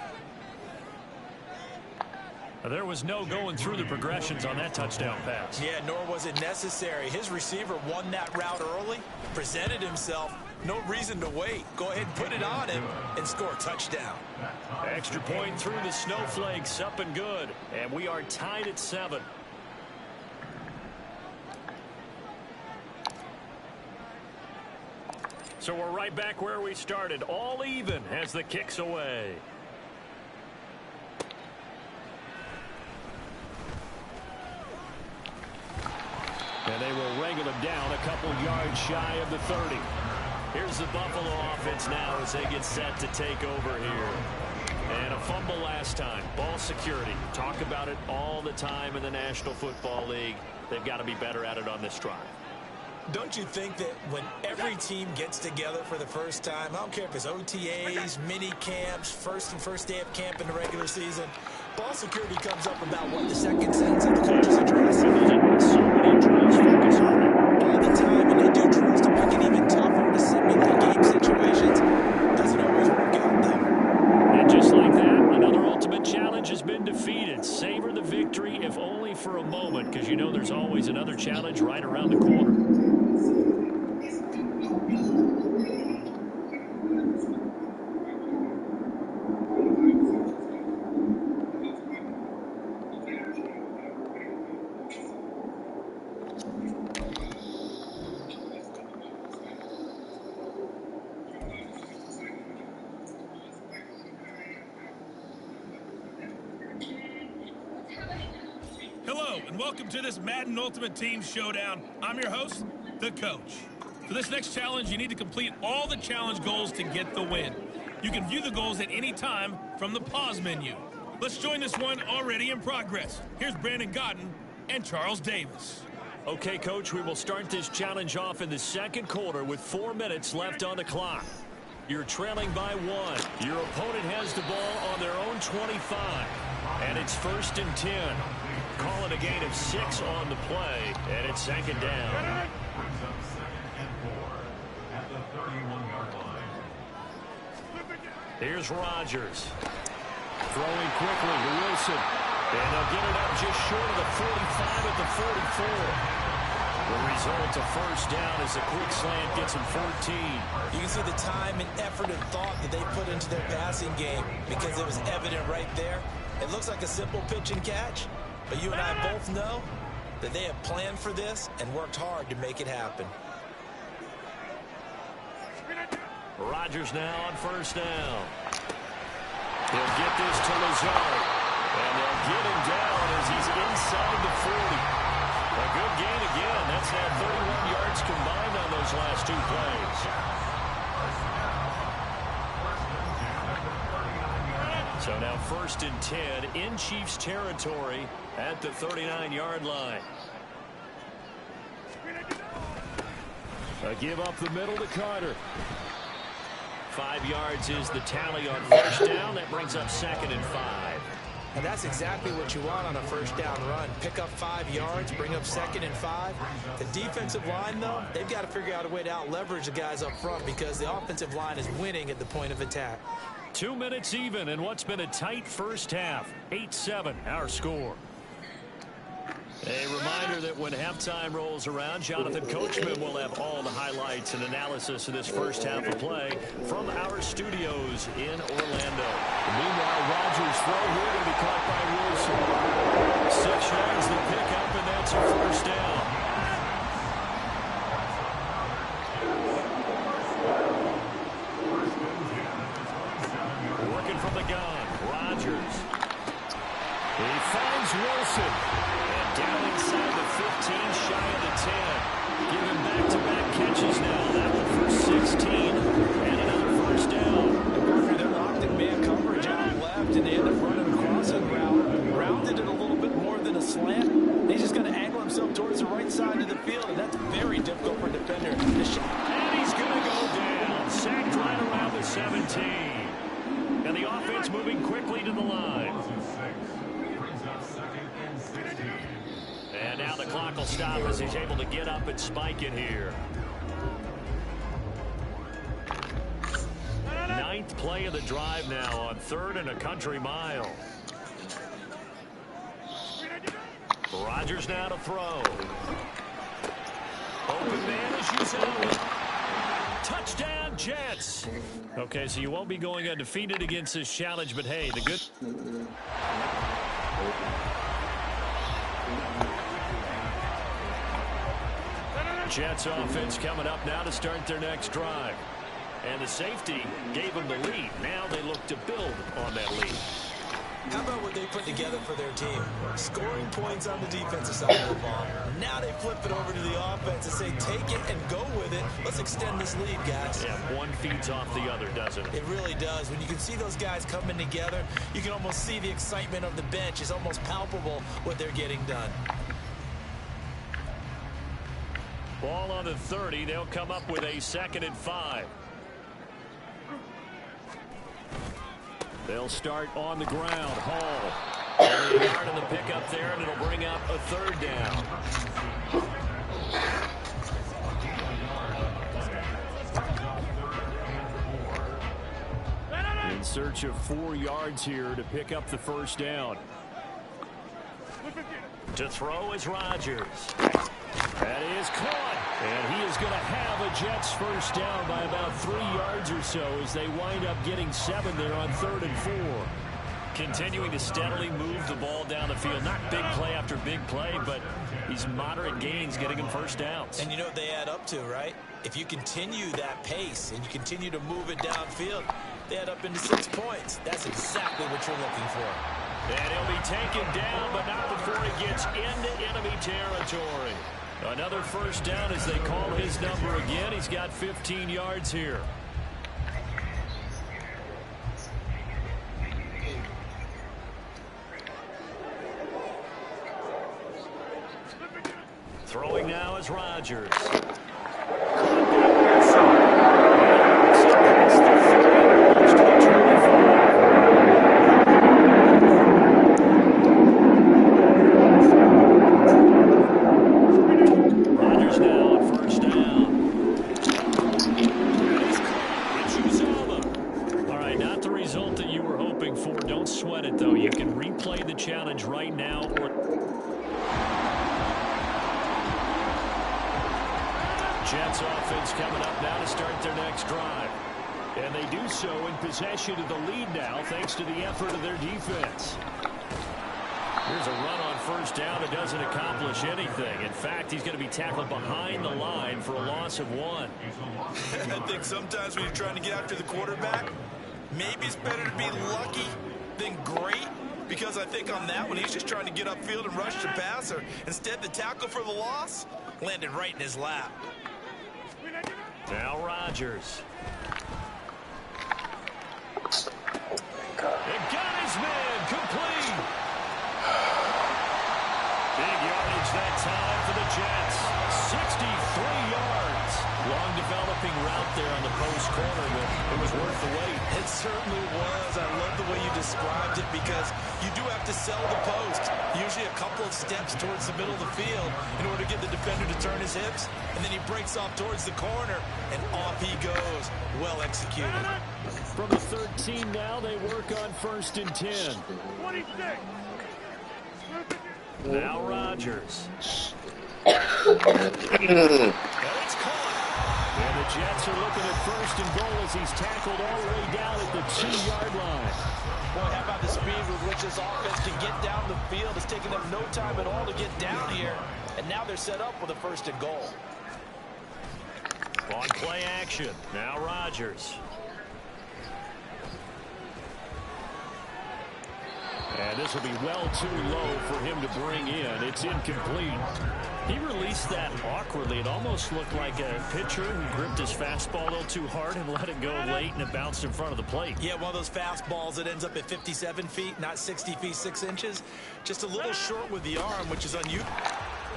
There was no going through the progressions on that touchdown pass. Yeah, nor was it necessary. His receiver won that route early, presented himself. No reason to wait. Go ahead and put it on him and score a touchdown. Extra point through the snowflakes, up and good. And we are tied at 7. So we're right back where we started, all even as the kick's away. And they will wrangle him down a couple yards shy of the 30. Here's the Buffalo offense now as they get set to take over here. And a fumble last time. Ball security. Talk about it all the time in the National Football League. They've got to be better at it on this drive. Don't you think that when every team gets together for the first time, I don't care if it's OTAs, mini camps, first day of camp in the regular season, ball security comes up about what the second sentence of the coach's address. So many drills focus on it. All the time, and they do drills to make it even tougher to simulate game situations. Doesn't always work out, though. And just like that, another ultimate challenge has been defeated. Savor the victory, if only for a moment, because you know there's always another challenge right around the corner. Hello, and welcome to this Madden Ultimate Team Showdown. I'm your host, the Coach. For this next challenge, you need to complete all the challenge goals to get the win. You can view the goals at any time from the pause menu. Let's join this one already in progress. Here's Brandon Godden and Charles Davis. Okay, Coach, we will start this challenge off in the second quarter with 4 minutes left on the clock. You're trailing by 1. Your opponent has the ball on their own 25. And it's 1st and 10. Call it a gain of 6 on the play, and it's 2nd down. Here's Rodgers. Throwing quickly to Wilson. And they'll get it up just short of the 45 at the 44. The result, a 1st down as the quick slant gets him 14. You can see the time and effort and thought that they put into their passing game because it was evident right there. It looks like a simple pitch and catch, but you and I both know that they have planned for this and worked hard to make it happen. Rodgers now on 1st down. He'll get this to Lazard. And they'll get him down as he's inside the 40. A good gain again. That's now 31 yards combined on those last 2 plays. So now 1st and 10 in Chiefs territory at the 39-yard line. A give up the middle to Carter. 5 yards is the tally on 1st down. That brings up 2nd and 5. And that's exactly what you want on a 1st down run. Pick up 5 yards, bring up 2nd and 5. The defensive line, though, they've got to figure out a way to out-leverage the guys up front because the offensive line is winning at the point of attack. 2 minutes even in what's been a tight first half. 8-7, our score. A reminder that when halftime rolls around, Jonathan Coachman will have all the highlights and analysis of this first half of play from our studios in Orlando. Meanwhile, Rodgers' throw here going to be caught by Wilson. 6 yards the pickup, and that's a 1st down. Working from the gun, Rodgers. He finds Wilson. Down inside the 15, shy of the 10. Give him back-to-back catches now. That one for 16, and another 1st down. They're locked in man coverage out left, and they end up running a crossing route. Rounded it a little bit more than a slant. He's just going to angle himself towards the right side of the field, and that's very difficult for a defender. And he's going to go down. Sacked right around the 17. And the offense moving quickly to the line. And now the clock will stop as he's able to get up and spike it here. 9th play of the drive now on 3rd and a country mile. Rodgers now to throw. Open man is Uzoa. Touchdown, Jets. Okay, so you won't be going undefeated against this challenge, but hey, the good... Jets offense coming up now to start their next drive. And the safety gave them the lead. Now they look to build on that lead. How about what they put together for their team? Scoring points on the defensive side of the ball. Now they flip it over to the offense and say, take it and go with it. Let's extend this lead, guys. Yeah, one feeds off the other, doesn't it? It really does. When you can see those guys coming together, you can almost see the excitement of the bench. It's almost palpable what they're getting done. Ball on the 30. They'll come up with a 2nd and 5. They'll start on the ground. Hall. And a yard on the pickup there, and it'll bring up a 3rd down. In search of 4 yards here to pick up the 1st down. To throw is Rodgers. That is caught. And he is going to have a Jets 1st down by about 3 yards or so as they wind up getting 7 there on 3rd and 4. Continuing to steadily move the ball down the field. Not big play after big play, but these moderate gains getting them 1st downs. And you know what they add up to, right? If you continue that pace and you continue to move it downfield, they add up into 6 points. That's exactly what you're looking for. And he'll be taken down, but not before he gets into enemy territory. Another 1st down as they call his number again. He's got 15 yards here. Throwing now is Rodgers. Challenge right now. Jets offense coming up now to start their next drive. And they do so in possession of the lead now thanks to the effort of their defense. Here's a run on 1st down that doesn't accomplish anything. In fact, he's going to be tackled behind the line for a loss of 1. I think sometimes when you're trying to get after the quarterback, maybe it's better to be lucky than great. because I think on that one, he's just trying to get upfield and rush the passer. Instead, the tackle for the loss landed right in his lap. Now Rodgers. It got his man complete. Big yardage that time for the Jets. 63 yards. Long developing route there on the post corner, but it was worth the wait. It certainly was. I love the way you described it because you do have to sell the post. Usually a couple of steps towards the middle of the field in order to get the defender to turn his hips. And then he breaks off towards the corner, and off he goes. Well executed. From the 13 now, they work on 1st and 10. 26. Now Rodgers. Mm. And it's caught. And the Jets are looking at 1st and goal as he's tackled all the way down at the 2-yard line. Boy, how about the speed with which this offense can get down the field? It's taken them no time at all to get down here. And now they're set up with a 1st and goal. On play action. Now Rodgers. And this will be well too low for him to bring in. It's incomplete. He released that awkwardly. It almost looked like a pitcher who gripped his fastball a little too hard and let it go late, and it bounced in front of the plate. Yeah, one of those fastballs that ends up at 57 feet, not 60 feet, 6 inches. Just a little short with the arm, which is unusual.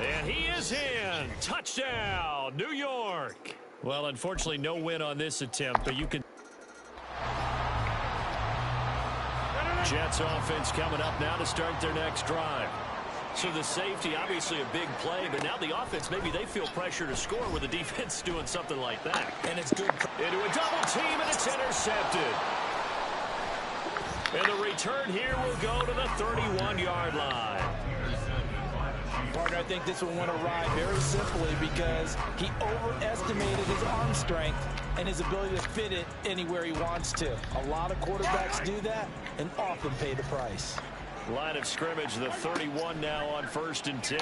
And he is in. Touchdown, New York. Well, unfortunately, no win on this attempt, but you can... Jets offense coming up now to start their next drive. So the safety, obviously a big play, but now the offense, maybe they feel pressure to score with the defense doing something like that. And it's good. Into a double team, and it's intercepted. And the return here will go to the 31-yard line. Partner, I think this one went awry very simply because he overestimated his arm strength and his ability to fit it anywhere he wants to. A lot of quarterbacks do that and often pay the price. Line of scrimmage, the 31 now on 1st and 10.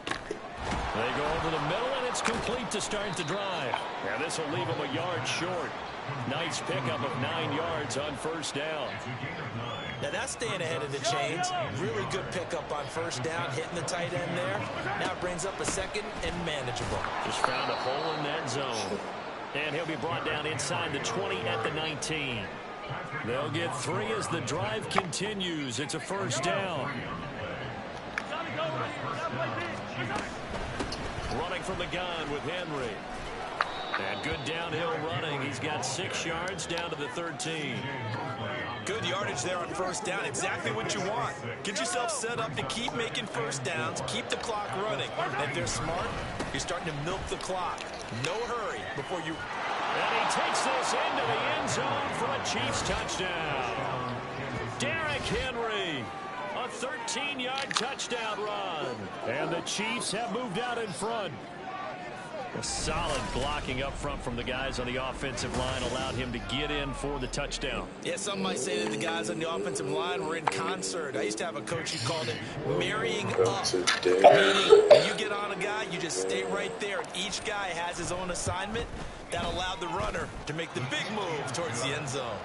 They go over the middle, and it's complete to start the drive. And this will leave him a yard short. Nice pickup of 9 yards on 1st down. Now that's staying ahead of the chains. Really good pickup on 1st down, hitting the tight end there. Now it brings up a 2nd and manageable. Just found a hole in that zone. And he'll be brought down inside the 20 at the 19. They'll get 3 as the drive continues. It's a 1st down. Running from the gun with Henry. And good downhill running. He's got 6 yards down to the 13. Good yardage there on 1st down. Exactly what you want. Get yourself set up to keep making 1st downs. Keep the clock running. And if they're smart, you're starting to milk the clock. No hurry before you... And he takes this into the end zone for a Chiefs touchdown. Derrick Henry. A 13-yard touchdown run. And the Chiefs have moved out in front. A solid blocking up front from the guys on the offensive line allowed him to get in for the touchdown. Yeah, some might say that the guys on the offensive line were in concert. I used to have a coach who called it marrying up. Meaning, when you get on a guy, you just stay right there. And each guy has his own assignment. That allowed the runner to make the big move towards the end zone.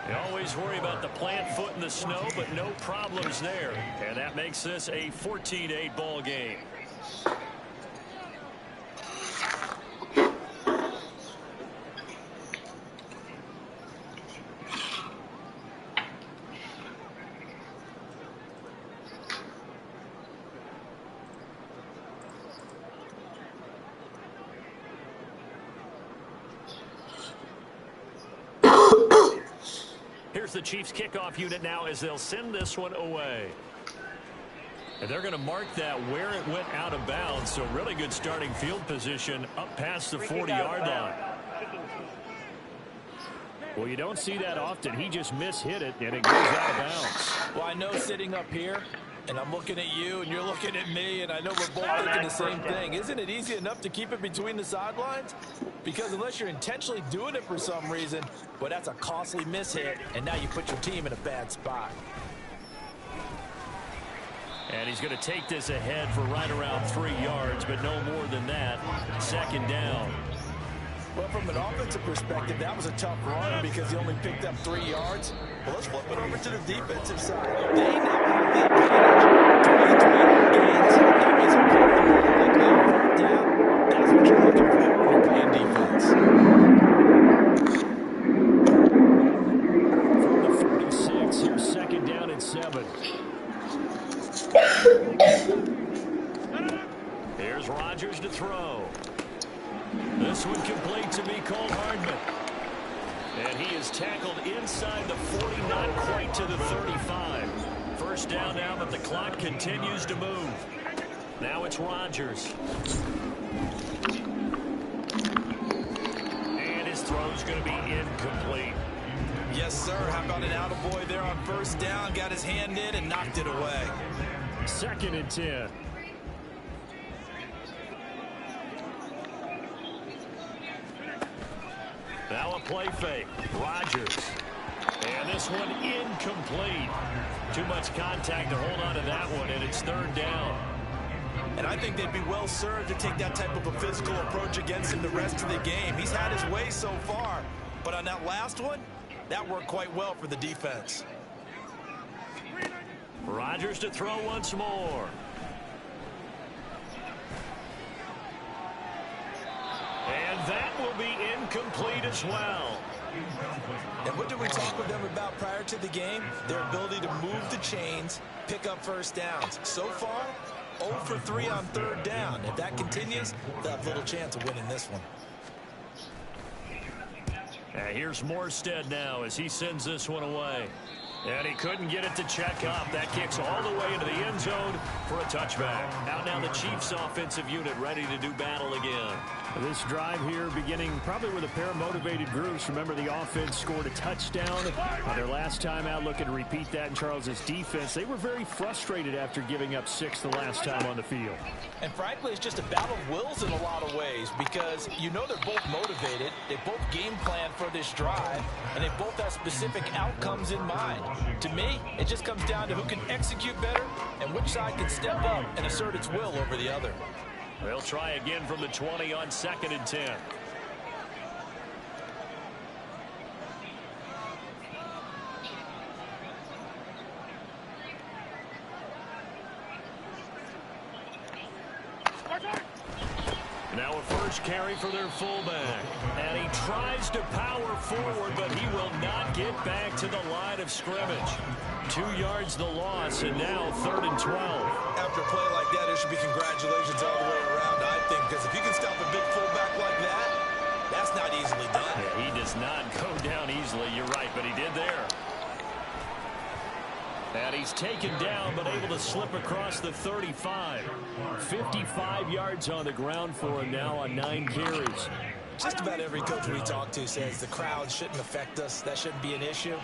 You always worry about the plant foot in the snow, but no problems there. And that makes this a 14-8 ball game. Here's the Chiefs kickoff unit now as they'll send this one away. And they're going to mark that where it went out of bounds. So really good starting field position up past the 40-yard line. Well, you don't see that often. He just mishit it, and it goes out of bounds. Well, I know sitting up here, and I'm looking at you, and you're looking at me, and I know we're both thinking the same thing. Isn't it easy enough to keep it between the sidelines? Because unless you're intentionally doing it for some reason, well, that's a costly mishit, and now you put your team in a bad spot. And he's going to take this ahead for right around 3 yards, but no more than that. 2nd down. Well, from an offensive perspective, that was a tough run because he only picked up 3 yards. Well, let's flip it over to the defensive side. They now have the advantage. 23 gains. That means they're putting the ball likely on 4th down. That's what you're looking for when you're playing defense. From the 46, here's 2nd down and 7. Here's Rodgers to throw. This one complete to Mecole Hardman. And he is tackled inside the 40, not quite to the 35. First down now, but the clock continues to move. Now it's Rodgers. And his throw's going to be incomplete. Yes, sir. How about an attaboy there on 1st down? Got his hand in and knocked it away. 2nd and 10. Now a play fake. Rodgers. And this one incomplete. Too much contact to hold on to that one, and it's 3rd down. And I think they'd be well served to take that type of a physical approach against him the rest of the game. He's had his way so far, but on that last one, that worked quite well for the defense. Rodgers to throw once more. And that will be incomplete as well. And what did we talk with them about prior to the game? Their ability to move the chains, pick up 1st downs. So far, 0 for 3 on 3rd down. If that continues, they'll have little chance of winning this one. Here's Morstead now as he sends this one away. And he couldn't get it to check up. That kicks all the way into the end zone for a touchback. Out now the Chiefs offensive unit ready to do battle again. This drive here beginning probably with a pair of motivated groups. Remember, the offense scored a touchdown on their last time out. Looking to repeat that in Charles's defense. They were very frustrated after giving up 6 the last time on the field. And frankly, it's just a battle of wills in a lot of ways because you know they're both motivated. They both game plan for this drive, and they both have specific outcomes in mind. To me, it just comes down to who can execute better and which side can step up and assert its will over the other. They'll try again from the 20 on 2nd and 10. Now a first carry for their fullback. And he tries to power forward, but he will not get back to the line of scrimmage. 2 yards the loss, and now 3rd and 12. After a play like that, there should be congratulations all the way around, I think, because if you can stop a big fullback like that, that's not easily done. Yeah, he does not go down easily, you're right, but he did there. And he's taken down, but able to slip across the 35. 55 yards on the ground for him now on 9 carries. Just about every coach we talk to says the crowd shouldn't affect us. That shouldn't be an issue.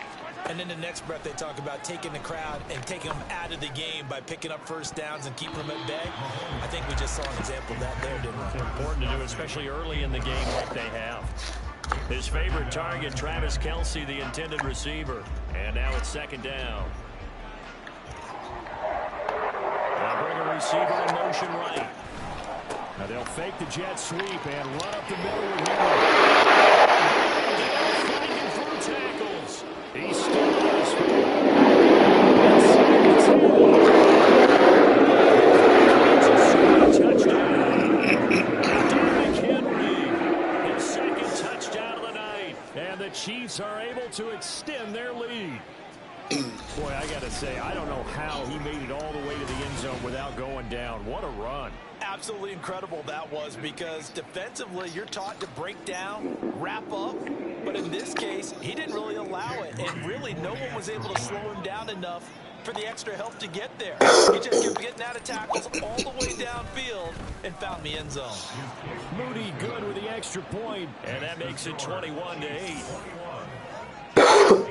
And in the next breath, they talk about taking the crowd and taking them out of the game by picking up 1st downs and keeping them at bay. I think we just saw an example of that there, didn't we? It's important to do, especially early in the game like they have. His favorite target, Travis Kelce, the intended receiver. And now it's 2nd down. They'll bring a receiver in motion right. Now they'll fake the jet sweep and run up the middle with him. Fighting through tackles. He's still on his feet. Touchdown. Derrick Henry. His 2nd touchdown of the night. And the Chiefs are able to extend their lead. Boy, I got to say, I don't know how he made it all the way to the end zone without going down. What a run. Absolutely incredible that was, because defensively you're taught to break down, wrap up, but in this case he didn't really allow it, and really no one was able to slow him down enough for the extra help to get there. He just kept getting out of tackles all the way downfield and found the end zone. Moody good with the extra point, and that makes it 21-8.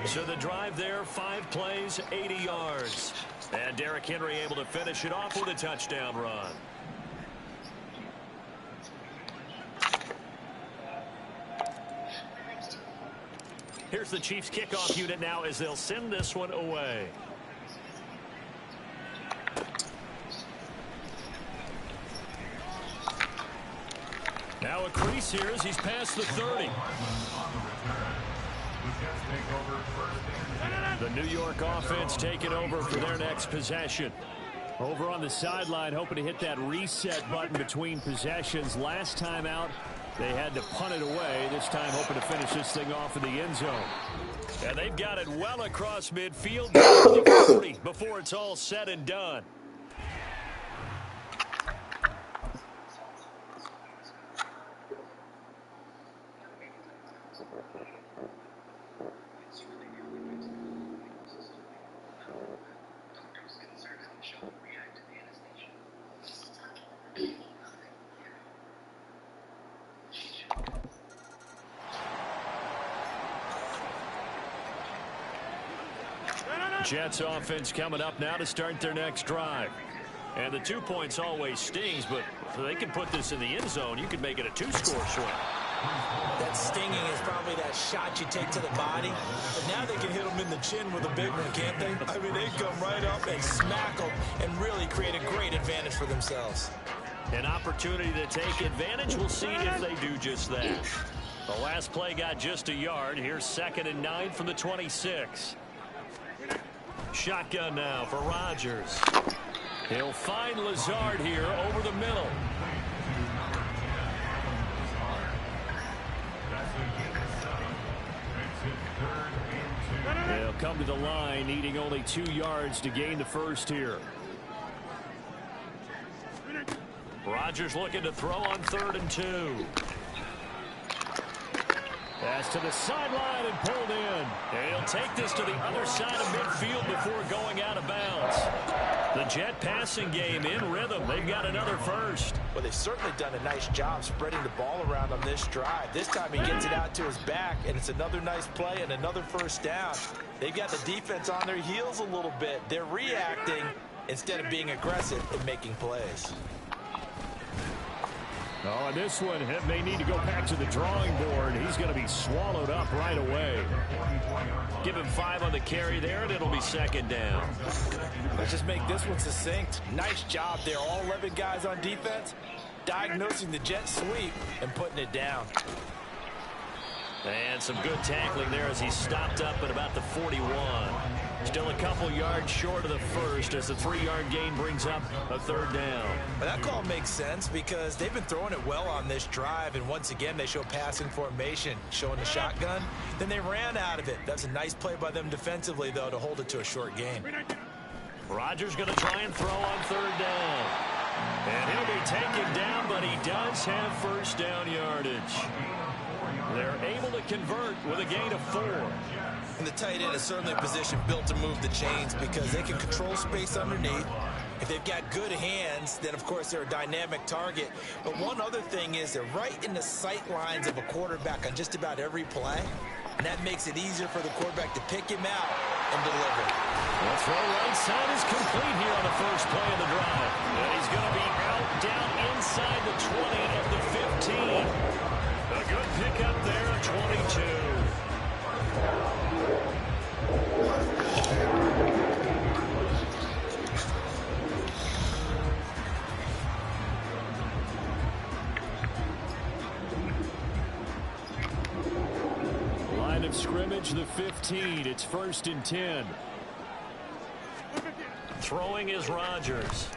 So the drive there, 5 plays, 80 yards. And Derrick Henry able to finish it off with a touchdown run. Here's the Chiefs kickoff unit now as they'll send this one away. Now a creep release here as he's past the 30. The New York offense taking over for their next possession. Over on the sideline, hoping to hit that reset button between possessions. Last time out, they had to punt it away. This time hoping to finish this thing off in the end zone. And they've got it well across midfield. 40 before it's all said and done. Jets offense coming up now to start their next drive. And the 2 points always stings, but if they can put this in the end zone, you could make it a 2-score swing. That stinging is probably that shot you take to the body. But now they can hit them in the chin with a big one, can't they? I mean, they come right up and smack them and really create a great advantage for themselves. An opportunity to take advantage. We'll see if they do just that. The last play got just a yard. Here's 2nd and 9 from the 26. Shotgun now for Rodgers. He'll find Lazard here over the middle. He'll come to the line, needing only 2 yards to gain the first here. Rodgers looking to throw on 3rd and 2. Pass to the sideline and pulled in. He'll take this to the other side of midfield before going out of bounds. The Jet passing game in rhythm. They've got another first. Well, they've certainly done a nice job spreading the ball around on this drive. This time he gets it out to his back, and it's another nice play and another first down. They've got the defense on their heels a little bit. They're reacting instead of being aggressive and making plays. Oh, and this one may need to go back to the drawing board. He's going to be swallowed up right away. Give him 5 on the carry there, and it'll be 2nd down. Let's just make this one succinct. Nice job there. All 11 guys on defense diagnosing the jet sweep and putting it down. And some good tackling there as he stopped up at about the 41. Still a couple yards short of the first as the 3-yard gain brings up a 3rd down. But that call makes sense because they've been throwing it well on this drive, and once again they show passing formation, showing the shotgun. Then they ran out of it. That's a nice play by them defensively, though, to hold it to a short gain. Rodgers going to try and throw on 3rd down. And he'll be taken down, but he does have first down yardage. They're able to convert with a gain of 4. And the tight end is certainly a position built to move the chains because they can control space underneath. If they've got good hands, then, of course, they're a dynamic target. But one other thing is they're right in the sight lines of a quarterback on just about every play. And that makes it easier for the quarterback to pick him out and deliver. The throw right side is complete here on the first play of the drive. And he's going to be out down inside the 20 of the 15. A good pickup there, 22. Line of scrimmage, the 15. It's 1st and 10. Throwing is Rodgers.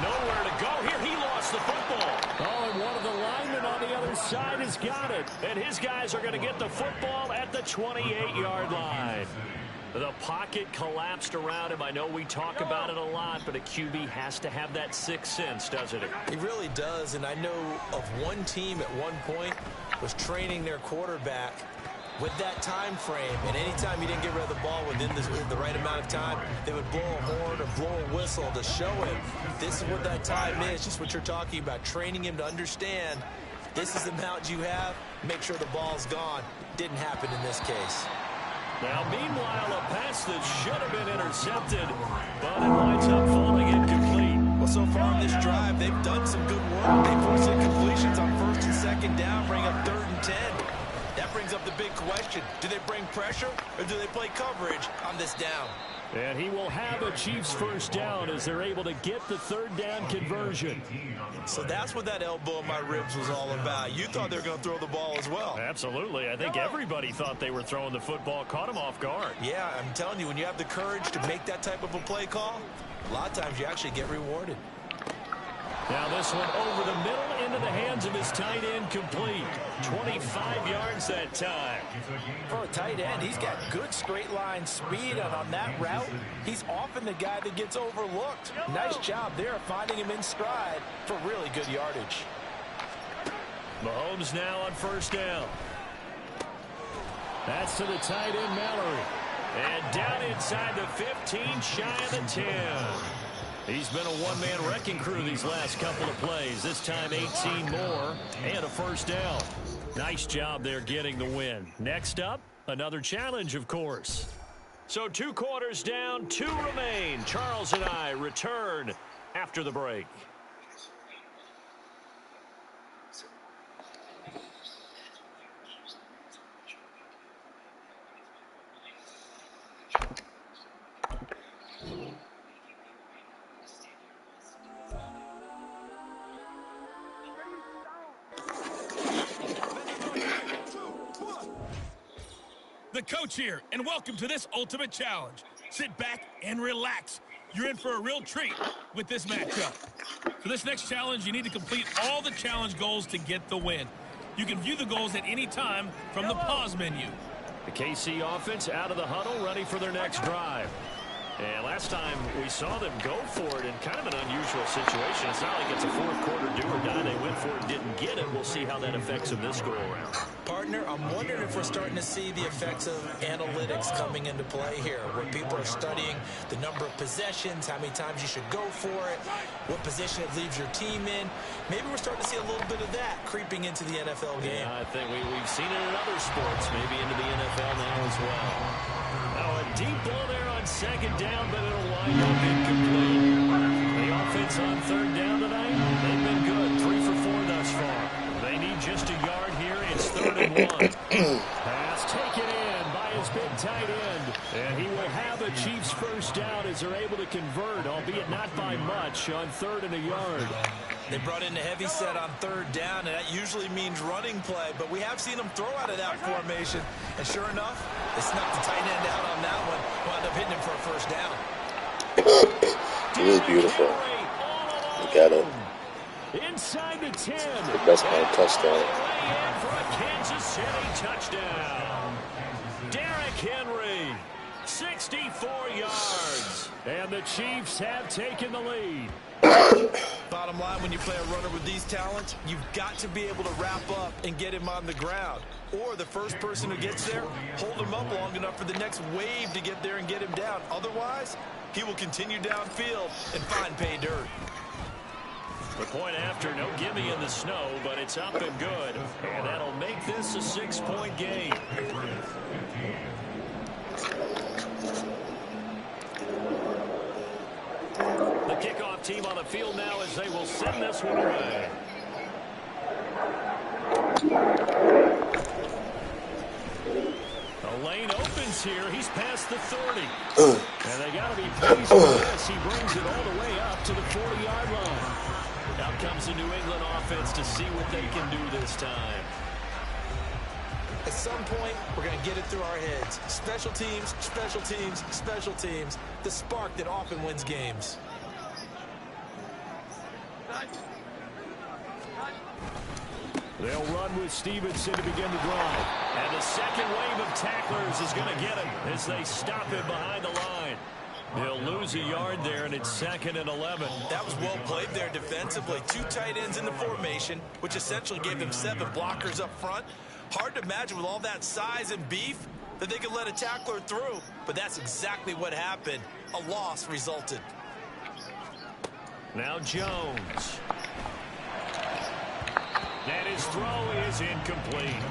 Nowhere to go here. He lost the football. Oh, and one of the linemen on the other side has got it. And his guys are going to get the football at the 28-yard line. The pocket collapsed around him. I know we talk about it a lot, but a QB has to have that sixth sense, doesn't it? He really does, and I know of one team at one point was training their quarterback with that time frame, and anytime he didn't get rid of the ball within the right amount of time, they would blow a horn or blow a whistle to show him this is what that time is, just what you're talking about, training him to understand this is the amount you have, make sure the ball's gone. Didn't happen in this case. Now, meanwhile, a pass that should have been intercepted, but it winds up falling incomplete. Well, so far in this drive, they've done some good work. They forced incompletions on 1st and 2nd down, bring up 3rd and 10. That brings up the big question. Do they bring pressure or do they play coverage on this down? And he will have a Chiefs first down as they're able to get the third down conversion. So that's what that elbow in my ribs was all about. You thought they were going to throw the ball as well. Absolutely. I think everybody thought they were throwing the football, caught him off guard. Yeah, I'm telling you, when you have the courage to make that type of a play call, a lot of times you actually get rewarded. Now this one over the middle into the hands of his tight end, complete. 25 yards that time. For a tight end, he's got good straight line speed, and on that route, he's often the guy that gets overlooked. Nice job there finding him in stride for really good yardage. Mahomes now on first down. That's to the tight end, Mallory. And down inside the 15, shy of the 10. He's been a one-man wrecking crew these last couple of plays. This time 18 more and a first down. Nice job there getting the win. Next up, another challenge, of course. So 2 quarters down, 2 remain. Charles and I return after the break. The coach here, and welcome to this ultimate challenge. Sit back and relax. You're in for a real treat with this matchup. For this next challenge, you need to complete all the challenge goals to get the win. You can view the goals at any time from the pause menu. The KC offense out of the huddle, ready for their next drive. And last time we saw them go for it in kind of an unusual situation. It's not like it's a fourth quarter do or die. They went for it, didn't get it. We'll see how that affects them this go around. Partner, I'm wondering if we're starting to see the effects of analytics coming into play here, where people are studying the number of possessions, how many times you should go for it, what position it leaves your team in. Maybe we're starting to see a little bit of that creeping into the NFL game. Yeah, I think we've seen it in other sports, maybe into the NFL now as well. Now a deep ball there on second down, but it'll wind up incomplete. The offense on third down tonight, they've been good. 3 for 4 thus far. They need just a yard here. It's 3rd and 1. Pass taken in by his big tight end. And he will have a Chiefs first down as they're able to convert, albeit not by much, on 3rd and a yard. They brought in the heavy set on 3rd down, and that usually means running play, but we have seen them throw out of that formation. And sure enough, they snuck the tight end out on that one, wound up hitting him for a first down. It was beautiful. You got it. Inside the 10. The best kind of touchdown. For a Kansas City touchdown. Derrick Henry, 64 yards. And the Chiefs have taken the lead. Bottom line, when you play a runner with these talents, you've got to be able to wrap up and get him on the ground. Or the first person who gets there, hold him up long enough for the next wave to get there and get him down. Otherwise, he will continue downfield and find pay dirt. The point after, no gimme in the snow, but it's up and good. And that'll make this a 6-point game. The kickoff team on the field now as they will send this one away. The lane opens here. He's past the 30. And they got to be pleased with this. He brings it all the way up to the 40-yard line. Out comes the New England offense to see what they can do this time. At some point, we're going to get it through our heads. Special teams, special teams, special teams. The spark that often wins games. They'll run with Stevenson to begin the drive. And the second wave of tacklers is going to get him as they stop him behind the line. They'll lose a yard there, and it's 2nd and 11. That was well played there defensively. 2 tight ends in the formation, which essentially gave them 7 blockers up front. Hard to imagine with all that size and beef that they could let a tackler through. But that's exactly what happened. A loss resulted. Now Jones. And his throw is incomplete.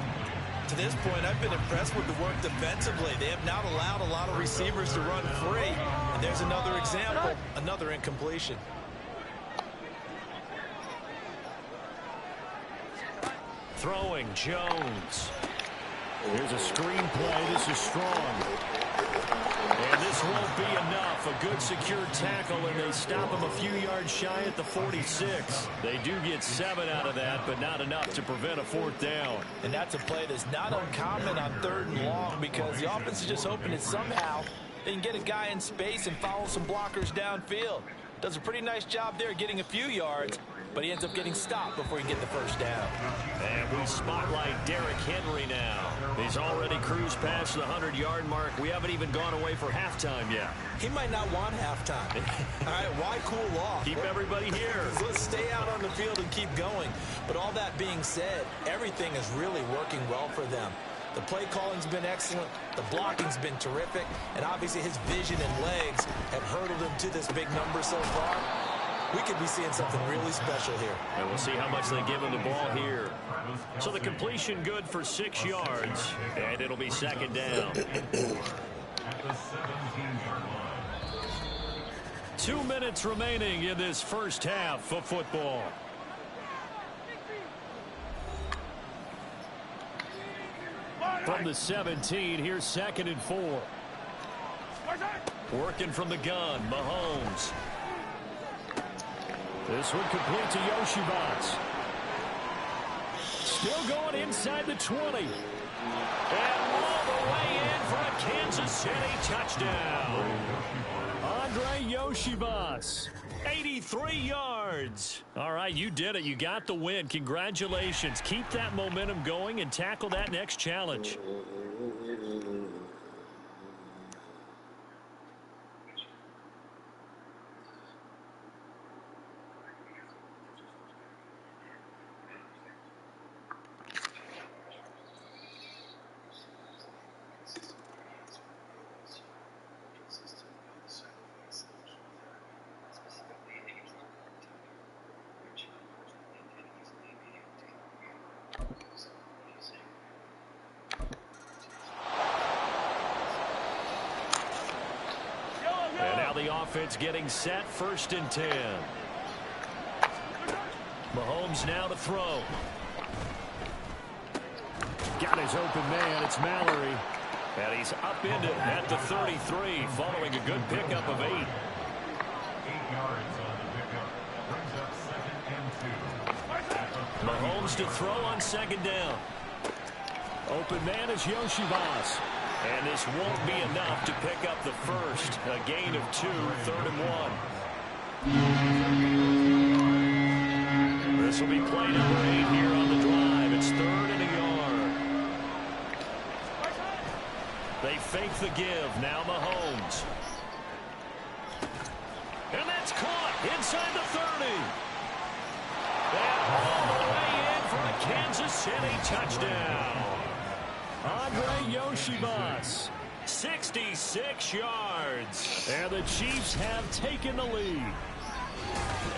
To this point, I've been impressed with the work defensively. They have not allowed a lot of receivers to run free. And there's another example, another incompletion. Throwing Jones. Here's a screen play. This is strong. And this won't be enough. A good secure tackle, and they stop him a few yards shy at the 46. They do get 7 out of that, but not enough to prevent a 4th down. And that's a play that's not uncommon on 3rd and long because the offense is just hoping that somehow they can get a guy in space and follow some blockers downfield. Does a pretty nice job there getting a few yards, but he ends up getting stopped before he can get the 1st down. And we spotlight Derrick Henry now. He's already cruised past the 100-yard mark. We haven't even gone away for halftime yet. He might not want halftime. All right, why cool off? Keep everybody here. Let's stay out on the field and keep going. But all that being said, everything is really working well for them. The play calling's been excellent, the blocking's been terrific, and obviously his vision and legs have hurdled him to this big number so far. We could be seeing something really special here. And we'll see how much they give him the ball here. So the completion good for 6 yards, and it'll be 2nd down. 2 minutes remaining in this first half of football. From the 17, here's 2nd and 4. Working from the gun, Mahomes. This one complete to Yoshibats. Still going inside the 20. And all the way in for a Kansas City touchdown. Andre Yoshibats, 83 yards. All right, you did it. You got the win. Congratulations. Keep that momentum going and tackle that next challenge. Offense getting set, 1st and 10. Mahomes now to throw. Got his open man. It's Mallory. And he's upended at the 33 following a good pickup of 8. 8 yards on the pickup. Brings up 2nd and 2. Mahomes to throw on 2nd down. Open man is Yoshibas. And this won't be enough to pick up the 1st. A gain of 2, 3rd and 1. This will be play number 8 here on the drive. It's 3rd and a yard. They fake the give. Now Mahomes. And that's caught inside the 30. And all the way in for a Kansas City touchdown. Andre Yoshibas, 66 yards. And the Chiefs have taken the lead.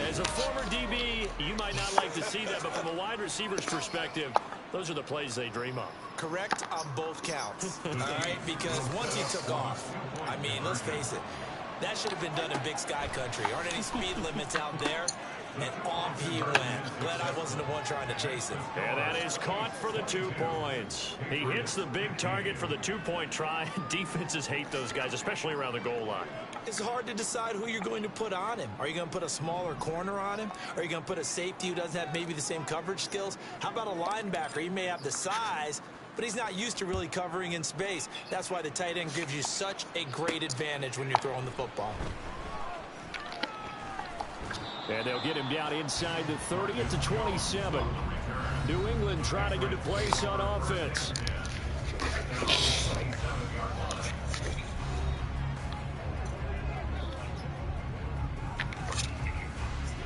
As a former DB, you might not like to see that, but from a wide receiver's perspective, those are the plays they dream of. Correct on both counts. All right, because once he took off, I mean, let's face it, that should have been done in Big Sky Country. Aren't any speed limits out there? And off he went. Glad I wasn't the one trying to chase him. And that is caught for the 2 points. He hits the big target for the 2-point try. Defenses hate those guys, especially around the goal line. It's hard to decide who you're going to put on him. Are you going to put a smaller corner on him? Are you going to put a safety who doesn't have maybe the same coverage skills? How about a linebacker? He may have the size, but he's not used to really covering in space. That's why the tight end gives you such a great advantage when you're throwing the football. And they'll get him down inside the 30 at the 27. New England trying to get a place on offense.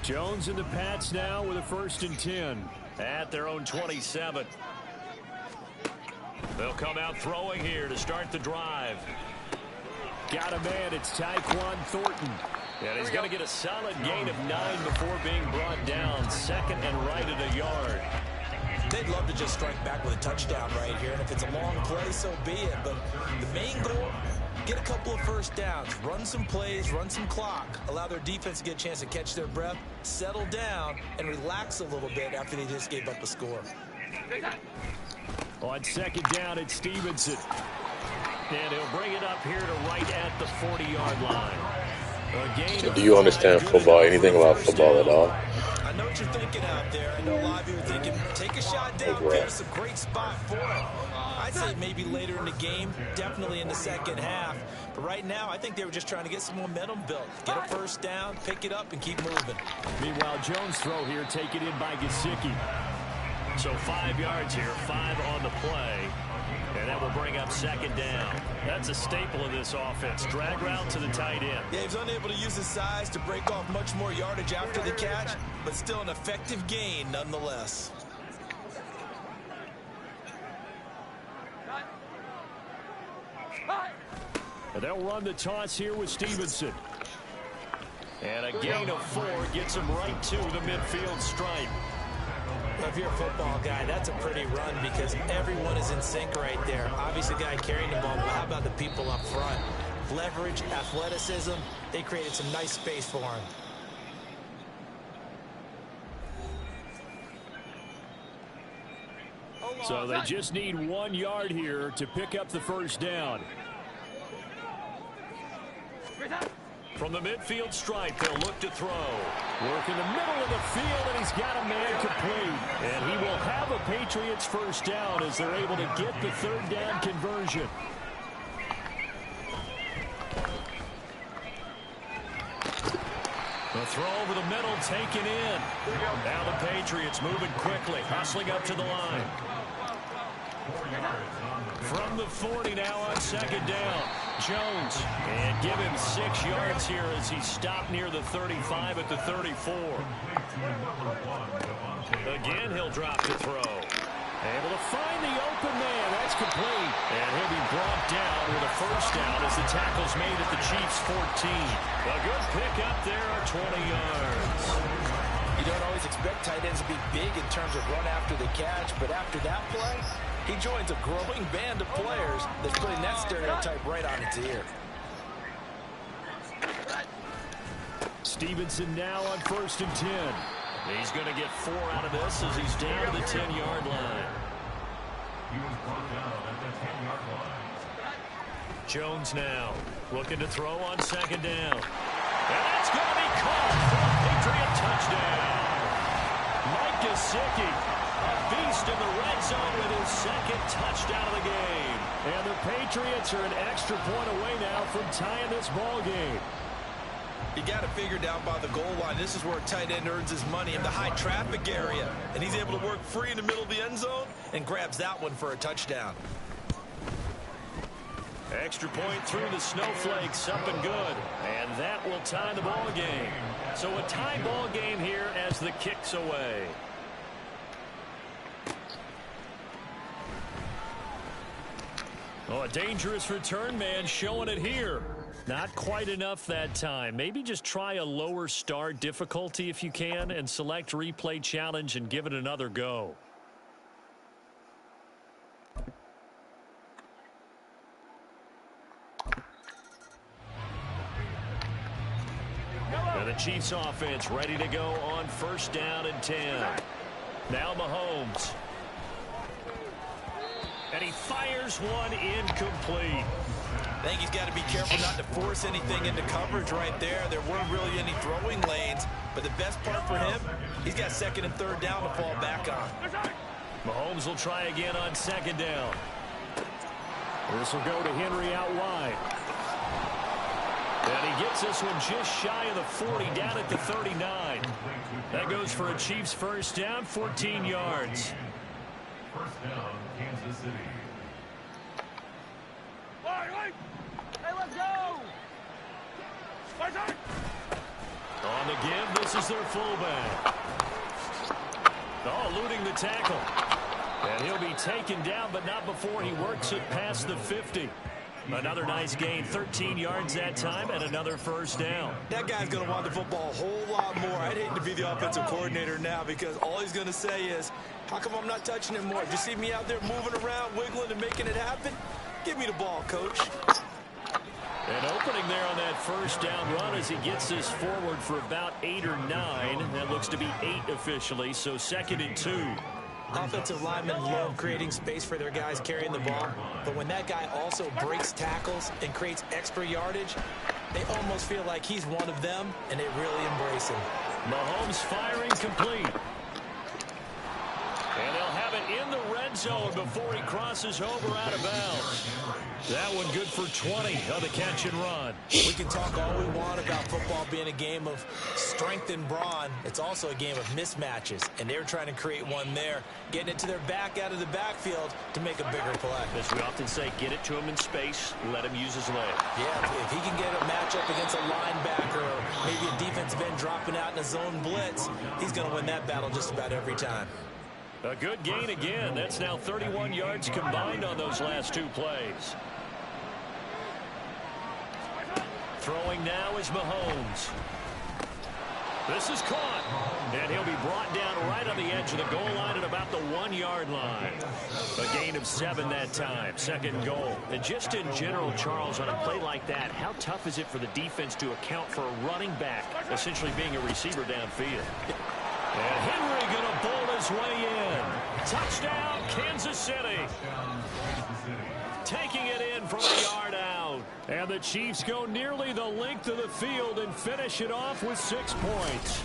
Jones and the Pats now with a 1st and 10 at their own 27. They'll come out throwing here to start the drive. Got a man. It's Tyquan Thornton. And he's going to get a solid gain of 9 before being brought down. 2nd and right at a yard. They'd love to just strike back with a touchdown right here. And if it's a long play, so be it. But the main goal, get a couple of 1st downs. Run some plays, run some clock. Allow their defense to get a chance to catch their breath, settle down, and relax a little bit after they just gave up a score. On 2nd down, it's Stevenson. And he'll bring it up here to right at the 40-yard line. Do you understand football? Anything about football at all? I know what you're thinking out there. I know a lot of you are thinking, take a shot downfield. It's a great spot for it. I'd say maybe later in the game, definitely in the second half. But right now, I think they were just trying to get some momentum built. Get a first down, pick it up, and keep moving. Meanwhile, Jones' throw here taken in by Gesicki. So 5 yards here, 5 on the play. And that will bring up second down. That's a staple of this offense. Drag route to the tight end. Yeah, he was unable to use his size to break off much more yardage after the catch, but still an effective gain nonetheless. And they'll run the toss here with Stevenson. And a gain of 4 gets him right to the midfield stripe. If you're a football guy, that's a pretty run because everyone is in sync right there. Obviously, the guy carrying the ball, but how about the people up front? Leverage, athleticism, they created some nice space for him. So they just need 1 yard here to pick up the first down. From the midfield stripe, they'll look to throw. Work in the middle of the field, and he's got a man complete. And he will have a Patriots first down as they're able to get the third down conversion. The throw over the middle taken in. Now the Patriots moving quickly, hustling up to the line. From the 40 now on second down. Jones, and give him 6 yards here as he stopped near the 35 at the 34. Again, he'll drop to throw. Able to find the open man. That's complete. And he'll be brought down with a first down as the tackle's made at the Chiefs' 14. A good pick up there, 20 yards. You don't always expect tight ends to be big in terms of run after the catch, but after that play, he joins a growing band of players that's putting that stereotype right on its ear. Stevenson now on 1st and 10. He's going to get 4 out of this as he's down to the 10-yard line. He was brought down at the 10-yard line. Jones now looking to throw on second down. And that's going to be caught for a Patriot touchdown. Mike Gesicki, a beast in the red zone with his second touchdown of the game. And the Patriots are an extra point away now from tying this ball game. You got it figured out by the goal line. This is where a tight end earns his money in the high traffic area. And he's able to work free in the middle of the end zone and grabs that one for a touchdown. Extra point through the snowflakes, up and good. And that will tie the ball game. So a tie ball game here as the kick's away. Oh, a dangerous return man showing it here. Not quite enough that time. Maybe just try a lower start difficulty if you can and select replay challenge and give it another go. And the Chiefs offense ready to go on 1st down and 10. Now Mahomes. And he fires one incomplete. I think he's got to be careful not to force anything into coverage right there. There weren't really any throwing lanes, but the best part for him, he's got 2nd and 3rd down to fall back on. Mahomes will try again on 2nd down. This will go to Henry out wide. And he gets this one just shy of the 40, down at the 39. That goes for a Chiefs first down, 14 yards. First down, Kansas City. Hey, let's go! On the give, this is their fullback. Oh, eluding the tackle. And he'll be taken down, but not before he works it past the 50. Another nice gain, 13 yards that time, and another first down. That guy's going to want the football a whole lot more. I'd hate to be the offensive coordinator now because all he's going to say is, how come I'm not touching it more? You see me out there moving around, wiggling, and making it happen? Give me the ball, coach. And opening there on that first down run as he gets this forward for about 8 or 9. That looks to be 8 officially, so 2nd and 2. Offensive linemen love creating space for their guys carrying the ball, but when that guy also breaks tackles and creates extra yardage, they almost feel like he's one of them, and they really embrace him. Mahomes firing complete. And they'll have it in the red zone before he crosses over out of bounds. That one good for 20 on the catch and run. We can talk all we want about football being a game of strength and brawn. It's also a game of mismatches, and they're trying to create one there, getting it to their back out of the backfield to make a bigger play. As we often say, get it to him in space, let him use his leg. Yeah, if he can get a matchup against a linebacker or maybe a defensive end dropping out in a zone blitz, he's going to win that battle just about every time. A good gain again. That's now 31 yards combined on those last two plays. Throwing now is Mahomes. This is caught. And he'll be brought down right on the edge of the goal line at about the 1 yard line. A gain of 7 that time. Second goal. And just in general, Charles, on a play like that, how tough is it for the defense to account for a running back essentially being a receiver downfield? And Henry going to bolt his way in. Touchdown, Kansas City. Taking it in from a yard out. And the Chiefs go nearly the length of the field and finish it off with 6 points.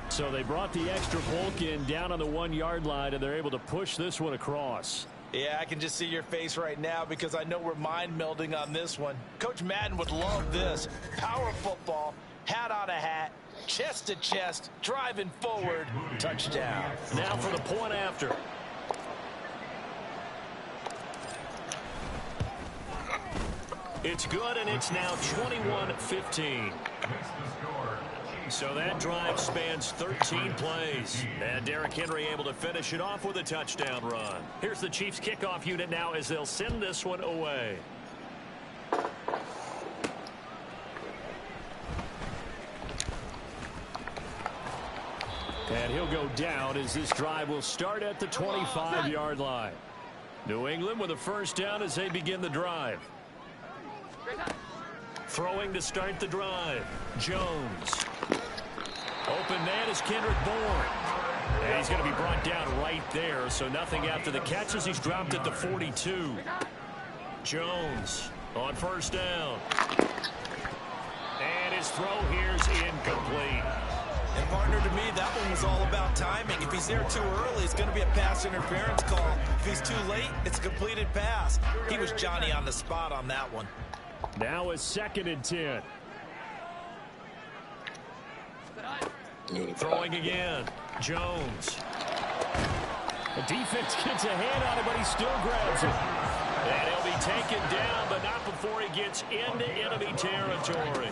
So they brought the extra bulk in down on the 1 yard line, and they're able to push this one across. Yeah, I can just see your face right now because I know we're mind melding on this one. Coach Madden would love this. Power football, hat on a hat, chest to chest, driving forward, touchdown. Now for the point after. It's good, and it's now 21-15. So that drive spans 13 plays. And Derrick Henry able to finish it off with a touchdown run. Here's the Chiefs kickoff unit now as they'll send this one away. And he'll go down as this drive will start at the 25-yard line. New England with a first down as they begin the drive. Throwing to start the drive. Jones. Open man is Kendrick Bourne. And he's going to be brought down right there, so nothing after the catch as he's dropped at the 42. Jones on first down. And his throw here's incomplete. And partner, to me, that one was all about timing. If he's there too early, it's going to be a pass interference call. If he's too late, it's a completed pass. He was Johnny on the spot on that one. Now a 2nd and 10. Throwing again. Jones. The defense gets a hand on it, but he still grabs it. And he'll be taken down, but not before he gets into enemy territory.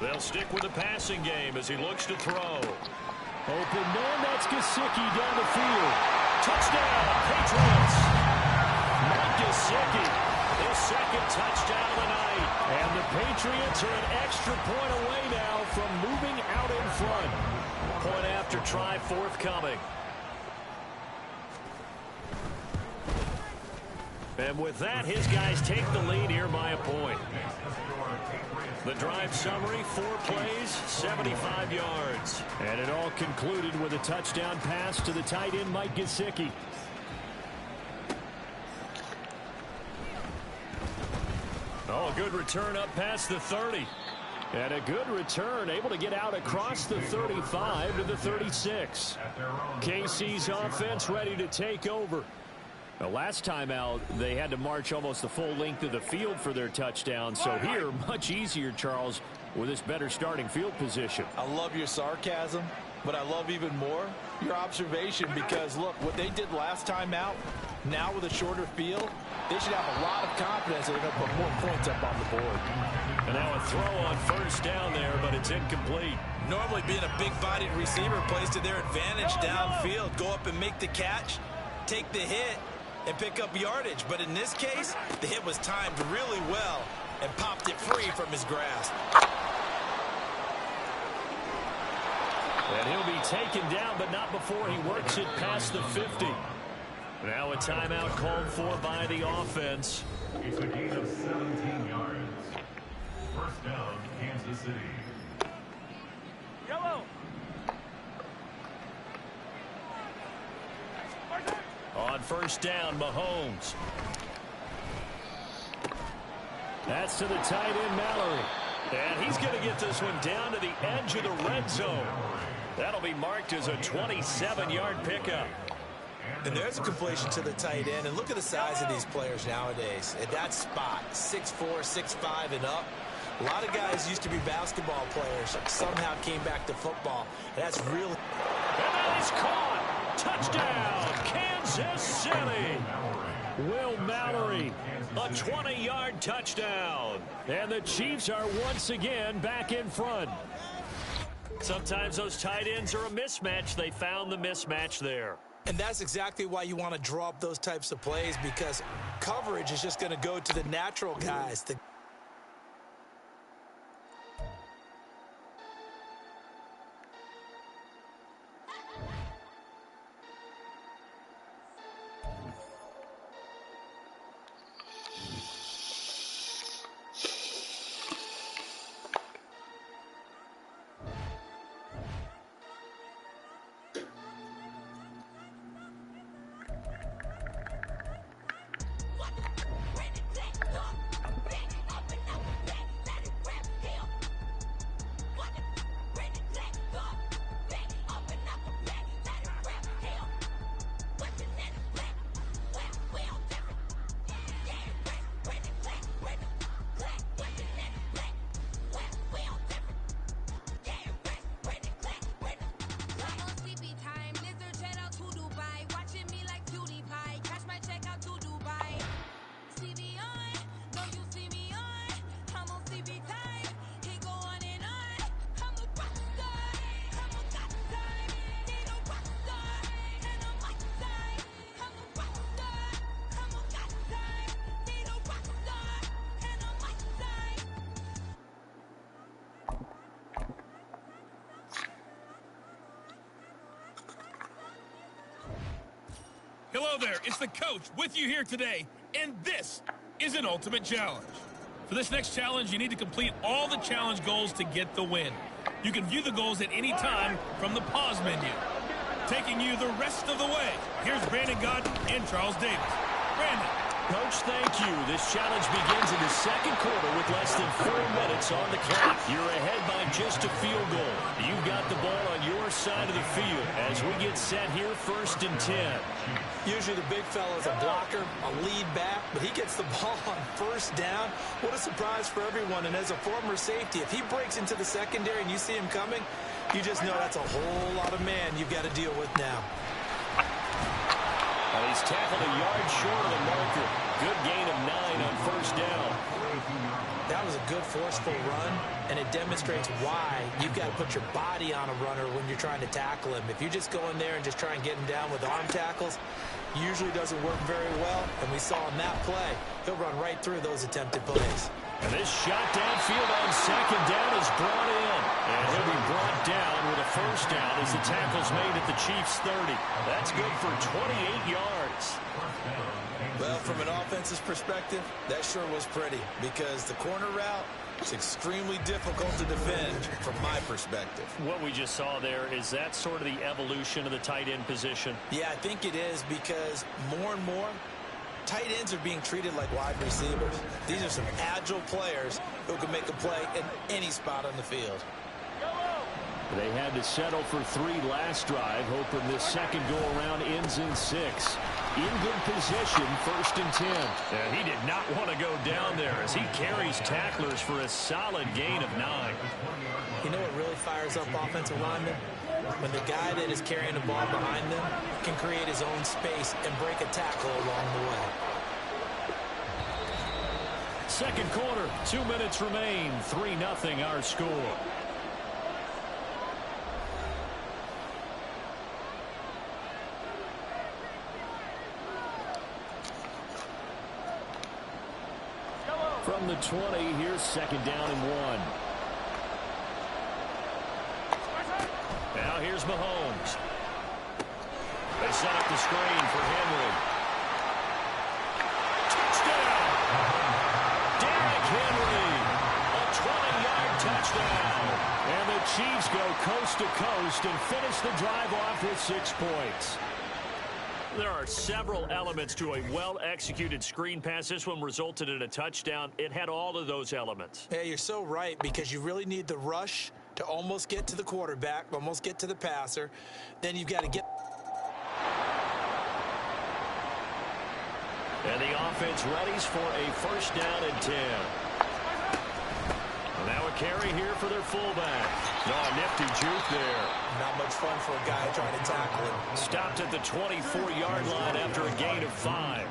They'll stick with the passing game as he looks to throw. Open man, that's Gesicki down the field. Touchdown, Patriots. Mike Gesicki, his 2nd touchdown of the night. And the Patriots are an extra point away now from moving out in front. Point after try forthcoming. And with that, his guys take the lead here by a point. The drive summary, 4 plays, 75 yards. And it all concluded with a touchdown pass to the tight end, Mike Gesicki. Oh, a good return up past the 30. And a good return, able to get out across the 35 to the 36. KC's offense ready to take over. The last time out, they had to march almost the full length of the field for their touchdown. So here, much easier, Charles, with this better starting field position. I love your sarcasm, but I love even more your observation because, look, what they did last time out, now with a shorter field, they should have a lot of confidence that they're going to put more points up on the board. And now a throw on first down there, but it's incomplete. Normally being a big-bodied receiver plays to their advantage downfield. Go up and make the catch, take the hit, and pick up yardage. But in this case, the hit was timed really well and popped it free from his grasp. And he'll be taken down, but not before he works it past the 50. Now a timeout called for by the offense. It's a gain of 17 yards. First down, Kansas City. Yellow. first down, Mahomes. That's to the tight end, Mallory. And he's going to get this one down to the edge of the red zone. That'll be marked as a 27-yard pickup. And there's a completion to the tight end. And look at the size of these players nowadays. At that spot, 6'4", 6'5", and up. A lot of guys used to be basketball players, somehow came back to football. And that's really... And that is caught. Touchdown, Kansas City. Will Mallory. A 20-yard touchdown. And the Chiefs are once again back in front. Sometimes those tight ends are a mismatch. They found the mismatch there. And that's exactly why you want to draw up those types of plays, because coverage is just going to go to the natural guys. Hello there, it's the coach with you here today, and this is an ultimate challenge. For this next challenge, you need to complete all the challenge goals to get the win. You can view the goals at any time from the pause menu. Taking you the rest of the way, here's Brandon Godden and Charles Davis. Brandon. Coach, thank you. This challenge begins in the second quarter with less than 4 minutes on the clock. You're ahead by just a field goal. You've got the ball on your side of the field as we get set here, 1st and 10. Usually the big fella's a blocker, a lead back, but he gets the ball on 1st down. What a surprise for everyone. And as a former safety, if he breaks into the secondary and you see him coming, you just know that's a whole lot of man you've got to deal with now. Well, he's tackled a yard short of the marker. Good gain of 9 on 1st down. That was a good forceful run, and it demonstrates why you've got to put your body on a runner when you're trying to tackle him. If you just go in there and just try and get him down with arm tackles, usually doesn't work very well, and we saw in that play, he'll run right through those attempted plays. And this shot downfield on 2nd down is brought in. And he'll be brought down with a 1st down as the tackle's made at the Chiefs' 30. That's good for 28 yards. Well, from an offensive perspective, that sure was pretty, because the corner route is extremely difficult to defend from my perspective. What we just saw there, is that sort of the evolution of the tight end position? Yeah, I think it is, because more and more, tight ends are being treated like wide receivers. These are some agile players who can make a play in any spot on the field. They had to settle for 3 last drive, hoping this second go-around ends in 6. In good position, 1st and 10. And he did not want to go down there as he carries tacklers for a solid gain of 9. You know what really fires up offensive linemen? When the guy that is carrying the ball behind them can create his own space and break a tackle along the way. Second quarter, 2 minutes remain, 3-0 our score. From the 20, here's 2nd down and 1. Now here's Mahomes. They set up the screen for Henry. Touchdown! Derrick Henry! A 20-yard touchdown! And the Chiefs go coast to coast and finish the drive off with 6 points. There are several elements to a well-executed screen pass. This one resulted in a touchdown. It had all of those elements. Yeah, you're so right, because you really need the rush to almost get to the quarterback, almost get to the passer. Then you've got to get... And the offense readies for a first down and 10. Now a carry here for their fullback. Oh, nifty juke there. Not much fun for a guy trying to tackle him. Stopped at the 24-yard line after a gain of 5.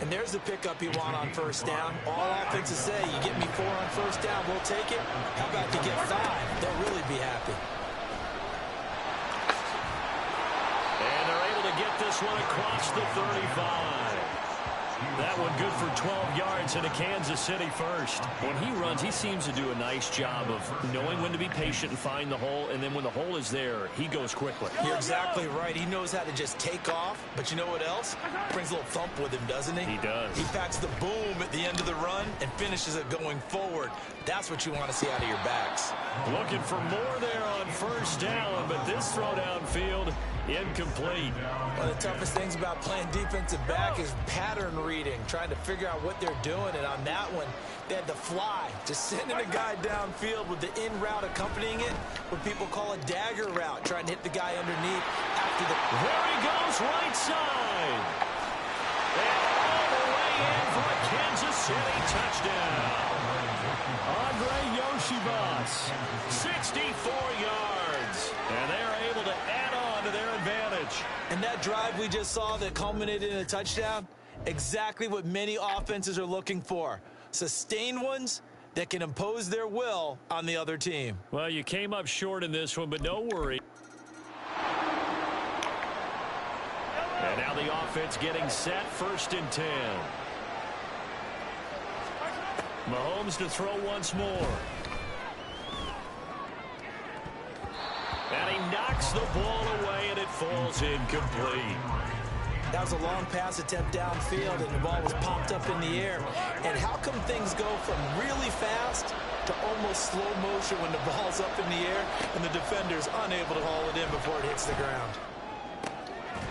And there's the pickup you want on first down. All offenses say, you get me 4 on first down, we'll take it. How about you get 5? They'll really be happy. And they're able to get this one across the 35. That one good for 12 yards and a Kansas City first. When he runs, he seems to do a nice job of knowing when to be patient and find the hole, and then when the hole is there, he goes quickly. You're exactly right. He knows how to just take off, but you know what else? Brings a little thump with him, doesn't he? He does. He packs the boom at the end of the run and finishes it going forward. That's what you want to see out of your backs. Looking for more there on first down, but this throw downfield, incomplete. One of the toughest things about playing defensive back is pattern reading, trying to figure out what they're doing. And on that one, they had the fly, just sending a guy downfield with the in route accompanying it, what people call a dagger route, trying to hit the guy underneath after the... There he goes, right side. And all the way in for a Kansas City touchdown. Andre Yoshibas, 64 yards. And they are able to add on to their advantage. And that drive we just saw that culminated in a touchdown, exactly what many offenses are looking for. Sustained ones that can impose their will on the other team. Well, you came up short in this one, but no worry. And now the offense getting set, 1st and 10. Mahomes to throw once more. And he knocks the ball away, and it falls incomplete. That was a long pass attempt downfield, and the ball was popped up in the air. And how come things go from really fast to almost slow motion when the ball's up in the air and the defender's unable to haul it in before it hits the ground?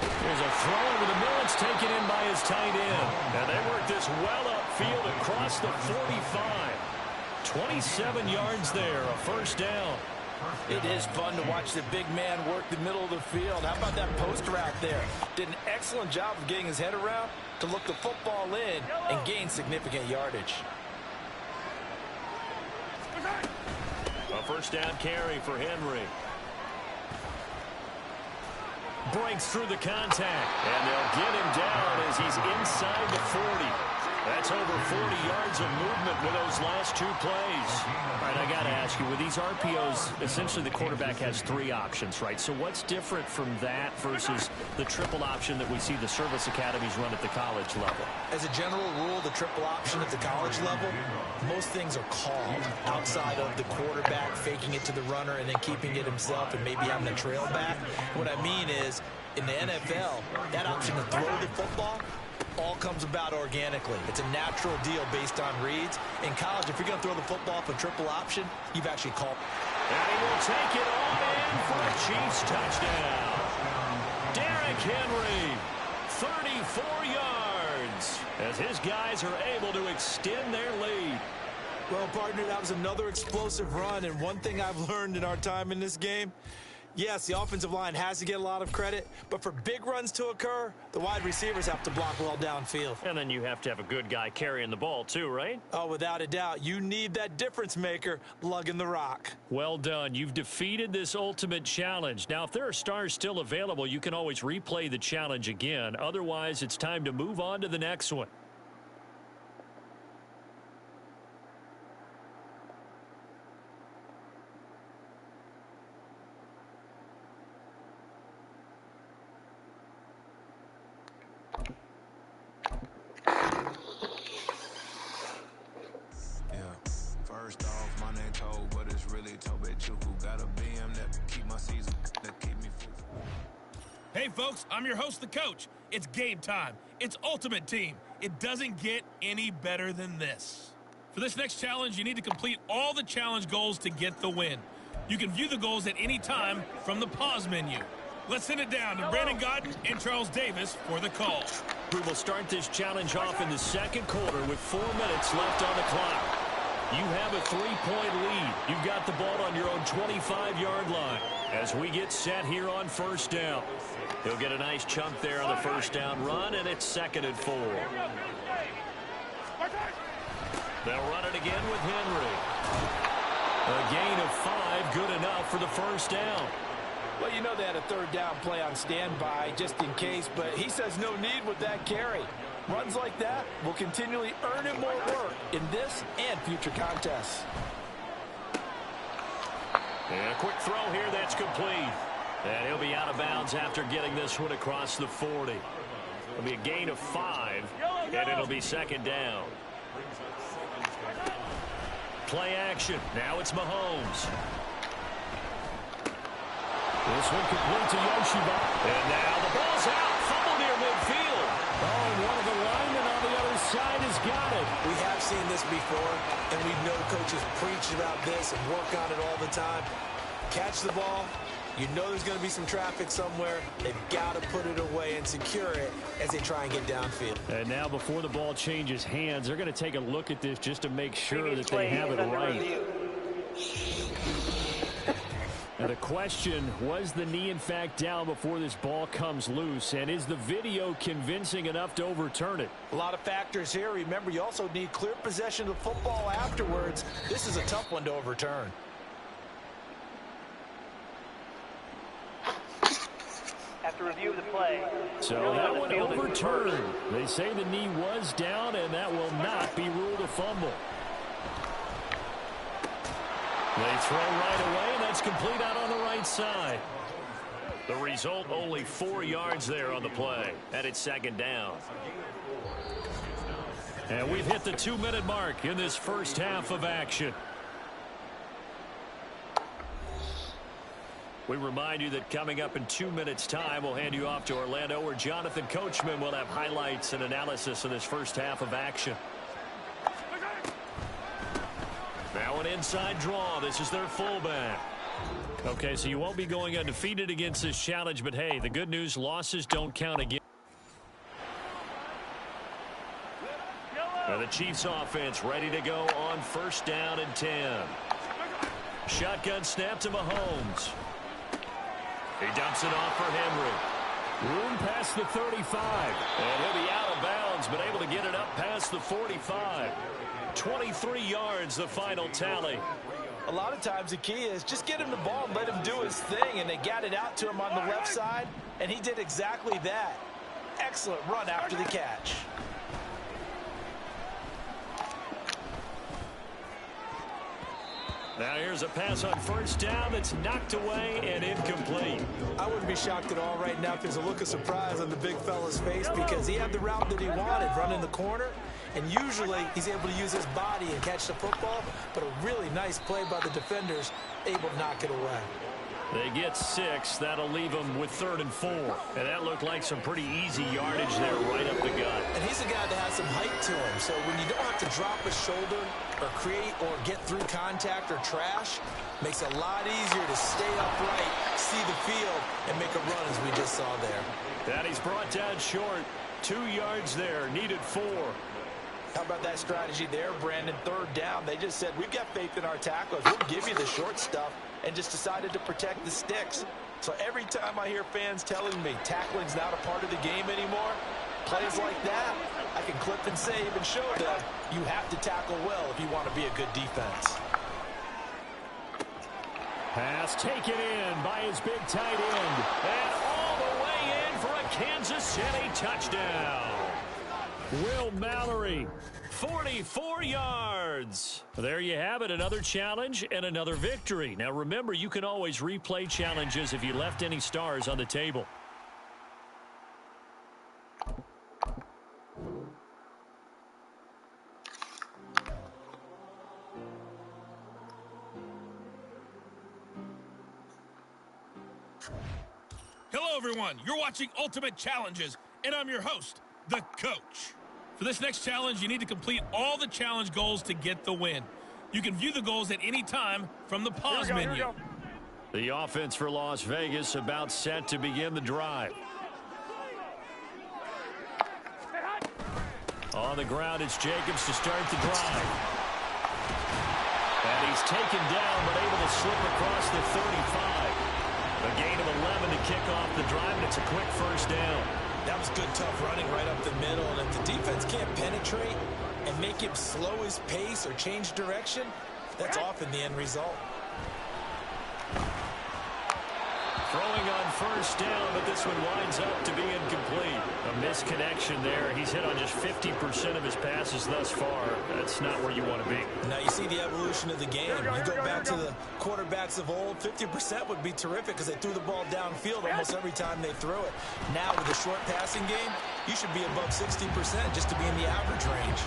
There's a throw over the middle. It's taken in by his tight end. And they work this well upfield across the 45. 27 yards there, a first down. It is fun to watch the big man work the middle of the field. How about that post route there? Did an excellent job of getting his head around to look the football in and gain significant yardage. A first down carry for Henry. Breaks through the contact, and they'll get him down as he's inside the 40. That's over 40 yards of movement with those last 2 plays. All right, I got to ask you, with these RPOs, essentially the quarterback has 3 options, right? So what's different from that versus the triple option that we see the service academies run at the college level? As a general rule, the triple option at the college level, most things are called outside of the quarterback faking it to the runner and then keeping it himself and maybe having a trail back. What I mean is, in the NFL, that option to throw the football all comes about organically. It's a natural deal based on reads. In college, if you're going to throw the football for triple option, you've actually called. And he will take it on in for a Chiefs touchdown. Derrick Henry, 34 yards, as his guys are able to extend their lead. Well, partner, that was another explosive run, and one thing I've learned in our time in this game, yes, the offensive line has to get a lot of credit, but for big runs to occur, the wide receivers have to block well downfield. And then you have to have a good guy carrying the ball too, right? Oh, without a doubt. You need that difference maker lugging the rock. Well done. You've defeated this ultimate challenge. Now, if there are stars still available, you can always replay the challenge again. Otherwise, it's time to move on to the next one. Hey folks, I'm your host, the coach. It's game time. It's Ultimate Team. It doesn't get any better than this. For this next challenge, you need to complete all the challenge goals to get the win. You can view the goals at any time from the pause menu. Let's send it down to Brandon Godden and Charles Davis for the call. We will start this challenge off in the second quarter with 4 minutes left on the clock. You have a 3-point lead. You've got the ball on your own 25-yard line as we get set here on first down. He'll get a nice chunk there on the first down run, and it's 2nd and 4. They'll run it again with Henry. A gain of 5, good enough for the first down. Well, you know they had a 3rd down play on standby just in case, but he says no need with that carry. Runs like that will continually earn him more work in this and future contests. And a quick throw here that's complete. And he'll be out of bounds after getting this one across the 40. It'll be a gain of 5, and it'll be 2nd down. Play action. Now it's Mahomes. This one complete to Yoshiba. And now the ball's out. Fumble near midfield. Oh, and one of the linemen on the other side has got it. We have seen this before, and we know coaches preach about this and work on it all the time. Catch the ball. You know there's going to be some traffic somewhere. They've got to put it away and secure it as they try and get downfield. And now before the ball changes hands, they're going to take a look at this just to make sure that they have it right. And the question, was the knee in fact down before this ball comes loose? And is the video convincing enough to overturn it? A lot of factors here. Remember, you also need clear possession of the football afterwards. This is a tough one to overturn. After review of the play. So that one overturned. They say the knee was down, and that will not be ruled a fumble. They throw right away, and that's complete out on the right side. The result, only 4 yards there on the play, and it's 2nd down. And we've hit the 2-minute mark in this first half of action. We remind you that coming up in 2 minutes' time, we'll hand you off to Orlando, where Jonathan Coachman will have highlights and analysis of this first half of action. Now an inside draw. This is their fullback. Okay, so you won't be going undefeated against this challenge, but hey, the good news, losses don't count again. Now the Chiefs offense ready to go on 1st down and 10. Shotgun snap to Mahomes. He dumps it off for Henry. Room past the 35. And he'll be out of bounds, but able to get it up past the 45. 23 yards, the final tally. A lot of times the key is just get him the ball and let him do his thing, and they got it out to him on the left side, and he did exactly that. Excellent run after the catch. Now here's a pass on 1st down that's knocked away and incomplete. I wouldn't be shocked at all right now if there's a look of surprise on the big fella's face, because he had the route that he wanted, running the corner, and usually he's able to use his body and catch the football, but a really nice play by the defenders, able to knock it away. They get 6. That'll leave them with 3rd and 4. And that looked like some pretty easy yardage there right up the gut. And he's a guy that has some height to him, so when you don't have to drop a shoulder or create or get through contact or trash, makes it a lot easier to stay upright, see the field, and make a run as we just saw there. That he's brought down short. 2 yards there, needed 4. How about that strategy there, Brandon? 3rd down. They just said, we've got faith in our tacklers. We'll give you the short stuff, and just decided to protect the sticks. So every time I hear fans telling me tackling's not a part of the game anymore, plays like that, I can clip and save and show them you have to tackle well if you want to be a good defense. Pass taken in by his big tight end. And all the way in for a Kansas City touchdown. Will Mallory, 44 yards. There you have it, another challenge and another victory. Now remember, you can always replay challenges if you left any stars on the table. Hello, everyone. You're watching Ultimate Challenges, and I'm your host, the Coach. For this next challenge, you need to complete all the challenge goals to get the win. You can view the goals at any time from the pause menu. The offense for Las Vegas about set to begin the drive. On the ground, it's Jacobs to start the drive. And he's taken down, but able to slip across the 35. A gain of 11 to kick off the drive, and it's a quick first down. That was good, tough running right up the middle. And if the defense can't penetrate and make him slow his pace or change direction, that's often the end result. Throwing on first down, but this one winds up to be incomplete. A misconnection there. He's hit on just 50% of his passes thus far. That's not where you want to be. Now you see the evolution of the game. You go back to the quarterbacks of old, 50% would be terrific because they threw the ball downfield almost every time they threw it. Now with the short passing game, you should be above 60% just to be in the average range.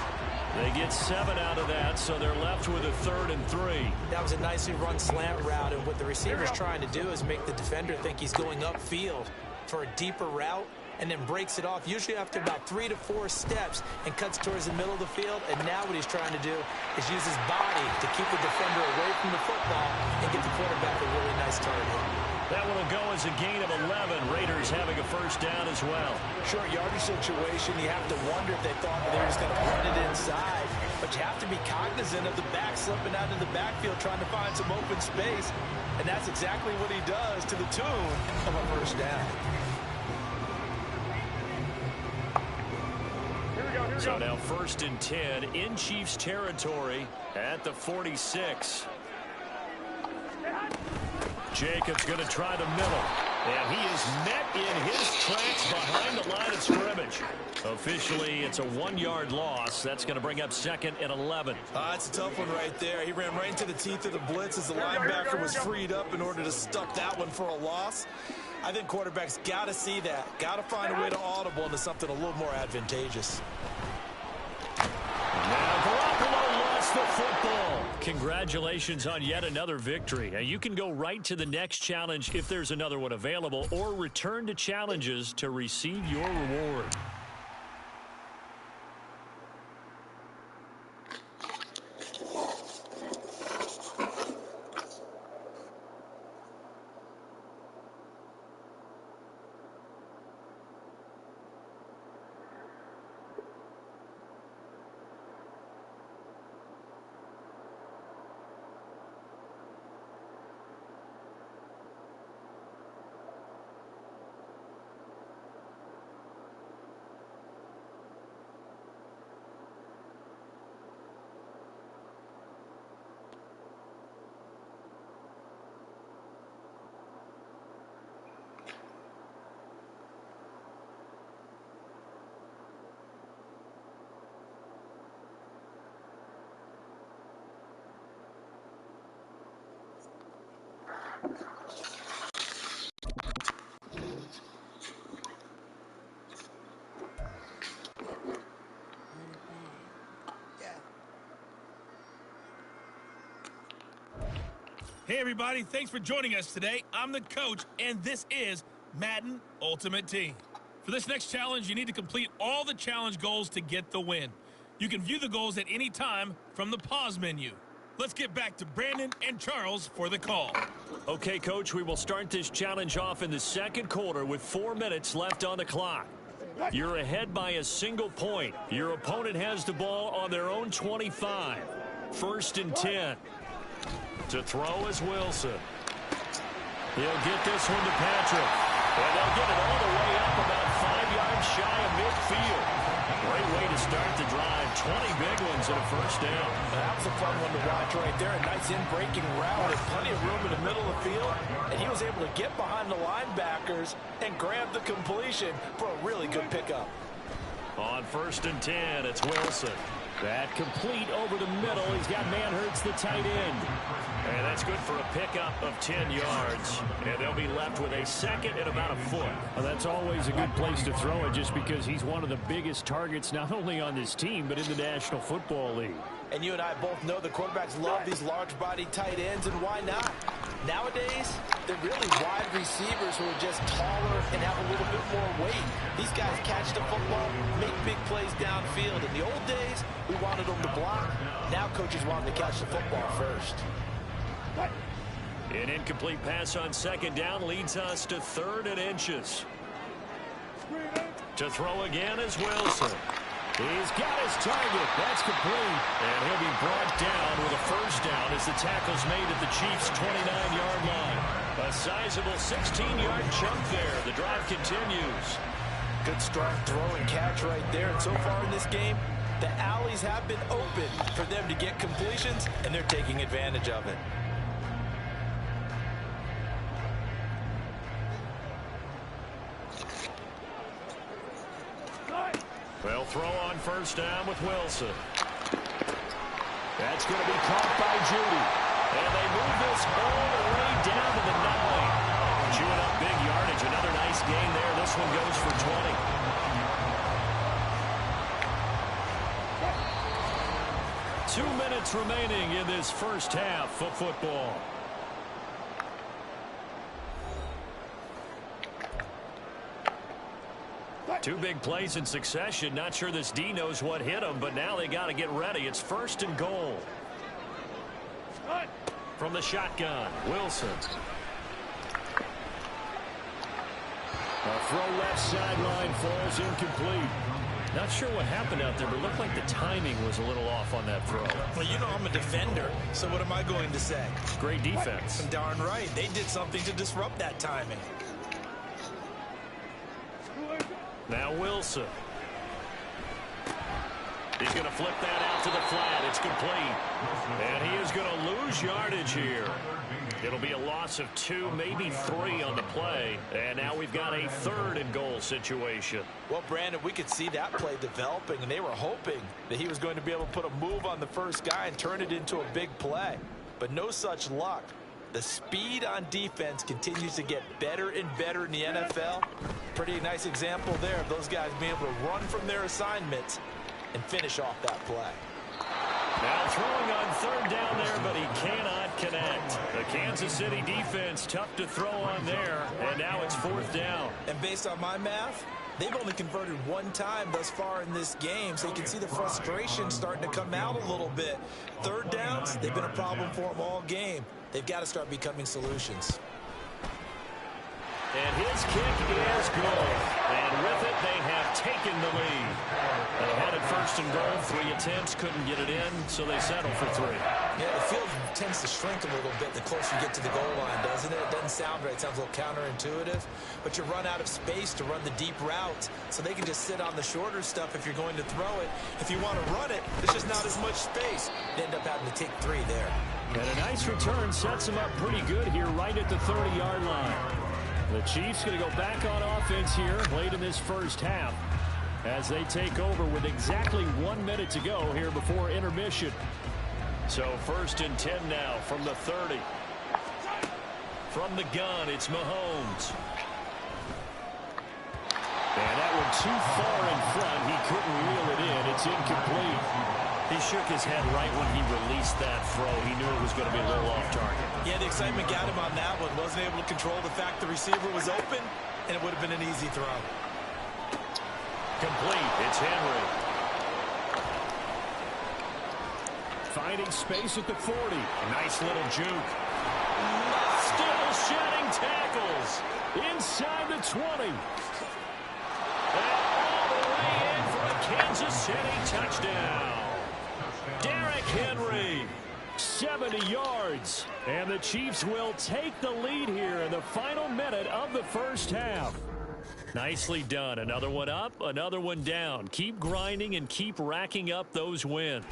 They get 7 out of that, so they're left with a 3rd and 3. That was a nicely run slant route, and what the receiver's trying to do is make the defender think he's going upfield for a deeper route and then breaks it off, usually after about 3 to 4 steps, and cuts towards the middle of the field. And now what he's trying to do is use his body to keep the defender away from the football and get the quarterback a really nice target. That one will go as a gain of 11. Raiders having a first down as well. Short yardage situation, you have to wonder if they thought that they were just going to run it inside. But you have to be cognizant of the back slipping out in the backfield trying to find some open space. And that's exactly what he does to the tune of a first down. So now 1st and 10 in Chiefs territory at the 46. Jacobs going to try the middle. And he is met in his tracks behind the line of scrimmage. Officially, it's a 1-yard loss. That's going to bring up 2nd and 11. It's a tough one right there. He ran right into the teeth of the blitz as the linebacker was freed up in order to stuff that one for a loss. I think quarterbacks got to see that. Got to find a way to audible into something a little more advantageous. Now Garoppolo lost the football. Congratulations on yet another victory. You can go right to the next challenge if there's another one available, or return to challenges to receive your reward. Hey, everybody. Thanks for joining us today. I'm the coach, and this is Madden Ultimate Team. For this next challenge, you need to complete all the challenge goals to get the win. You can view the goals at any time from the pause menu. Let's get back to Brandon and Charles for the call. Okay, Coach, we will start this challenge off in the 2nd quarter with 4 minutes left on the clock. You're ahead by a single point. Your opponent has the ball on their own 25. 1st and 10. To throw is Wilson. He'll get this one to Patrick. And they'll get it all the way up about 5 yards shy of midfield. Great way to start the drive. 20 big ones and a first down. That was a fun one to watch right there. A nice in-breaking route and plenty of room in the middle of the field. And he was able to get behind the linebackers and grab the completion for a really good pickup. On 1st and 10, it's Wilson. That complete over the middle. He's got Manhurts, the tight end. And that's good for a pickup of 10 yards. And they'll be left with a 2nd and about a foot. Well, that's always a good place to throw it just because he's one of the biggest targets not only on this team but in the National Football League. And you and I both know the quarterbacks love these large-body tight ends, and why not? Nowadays, they're really wide receivers who are just taller and have a little bit more weight. These guys catch the football, make big plays downfield. In the old days, we wanted them to block. Now coaches want them to catch the football first. An incomplete pass on second down leads us to 3rd and inches. To throw again is Wilson. He's got his target. That's complete. And he'll be brought down with a first down as the tackle's made at the Chiefs' 29-yard line. A sizable 16-yard chunk there. The drive continues. Good strong throw and catch right there. And so far in this game, the alleys have been open for them to get completions, and they're taking advantage of it. They'll throw on first down with Wilson. That's going to be caught by Judy. And they move this all the way down to the 9. Chewing up big yardage. Another nice gain there. This one goes for 20. 2 minutes remaining in this first half of football. Two big plays in succession. Not sure this D knows what hit him, but now they got to get ready. It's 1st and goal. From the shotgun, Wilson. A throw left sideline falls incomplete. Not sure what happened out there, but it looked like the timing was a little off on that throw. Well, you know I'm a defender, so what am I going to say? Great defense. Darn right. They did something to disrupt that timing. Now Wilson. He's going to flip that out to the flat. It's complete. And he is going to lose yardage here. It'll be a loss of 2, maybe 3 on the play. And now we've got a 3rd and goal situation. Well, Brandon, we could see that play developing, and they were hoping that he was going to be able to put a move on the first guy and turn it into a big play. But no such luck. The speed on defense continues to get better and better in the NFL. Pretty nice example there of those guys being able to run from their assignments and finish off that play. Now throwing on 3rd down there, but he cannot connect. The Kansas City defense tough to throw on there, and now it's 4th down. And based on my math, they've only converted 1 time thus far in this game, so you can see the frustration starting to come out a little bit. 3rd downs, they've been a problem for them all game. They've got to start becoming solutions. And his kick is good. And with it, they have taken the lead. They had it 1st and goal. 3 attempts, couldn't get it in, so they settle for 3. Yeah, the field tends to shrink a little bit the closer you get to the goal line, doesn't it? It doesn't sound right. It sounds a little counterintuitive. But you run out of space to run the deep routes, so they can just sit on the shorter stuff if you're going to throw it. If you want to run it, there's just not as much space. They end up having to take 3 there. And a nice return sets them up pretty good here right at the 30-yard line. The Chiefs going to go back on offense here late in this first half as they take over with exactly 1 minute to go here before intermission. So 1st and 10 now from the 30. From the gun, it's Mahomes. And that one too far in front. He couldn't reel it in. It's incomplete. He shook his head right when he released that throw. He knew it was going to be a little off target. Yeah, the excitement got him on that one. Wasn't able to control the fact the receiver was open, and it would have been an easy throw. Complete. It's Henry. Finding space at the 40. A nice little juke. Still shedding tackles. Inside the 20. And all the way in for a Kansas City touchdown. Derrick Henry, 70 yards. And the Chiefs will take the lead here in the final minute of the first half. Nicely done. Another one up, another one down. Keep grinding and keep racking up those wins.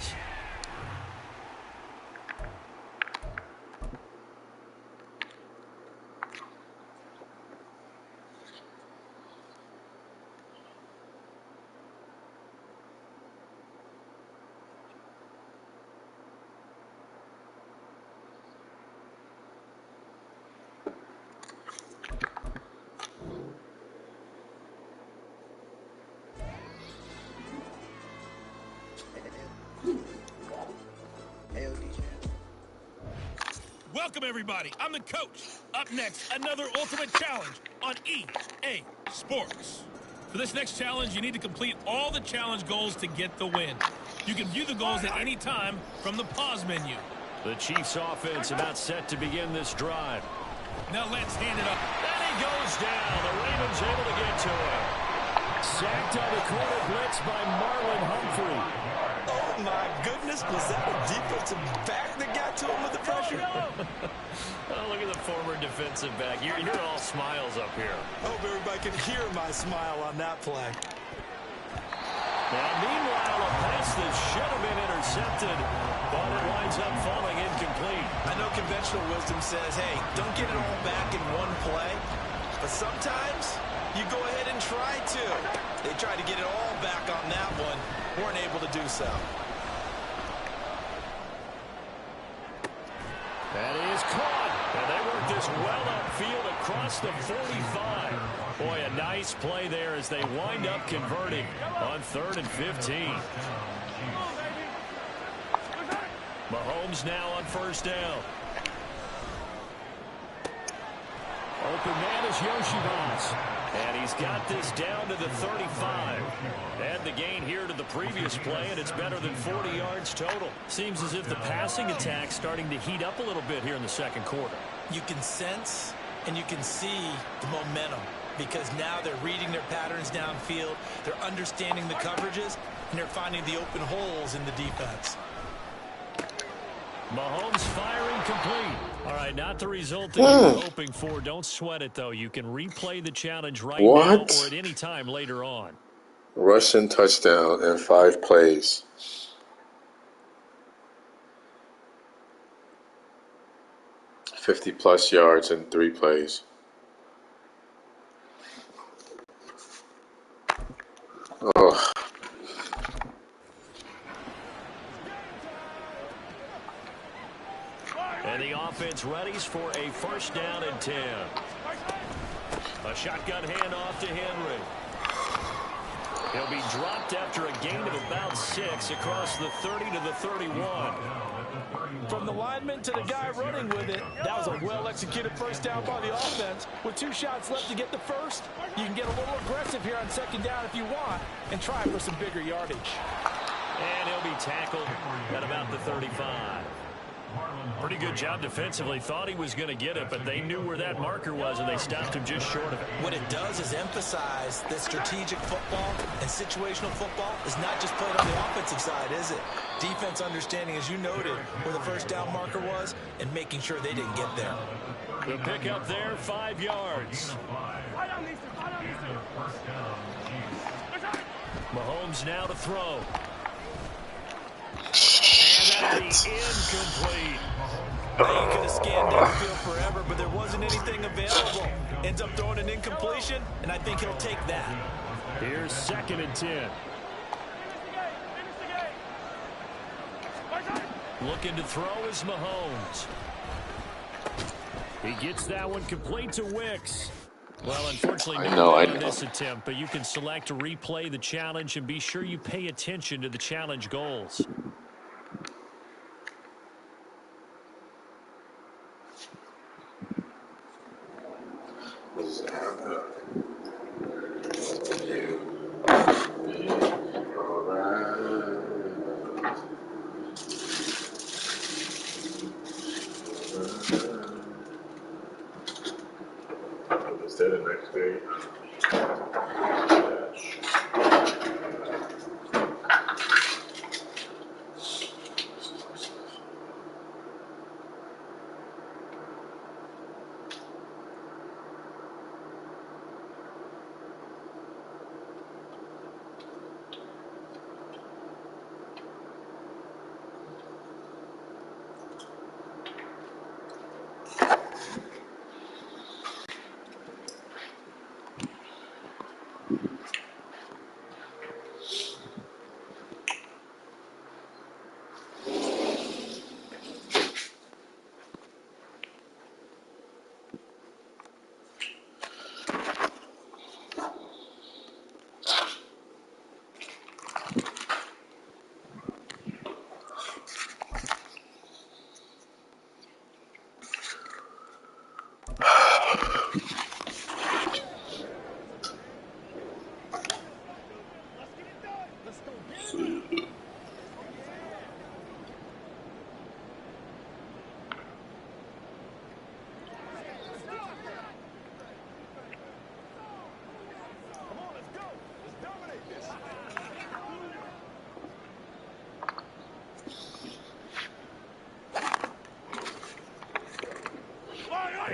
Welcome, everybody. I'm the coach. Up next, another Ultimate Challenge on EA Sports. For this next challenge, you need to complete all the challenge goals to get the win. You can view the goals at any time from the pause menu. The Chiefs offense about set to begin this drive. Now let's hand it up. And he goes down. The Ravens able to get to him. Sacked on the corner blitz by Marlon Humphrey. Oh, my goodness. Was that a defensive back that got to him with the pressure? Oh, look at the former defensive back. You're all smiles up here. I hope everybody can hear my smile on that play. Now, meanwhile, a pass that should have been intercepted, but it winds up falling incomplete. I know conventional wisdom says, hey, don't get it all back in one play. But sometimes you go ahead and try to. They tried to get it all back on that one. Weren't able to do so. That is caught. And they work this well upfield across the 45. Boy, a nice play there as they wind up converting on 3rd and 15. Mahomes now on 1st down. Open man is Yoshibas. And he's got this down to the 35. Add the gain here to the previous play, and it's better than 40 yards total. Seems as if the passing attack's starting to heat up a little bit here in the second quarter. You can sense and you can see the momentum because now they're reading their patterns downfield, they're understanding the coverages, and they're finding the open holes in the defense. Mahomes firing complete. All right, not the result that you were hoping for. Don't sweat it, though. You can replay the challenge right now or at any time later on. Rushing touchdown in 5 plays. +50 yards in 3 plays. Oh. And the offense readies for a 1st down and 10. A shotgun handoff to Henry. He'll be dropped after a gain of about 6 across the 30 to the 31. From the lineman to the guy running with it, that was a well-executed 1st down by the offense. With 2 shots left to get the first, you can get a little aggressive here on 2nd down if you want and try for some bigger yardage. And he'll be tackled at about the 35. Pretty good job defensively. Thought he was going to get it, but they knew where that marker was, and they stopped him just short of it. What it does is emphasize that strategic football and situational football is not just played on the offensive side, is it? Defense understanding, as you noted, where the 1st down marker was and making sure they didn't get there. The pickup there, 5 yards. Mahomes now to throw. And that'll be incomplete. Now, you could have scanned downfield forever, but there wasn't anything available. Ends up throwing an incompletion, and I think he'll take that. Here's 2nd and 10. Looking to throw is Mahomes. He gets that one complete to Wicks. Well, unfortunately, I know. on this attempt, but you can select to replay the challenge and be sure you pay attention to the challenge goals. Instead of next day.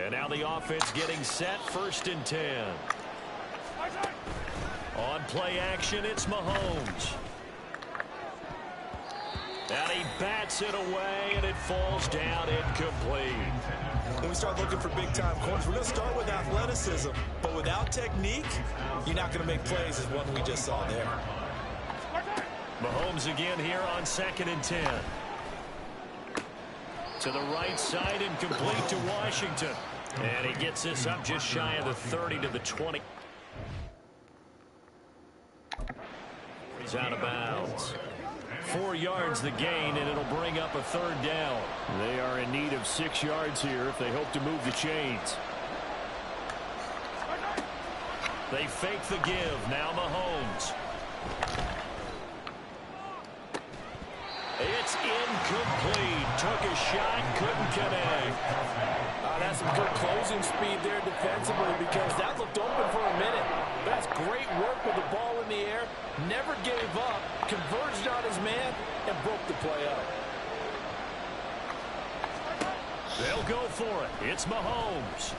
And now the offense getting set, 1st and 10. On play action, it's Mahomes. And he bats it away, and it falls down incomplete. When we start looking for big-time corners, we're going to start with athleticism. But without technique, you're not going to make plays as one we just saw there. Mahomes again here on 2nd and 10. To the right side, incomplete to Washington. And he gets this up just shy of the 30 to the 20. He's out of bounds. 4 yards the gain, and it'll bring up a 3rd down. They are in need of 6 yards here if they hope to move the chains. They fake the give. Now Mahomes. It's incomplete. Took a shot, couldn't connect. That's some good closing speed there defensively because that looked open for a minute. That's great work with the ball in the air. Never gave up, converged on his man, and broke the play up. They'll go for it. It's Mahomes.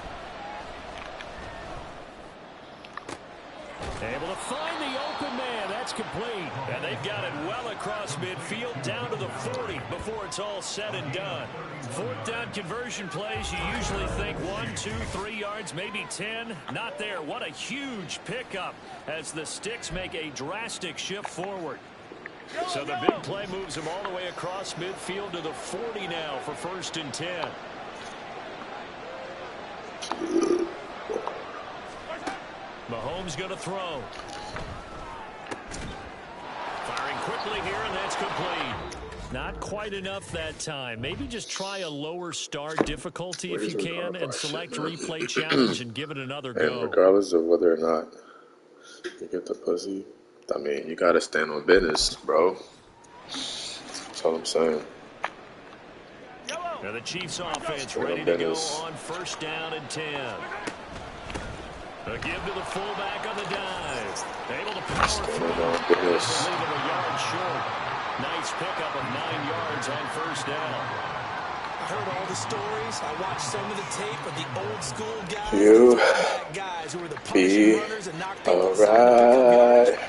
Able to find the open man. That's complete. And they've got it well across midfield down to the 40 before it's all said and done. 4th down conversion plays, you usually think 1, 2, 3 yards, maybe 10. Not there. What a huge pickup as the Sticks make a drastic shift forward. So the big play moves them all the way across midfield to the 40 now for 1st and 10. Mahomes going to throw. Firing quickly here, and that's complete. Not quite enough that time. Maybe just try a lower start difficulty if you can and select replay challenge and give it another go. And regardless of whether or not you get the pussy, I mean, you got to stand on business, bro. That's all I'm saying. Now the Chiefs offense ready to go on 1st down and 10. A give to the fullback on the dive. Able to power through. Leave him a yard short. Nice pickup of 9 yards on 1st down. I heard all the stories. I watched some of the tape of the old school guys. You guys who were the be runners and knocked people alright.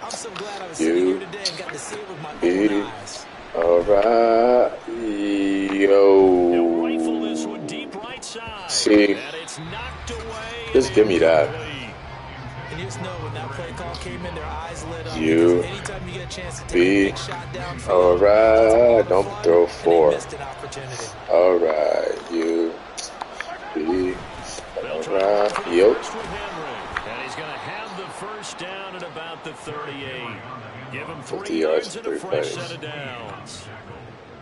I'm so glad I was sitting here today and got to see it with my own eyes. Alright. Yo. Rifle this one deep right side. See. And it's knocked away. Just give me that. And you just know when that play call came in, their eyes lit up. You anytime you get a chance to take be a big shot downfield, alright. Don't throw 4. missed an opportunity. Alright. You be alright. Yup. And he's going to have the 1st down at about the 38. Give him 50 3 yards yards and and a 3 fresh plays. set of downs.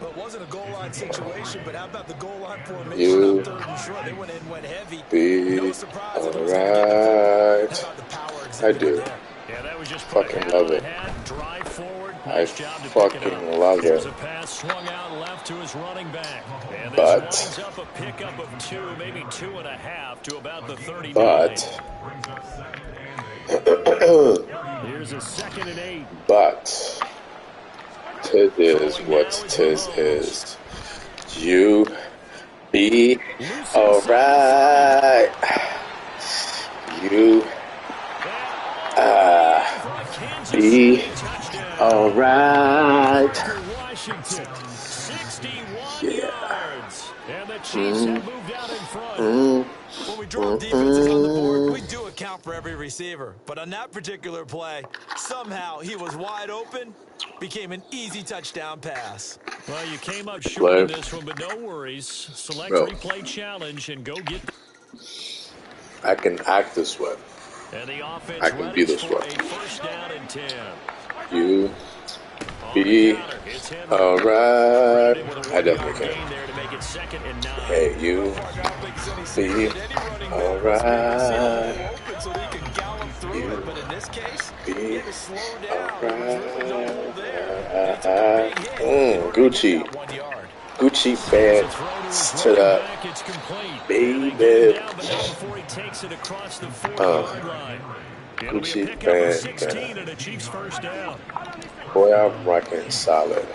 Well, it wasn't a goal line situation, but how about the goal line formation You on 3rd and short? They went in, went heavy. be No surprise if it was gonna get alright. How about the power I exhibited do. there? Yeah, that was just Fucking love it. drive forward. I Nice job to pick it up. fucking love There's it. a pass swung out left to his running back. And this But- winds up a pickup of 2, maybe 2.5 to about the 39. But Here's a 2nd and 8. But tis is what tis is. You be alright. You be alright. Washington, 61 Yeah. yards. And the Chiefs have moved out in front. When we drop defenses on the board, we do account for every receiver. But on that particular play, somehow he was wide open, became an easy touchdown pass. Well, you came up short in this one, but no worries. Select Bro. replay challenge and go get. I can act this way. And the offense I can be readies this for way. a 1st down and 10. You be alright. I definitely can. There to make it 2nd and 9. Hey, you be alright. You But in this case, be to slow down. There was really no hole there. alright. Gucci. 1 yard. Gucci fans to the It's complete. baby. Down, but not before he takes it across the 40-yard line. It'll be a Gucci pickup of fan. 16 and a Chiefs 1st down. Boy, I'm rocking solid.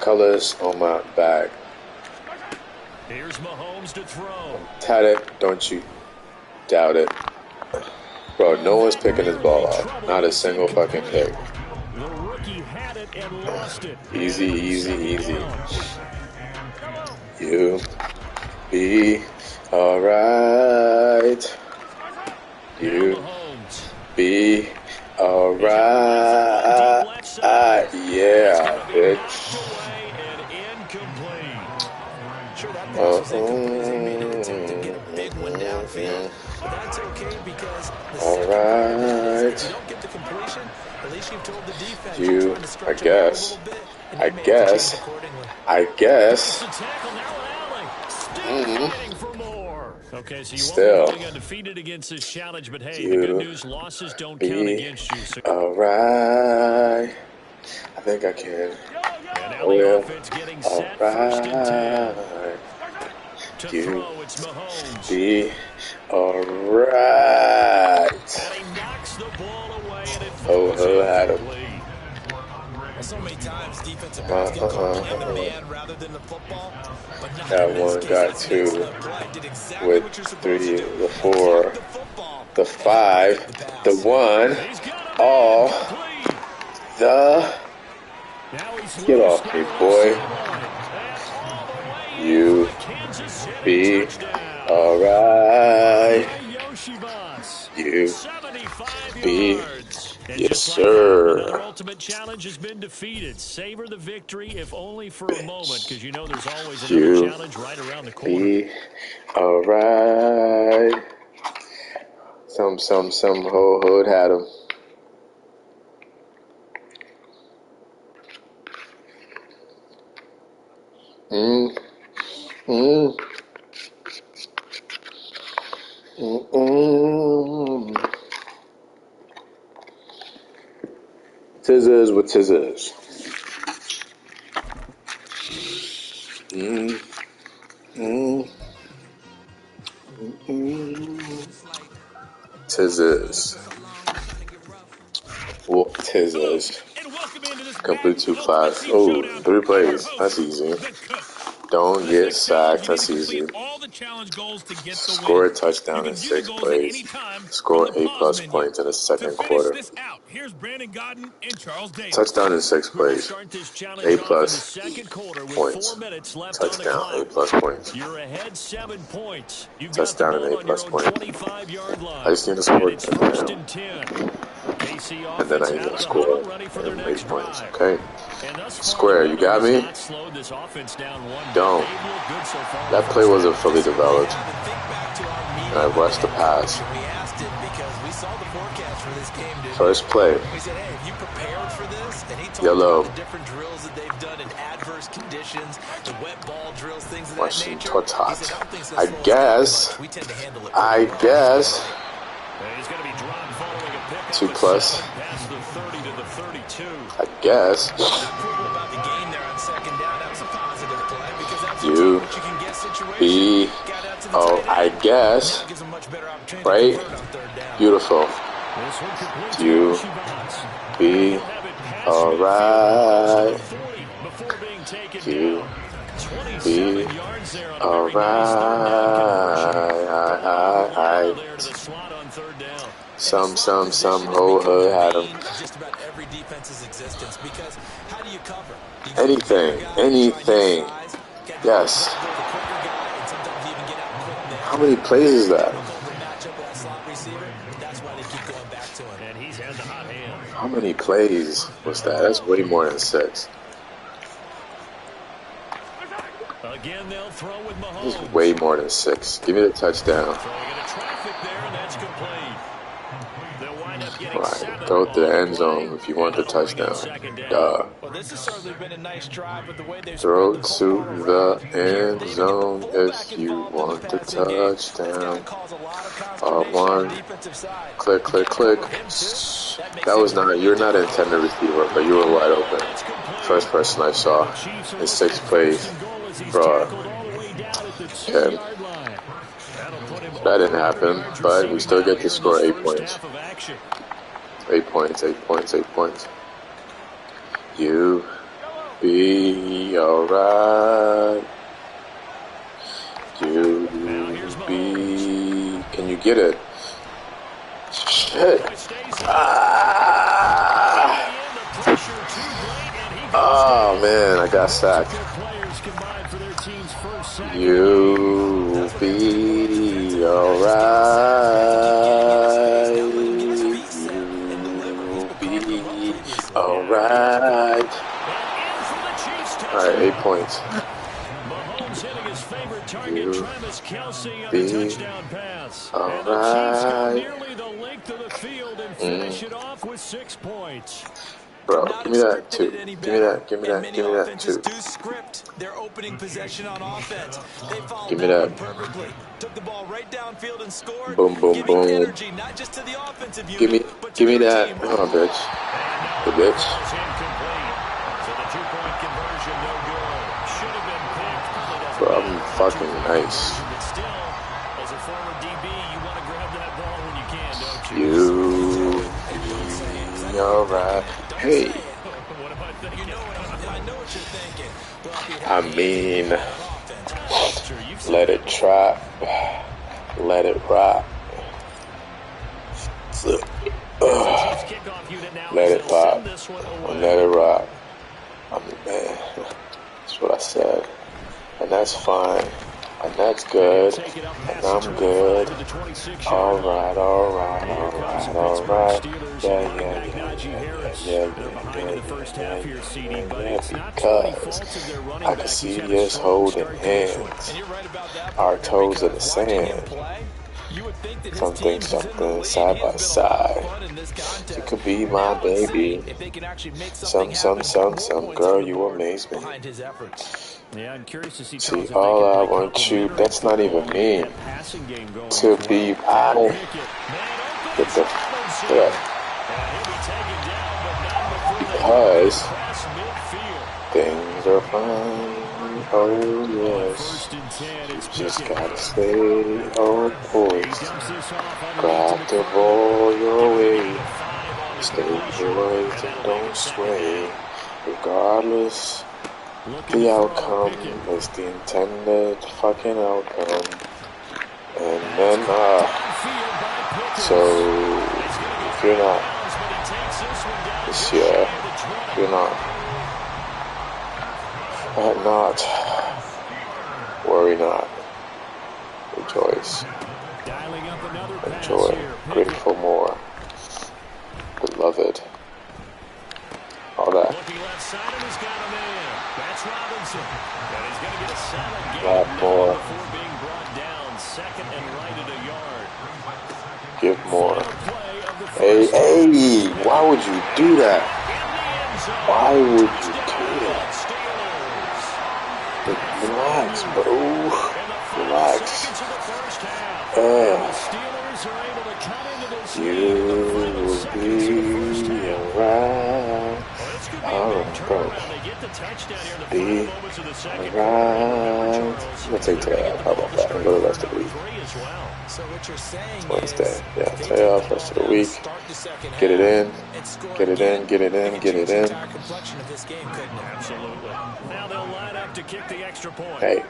Colors on my back. Here's Mahomes to throw. Doubt it. Don't you doubt it. Bro, no one's picking this ball off. Not a single fucking pick. The rookie had it and lost it. Easy, easy, easy. You be alright. You be alright. Yeah, bitch. Sure, that pass was incomplete as he made an attempt to get a big one downfield. But that's okay because the second part of that is if you don't get the completion, at least you've told the defense you're trying to stretch them out a little bit, and they may adjust accordingly. Okay, so you Still, won't be going undefeated against this challenge, but hey, the good news, losses don't count against you. So alright. I think I can. And now the offense getting set, first and 10. You be alright. Oh, had him. So many times defensive backs get caught playing the man rather than the football. That one got 2 with 3, the 4, the 5, the 1, all the. Get off me, boy. You be alright. You be. Yes, sir. Another ultimate challenge has been defeated. Savor the victory, if only for a moment, because you know there's always another challenge right around the corner. Be alright. Some ho had him. Tizzers with tizzers. Tizzers. Whoop tizzers. Complete 2 class. Oh, 3 plays. That's easy. Don't get sacked. That's easy. Score a touchdown in 6 plays. Score 8+ points in the second quarter. Touchdown in 6 plays. 8+ points. Touchdown, 8+ points. Touchdown and 8+ points. I just need to score a touchdown. And then I need to score and 8 points. Okay. Square, you got me? Don't. That play wasn't fully developed. And I rushed the pass. First play. Yellow. Russian Totat. I guess. 2+. I guess. You be, I guess, right? Beautiful. You be alright. You be alright. Some ho had him. Anything. Yes. How many plays is that? How many plays was that? That's way more than 6. Again, they'll throw with Mahomes. This is way more than 6. Give me the touchdown. Right. Throw it to the end zone if you want the touchdown. Duh. Throw to the end zone if you want the touchdown. 1. Click. That was not. You're not an intended receiver, but you were wide open. First person I saw in 6 plays. Bruh. Okay. That didn't happen, but we still get to score 8 points. 8 points. You be alright. get it. Shit. Ah. Oh, man, I got sacked. You'll be alright. You'll be alright. Alright, 8 points. Mahomes hitting his favorite target, Travis Kelce, on be the touchdown pass. And the Chiefs go nearly the length of the field and finish it off with 6 points. Bro, give me that too. Give me that. Give me that. Give me that Offenses too. do script their opening possession on offense. They followed Give me that. perfectly. Took the ball right downfield and scored. Boom, boom, boom. Energy not just to the offensive unit, Give me that. team. Oh, bitch. The bitch. So the 2-point conversion, no good. Should have been picked. Bro, I'm fucking nice. But still, as a former DB, you want to grab that ball when you can, don't you? You be alright. Hey. What am I thinking? I know what you're thinking. I mean, let it trap. Let it rock. Let it pop. Let it rock. I mean, man, that's what I said. And that's fine. And that's good. And I'm good. Alright, alright, alright, alright. Yeah, because I can see us holding hands. Our toes in the sand. Something, side by side. You could be my baby. Some, girl, you amaze me. Yeah, I'm curious to see. See, all I want you, that's not even me. To be, I don't get the, because things are fine. Oh, yes. You just gotta stay on poised. Grab the ball your way. Stay poised and don't sway. Regardless, the outcome is the intended fucking outcome. And then, so if you're not this year, if you're not, worry not, rejoice, enjoy, grateful more, beloved, all that. Lot more. Give more. Hey, why would you do that? Why would you do that? Relax, bro. Relax. You will be alright. Alright, bro. Be alright. Let's take today off. How about that? And go the rest of the week. Wednesday. Yeah, today off, rest of the week. Get it in. Get it in, get it in, get it in. Absolutely. Now they'll line up to kick the extra point. Hey.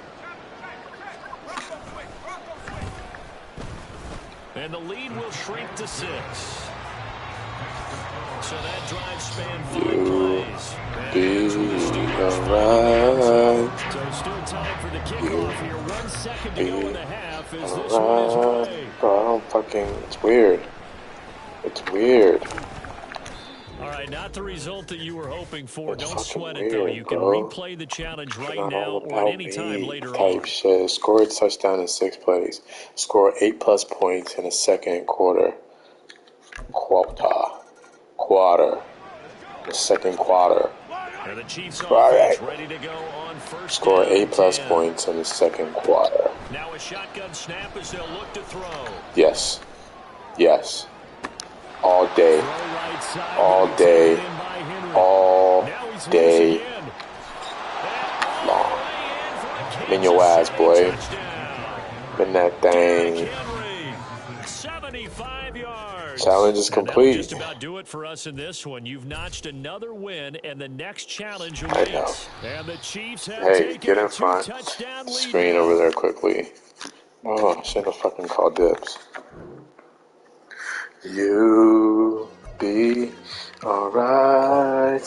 And the lead will shrink to 6. So that drive spanned 5 plays. Be alright. So still time for the kickoff here. 1 second to go in the half as this one is played. Bro, I don't fucking, it's weird. It's weird. All right, not the result that you were hoping for. It's don't sweat weird, it, though. You can bro. replay the challenge right Not now all or at about any time me later type on. shit. Score a touchdown in 6 plays. Score 8+ points in the second quarter. The second quarter. And the Chiefs Right. ready to go on first Score down 8+ 10. points in the second quarter. Now a shotgun snap as they'll look to throw. Yes. Yes. All day. All day. All day long. In your ass, boy. In that thing. 75 yards. Challenge is complete. Just about do it for us in this one. You've notched another win, and the next challenge I know. awaits. And the Chiefs have Hey, taken get in a front. 2-touchdown lead Screen now. over there quickly. Oh, I should have fucking called dibs. You be alright.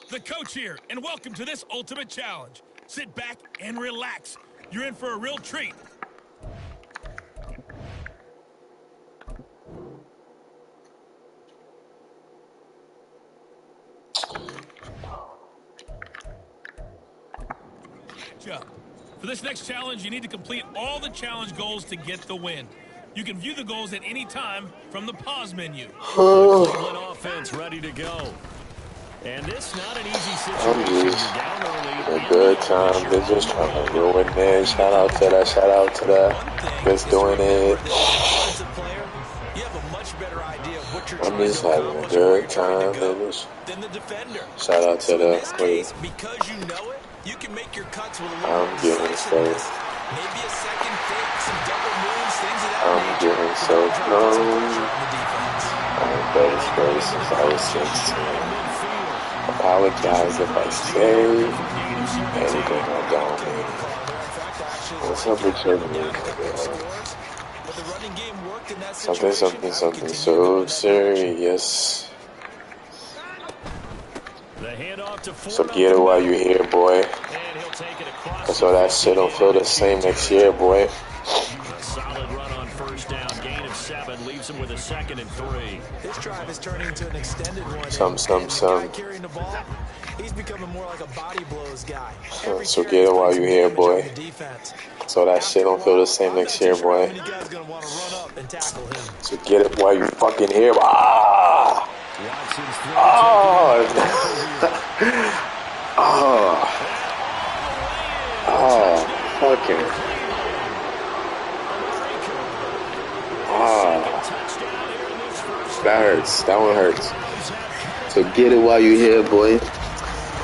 The coach here, and welcome to this ultimate challenge. Sit back and relax. You're in for a real treat. For this next challenge, you need to complete all the challenge goals to get the win. You can view the goals at any time from the pause menu. The Cleveland offense ready to go. And this not an easy situation. You're down early. A good time. They're just trying to ruin it. Shout out to that. Shout out to that. Just doing it. I'm just having a good time. Shout out to that. Because you know it, you can make your cuts with a little I'm getting so. maybe a second fake, some double moves, things of that I'm getting so close. I'm best friends since I was 16. Apologize if I say anything I don't mean. What's up with your music? Something so serious. So get it while you're here, boy. So that shit don't feel the same next year, boy. A solid run on first down, gain of 7, leaves him with a 2nd and 3. This drive is turning into an extended one. Some. Carrying the ball, he's becoming more like a body blows guy. So get it while you're here, boy. So that shit don't feel the same next year, boy. So get it while you fucking here. Ah! Fucking. That hurts. That one hurts. So get it while you're here, boy.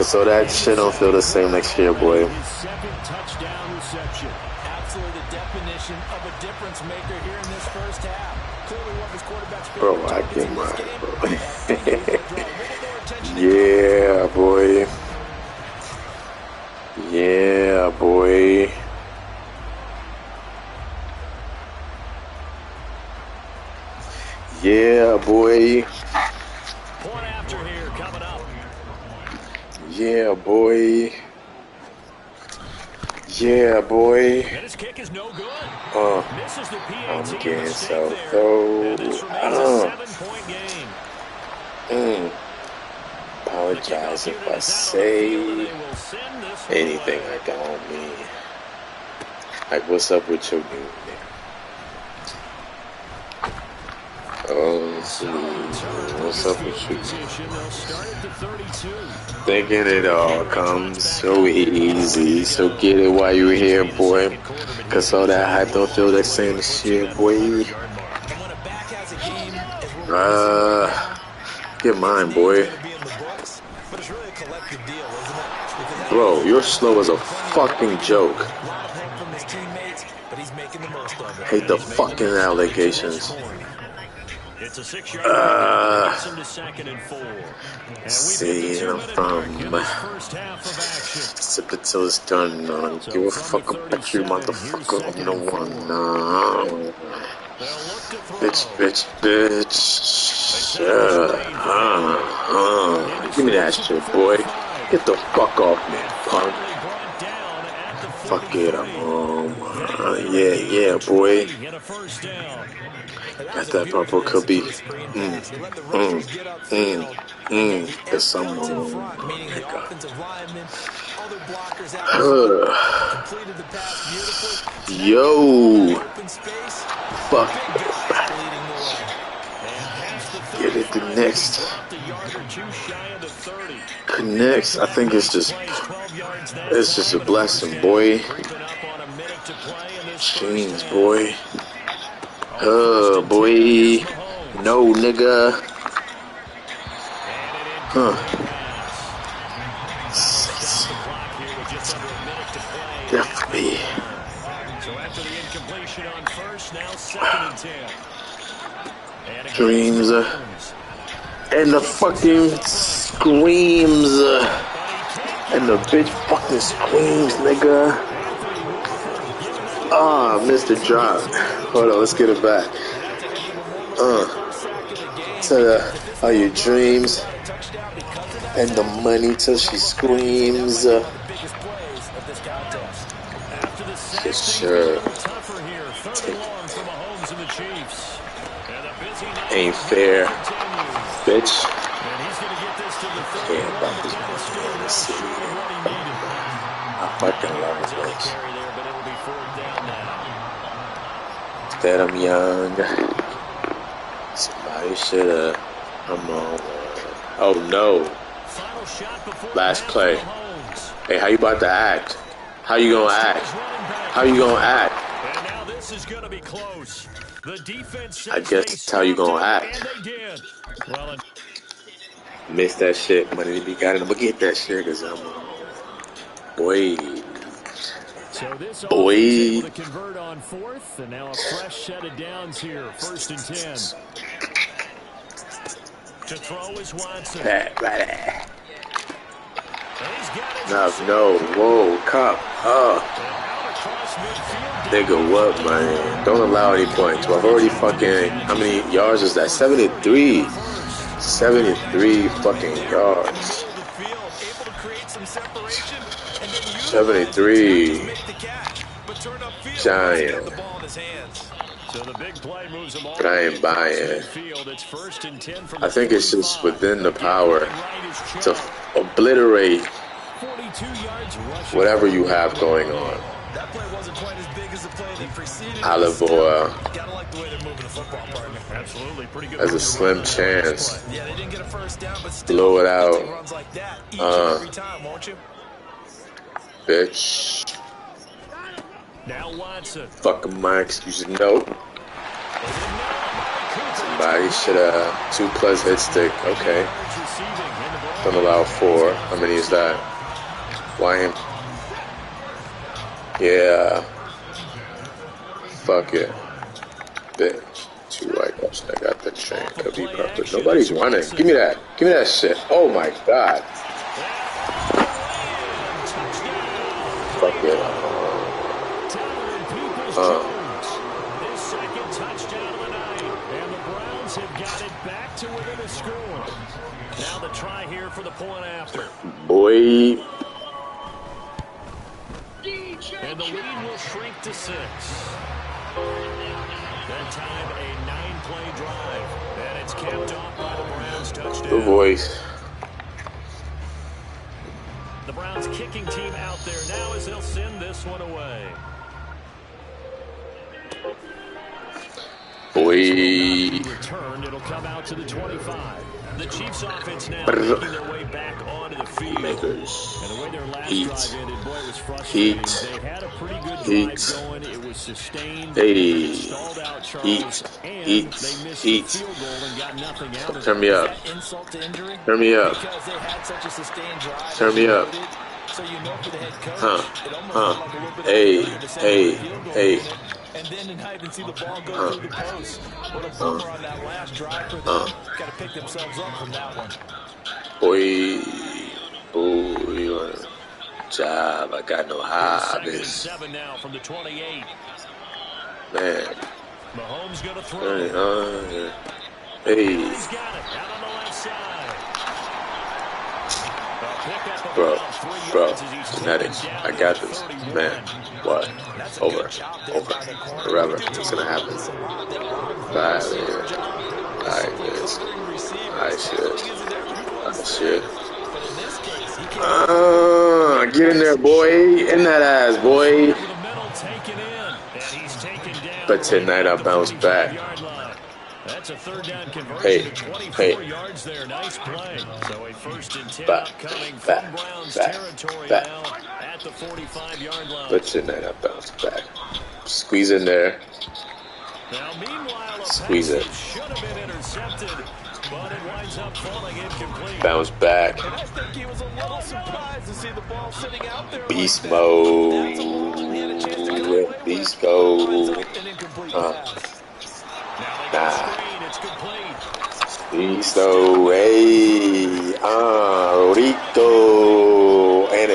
So that shit don't feel the same next year, boy. Absolutely the definition of a difference maker here in this first half. Clearly one of his quarterback's Bro, I get mine, bro. Yeah, boy. Yeah, boy. Yeah, boy. Point after here coming up. Yeah, boy. Yeah, boy. And his kick is no good. Misses the PAT. I'm getting so throw. Apologize if I say anything I don't mean. Like, what's up with your dude, man? What's up with you? Thinking it all comes so easy. So get it while you're here, boy. Cause all that hype don't feel the same shit, boy. Get mine, boy. Bro, you're slow as a fucking joke. Hate the fucking allegations. It's a 6-yard gets him to 2nd and 4. See, I'm from sip it till it's done. Give a fuck about you, motherfucker. I'm the one. Bitch. Give me that shit, boy. Get the fuck off me, punk. Fuck it, I'm home. Yeah, boy. Got that purple could be. There's someone. Yo. Fuck. Get it the next. Next, I think it's just a blessing, boy. Jeez, boy. Boy. No, nigga. Definitely. So after the incompletion on first, now 2nd and 10. Dreams. And the fucking screams. And the bitch fucking screams, nigga. Ah, missed the drop. Hold on, let's get it back. To all your dreams and the money till she screams. After the sack, For things sure. get a little tougher here. 3rd and long for Mahomes and the Chiefs. And a busy night Ain't fair, bitch. and he's going to get this to the 31, Yeah, about but this that was still well city. short of what he needed. I fucking love Yards it, on the bitch. carry there, but it'll be 4th down now. That I'm young. Somebody should've. I'm on. Oh no. Final shot before Last half play. for Mahomes. Hey, how you about to act? How you gonna act? How you gonna act? And now this is going to be close. The defense I says guess they that's how you stopped gonna him, act. and they did. Well, Miss that shit. Money to be got. I'm gonna get that shit because I'm boy. So this offense Boy. able to convert on 4th, and now a fresh set of downs here. 1st and 10. to throw is Watson. Pat, right. No, Whoa, cop. Nigga, what, man? Don't allow any points. Well, I've already fucking. How many yards is that? 73. 73 fucking yards. 73 Giant. So the big play moves them all But I ain't buying. It's 1st and 10 from I think it's just within the power to obliterate 42 yards rushing. whatever you have going on. That play wasn't quite as big as the play that preceded it. Aliboa Gotta like the way they're moving the football, partner. Absolutely, pretty good. has a slim chance. Yeah, they didn't get a first down, but still, Blow it you'll take out. runs like that each and every time, won't you? Bitch. Now Watson. Fucking my excuses. Nope. Somebody should have 2+ hit stick. Okay. Don't allow 4. How many is that? Why him? Yeah. Fuck it. Bitch. 2 white-ups. I got the train. That'd be perfect. Nobody's running. Give me that. Give me that shit. Oh my god. Fuck it. His second touchdown of the night. And the Browns have got it back to within a score. Now the try here for the point after. Boy. And the lead will shrink to 6. That time a 9-play drive. And it's capped off by the Browns touchdown. The voice. The Browns kicking team out there now as they'll send this one away. Boy. Returned, it'll come out to the 25. The Chiefs offense now making their way back onto the field. Makers. And the way their last Heat. drive ended, boy, it was frustrating. They had a pretty good drive going. It was sustained. Hey. Stalled out Charles. Heat. And Heat. they missed Heat. the field goal and got nothing out of it. Turn me up. Insult to injury? Turn me up. Because they had such a sustained drive. Turn me up. So you know for the head coach, it almost Huh. felt like a little bit Hey. of failure to set Hey. up a field goal Hey. in it, and then to not even see the ball go through the post. What a bummer on that last drive for them. Got to pick themselves up from that one. Boy. You on a job. I got no hobbies. 7 now from the 28. Man. Mahomes going to throw. Hey. He's got it out on the left side. Bro, genetics. I got this. Man, what? Over. Forever. It's gonna happen. Alright, shit. Get in there, boy. In that ass, boy. But tonight I bounce back. That's a 3rd down conversion. Hey, 24 yards there. Nice play. So a 1st and 10 upcoming from Browns territory now at the 45-yard line. But tonight I bounce back. Squeeze in there. Now, meanwhile, Squeeze it. should have been intercepted, but it winds up falling incomplete. Bounce back. And I think he was a little surprised to see the ball sitting out there. Beast mode. Beast mode. Beast mode. Hey. Rito. And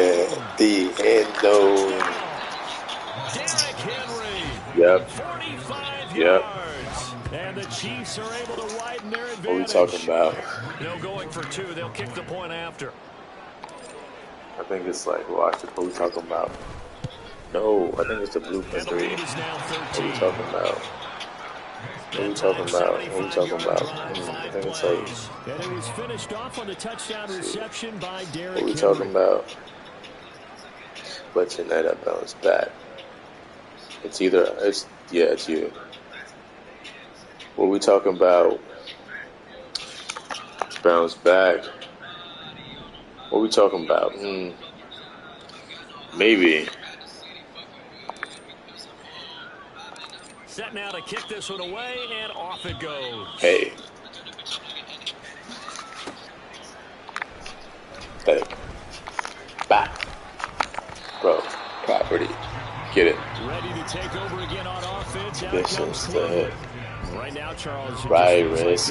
The end zone. Derrick Henry. Yep. 45 Yep. yards. And the Chiefs are able to widen their advantage. What are we talking about? No going for two. They'll kick the point after. I think it's like, watch it. What are we talking about? No, I think it's the blueprint 3. What are we talking about? What are we talking about? What are we talking about? I think it's like... And it was finished off on the touchdown reception by Derrick What are we Henry. talking about? Let's net up bounce back. It's either... It's you. What are we talking about? Bounce back. What are we talking about? Maybe. Set now to kick this one away, and off it goes. Hey. Back. Bro, property. Get it. Ready to take over again on offense. This is the right now, Charles. virus,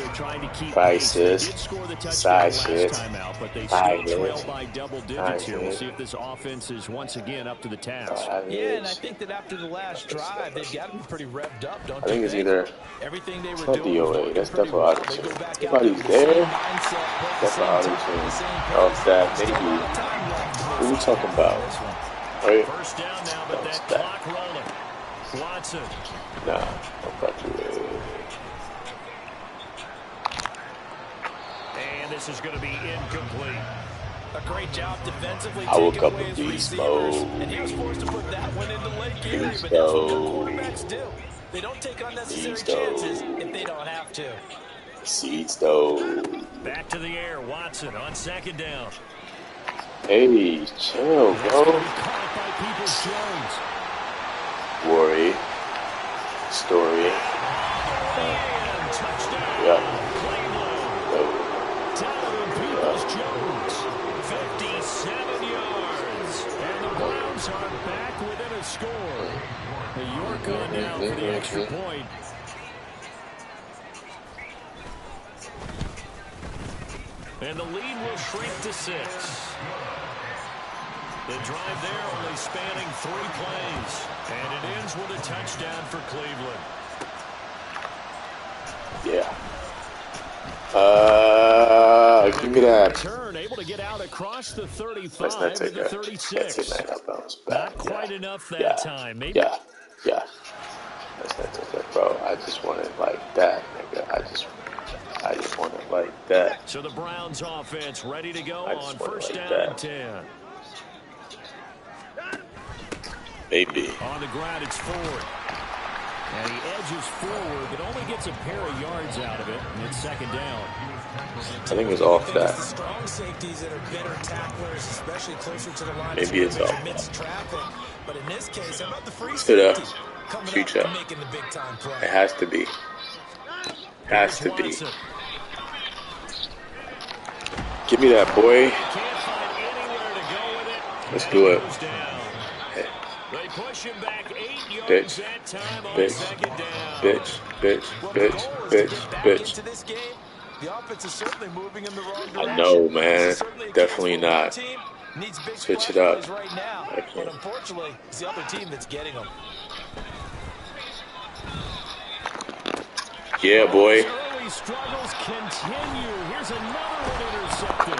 crisis, side shit, trail by double digits here. We'll see if this offense is once again up to the task. Yeah, and I think that after the last drive, they've got to be pretty revved up, don't you think? I think it's either... Everything they It's were not doing DOA. That's definitely auto-tune. Nobody's there. That's auto-tune. Oh, that maybe. What are we talking about? Right? First down now, but that clock rolling. Watson. Nah, don't fuck with it. And this is going to be incomplete. A great job defensively. I woke up in beast mode. And he was forced to put that one into Lake Erie, but that's what good quarterbacks do. They don't take unnecessary chances if they don't have to. Seeds though. Back to the air, Watson on second down. Hey, chill, bro. Worry. Story. Yeah. Jones, 57 yards. And the Browns are back within a score. York on now for the extra point. And the lead will shrink to 6. The drive there only spanning 3 plays. And it ends with a touchdown for Cleveland. Yeah. Give me that. Turn, able to get out across the 35 Let's not take to the that. 36. Let's take that bounce back. Not quite enough that time. Maybe. Yeah. Let's not take that, bro. I just want it like that, nigga. I just want it like that. So the Browns offense ready to go on first like down that. and 10. Maybe. On the ground, it's Ford. And he edges forward, but only gets a pair of yards out of it, and it's second down. I think it's off that. Strong safeties that are better tacklers, especially closer to the line. Maybe it's off. Traffic. But in this case, how about the free Stood safety up. coming Future. up and making the big time play? It has to be. Has to be. Give me that, boy. Let's do it. They push him back 8 yards Bitch. that time on Bitch. second down. Bitch. The offense is certainly moving in the wrong direction. I know, man. Definitely not. Needs big Switch it up. right now, but unfortunately, it's the other team that's getting them. Yeah, boy. Early struggles continue. Here's another one intercepted.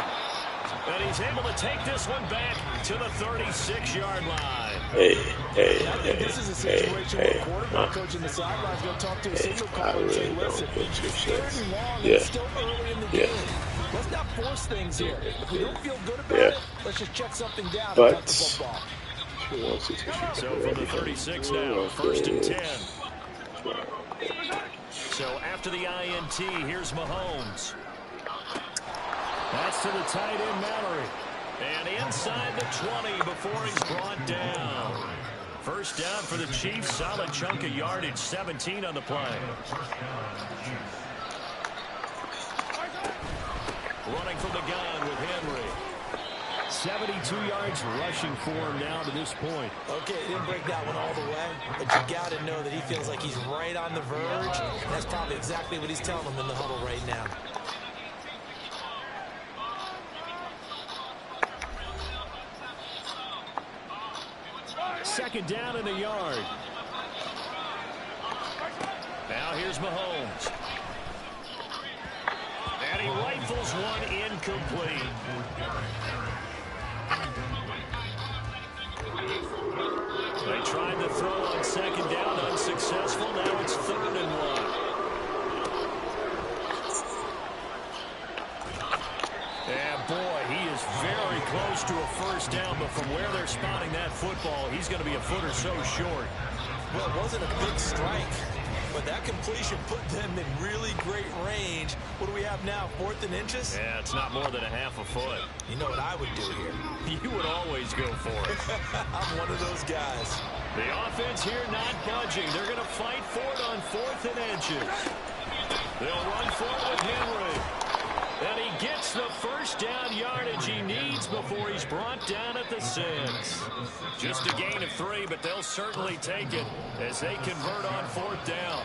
And he's able to take this one back to the 36-yard line. Hey. This is a situation where quarterback coach in the sidelines going to talk to a signal caller and say, listen, third and long, it's still early in the game. Let's not force things here. If we don't feel good about it, let's just check something down and cut the football. So from the 36 now, first and 10. So after the INT, here's Mahomes. That's to the tight end, Mallory. And inside the 20 before he's brought down. First down for the Chiefs. Solid chunk of yardage, 17 on the play. Running from the gun with Henry. 72 yards rushing for him now to this point. Okay, he didn't break that one all the way, but you got to know that he feels like he's right on the verge. That's probably exactly what he's telling them in the huddle right now. second down and a yard. Now here's Mahomes. And he rifles one incomplete. They tried to throw on second down, unsuccessful. Now it's 3rd and 1. And boy, he is very close to a first down, but from where they're spotting that football, he's going to be a foot or so short. Well, it wasn't a big strike, but that completion put them in really great range. What do we have now, 4th and inches? Yeah, it's not more than a half a foot. You know what I would do here? You would always go for it. I'm one of those guys. The offense here not budging. They're going to fight for it on 4th and inches. They'll run for it with Henry. And he gets the first down yardage he needs before he's brought down at the 6. Just a gain of 3, but they'll certainly take it as they convert on 4th down.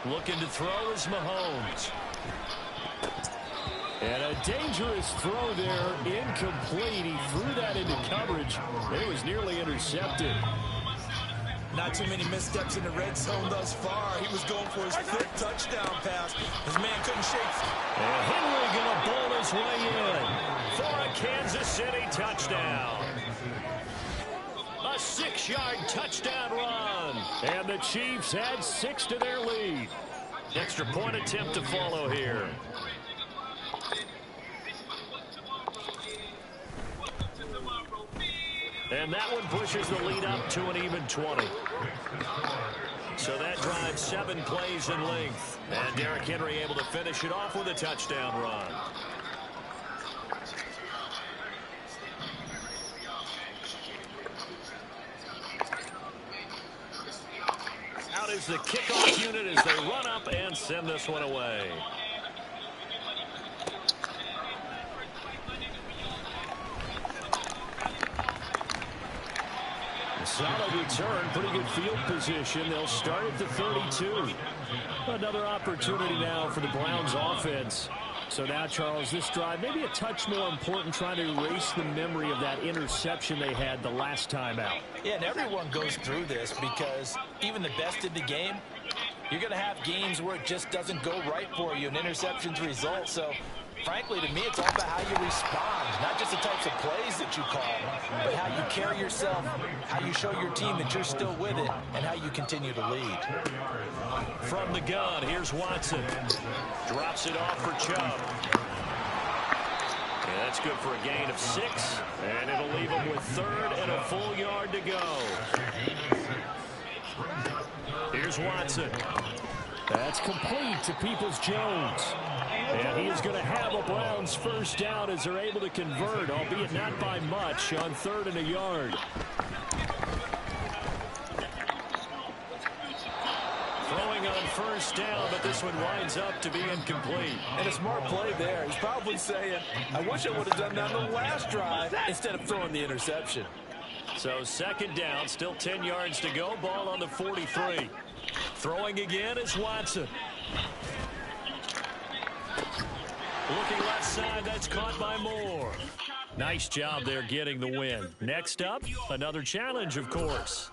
Looking to throw is Mahomes. And a dangerous throw there, incomplete. He threw that into coverage. It was nearly intercepted. Not too many missteps in the red zone thus far. He was going for his 5th touchdown pass. His man couldn't shake. And Henry going to bowl his way in for a Kansas City touchdown. A 6-yard touchdown run. And the Chiefs add 6 to their lead. Extra point attempt to follow here. And that one pushes the lead up to an even 20. So that drives 7 plays in length. And Derrick Henry able to finish it off with a touchdown run. Out is the kickoff unit as they run up and send this one away. Solid return, pretty good field position. They'll start at the 32. Another opportunity now for the Browns offense. So now, Charles, this drive maybe a touch more important, trying to erase the memory of that interception they had the last time out. Yeah, and everyone goes through this because even the best in the game, you're going to have games where it just doesn't go right for you, and interceptions result. So, frankly, to me, it's all about how you respond, not just the types of plays that you call, but how you carry yourself, how you show your team that you're still with it, and how you continue to lead. From the gun, here's Watson. Drops it off for Chubb. And that's good for a gain of 6, and it'll leave him with 3rd and a full yard to go. Here's Watson. That's complete to Peoples-Jones. And he is going to have a Browns first down as they're able to convert, albeit not by much, on 3rd and a yard. Throwing on first down, but this one winds up to be incomplete. And a smart play there. He's probably saying, I wish I would have done that on the last drive instead of throwing the interception. So 2nd down, still 10 yards to go. Ball on the 43. Throwing again is Watson. Looking left side, that's caught by Moore. Nice job there getting the win. Next up, another challenge, of course.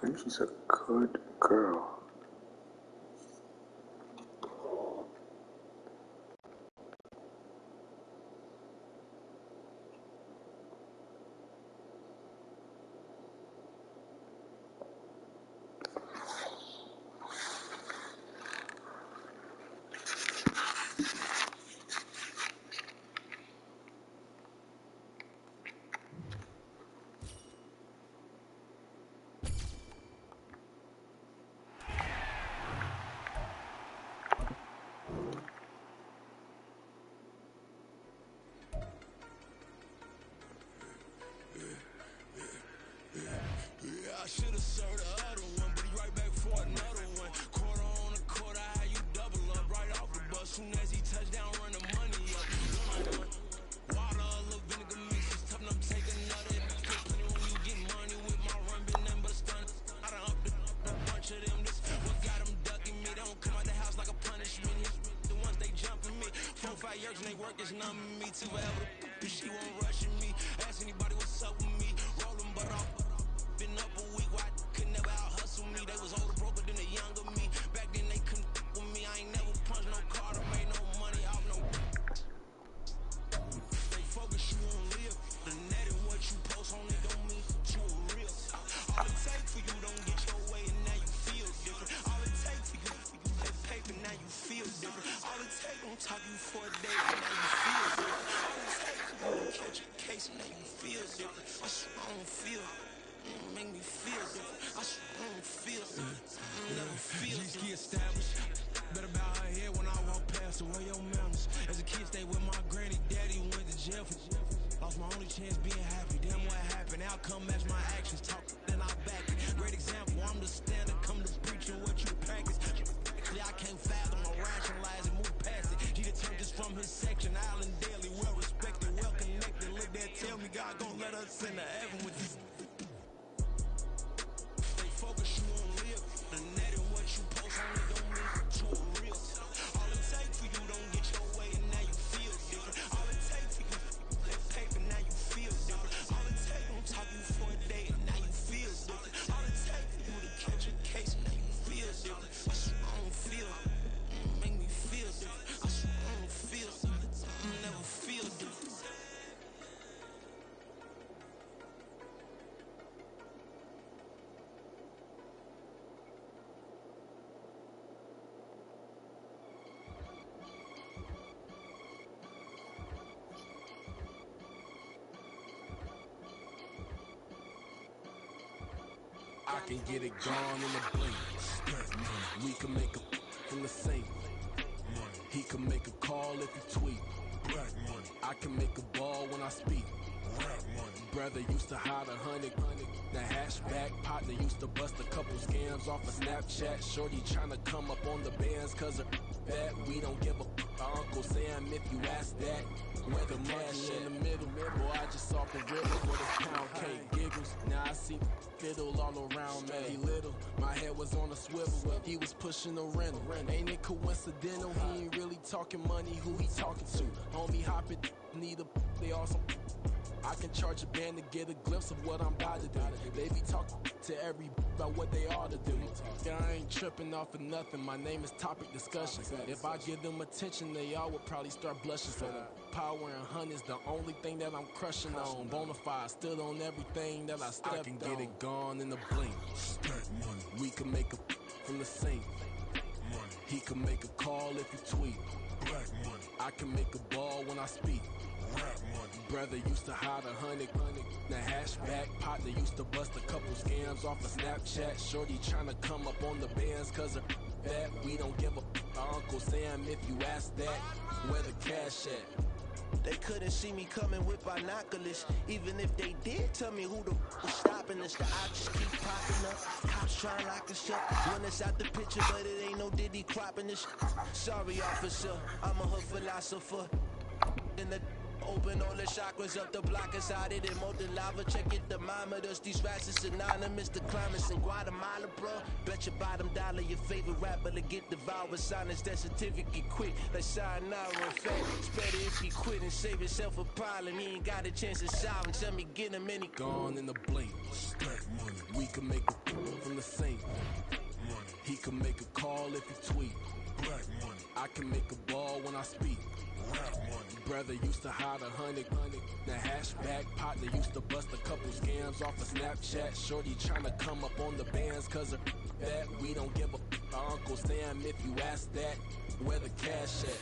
think she's a good girl. I should've served the other one, but he right back for another one. Quarter on a quarter, how you double up right off the bus. Soon as he touch down, run the money up. Water, a little vinegar mix, it's tough enough to take another. Still plenty when you get money with my run, been nothing but a stun. I done up a bunch of them. This what got them ducking me. They don't come out the house like a punishment. The ones they jumping me. 4 or 5 years and they work is numbing me. Too forever, she won't rushing me. Ask anybody what's up with me. Rollin' but off. Been up a week, why could never out hustle me? They was older, broker than the younger me. Back then they couldn't with me. I ain't never punched no card or made no money off no. They focus you on live. The net and what you post on it don't mean you a real. All it take for you don't get your way and now you feel different. All it take for you that paper now you feel different. All it take don't talk you for a day and now you feel different. All it take for you to catch a case and now you feel different. I swear I don't feel. Make me feel different. I swear I don't feel never feel different. Established. Better bow her head when I walk past her. Where your manners? As a kid, stayed with my granny. Daddy went to jail for. Lost my only chance being happy. Damn, what happened? Outcome match my actions. Talk, then I back it. Great example. I'm the standard. Come to preaching what you practice. Actually, I can't fathom or rationalize and move past it. He turned this from his section. Island daily, well respected, well connected. Look there, tell me God gon' let us into heaven with this. Focus you on live. The net and what you post on it don't mean you a real. All it take for you don't get your way and now you feel different. All it take for you that paper now you feel different. All it take don't talk you for a day and now you feel different. All it take for you to catch a case and now you feel different. I swear I don't feel. Make me feel different. I swear I don't feel. I never feel different. I can get it gone in a blink. We can make a from the sink. He can make a call if you tweet. I can make a ball when I speak. Brother used to hide 100. The hashback partner used to bust a couple scams off of Snapchat. Shorty tryna come up on the bands cause of that. We don't give a Uncle Sam if you ask that. Where the money in the middle, boy, I just saw the riddle for this pound cake giggles. Now I see fiddle all around me. Little, my head was on a swivel. He was pushing a rental. Ain't it coincidental? He ain't really talking money. Who he talking to? Homie hopping, need a. They also. I can charge a band to get a glimpse of what I'm about to do. They be talking to every about what they ought to do. Yeah, I ain't tripping off of nothing. My name is topic discussion. If I give them attention, they all would probably start blushing. So power and hunt is the only thing that I'm crushing on. Bonafide stood on everything that I stepped on. I can get it gone in a blink. We can make a from the sink. He can make a call if you tweet. I can make a ball when I speak. Brother used to hide 100. The hashback partner used to bust a couple scams off of Snapchat. Shorty tryna come up on the bands cause of that. We don't give a Uncle Sam if you ask that. Where the cash at? They couldn't see me coming with binoculars. Even if they did, tell me who the was stopping us. The options keep popping up. Cops trying to lock us up. When it's out the picture, but it ain't no Diddy cropping this. Sorry, officer, I'm a hood philosopher. In the open all the chakras up the block inside it and molten lava. Check it, thermometers. These rats is synonymous to climates in Guatemala, bro. Bet your bottom dollar your favorite rapper to get devoured. Sign his death certificate quick. Like sayonara. In fact, it's better if he quit and save himself a problem. He ain't got a chance to solve and tell me get him any. Gone in the blink. Stack money. We can make a from the sink. Money. He can make a call if he tweet. Black money. I can make a ball when I speak. Rap money. Brother used to hide 100. The hashback partner used to bust a couple scams off of Snapchat. Shorty tryna come up on the bands cause of that. We don't give a Uncle Sam if you ask that. Where the cash at?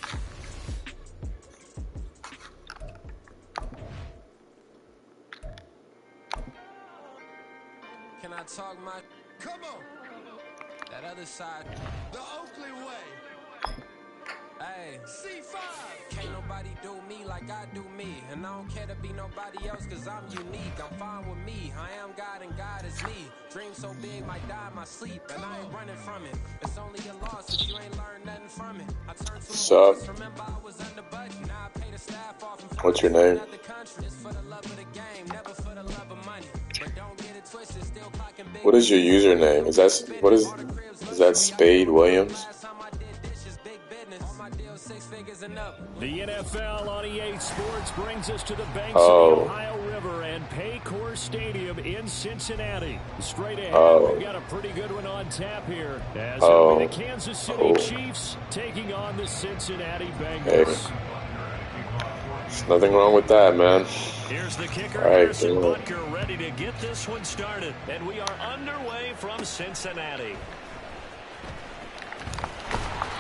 Can I talk my... Come on! That other side. The Oakley way. Hey. C5! Can't nobody do me like I do me. And I don't care to be nobody else cause I'm unique. I'm fine with me. I am God and God is me. Dream so big might die in my sleep. And I ain't running from it. It's only a loss if you ain't learned nothing from it. I turned to Sup? remember I was under budget. Now I pay the staff off and What's your name? It's for the love of the game, never for the love of money. But don't get it twisted, still clocking big. What is your username? Is that Spade Williams? The NFL on EA Sports brings us to the banks of the Ohio River and Paycor Stadium in Cincinnati. Straight ahead, we've got a pretty good one on tap here. As it'll be the Kansas City Chiefs taking on the Cincinnati Bengals. Hey. There's nothing wrong with that, man. Here's the kicker, All right, Harrison Butker, ready to get this one started. And we are underway from Cincinnati.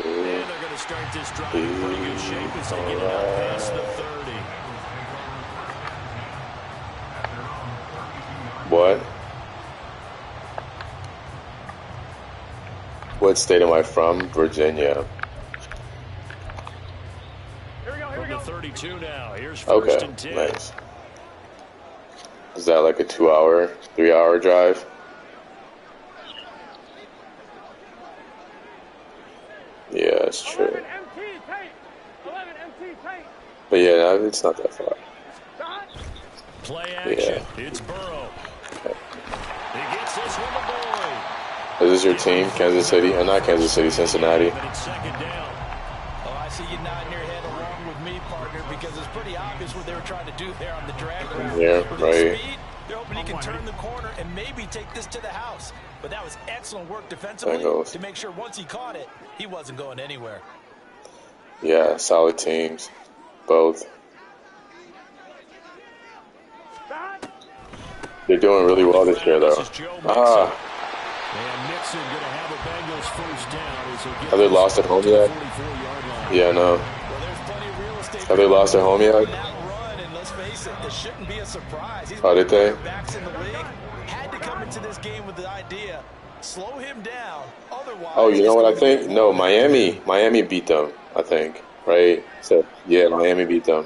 And they're going to start this drive in pretty good shape as they get it out past the 30. What? What state am I from? Virginia. From the 32 now. Here's first and 10. Nice. Is that like a 2-hour, 3-hour drive? Yeah, it's true. But yeah, it's not that far. Play action. Yeah. It's Burrow. He gets this one to Boyd. Is this your team, Kansas City? Not Kansas City, Cincinnati. Second down. Oh, I see you nodding your head along with me, partner, because it's pretty obvious what they were trying to do there on the drag route. Yeah, right. Speed, they're hoping he can turn the corner and maybe take this to the house. But that was excellent work defensively to make sure once he caught it, he wasn't going anywhere. Yeah, solid teams. Both. They're doing really well this year, though. Have they lost at home yet? Yeah, no. Have they lost at home yet? Oh, did they? Had to come into this game with the idea, slow him down. Otherwise, oh, you know what I think? No, Miami beat them, I think. Right? So, yeah, Miami beat them.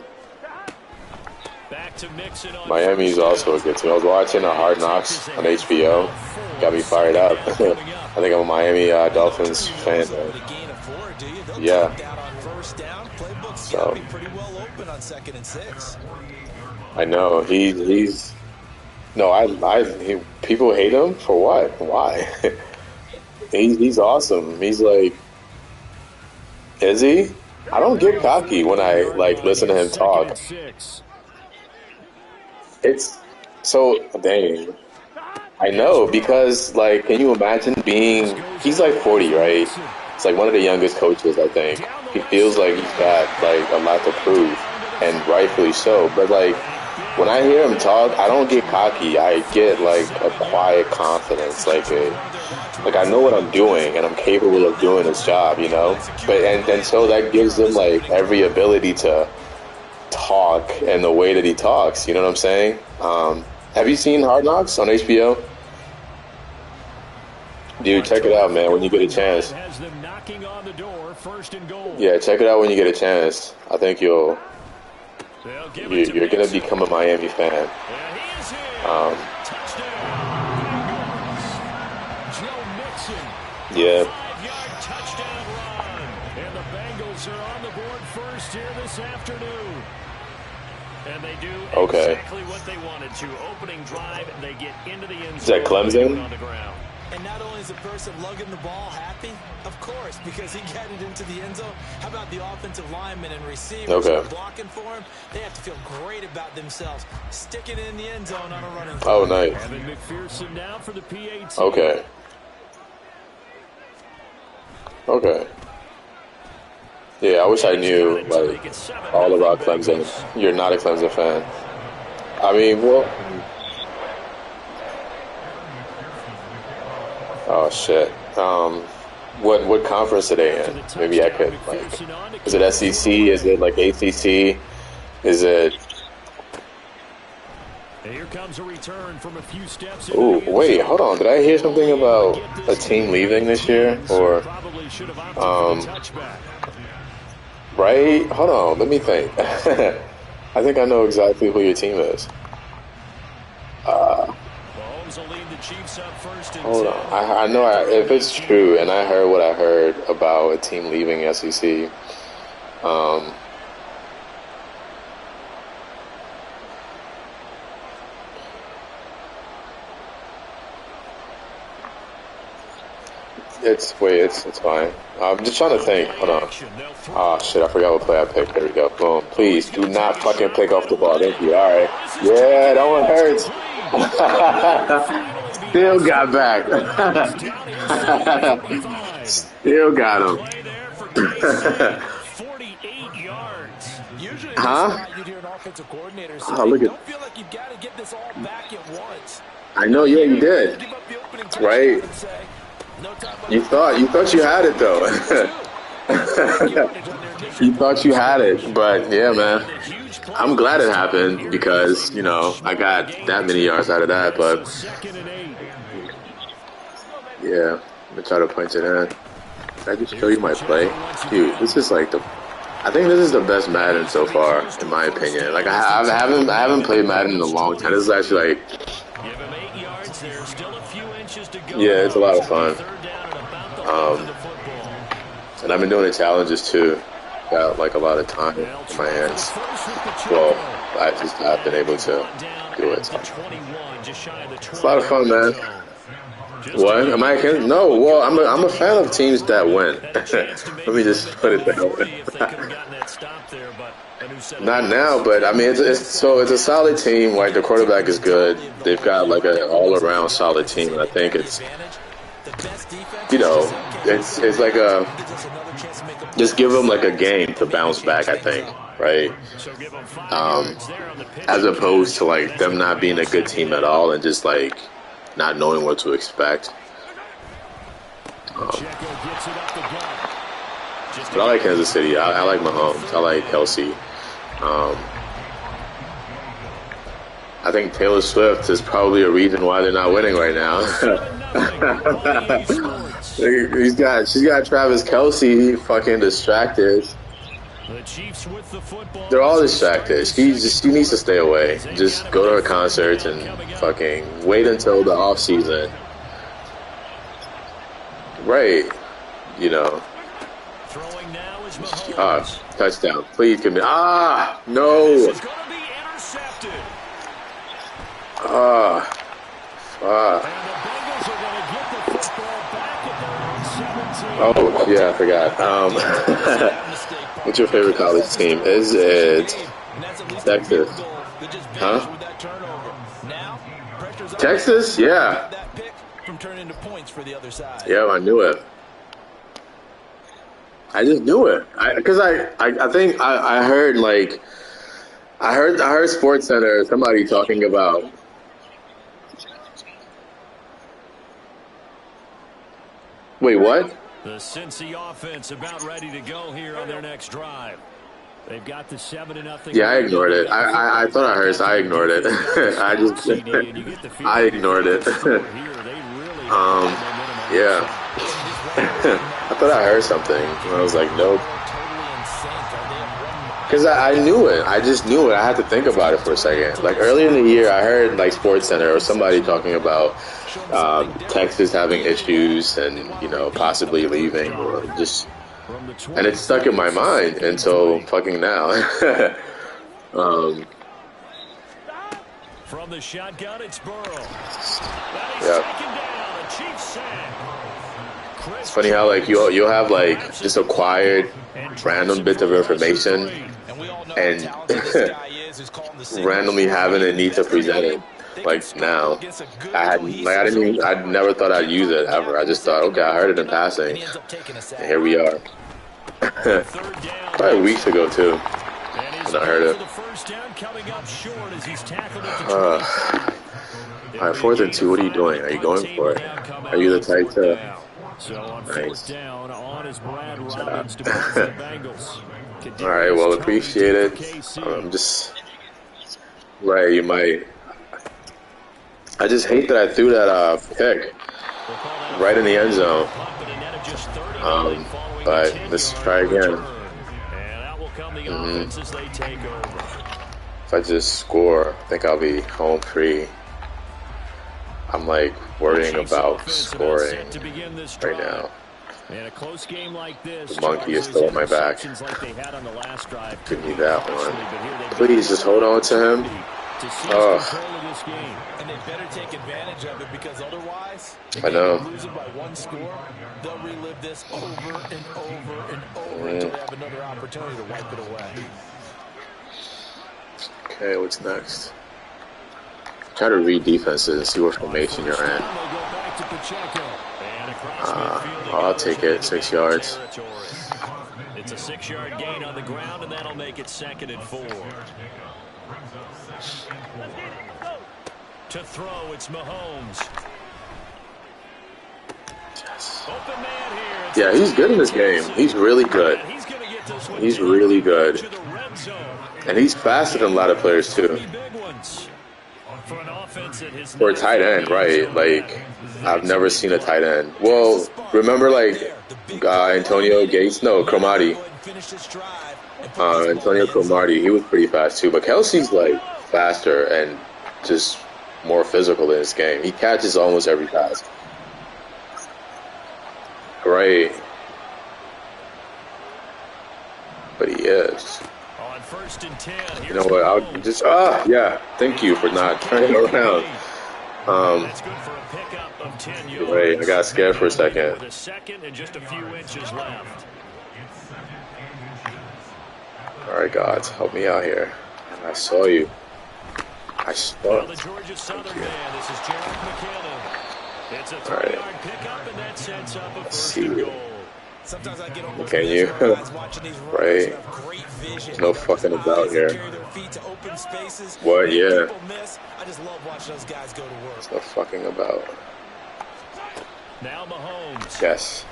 Miami's also a good team. I was watching Hard Knocks on HBO. Got me fired up. I think I'm a Miami Dolphins fan. Yeah. So, I know he's. No, people hate him for what? Why? he's awesome. He's like, is he? I don't get cocky when I listen to him talk. It's so dang. I know, because can you imagine being? He's 40, right? It's one of the youngest coaches, I think. He feels like he's got a lot to prove, and rightfully so. But when I hear him talk, I don't get cocky. I get a quiet confidence, I know what I'm doing, and I'm capable of doing this job, you know. But and so that gives him every ability to talk and the way that he talks. You know what I'm saying? Have you seen Hard Knocks on HBO? Dude, check it out, man, when you get a chance. Yeah, check it out when you get a chance. I think you're going to become a Miami fan. Yeah. And the Bengals are on the board first here this afternoon. And they do Okay. exactly what they wanted to. Opening drive, they get into the end Is zone. that Clemson? On the ground. And not only is the person lugging the ball happy, of course, because he got it into the end zone. How about the offensive linemen and receivers who are blocking for him? They have to feel great about themselves, sticking it in the end zone on a running play. Oh, nice. Evan McPherson now for the PAT. Okay. Okay. Yeah, I wish I knew like all about Clemson. You're not a Clemson fan. I mean, well. Oh shit. What conference are they in? Maybe I could like. Is it SEC? Is it like ACC? Is it? Here comes a return from a few steps. Ooh, wait, hold on. Did I hear something about a team leaving this year? Or, right? Hold on. Let me think. I think I know exactly who your team is. Hold on. I know if it's true, and I heard what I heard about a team leaving SEC. It's fine. I'm just trying to think. Hold on. Oh shit, I forgot what play I picked. There we go. Boom. Please do not fucking pick off the ball. Thank you. All right. Yeah, that one hurts. Still got back. Still got him. 48 yards. Huh? Oh, look at. Don't feel like you've got to get this all back at once. I know. Yeah, you did. Right. You thought you had it though. You thought you had it, but yeah, man. I'm glad it happened because I got that many yards out of that. But yeah, I'm gonna try to punch it in. Did I just show you my play, dude? This is like I think this is the best Madden so far, in my opinion. Like I haven't played Madden in a long time. This is actually like. Yeah, it's a lot of fun. And I've been doing the challenges too. Got like a lot of time in my hands. Well, I've been able to do it. So. It's a lot of fun, man. What? Am I? No. Well, I'm a fan of teams that win. Let me just put it that way. Not now, but I mean, it's a solid team. Like the quarterback is good. They've got like an all-around solid team, and I think it's it's like just give them like a game to bounce back. I think, right? As opposed to like them not being a good team at all and just like not knowing what to expect. But I like Kansas City. I like Mahomes. I like Kelsey. I think Taylor Swift is probably a reason why they're not winning right now. She's got Travis Kelsey fucking distracted. They're all distracted. She needs to stay away. Just go to her concerts and fucking wait until the off season. Right. Touchdown. Please give me. No. Fuck. Oh, yeah, I forgot. What's your favorite college team? Is it Texas? Huh? Texas? Yeah. Yeah, I knew it. I just knew it. Because I think I heard like I heard SportsCenter somebody talking about. Wait, what? The Cincy offense about ready to go here on their next drive. They've got the 7-0. Yeah, I ignored it. I thought I heard, so I ignored it. I ignored it. Yeah. I thought I heard something, and I was like, nope. Because I knew it. I just knew it. I had to think about it for a second. Like earlier in the year, I heard like SportsCenter or somebody talking about Texas having issues and possibly leaving or just, and it stuck in my mind until fucking now. From the shotgun, it's Burrow. Yeah. It's funny how like you'll have like just acquired random bits of information and randomly having a need to present it. Like now, I never thought I'd use it ever. I just thought, okay, I heard it in passing, and here we are. Probably weeks ago too, when I heard it. All right, 4th and 2. What are you doing? Are you going for it? Are you the type to? Nice. All right, well, appreciate it. I'm just right. You might. I just hate that I threw that pick right in the end zone. But let's try again. If I just score, I think I'll be home free. I'm like worrying about scoring right now. The monkey is still on my back. Give me that one. Please just hold on to him. And they better take advantage of it because otherwise, I know. Lose it by one score, they'll relive this over and over and over until they have another opportunity to wipe it away. Okay, what's next? Try to read defenses and see what formation you're in. I'll take it. 6 yards. It's a 6-yard gain on the ground, and that'll make it 2nd and 4. To throw, it's Mahomes. Open man here. Yeah, he's good in this game. He's really good. He's really good. And he's faster than a lot of players, too. For a tight end, right? Like, I've never seen a tight end. Well, remember, like, Antonio Gates? No, Cromartie. Antonio Cromartie, he was pretty fast, too. But Kelsey's, like, faster and just more physical in this game. He catches almost every pass. Right. But he is. On 1st and 10. You know what? I'll just yeah. Thank you for not turning around. That's good for a pickup of 10 yards. Right. I got scared for a second. With a second and just a few inches left. All right, God, help me out here. I saw you. I saw. The Georgia Southern man. This is Jared McKinnon. It's a 3-yard pickup, and that sets up a 1st and goal. Sometimes I get Can you? Right. No fucking about here. What? Yeah. I just love watching those guys go to work. There's no fucking about. Now Mahomes. Yes.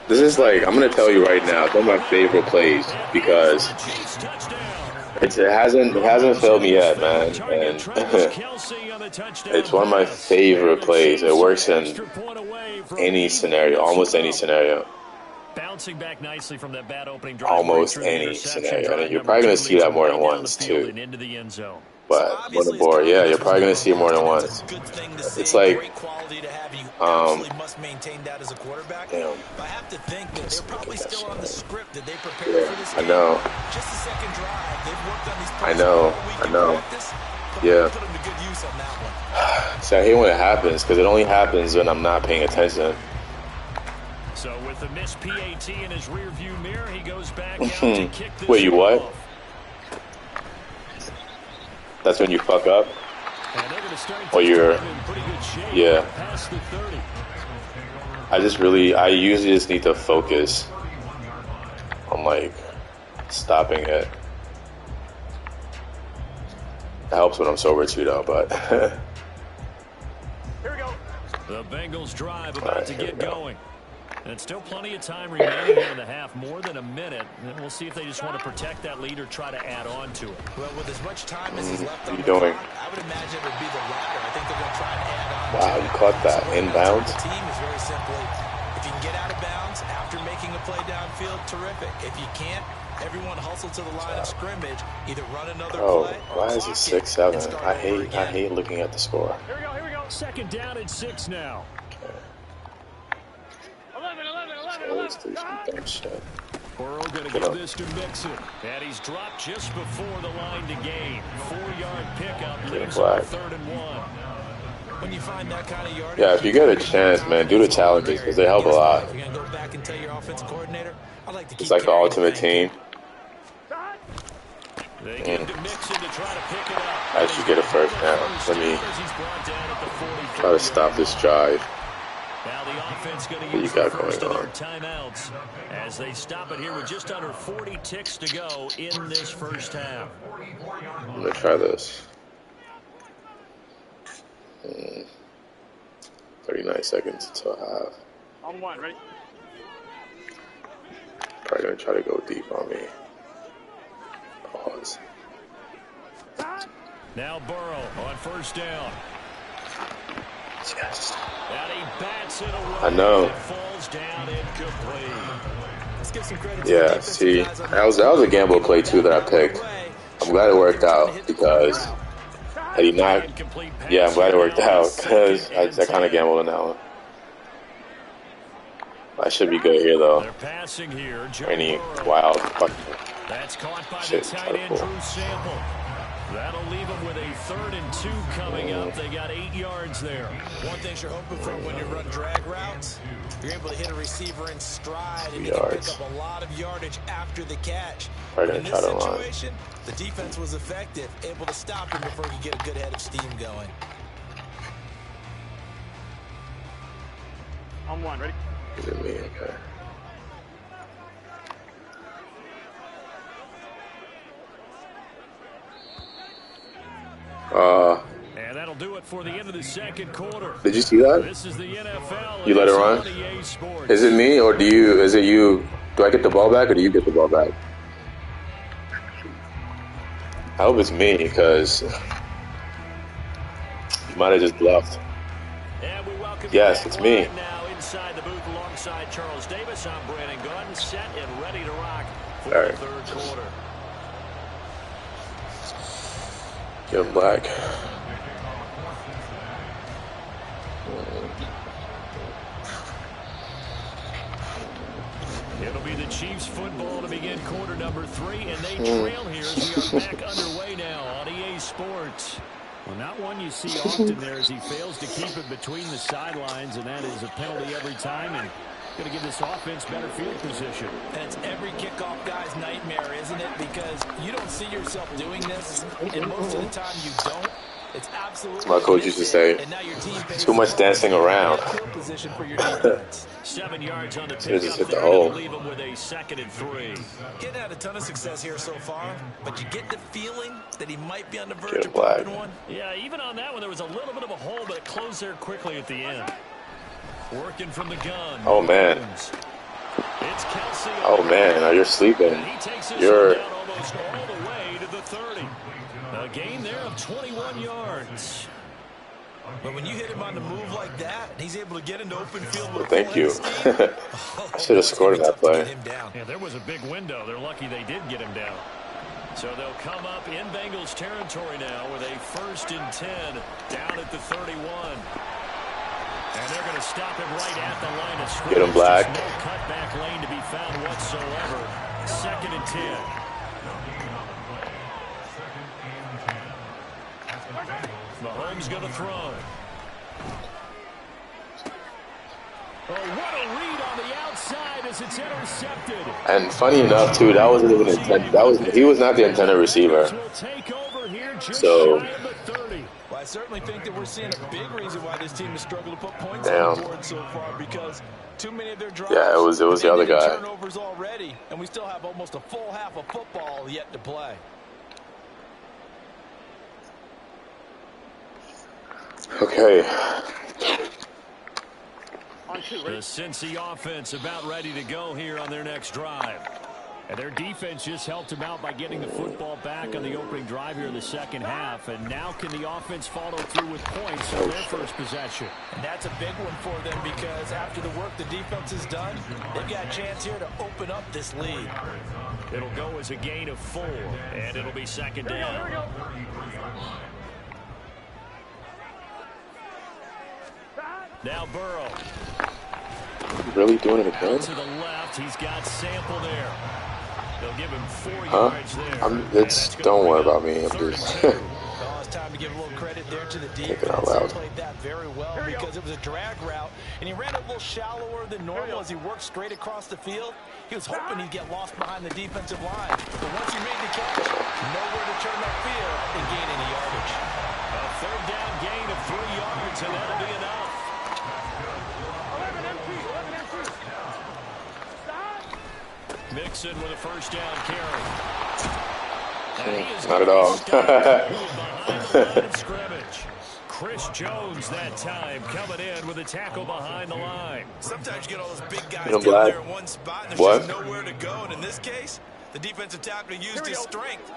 This is like, I'm gonna tell you right now, it's one of my favorite plays because it hasn't failed me yet, man. And it's one of my favorite plays. It works in any scenario, almost any scenario. Bouncing back nicely from that bad opening drive. Almost any scenario. And you're probably going to see that more than once, too. But on the board, yeah, you're probably going to see it more than once. It's like, damn. Yeah, I know. I know. Yeah. See, I hate when it happens, because it only happens when I'm not paying attention. So with the missed PAT in his rearview mirror, he goes back out to kick this. Wait, you what? That's when you fuck up? Or you're... Yeah. I usually just need to focus on, like, stopping it. It helps when I'm sober, too, though, but... Here we go. The Bengals drive about to get going. And still plenty of time remaining here in the half, more than a minute. And we'll see if they just want to protect that lead or try to add on to it. Well, with as much time as is left on the clock, I would imagine it would be the latter. I think they're going to try and add on. Wow, you caught that inbound. The team is very simply, if you can get out of bounds after making a play downfield, terrific. If you can't, everyone hustle to the line of scrimmage, either run another play. Why is it 6-7? I hate looking at the score. Here we go. 2nd down and 6 now. Burrow going to give this to Mixon. And he's dropped just before the line to gain. 4 yards pickup Get leaves black. on 3rd and 1. When you find that kind of yardage, Yeah, if you get a chance, man, do the challenges because they help a lot. If you're going to go back and tell your offensive coordinator, I'd like to keep It's like the carrying ultimate team. They get to Mixon to try to pick it up. I should get a first down. Let me try to stop this drive. Now the offense going to What you use got the first going of their on? timeouts as they stop it here with just under 40 ticks to go in this first half. I'm gonna try this. 39 seconds until half. On one, ready? Probably gonna try to go deep on me. Pause. Now Burrow on first down. Yes. And he bats it away. I know. It falls down incomplete. Let's give some credit to Yeah, see, that was a gamble play too that I picked. I'm glad it worked out because had he not, yeah, I'm glad it worked out because I kind of gambled on that one. I should be good here though. They're passing here. Any wild fucking That's caught by shit the to try tight to end pull. Drew Sample. That'll leave them with a 3rd and 2 coming up. They got 8 yards there. One thing you're hoping for when you run drag routes, you're able to hit a receiver in stride and you can pick up a lot of yardage after the catch. In this situation, the defense was effective, able to stop him before he could get a good head of steam going. On one, ready? Is it me? Okay. And that'll do it for the end of the second quarter. Did you see that? This is the NFL. You let it run? Is it me or is it you? Do I get the ball back or do you get the ball back? I hope it's me because you might have just bluffed. Yes, it's me. Now inside the booth alongside Charles Davis, I'm Brandon Gordon, set and ready to rock for All the right. 3rd quarter. Get him black. It'll be the Chiefs football to begin quarter number 3, and they trail here as we are back underway now on EA Sports. Well, not one you see often there as he fails to keep it between the sidelines, and that is a penalty every time, and going to give this offense better field position. And it's every kickoff guy's nightmare, isn't it? Because you don't see yourself doing this, and most of the time you don't. It's absolutely My coach used to say, too much dancing around. 7 yards on the Should've just hit pickup the there hole. to leave them with a 2nd and 3. Getting had a ton of success here so far, but you get the feeling that he might be on the verge Get of black. popping one. Yeah, even on that one, there was a little bit of a hole, but it closed there quickly at the end. Working from the gun. Oh man. It's Kelsey. Oh man, you're sleeping. And he takes this You're one down almost all the way to the 30. A gain there of 21 yards. But when you hit him on the move like that, he's able to get into open field with Thank you. I should have scored that play. Yeah, there was a big window. They're lucky they did get him down. So they'll come up in Bengals territory now with a 1st and 10 down at the 31. And they're going to stop him right at the line of scrimmage. Get him black. There's no cutback lane to be found whatsoever. 2nd and 10. Mahomes going to throw. Oh, what a read on the outside as it's intercepted. And funny enough, too, that wasn't even intended. He was not the intended receiver. So, Well, I certainly think that we're seeing a big reason why this team has struggled to put points Damn. on the board so far, because too many of their drives yeah, it was the other guy. turnovers already, and we still have almost a full half of football yet to play. Okay. The Cincy offense about ready to go here on their next drive. And their defense just helped him out by getting the football back on the opening drive here in the second half. And now can the offense follow through with points on their first possession? And that's a big one for them because after the work the defense has done, they've got a chance here to open up this lead. It'll go as a gain of 4, and it'll be 2nd down. Now Burrow. Really doing it again? To the left, he's got Sample there. They'll give him 4 Huh? yards there. Don't worry about me. I'm just. give a little credit there to the Take it defense. out loud. He played that very well because it was a drag route, and he ran a little shallower than normal as he worked straight across the field. He was hoping he'd get lost behind the defensive line, but once he made the catch, nowhere to turn upfield and gain any yardage. A third down gain of 3 yards, and that'll be enough. Mixon with a first down carry. Not at all. Scrimmage. Chris Jones that time coming in with a tackle behind the line. Sometimes you get all those big guys I'm down glad. there in one spot, and there's What? just nowhere to go. And in this case, the defensive tackle used his strength.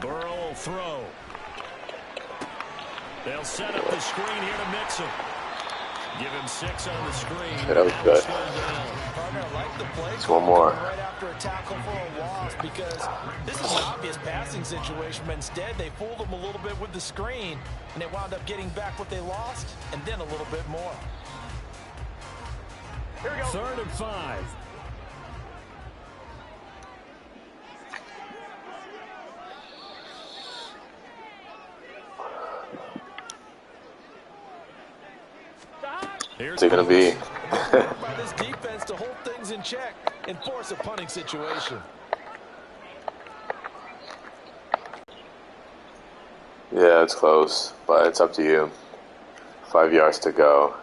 Burrow will throw. They'll set up the screen here to Mixon. Give him 6 on the screen. Yeah, that was good. Partner, I like the play. It's one more. Right after a tackle for a loss, because this is an obvious passing situation, but instead they fooled them a little bit with the screen, and they wound up getting back what they lost, and then a little bit more. 3rd and 5. What's it gonna be? By this defense to hold things in check and force a punting situation. Yeah, it's close, but it's up to you. 5 yards to go.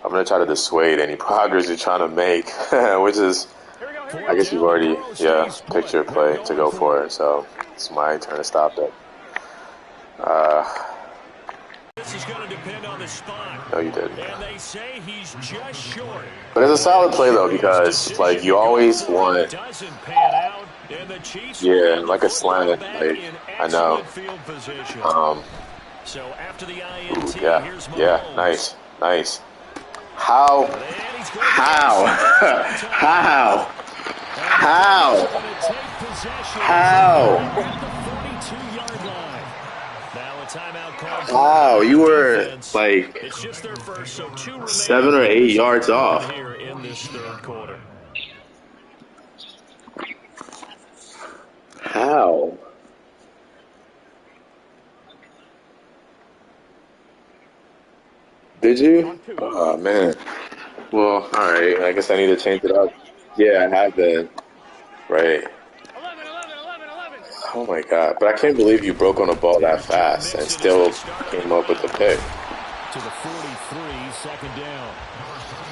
I'm gonna try to dissuade any progress you're trying to make, which is, I guess you've already, picked your play to go for it. So it's my turn to stop it. This is going to depend on the spot. No, you did. And they say he's just short. But it's a solid play though, because like you always want, Doesn't pan out, and the Chiefs like a slant. Like I know. So after the INT, here's nice. How? Wow, you were like 7 or 8 yards off. Here in this third quarter. How? Did you? Oh man. Well, all right. I guess I need to change it up. Yeah, I have been. Right. Oh my god! But I can't believe you broke on a ball that fast and still came up with the pick. To the 43, second down.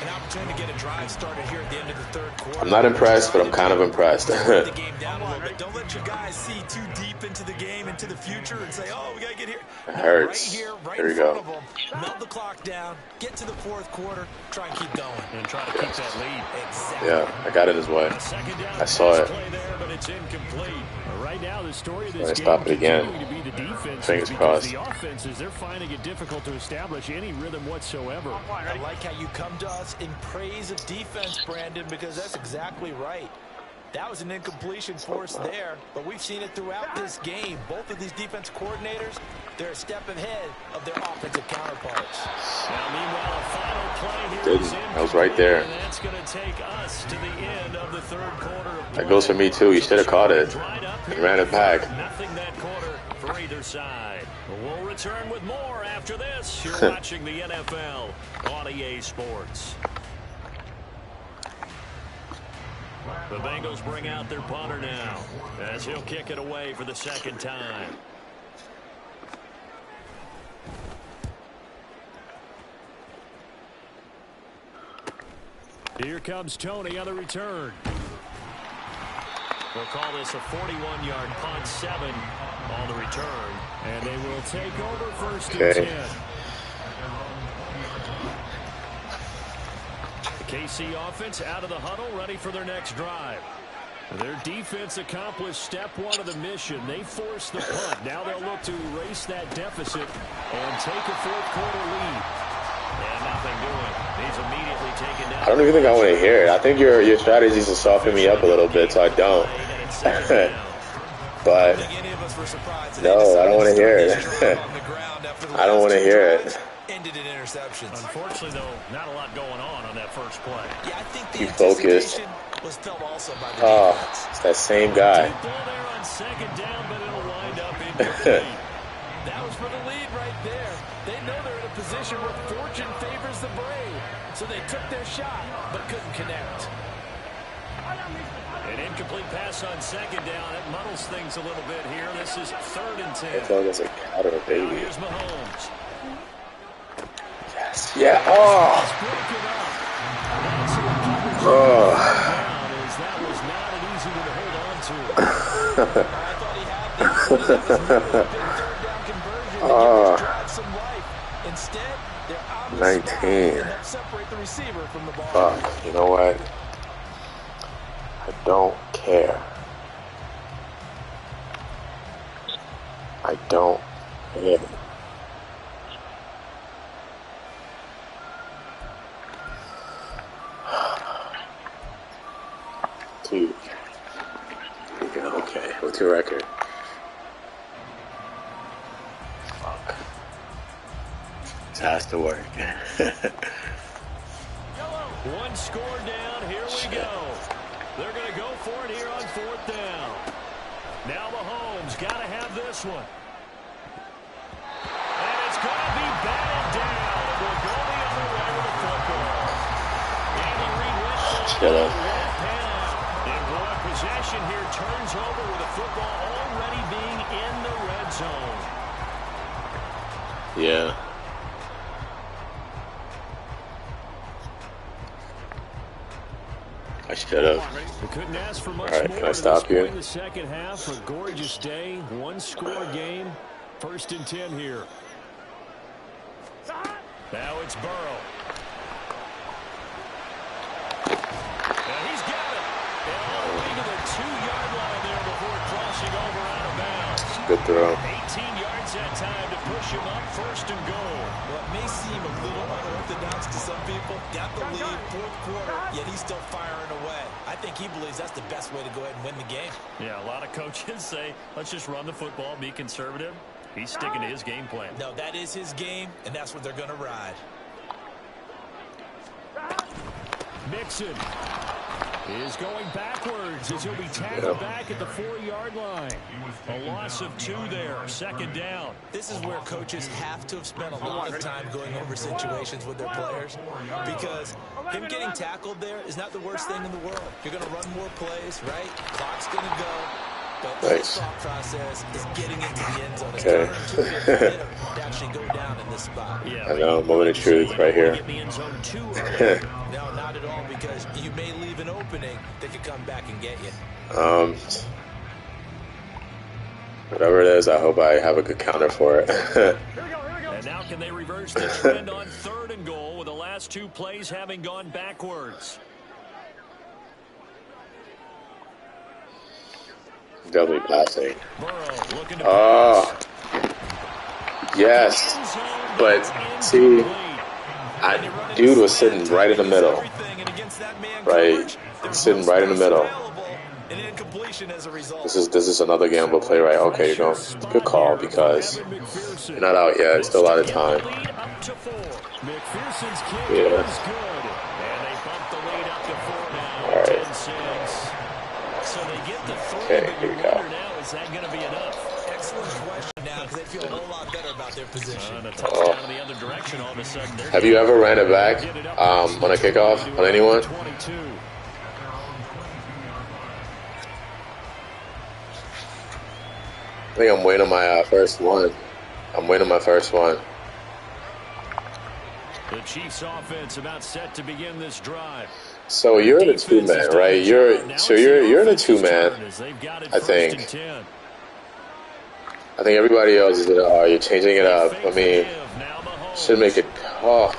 An opportunity to get a drive started here at the end of the third quarter. I'm not impressed, but I'm kind of impressed. The game down a little bit. Don't let your guys see too deep into the game, into the future, and say, "Oh, we gotta get here." It hurts. Right here, right Here we in front go. of them. Melt the clock down. Get to the fourth quarter. Try and keep going. And try to keep that lead. Exactly. Yeah, I got it his way. I saw it. There, but it's incomplete. Right now, the story of this Let's game stop it again. continuing to be the defense. Fingers Because crossed. the offenses, they're finding it difficult to establish any rhythm whatsoever. I like how you come to us in praise of defense, Brandon, because that's exactly right. That was an incompletion force there, but we've seen it throughout this game. Both of these defense coordinators, they're a step ahead of their offensive counterparts. Now, meanwhile, a final play here Didn't. is I was right there. and that's going to take us to the end of the third quarter. Of That goes for me too. You should have caught it and ran it back. Nothing that quarter for either side. We'll return with more after this. You're watching the NFL on EA Sports. The Bengals bring out their punter now as he'll kick it away for the second time. Here comes Tony on the return. We'll call this a 41-yard punt, 7 on the return. And they will take over first and Okay. 10. The KC offense out of the huddle, ready for their next drive. Their defense accomplished step one of the mission. They forced the punt. Now they'll look to erase that deficit and take a fourth quarter lead. And nothing doing. He's immediately taken down. I don't even think I want to hear it. I think your strategy is to soften me up a little bit, so I don't. But no, I don't want to hear it. I don't want to hear it. ended in interceptions. Unfortunately, though, not a lot going on that first play. Yeah, I think the Keep focused. anticipation was felt also by the Oh, defense. it's that same guy. Deep ball there on second down, but it'll wind up incomplete. That was for the lead right there. They know they're in a position where fortune favors the brave. So they took their shot, but couldn't connect. An incomplete pass on second down. It muddles things a little bit here. This is 3rd and 10. I feel like it's a cat or a Now baby. here's Mahomes. Yes. Yeah. Oh. Oh. That was not an easy one to hold on to. I thought he had that, but that was really a big third down conversion. They Oh. give drive some life. Instead, they're out of the spot 19. and help separate the receiver from the ball. Fuck. You know what? I don't care. I don't care. Dude. Okay, what's your record? Fuck. This has to work. One score down. Here we go. They're going to go for it here on 4th down. Now Mahomes got to have this one. And it's going to be batted down. We'll go the other way with the football. Andy Reid went for it. Shut up. And boy, possession here turns over with the football already being in the red zone. Yeah. I should have. We couldn't ask for much All right, more can I to stop this here? point in the second half. A gorgeous day, one-score game. 1st and 10 here. Now it's Burrow. And he's got it. And all the way to the 2-yard line there before crossing over out of bounds. Good throw. 18 yards that time to push him up 1st and goal. Well, it may seem a little unorthodox to some people. Got the lead, 4th quarter, yet he's still firing away. I think he believes that's the best way to go ahead and win the game. Yeah, a lot of coaches say, let's just run the football, be conservative. He's sticking to his game plan. No, that is his game, and that's what they're going to ride. Mixon is going backwards as he'll be tackled back at the 4-yard line. A loss of 2 there, 2nd down. This is where coaches have to have spent a lot of time going over situations with their players, because him getting tackled there is not the worst thing in the world. You're going to run more plays, right? Clock's going to go. But his thought process is getting into the end zone. It's counterintuitive for him to actually go down in this spot. I know, moment of truth right here. No, not at all, because you may leave an opening that could come back and get you. Whatever it is, I hope I have a good counter for it. And now can they reverse the trend on 3rd and goal with the last 2 plays having gone backwards? Definitely passing. Oh, yes. But see, dude was sitting right in the middle. Right, sitting right in the middle. This is another gamble play, right? Okay, you're going. Good call, because you're not out yet. Still a lot of time. Yeah. All right. Okay, here we go. Is that going to be enough? Excellent question now, because they feel a whole lot better about their position. Touchdown in the other direction all of a sudden. Have you ever ran it back on a kickoff on anyone? I think I'm waiting on my first one. The Chiefs offense about set to begin this drive. So you're in a 2-man, right? You're in a 2-man. I think. I think everybody else is you're changing it up. I mean, should make it. Oh,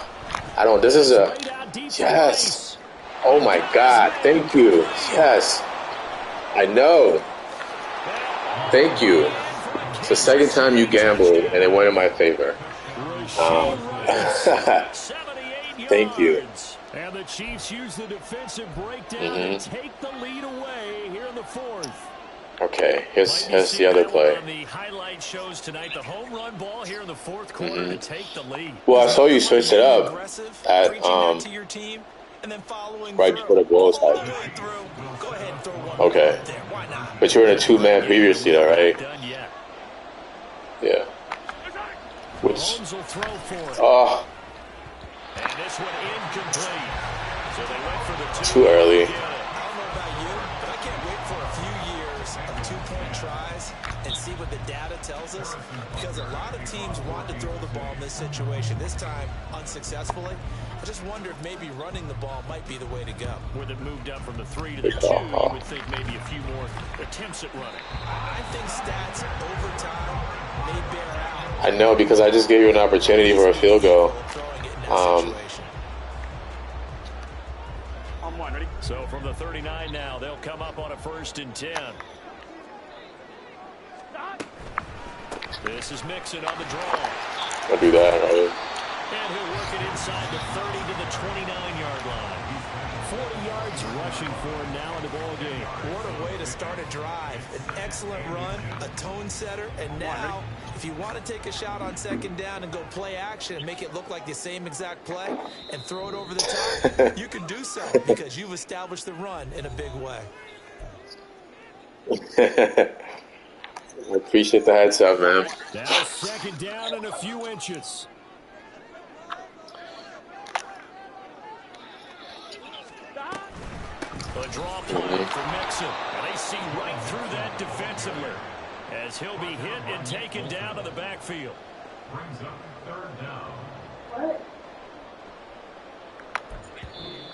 I don't. This is a yes. Oh my God! Thank you. Yes, I know. Thank you. It's the second time you gambled and it went in my favor. Thank you. And the Chiefs use the defensive breakdown to take the lead away here in the 4th. Okay, here's the other play. On the highlight shows tonight, the home run ball here in the fourth quarter to take the lead. Well, I saw you switch it up at to your team, and then following right before the goal all the side. way through. Go ahead and throw one Okay, up there. Why not? but you were in a 2-man previously, though, right? Done yet. Yeah. Which? Mahomes will throw for it. Oh, And this one incomplete. So they went for the too early. I don't know about you, but I can't wait for a few years of 2-point tries and see what the data tells us, because a lot of teams want to throw the ball in this situation, this time unsuccessfully. I just wonder if maybe running the ball might be the way to go. With it moved up from the 3 to the 2, you would think maybe a few more attempts at running. I think stats over time may bear out. I know, because I just gave you an opportunity for a field goal. On one, ready? So from the 39 now, they'll come up on a 1st and 10. This is Mixon on the draw. I'll do that, right? And he'll work it inside the 30 to the 29-yard line. 40 yards rushing for him now in the ball game. What a way to start a drive. An excellent run, a tone setter, and now, if you want to take a shot on 2nd down and go play action and make it look like the same exact play and throw it over the top, you can do so because you've established the run in a big way. I appreciate the heads up, man. Now 2nd down and a few inches. A draw play for Mixon. And they see right through that defensively as he'll be hit and taken down to the backfield. Brings up 3rd down.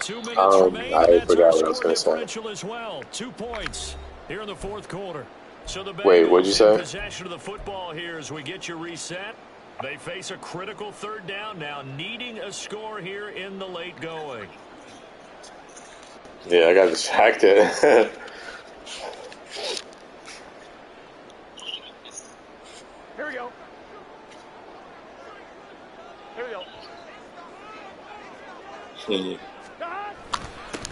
2 minutes remain. I That's forgot our what I was score going to say. differential as well. 2 points here in the 4th quarter. So the Wait, what'd you Bengals in say? possession of the football here as we get you reset. They face a critical 3rd down now, needing a score here in the late going. Yeah, I got distracted. Here we go. Here we go.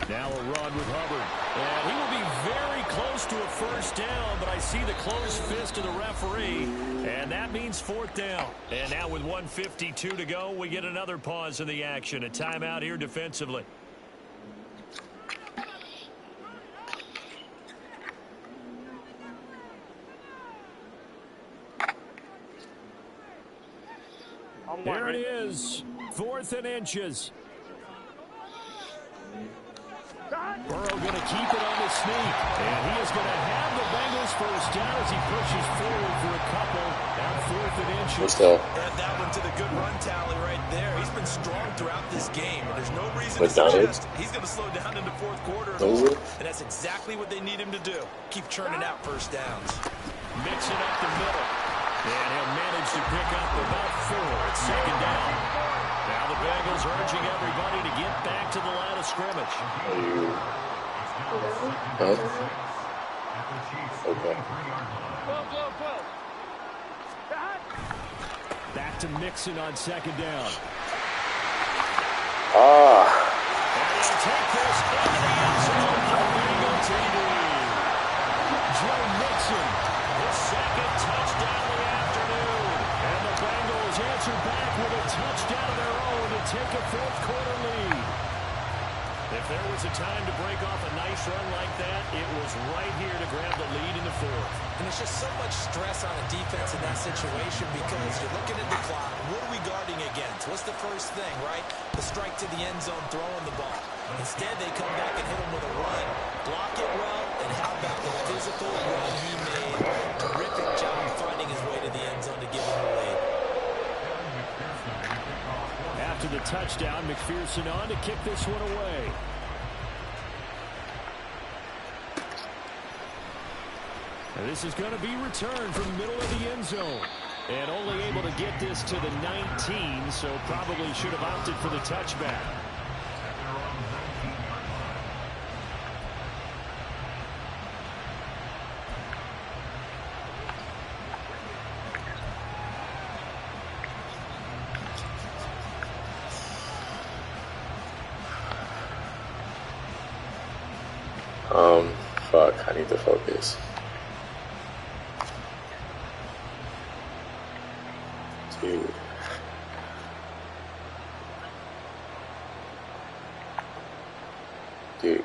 Now a run with Hubbard. And he will be very close to a 1st down, but I see the closed fist of the referee, and that means 4th down. And now with 1:52 to go, we get another pause in the action. A timeout here defensively. There it is. 4th and inches. Burrow going to keep it on the sneak. And he is going to have the Bengals 1st down as he pushes forward for a couple on 4th and inches. Add that one to the good run tally right there. He's been strong throughout this game, and there's no reason to suggest he's going to slow down in the 4th quarter at all. And that's exactly what they need him to do. Keep churning out 1st downs. Mixing up the middle. And he'll manage to pick up about 4 at 2nd down. Now the Bengals urging everybody to get back to the line of scrimmage. Okay. Back to Mixon on 2nd down. And he'll take this into the end zone for Bengal TD. Joe Mixon, his 2nd touchdown of the afternoon. And the Bengals answer back with a touchdown of their own to take a 4th quarter lead. If there was a time to break off a nice run like that, it was right here to grab the lead in the 4th. And there's just so much stress on a defense in that situation because you're looking at the clock. What are we guarding against? What's the first thing, right? The strike to the end zone, throwing the ball. Instead, they come back and hit him with a run, block it well, and how about the physical run he made? Terrific job finding his way to the end zone to give him the lead. After the touchdown, McPherson on to kick this one away. And this is going to be returned from the middle of the end zone. And only able to get this to the 19, so probably should have opted for the touchback. Fuck, I need to focus.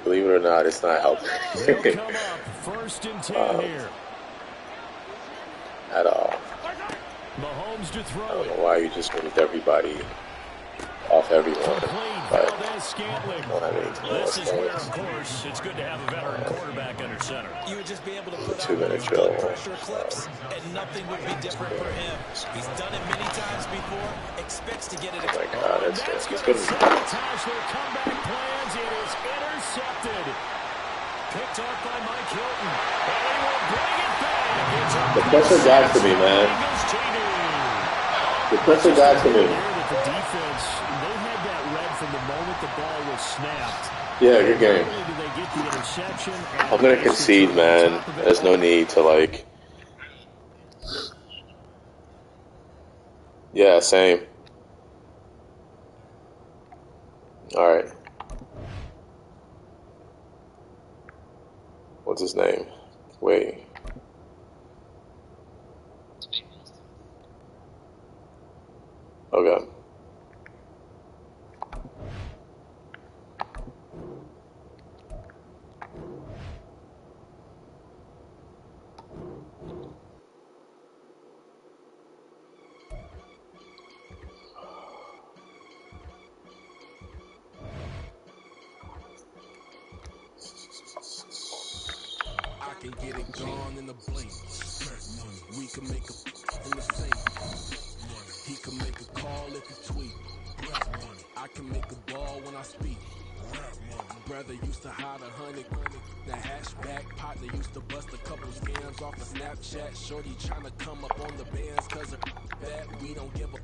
Believe it or not, it's not helping. They'll come up 1st and 10 here. At all. Mahomes to throw I don't know why you just moved everybody off everyone. But I don't have anything This else. is where, of course, it's good to have a veteran quarterback under center. You would just be able to put out 2-minute those drill. good pressure clips, and nothing would be different for him. He's done it many times before, expects to get it. Oh my God, that's going good. to sabotage their comeback plans. It is intercepted. Picked off by Mike Hilton. And he will bring it back. The pressure got to me, man. The pressure got to me. The defense, they had that read from the moment the ball was snapped. Yeah, good game. Not only did they get the interception, I'm gonna concede, man. There's no need to like. Yeah, same. All right. What's his name? Wait. Okay. I can get it gone in a blink. We can make a in the sink. He can make a call if he tweet. I can make a ball when I speak. Brother used to hide 100. The hatchback partner used to bust a couple scams off of Snapchat. Shorty tryna come up on the bands cause of that. We don't give a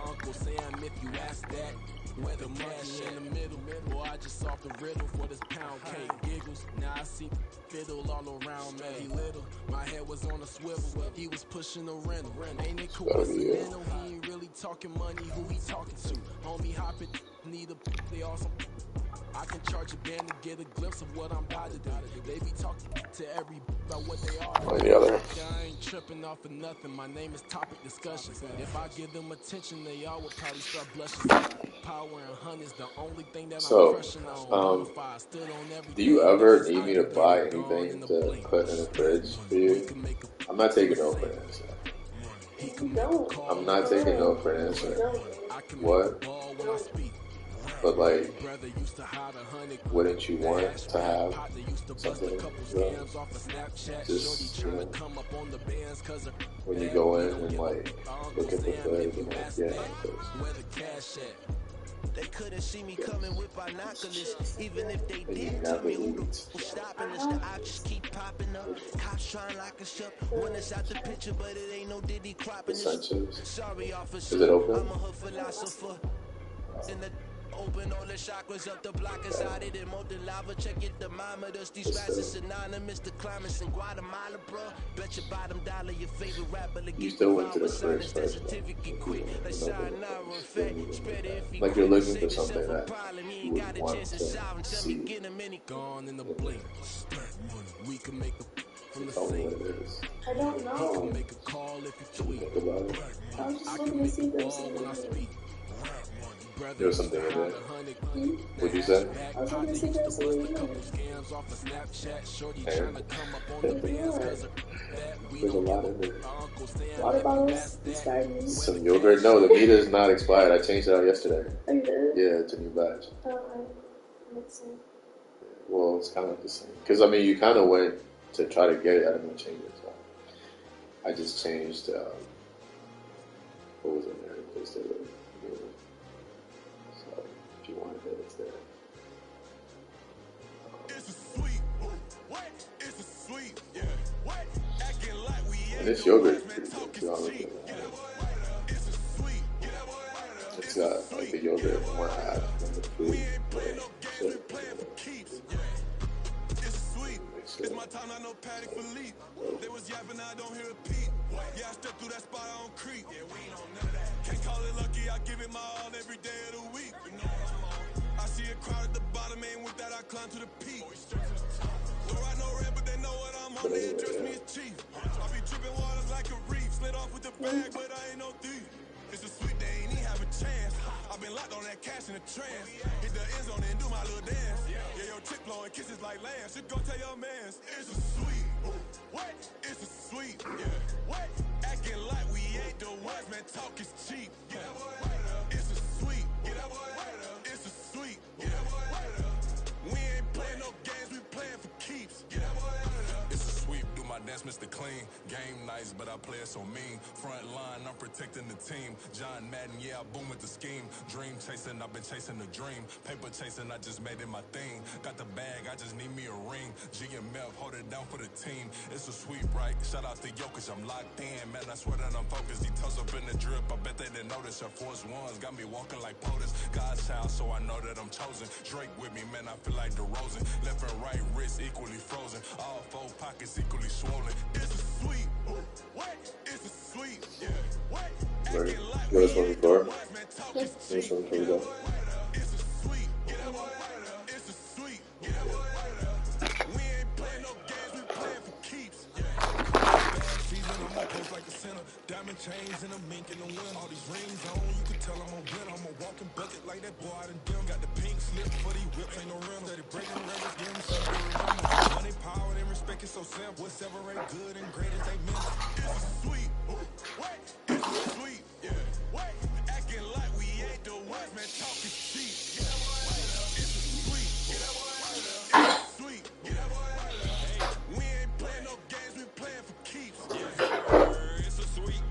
Uncle Sam if you ask that. Where the cash in the middle. Boy, I just solved the riddle for this pound cake. Giggles, now I see fiddle all around me. Little, my head was on a swivel. He was pushing a rental. Ain't it coincidental? He ain't really talking money. Who he talking to? Homie hopping, need a they also. I can charge a band to get a glimpse of what I'm about to do. They be talking to every about what they are. Any other? I ain't tripping off of nothing. My name is topic discussion. If I give them attention, they all would probably start blushing. Power and hunt is the only thing that I'm crushing on. Do you ever need me to buy anything to put in the fridge for you? I'm not taking no for an answer. I'm not taking no for an answer. What? But like, wouldn't you want to have something? Just, you know, when you go in and like look at the fridge and like, yeah, they couldn't see me coming with binoculars. Even if they did, tell me who the stopping us. The options keep popping up. Cops trying like a shut. When it's out the picture, but it ain't no Diddy cropping this. Sorry, officer. Is it open? I'm a hood philosopher. In the open all the chakras up the block inside it and molten lava. Check your thermometers. These rats is synonymous to climates in Guatemala, bro. Bet your bottom dollar your favorite rapper to get the power sign is that certificate quick. Like sayonara, in fact, spread it if he like you're looking for something that you ain't got a chance to solve. Tell me get a minute. Gone in the blink. We can make a from the tell me sink. what it is. I don't He know. can make a call if you tweet. Think about it. I was just I looking can to make see a if there was ball something when I in there. speak. There was something in there. What'd you say? I was looking to see if there was something in there. There's a lot in there. Water bottles, expired meat. Some yogurt. No, the meat is not expired. I changed it out yesterday. Oh, you did? Yeah, it's a new batch. Oh, I makes sense. Well, it's kind of the same. Because, I mean, you kind of went to try to get it. I didn't want to change it. So I just changed, what was in there? Just so if you wanted it, it's there. And this yogurt is pretty good, too. I'll look at it. It's got, like, the yogurt more half than the food. It's my time, I know Paddock for leap. They was yapping, I don't hear a peep. Yeah, I step through that spot, I don't creep. Yeah, we ain't on none of that. Can't call it lucky, I give it my all every day of the week. You know what I'm on. I see a crowd at the bottom, ain't with that, I climb to the peak. Don't ride no red, but they know what I'm on, they address me as chief. I be tripping waters like a reef. Slid off with the bag, but I ain't no thief. It's a sweet, they ain't even have a chance. I've been locked on that cash in the trance. Hit the end zone and do my little dance. Yeah, your chick blowing kisses like lambs. Should go tell your mans. It's a sweet. What? It's a sweet. Yeah. What? Acting like we ain't the ones, man. Talk is cheap. Yeah. It's a sweet. It's a sweet. Yeah. We ain't playing no games, we playing for keeps. It's a sweep, do my dance, Mr. Clean. Game nice, but I play it so mean. Front line, I'm protecting the team. John Madden, yeah, I boom with the scheme. Dream chasing, I've been chasing the dream. Paper chasing, I just made it my thing. Got the bag, I just need me a ring. GMF, hold it down for the team. It's a sweep, right? Shout out to Jokic, I'm locked in. Man, I swear that I'm focused. He toes up in the drip, I bet they didn't notice. Air Force Ones got me walking like POTUS. God's child, so I know that I'm chosen. Drake with me, man, I feel like DeRozan. Left and right wrist equally frozen. All four pockets equally swollen. It's a sweep. What? It's a sweep. Yeah. What? Right. Give us one before. Give us one before we go. It's a sweep. It's a sweep. We ain't playing no games, we playing for keeps. Season, I'm on post like a center. Diamond chains and a mink in the wind. All these rings on, you can tell I'm a winner. I'm a walking bucket like that boy out in dim. Got the pink slip for these whips, ain't no rental. Steady breaking records, give them something to remember. Money, power, and respect is so simple. What separate good and great as they meant. It's a sweet. What? It's a sweet. Yeah. What? Acting like we ain't the ones, man. Talk is cheap. It's a sweet. It's a sweet. Hey, we ain't playing no games, we playing for keeps. It's a sweet.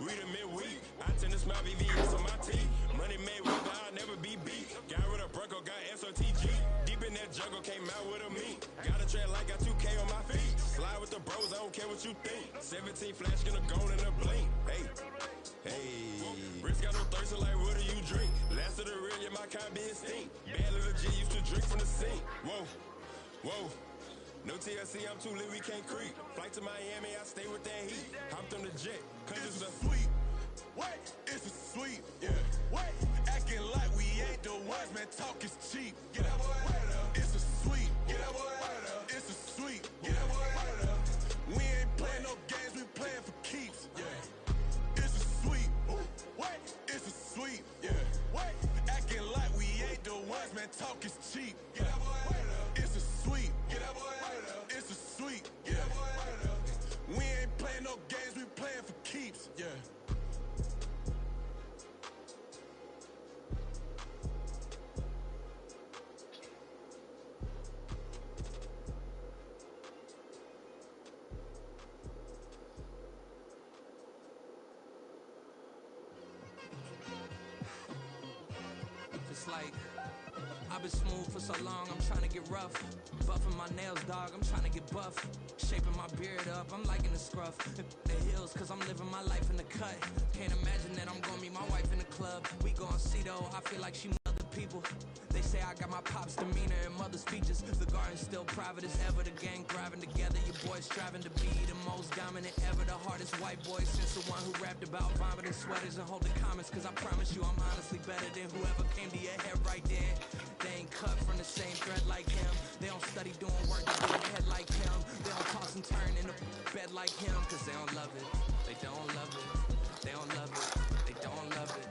We the midweek. I tend to smile VVS on my teeth. Money made with I'll never be beat. Got rid of Bronco, got SOTG. Deep in that jungle, came out with a meat. Got a tread like got 2K on my feet. Slide with the bros, I don't care what you think. 17 flash, gonna go in a blink. Hey, Rich got no thirst, like what do you drink? Last of the real, yeah, my kind be extinct. Bad little G used to drink from the sink. Whoa. No TLC, I'm too lit, we can't creep. Flight to Miami, I stay with that heat. Hopped on the jet, cause it's a sweet. What? It's a sweet. Yeah. What? Acting like we ain't the ones, man. Talk is cheap. Get that boy out of there. It's a sweet. Get that boy out of there. It's a sweet. Get that boy out of there. We ain't playing no games, we playing for keeps. Yeah. It's a sweet. What? It's a sweet. Yeah. What? Acting like we ain't the ones, man. Talk is cheap. Get that boy out of there. It's a sweet. Get that boy out of there. It's a sweet. Get that boy out of there. We ain't playing no games, we playing for keeps. Yeah. It's like I've been smooth for so long, I'm trying to get rough. Buffing my nails, dog, I'm trying to get buff. Shaping my beard up, I'm liking the scruff. The heels, cause I'm living my life in the cut. Can't imagine that I'm gonna meet my wife in the club. We gon' see though, I feel like she other people. They say I got my pop's demeanor and mother's features. The garden's still private as ever, the gang thriving together. Your boys striving to be the most dominant ever. The hardest white boy since the one who rapped about vomiting sweaters and holding comments. Cause I promise you I'm honestly better than whoever came to your head right then. They ain't cut from the same thread like him. They don't study doing work to get ahead like him. They don't toss and turn in the bed like him. Cause they don't love it, they don't love it. They don't love it, they don't love it.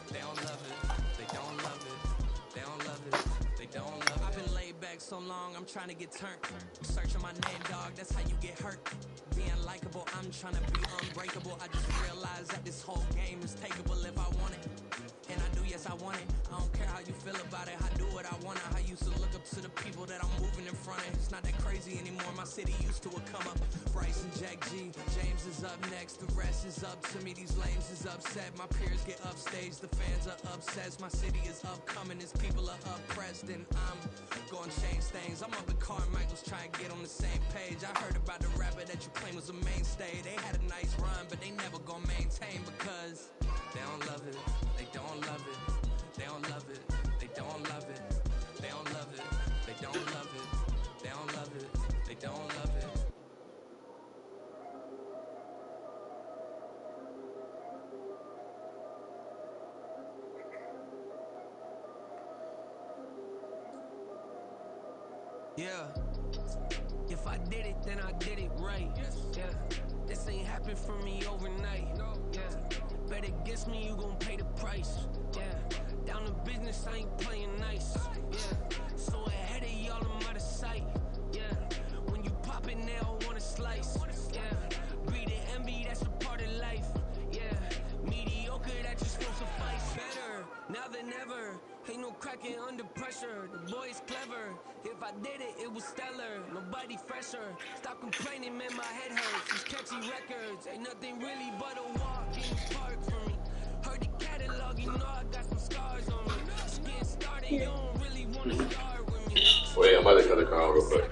They don't love it, they don't love it. They don't love it, they don't love it. I've been laid back so long, I'm trying to get turned. Searching my name, dog, that's how you get hurt. Being likable, I'm trying to be unbreakable. I just realized that this whole game is takeable if I want it. And I do, yes, I want it. I don't care how you feel about it, I do what I want. I used to look up to the people that I'm moving in front of. It's not that crazy anymore, my city used to come up. Bryce and Jack G, James is up next. The rest is up to me, these lames is upset. My peers get upstage, the fans are obsessed. My city is upcoming, as people are oppressed. And I'm gonna change things. I'm up at Carmichael's trying to get on the same page. I heard about the rapper that you claim was a mainstay. They had a nice run, but they never gonna maintain because they don't love it, they don't love it, they don't love it, they don't love it, they don't love it, they don't love it, they don't love it, they don't love it. Yeah, if I did it, then I did it right. Yeah, this ain't happened for me overnight. Yeah, bet against me, you gon' pay the price. Yeah, business, I ain't playing nice. Yeah, so ahead of y'all, I'm out of sight. Yeah, when you pop it, they all wanna slice. Yeah, greed and envy, that's a part of life. Yeah, mediocre, that just won't suffice. Better now than ever. Ain't no cracking under pressure. The boy's clever. If I did it, it was stellar. Nobody fresher. Stop complaining, man, my head hurts. These catchy records ain't nothing really but a walk in the park for me. Heard the catalog, you know I got some scars on me. Just getting started, you don't really wanna start with me. Wait, I'm about to cut the crown real quick.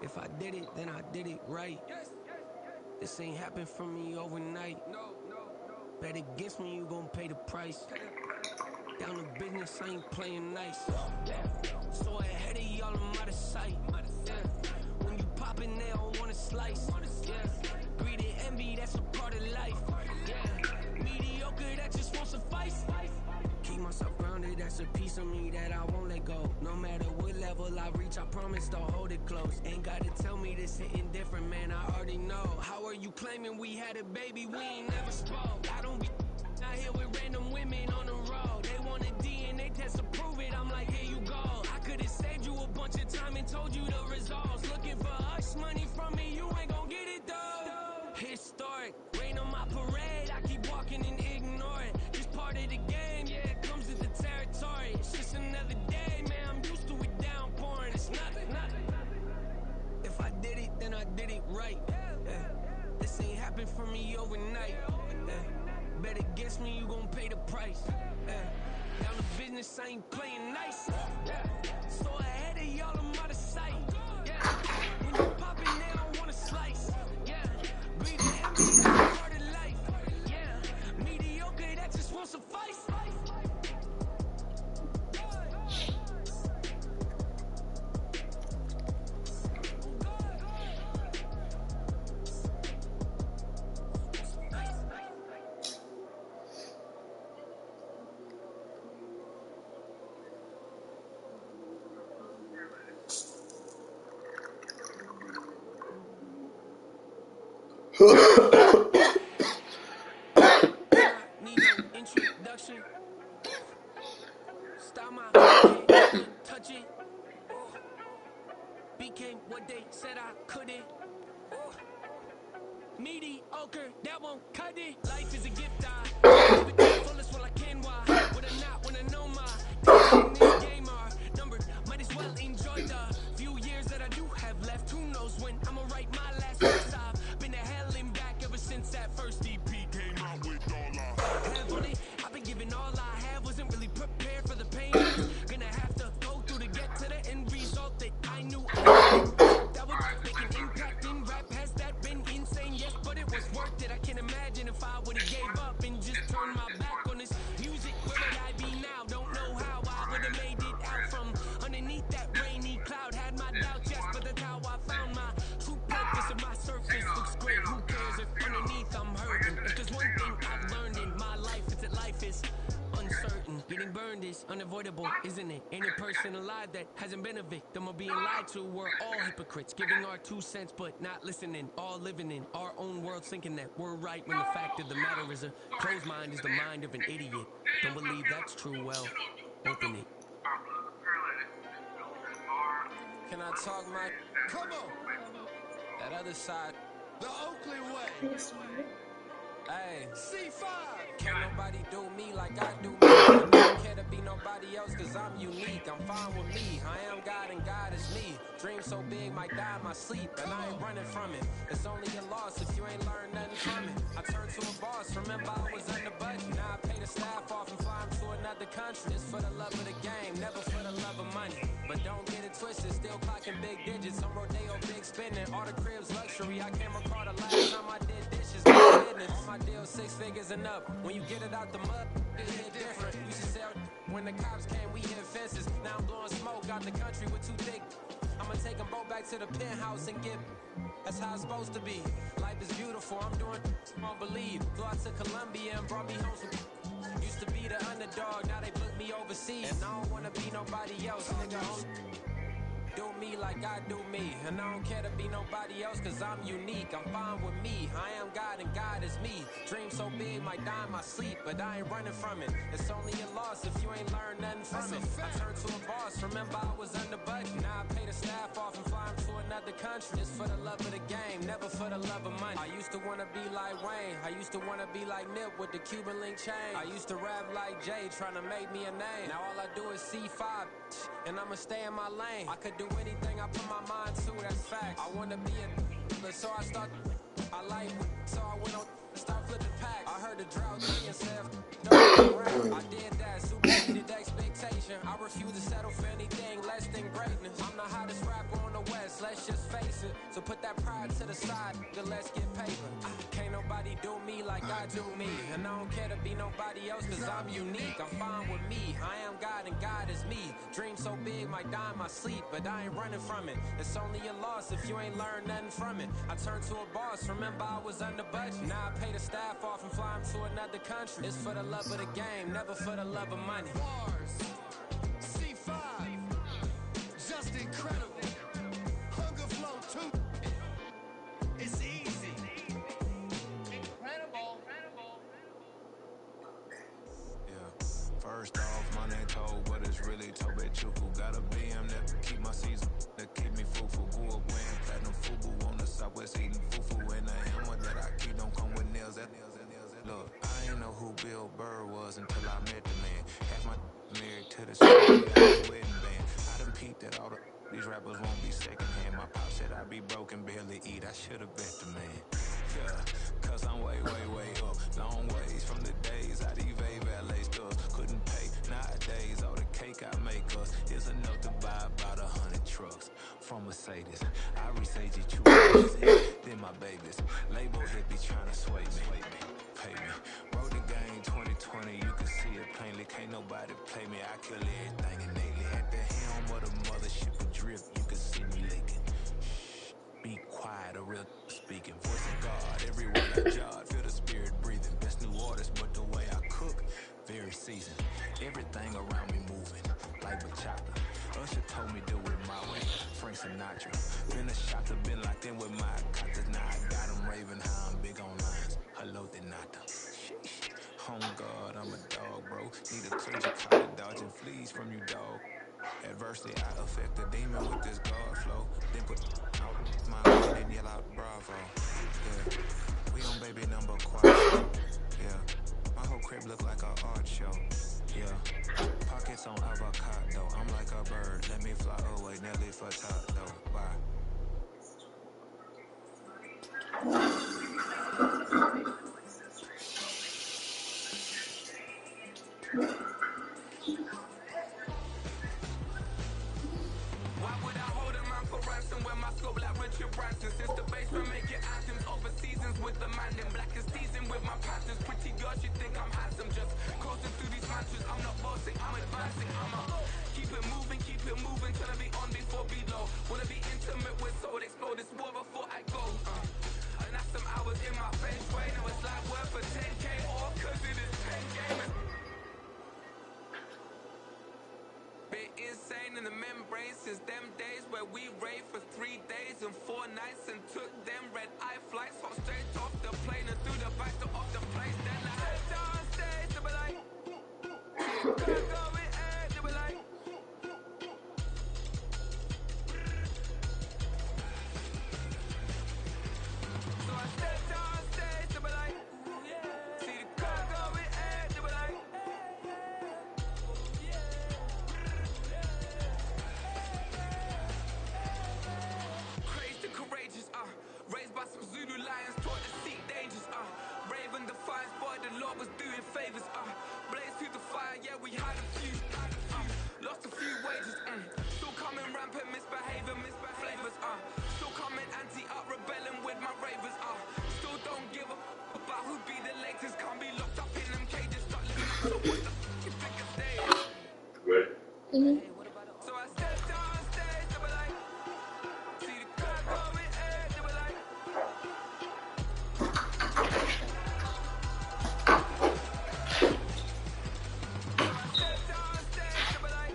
If I did it, then I did it right. This ain't happened for me overnight. Bet against me, you gon' pay the price. Down to business, I ain't playing nice. So ahead of y'all, I'm out of sight. When you poppin', they don't wanna slice. Greed and envy, that's a part of life. Mediocre, that just won't suffice. Keep myself grounded, that's a piece of me that I won't let go. No matter what level I reach, I promise to hold it close. Ain't gotta tell me this hitting different, man, I already know. How are you claiming we had a baby, we ain't never spoke? I don't be out here with random women on the road. They want a DNA test to prove it, I'm like, here you go. I could've saved you a bunch of time and told you the results. Looking for hush money from me, you ain't gon' get it though. Historic, rain on my parade, I keep walking and ignore it. Just part of the game, yeah, it comes with the territory. It's just another day, man, I'm used to it downpouring. It's nothing. If I did it, then I did it right. This ain't happened for me overnight. Bet against me, you gon' pay the price. Down to business, I ain't playing nice. So ahead of y'all, I'm out of sight. When you poppin', they don't wanna slice. Greed and envy, that's a part of life. Mediocre, that just won't suffice. Need no introduction. Stop my can't even touch it. Became what they said I couldn't. Mediocre, that won't cut it. Life is a gift, I live it to the fullest while I can. Why would I not when I know my days in this game are numbered? Might as well enjoy the few years that I do have left. Who knows when I'ma write my last verse? I've been to hell and back ever since that first EP came out with all I have on it. I've been giving all I have, wasn't really prepared for the pain. Gonna have to go through to get to the end result that I knew that would make an impact in rap. Has that been insane? Yes, but it was worth it. I can't imagine if I would've gave up and just turned my back on this music. Where would I be now? Don't know how I would've made it out from underneath that rainy cloud. Had my doubts, yes, but that's how I found my true purpose. And my surface looks great. Who cares if underneath I'm hurting? If there's one thing I've learned in my life, it's that life is uncertain. Getting burned is unavoidable, isn't it? Any person alive that hasn't been a victim of being lied to, we're all hypocrites, giving our 2 cents but not listening, all living in our own world, thinking that we're right when the fact of the matter is a closed mind is the mind of an idiot. Don't believe that's true, well, open it. Can I talk my... Come on! That other side. The Oakley way. Hey, C5. Can't nobody do me like I do me. I don't care to be nobody else cause I'm unique. I'm fine with me. I am God and God is me. Dream so big might die in my sleep. And I ain't running from it. It's only a loss if you ain't learned nothing from it. I turned to a boss. Remember I was under budget. Now I pay the staff off and fly them to another country. It's for the love of the game, never for the love of money. But don't get it twisted. Still clocking big digits. On Rodeo, big spending. All the cribs luxury. I can't recall the last time I did dishes. No business. My deal 6 figures and up. When you get it out the mud, it hit different. Used to sell when the cops came, we hit fences. Now I'm blowing smoke out the country with 2 thick. I'ma take them both back to the penthouse and get. That's how it's supposed to be. Life is beautiful. I'm doing. Won't believe. Flew out to Colombia and brought me home some. Used to be the underdog. Now they booked me overseas. to be nobody else, nigga. Do me like I do me, and I don't care to be nobody else, cause I'm unique. I'm fine with me, I am God and God is me. Dream so big, might die in my sleep, but I ain't running from it. It's only a loss if you ain't learned nothing from it. I turned to a boss, remember I was under budget. Now I pay the staff off and fly 'em to another country. It's for the love of the game, never for the love of money. I used to wanna be like Wayne, I used to wanna be like Nip with the Cuban link chain. I used to rap like Jay, trying to make me a name. Now all I do is C5, and I'ma stay in my lane. I could do anything I put my mind to, that's fact. I wanna be a so I start. I like so I went on start flipping packs. I heard the drought and said I did that, superseded expectation. I refuse to settle for anything less than greatness. I'm the hottest rapper on the west, let's just face it. So put that pride to the side, nigga, let's get paper. Can't nobody do me like I do me, and I don't care to be nobody else, cause I'm unique. I'm fine with me, I am God and God is me. Dream so big, might die in my sleep, but I ain't running from it. It's only a loss if you ain't learned nothing from it. I turned to a boss, remember I was under budget. Now I pay the staff off and fly 'em to another country. It's for the love of the game, never for the love of money. Bars, C5, just incredible. Hunger flow too. It's easy. Incredible. Yeah. First off, my name Toad, but it's really Tobe Chuku. Got a BM that keep my season, that keep me fufu. Grew up wearing platinum fubu on the southwest eating fufu. And the hammer that I keep don't come with nails. Look, I ain't know who Bill Burr was until I met the man. Half my married to the wedding band. I done peeped at all these rappers won't be secondhand. My pop said I be broken, barely eat. I should've bet the man. Yeah, cause I'm way up. Long ways from the days I eBay valet stuff. Couldn't pay nowadays. All the cake I make us is enough to buy about 100 trucks from Mercedes. I resage it, then my babies. Label head be trying to sway me. Pay me. Wrote the game 2020, you can see it plainly. Can't nobody play me. I kill everything innately. At the helm of the mothership of drip, you can see me leaking. Shh, be quiet, a real speaking. Voice of God, everywhere I jog, feel the spirit breathing. Best new artist, but the way I cook, very seasoned. Everything around me moving, like bachata. Usher told me do it my way, Frank Sinatra. Been a shotter, been locked in with my cotters. Now I got them raving how I'm big on lines. Hello, de nata. On God, I'm a dog, bro. Need a clergy collar, dodging fleas from you, dog. Adversely, I affect the demon with this God flow. Then put out my man and yell out bravo. Yeah, we on baby number quattro. Yeah, my whole crib look like a art show. Yeah, pockets on avocado. I'm like a bird, let me fly away, Nelly Furtado. Bye. Why would I hold a man for ransom when my scope like Richard Branson? Since the basement making anthems over seasons with the man in black is teasing with my patterns. Pretty girl, she think I'm handsome. Just coasting through these mantras. I'm not bossing, I'm advancing. I'ma keep it moving till I be on before below. Wanna be intimate with soul, explode this war before I go. And that's some hours in my face way. Now it's like worth for 10K or cause it is 10 game. Been insane in the membrane since them days where we raved for 3 days and 4 nights and took them red eye flights. Hop straight off the plane and through the back door of the place. Then I head downstairs to be like, can't go with air to be like. So I step downstairs to be like, see the car go with air to be like. Crazed and courageous, raised by some Zulu lions, taught to seek dangers, brave and defiant, boy, the Lord was doing favors, blaze through the fire, yeah, we had a few, lost a few wages, still coming rampant, misbehaving, flavors, still coming anti-up, rebelling with my ravers, still don't give a about who'd be the latest, can't be locked up in them cages, start living up to what the you think it's day. So I stepped downstairs to be like, see the car going air to be like. So I stepped downstairs to be like,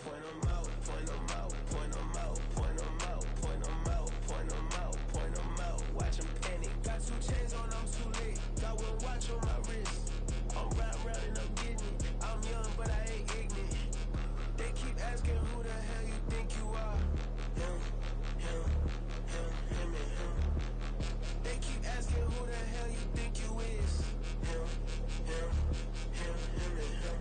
Point 'em out, point 'em out, point 'em out, point 'em out, point 'em out, point 'em out, point 'em out. Watch 'em panic. Got 2 chains on, I'm too late. Got 1 watch on my wrist. I'm riding round and I'm getting it. I'm young, but I ain't ignorant. They keep asking who the hell you think you are. Him, him, him, him, and him. They keep asking who the hell you think you is. Him, him, him, him, and him.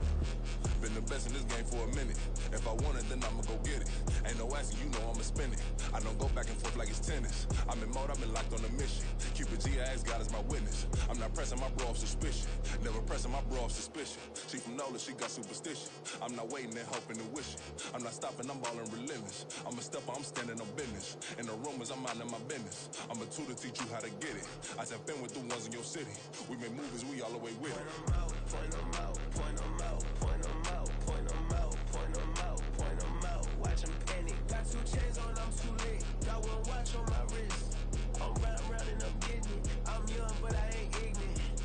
Been the best in this game for a minute. If I want it, then I'ma go get it. Ain't no asking, you know I'ma spend it. I don't go back and forth like it's tennis. I'm in mode, I've been locked on a mission. Cupid G, I ask God as my witness. I'm not pressing my bro off suspicion. Never pressing my bro off suspicion. She from Nola, she got superstition. I'm not waiting and hoping and wishing. I'm not stopping, I'm balling relentless. I'm a stepper, I'm standing on business. In the rumors, I'm minding my business. I'm a tutor, teach you how to get it. I tap in with the ones in your city. We been movies, we all the way with it. Point 'em out, point 'em out, point 'em out, point 'em out, point 'em out, point 'em out. Watch 'em panic. Got 2 chains on, I'm too late. Got 1 watch on my wrist. I'm riding round and I'm getting it. I'm young, but I ain't ignorant.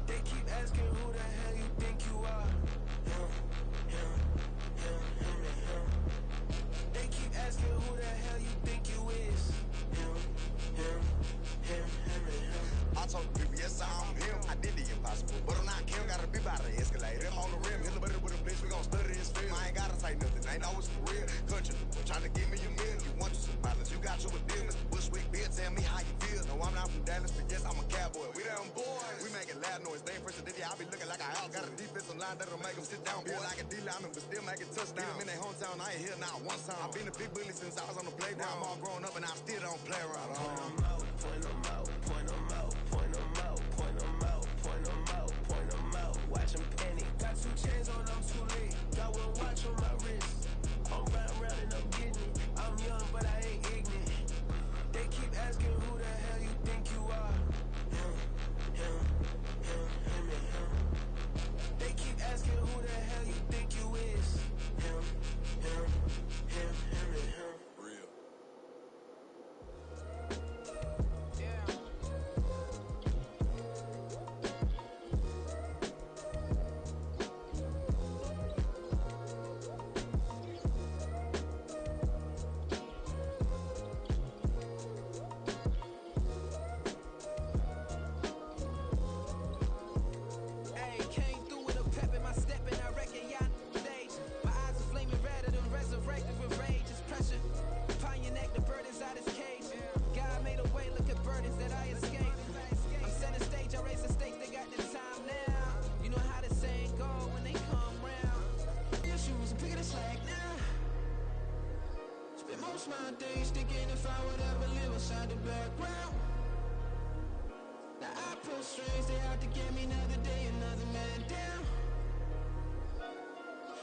They keep asking who the hell you think you are. Him, him, him, him, and him. They keep asking who the hell you think you is. Him, him, him, him, and him. I told the people, yes, I'm him. I did the impossible, but I'm not Kim. Gotta be by the escalator. Him on the rim, hit the butter with a bitch. We gon' study his film. I ain't gotta say nothing. Ain't know it's for real. Country, trying to give me a meal. You want you some balance. You got you a deal. Mr. Bushwick, Bill, tell me how you feel. No, I'm not from Dallas, but yes, I'm a cowboy. We them boys. We making loud noise. They ain't fresh today. I be looking like I out. Got a defensive line that'll make them sit down. Feel like a D-lineman, but still making touchdowns. Beat them in their hometown. I ain't here now one time. I've been a big bully since I was on the playground. Now I'm all grown up and I still don't play around. Point 'em out, point 'em out, point 'em out, point 'em out, point 'em out, point 'em out, point 'em out. Watch 'em panic. Got 2 chains on, I'm too late. Got 1 watch on my wrist. I'm riding round and I'm getting it. I'm young, but I ain't ignorant. They keep asking who the hell you think you are. Him, him, him, him, and him. They keep asking who the hell you think you is. Him, him, him, him, and him. Real. Hey, came through with a pep in my step and I reckon y'all stage. My eyes are flaming redder than resurrected with rage. It's pressure upon your neck, the burdens out his cage. God made a way, look at burdens that I escaped. I'm setting stage, I raise the stakes, they got the time now. You know how the saying go when they come round. Your shoes and pick it a slack now. Spend most of my days thinking if I would ever live inside the background. Now I pull strings, they out to get me another day, another man down.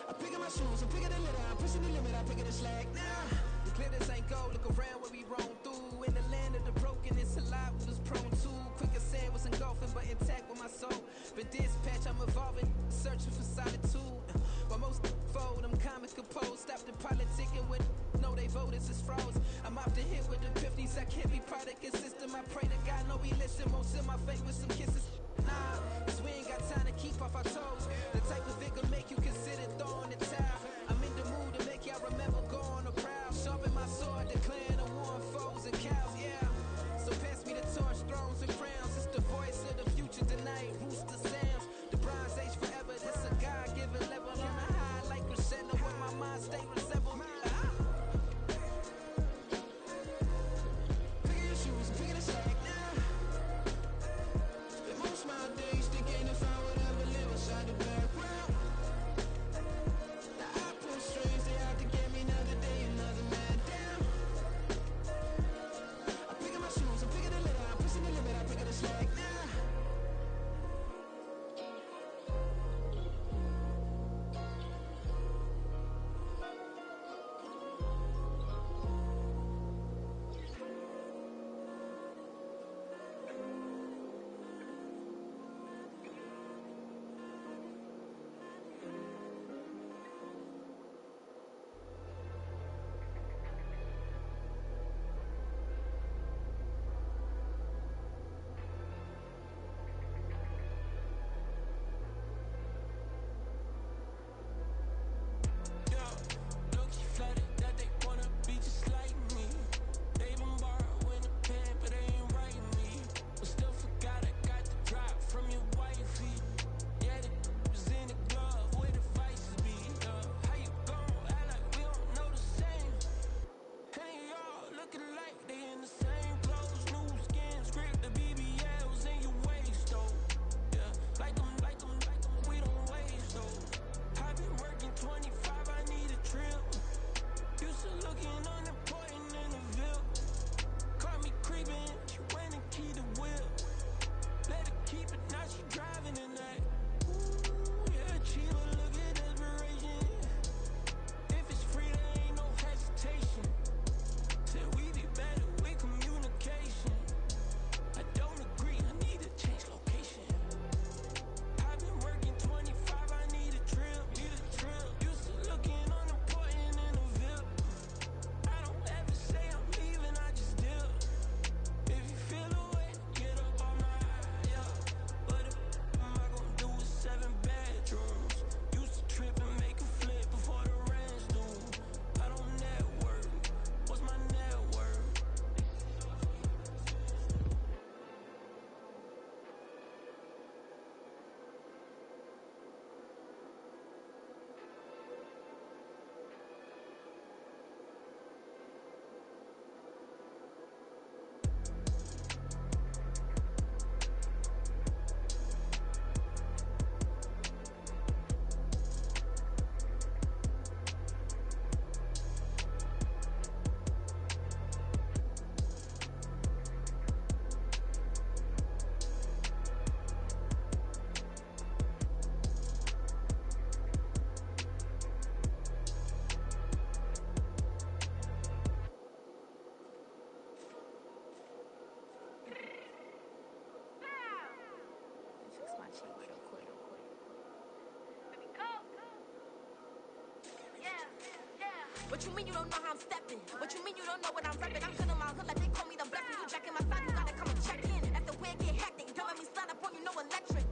I pick up my shoes, I'm picking the litter, I'm pushing the limit, I pick it a slack now. The glitters ain't gold, look around where we roam through. In the land of the broken, it's a lot we was prone to. Quicker sand was engulfing, but intact with my soul. But dispatch, I'm evolving, searching for solitude. While most fold, I'm comic composed. Stop the politicking with no, they voters is froze. I'm often hit with epiphanies, I can't be product consistent. I pray to God, no, he listen. Most in my face with some kisses. Nah, cause we ain't got time to keep off our toes. The type of vigor make you consider throwing the towel. I'm in the mood to make y'all remember going the proud. Sharpen my sword, declaring the war on foes and cows, yeah. So pass me the torch, thrones and crowns. It's the voice of the future, What you mean you don't know how I'm stepping? What you mean you don't know what I'm repping? I'm good in my hood like they call me the blessing. You jacking my side, you gotta come and check in. That's the way it get hectic. Don't let me slide up on you, no electric.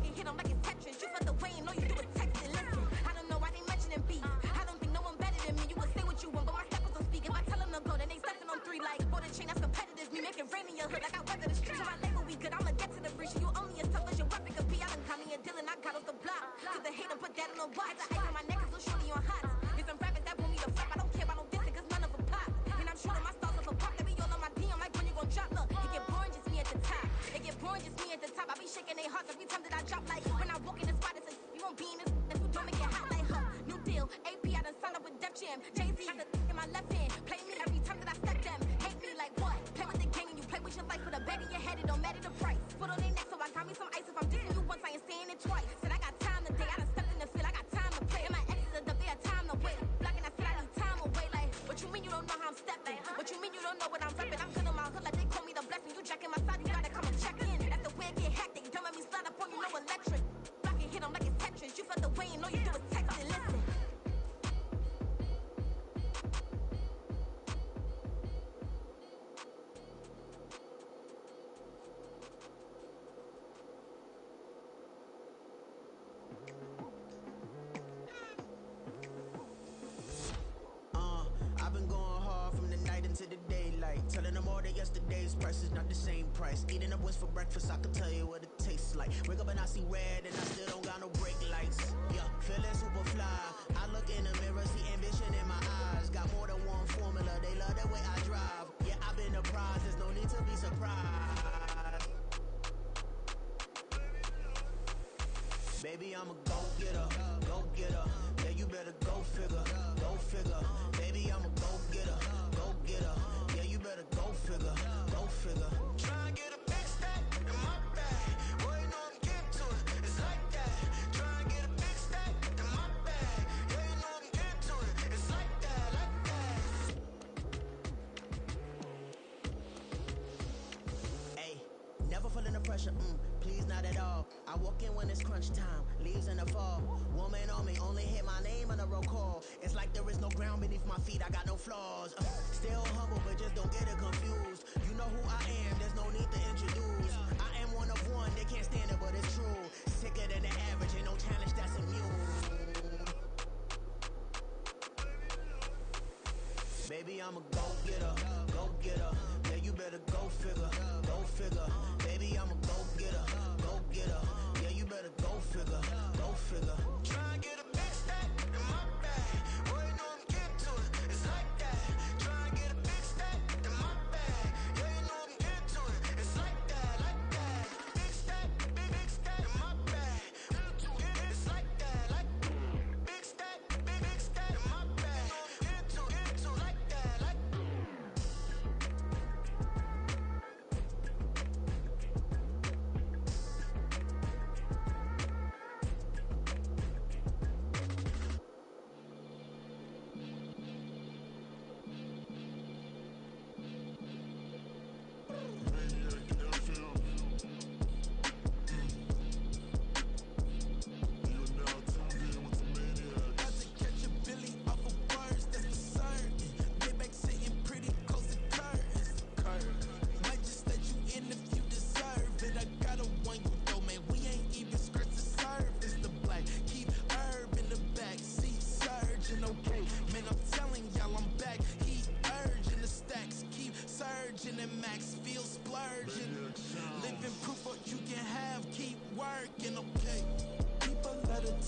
You hit 'em like it's Tetris. You felt the way and know you do it texting. Listen, I don't know why they mentioning beef. I don't think no one better than me. You would say what you want, but my steppers don't speak. If I tell them to go, then they stepping on 3 like bought a chain that's competitive. Me making rain in your hood like I weather the streets. So my label we good. I'ma get to the breach. You only as tough as your weapon could be. I done caught me a deal and I got off the block. Cause the hate and put that on the watch. The ice on my neck is so surely on hot. It's some rappers that want me to flop. I don't care about no dissing cause none of them pop. And I'm shooting my stars off a pop. They be all on my DM like when you gon' drop. Look, it get boring just me at the top. It get boring just me at the top. I be shaking their hearts every time that I drop. Like when I walk in the spot, it's a you won't be in this. That's who don't make it hot like her. New deal, AP, I done signed up with Def Jam. Jay-Z got the in my left hand. Play me every time that I step them. Hate me like what? Play with the gang and you play with your life. With a bag in your head, it don't matter the price. Put on their neck, so I got me some ice. If I'm dissing you once, I ain't saying it twice. Said I got time today, I done stepped in the field, I got time to play. And my exes are up, they had time to wait. Blocking, I said I need time away. Like, what you mean you don't know how I'm stepping? What you mean you don't know what I'm repping? I'm good in my hood like they call me the blessing. You jacking my side, you gotta come and check in. That's the way it get hectic. Don't let me slide up on you, no electric. Blocking, hit 'em like it's Tetris. You felt the way and know you do it texting. Listen. I've been going hard from the night into the daylight. Telling them all that yesterday's price is not the same price. Eating up what's for breakfast, I can tell you what it tastes like. Wake up and I see red and I still don't got no brake lights. Yeah, feeling super fly. I look in the mirror, see ambition in my eyes. Got more than one formula, they love the way I drive. Yeah, I've been a prize, there's no need to be surprised. Baby, I'm a go-getter, go-getter. Yeah, you better go figure, go figure. Baby, I'm a go-getter, go-getter. Yeah, you better go figure, go figure. Try and get a big stack in my bag. Boy, you know I'm getting to it, it's like that. Try and get a big stack in my bag. Yeah, you know I'm getting to it, it's like that, like that. Hey, never feeling the pressure, please not at all. I walk in when it's crunch time, leaves in the fall. Woman on me, only hit my name on a roll call. It's like there is no ground beneath my feet, I got no flaws. Still humble, but just don't get it confused. You know who I am, there's no need to introduce. I am one of one, they can't stand it, but it's true. Sicker than the average, ain't no challenge that's immune. Baby, I'm a go-getter, go-getter. Yeah, you better go figure, go figure. Baby, I'm a go-getter, go-getter. Yeah, you better go figure, go figure. Try and get a big stack in my bag. Boy, you know I'm getting to it, it's like that. Try and get a big stack in my bag. Yeah, you know I'm getting to it, it's like that, like that. Big stack in my bag. It's like that, like big stack in my bag. Get to it, like that, like.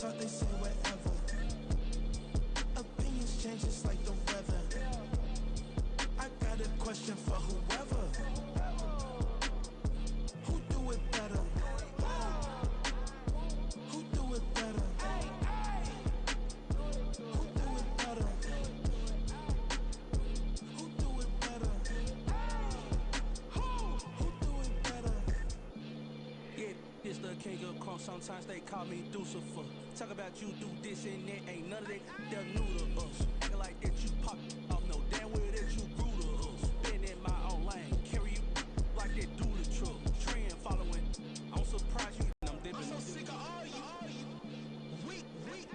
Talk, they say whatever. Opinions change just like the weather. I got a question for whoever. Who do it better? Who do it better? Who do it better? Who do it better? Who do it better? Yeah, this the king of crunk. Sometimes they call me Lucifer. Talk about you do this and that. Ain't none of that they're new to us. Acting like that you pop off. No damn well that you grew to us. Been in my own lane. Carry you like that dually truck. Trend following. I'm surprised you. I'm dipping. I'm so sick of all you weak, lame.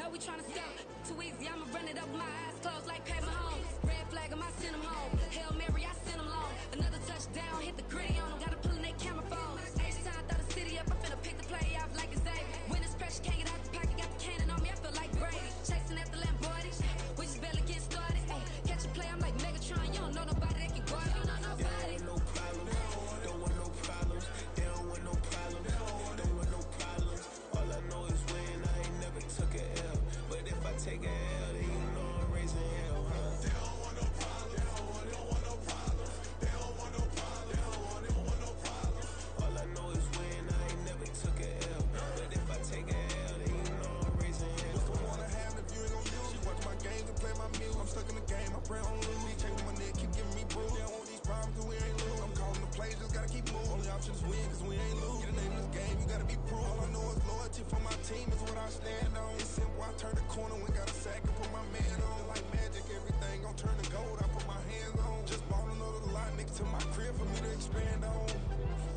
Now we tryna sell too easy. I'ma run it up with my eyes closed like Pat Mahomes. Red flag, I send them home. Hail Mary, I send them long. Another touchdown, hit the gritty on them. Gotta pull in they camera phones. H-time, throw the city up. I'm finna pick the play off like it's Xavier. When it's pressure, can't get out the pocket. Got the cannon on me, I feel like Brady. Chasing after Lamborghini, we just barely get started. Ay, catch a play, I'm like Megatron. You don't know nobody that can guard. You don't know nobody. No problems, don't want no problems. They don't want no problems, don't want no problems. All I know is win, I ain't never took a L. But if I take a L, then you know I'm raising hell, huh? They don't want no problems, they don't want no problems. They don't want no problems, they don't want no problems. All I know is win, I ain't never took a L. But if I take a L, then you know I'm raising hell. What's the point of having if you ain't gon' use? She watch my games and play my music. I'm stuck in the game, I pray on lose. He changing my neck, keep giving me bruise. They don't want these problems cause we ain't lose. I'm calling the plays, just gotta keep moving. Only option is win cause we ain't lose. Get the name of this game, you gotta be proof. All I know is loyalty for my team is what I stand on. It's simple, I turn the corner, we got a sack and put my man on. Like magic, everything gon' turn to gold, I put my hands on. Just bought another lot next to my crib for me to expand on.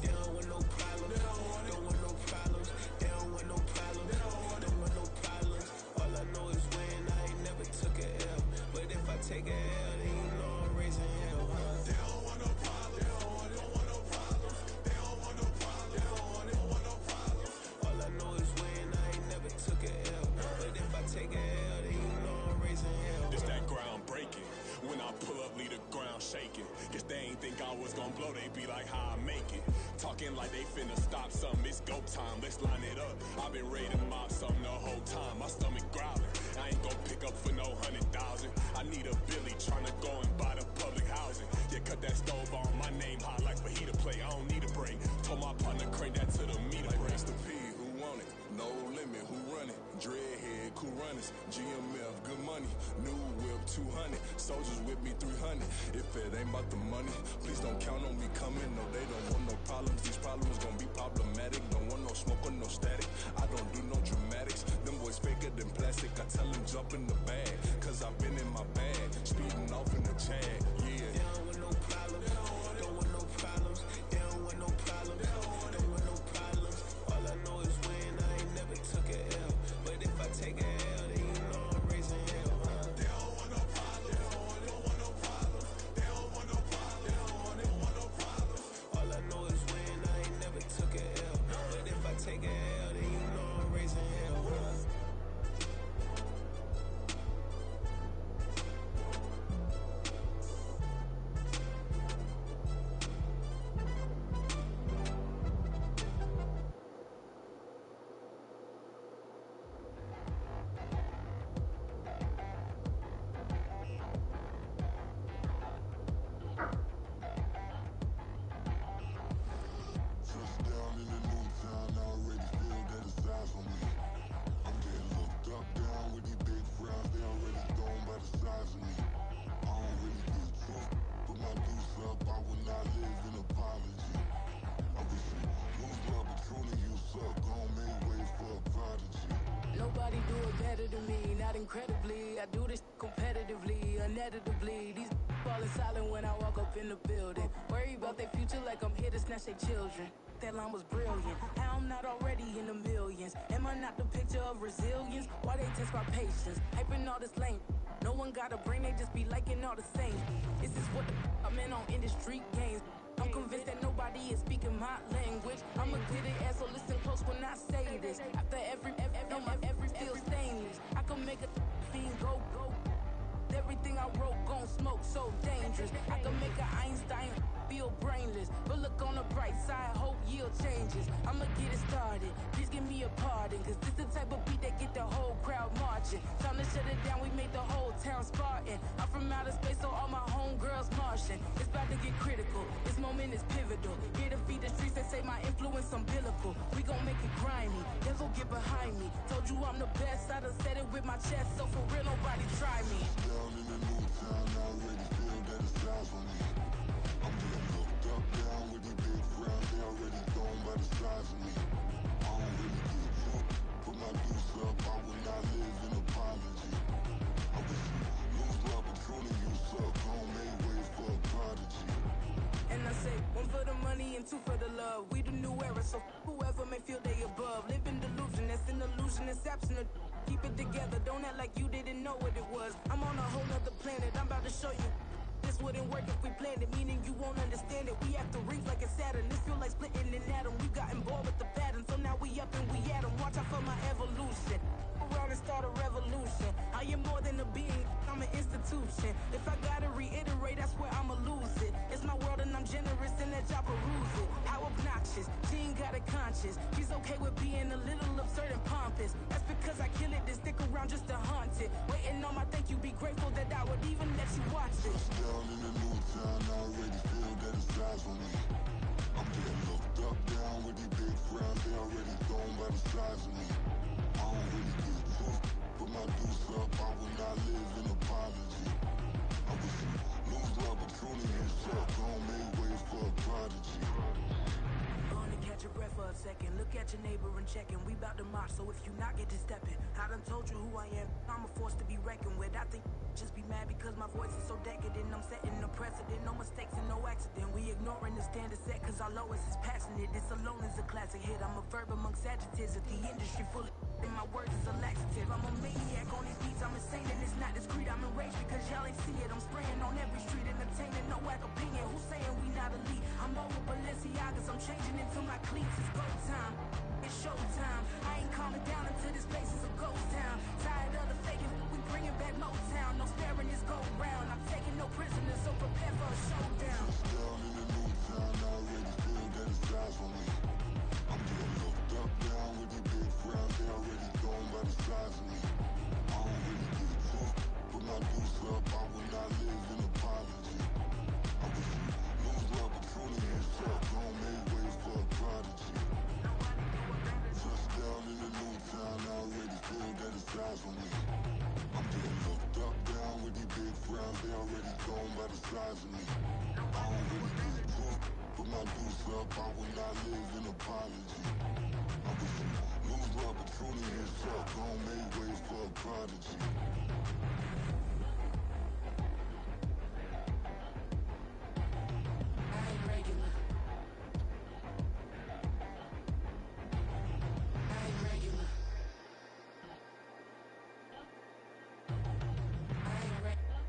They don't want no problems, don't want no problems. They don't want no problems, don't want no problems. All I know is win, I ain't never took a L. But if I take a L, then you know I'm raising hell, huh? They don't want no problems, they don't want no problems. They don't want no problems, they don't want no problems. All I know is win, I ain't never took a L. But if I take a L, then you know I'm raising hell. It's that ground breaking. When I pull up, leave the ground shaking. Guess they ain't think I was gonna blow, they be like, how I make it. Talking like they finna stop something, it's go time, let's line it up. I've been ready to mop something the whole time, my stomach growling. I ain't gon' pick up for no 100,000. I need a Billy tryna go and buy the public housing. Yeah, cut that stove on, my name hot like fajita play, I don't need a break. Told my partner crank that to the meter like break. Race the P, who want it? No limit, who run it? Dreadhead, cool runners, GMF, good money. New whip 200, soldiers with me 300. If it ain't about the money, please don't count on me coming. No, they don't want no problems. These problems gon' be problematic. Don't want no smoke or no static. I don't do no dramatics. Them boys faker than plastic. I tell them jump in the bag, cause I've been in my bag, speeding off in the Jag. Yeah. They don't want no problems, don't want no problems. They don't want no problems, don't want no problems. All I know is win, I ain't never took a L. But if I take a L, then you know I'm raising hell, huh? They don't want no problems, they don't want no problems. They don't want no problems, they don't want no problems. All I know is win, I ain't never took a L. But if I take a L, then you know I'm raising hell, huh? Touchdown in a new town, I already feel that it's eyes on me. I'm getting looked up, down with these big frowns, they already thrown by the size of me. I don't really give a fuck, put my deuce up, I will not live in apology. I wish you lose my opportunity, you suck, gon' make way for a prodigy. Nobody do it better than me, not incredibly. I do this competitively, uneditably. These falling silent when I walk up in the building. Worry about their future like I'm here to snatch their children. That line was brilliant. How I'm not already in the millions? Am I not the picture of resilience? Why they test my patience? Hyping all this lame. No one got a brain, they just be liking all the same. This is what I'm in on industry games. I'm convinced that nobody is speaking my language. I'm a good ass, so listen close when I say this. After every feel stainless. I can make a fiend go. Everything I wrote gon' smoke, so dangerous. I can make an Einstein feel brainless. But look on the bright side, hope yield changes. I'ma get it started, please give me a pardon. Cause this the type of beat that get the whole crowd marching. Time to shut it down, we made the whole town Spartan. I'm from outer space, so all my homegirls Martian. It's about to get critical, this moment is pivotal. Here to feed the streets, they say my influence umbilical. We gon' make it grimy, devil get behind me. Told you I'm the best, I done said it with my chest. So for real, nobody try me. Down in a new town, I already feel that it's eyes on me. I'm getting looked up, down with these big frowns, they already thrown by the size of me. I don't really give a fuck, put my deuce up, I will not live in apology. I wish you lose the opportunity, you suck, gon' make way for a prodigy. And I say, one for the money and two for the love. We the new era, so whoever may feel they above. Live in delusion, that's an illusion, it's absent of Keep it together, don't act like you didn't know what it was. I'm on a whole nother planet, I'm about to show you. This wouldn't work if we planned it, meaning you won't understand it. We have to rings like a Saturn. This feel like splitting an atom. We gotten bored with the pattern, so now we up and we at 'em. Watch out for my evolution. Around and start a revolution. I am more than a being, I'm an institution. If I gotta reiterate, that's where I'ma lose it. It's my world and I'm generous and that y'all peruse it. How obnoxious, she ain't got a conscience. She's okay with being a little absurd and pompous. That's because I kill it, then stick around just to haunt it. Waiting on my thank you, be grateful that I would even let you watch it. Down in the new town, I already feel that it's eyes on me. I'm getting looked up, down with these big frowns, they already thrown by the size of me. I don't really give a fuck, put my deuce up, I will not live in apology. I wish you lose the opportunity, suck, don't make way for a prodigy. Only catch a breath for a second. Look at your neighbor and check him. We bout to march, so if you not get to stepping. I done told you who I am. I'm a force to be reckoned with. I think just be mad because my voice is so decadent. I'm setting a precedent. No mistakes and no accident. We ignoring the standard set because our lowest is passionate. This alone is a classic hit. I'm a verb amongst adjectives. If the industry full of and my words is a laxative. I'm a maniac on these beats. I'm insane and it's not discreet. I'm enraged because y'all ain't see it. I'm spraying on every street, entertaining no whack opinion. Who's saying we not elite? I'm over Balenciagas. I'm changing into my cleats. It's go time. It's showtime. I ain't calming down until this place is a ghost town. Tired of the faking. We bringing back Motown. No sparing this go round. I'm taking no prisoners, so prepare for a showdown. Down in the new town, I already feel that it's eyes on me. I'm getting looked up, down with these big frowns, they already thrown by the size of me. I don't really give a fuck, put my deuce up, I will not live in apology. I wish you lose the opportunity, suck, don't make way for a prodigy. Touchdown in the new town, I already feel that it's eyes on me. I'm getting looked up, down with these big frowns, they already thrown by the size of me. I don't really give a fuck, put my deuce up, I will not live in apology. I wish you lose the opportunity, suck, don't make way for a prodigy. I ain't regular. I ain't regular. I ain't regular.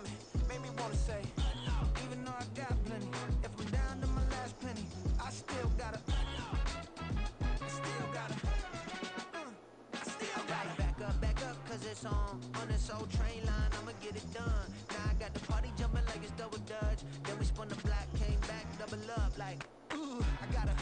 me, made me wanna say, even though I got plenty, if I'm down to my last penny, I still gotta back up, cause it's on this old train line, I'ma get it done. Now I got the party jumping like it's double dutch. Then we spun the block, came back, double up, like, ooh, I got a,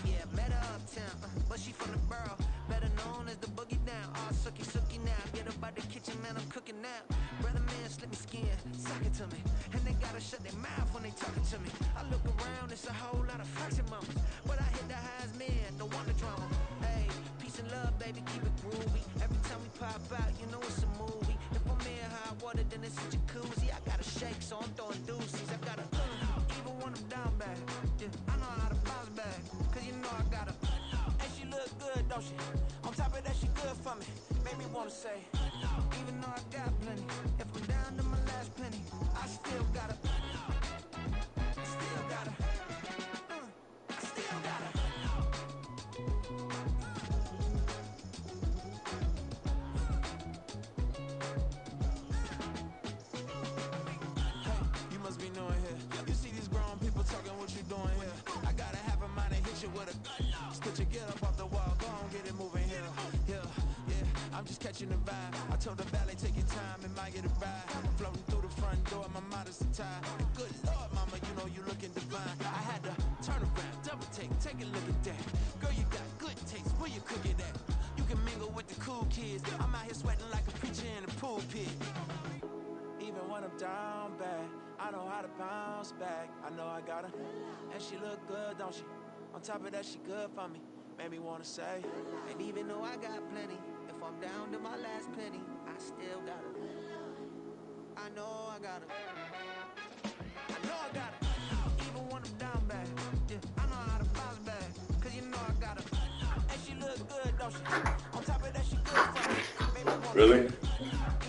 yeah, met her uptown, but she from the borough, better known as the boogie down. All sookie now, get up out the kitchen, man, I'm cooking now. Brother man, slip me skin, suck it to me, and they gotta shut their mouth when they talking to me. I look around, it's a whole lot of flexing mamas, but I hit the highs, man, don't want the drama. Hey, peace and love, baby, keep it groovy. Every time we pop out, you know it's a movie. If I'm in hot water, then it's a jacuzzi. I gotta shake, so I'm throwing deuces. I gotta, even when I'm down bad, yeah, I know how to bounce back, cause you know I gotta. And she look good, don't she? On top of that, she good for me. Made me wanna say, even though I got plenty, if I'm down to my last penny, I still gotta, still gotta, still gotta. You must be knowing here. You see these grown people talking, what you doing here? I gotta have a mind to hit you with a spit your get up off the wall, go on, get it moving here. Yeah, I'm just catching the vibe. I told the valet, take your time, it might get a ride. Floating through the front door, my mind is tied. And good Lord, mama, you know you looking divine. I had to turn around, double take a look at that. Girl, you got good taste, where you cook it at? You can mingle with the cool kids. I'm out here sweating like a preacher in a pulpit. Even when I'm down bad, I know how to bounce back. I know I gotta, and she look good, don't she? On top of that, she good for me. Made me wanna say, and even though I got plenty, if I'm down to my last penny, I still gotta. I know I gotta. I know I gotta. Even when I'm down bad, yeah, I know how to bounce back, cause you know I gotta. And she look good, don't she? On top of that, she good for me. Made me wanna Really? say,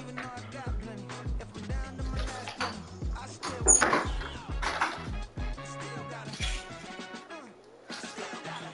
even though I got plenty, if I'm down to my last penny, I still gotta. Still gotta. Still gotta.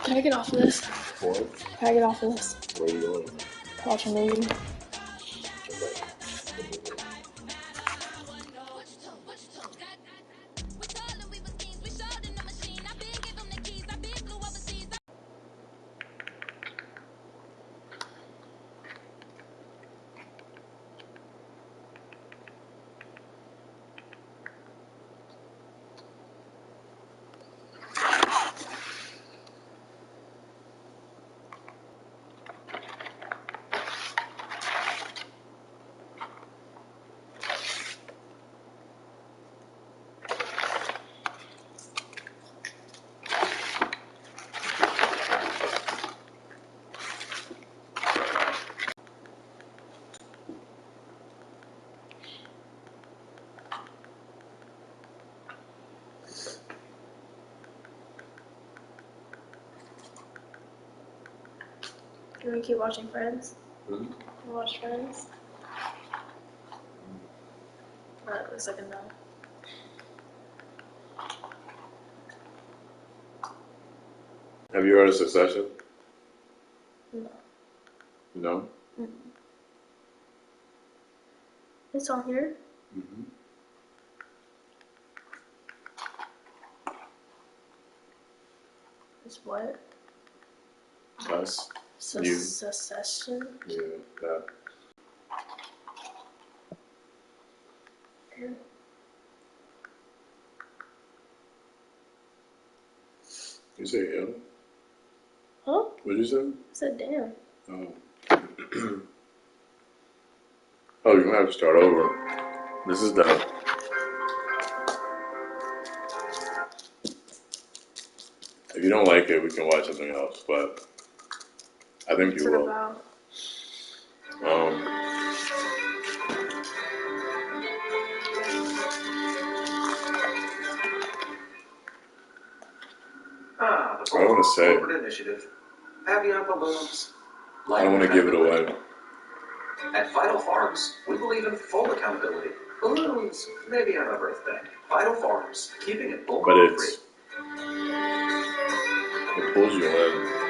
Can I get off of this? What? Can I get off of this? Where are you going? Watch a movie. Can we keep watching Friends? Mm-hmm. Can we watch Friends? That looks like a no. Have you heard of Succession? No. No? Mm-mm. It's on here. Mm-hmm. It's what? Us. You. Succession? Yeah, that. Okay. You say yeah? Huh? What did you say? I said, damn. Oh. Oh, you're gonna have to start over. This is done. If you don't like it, we can watch something else, but I think you will. I don't want to say. Initiative. Avion balloons. I don't want to give it away. At Vital Farms, we believe in full accountability. Balloons, maybe on a birthday. Vital Farms, keeping it bull But free. It pulls you in.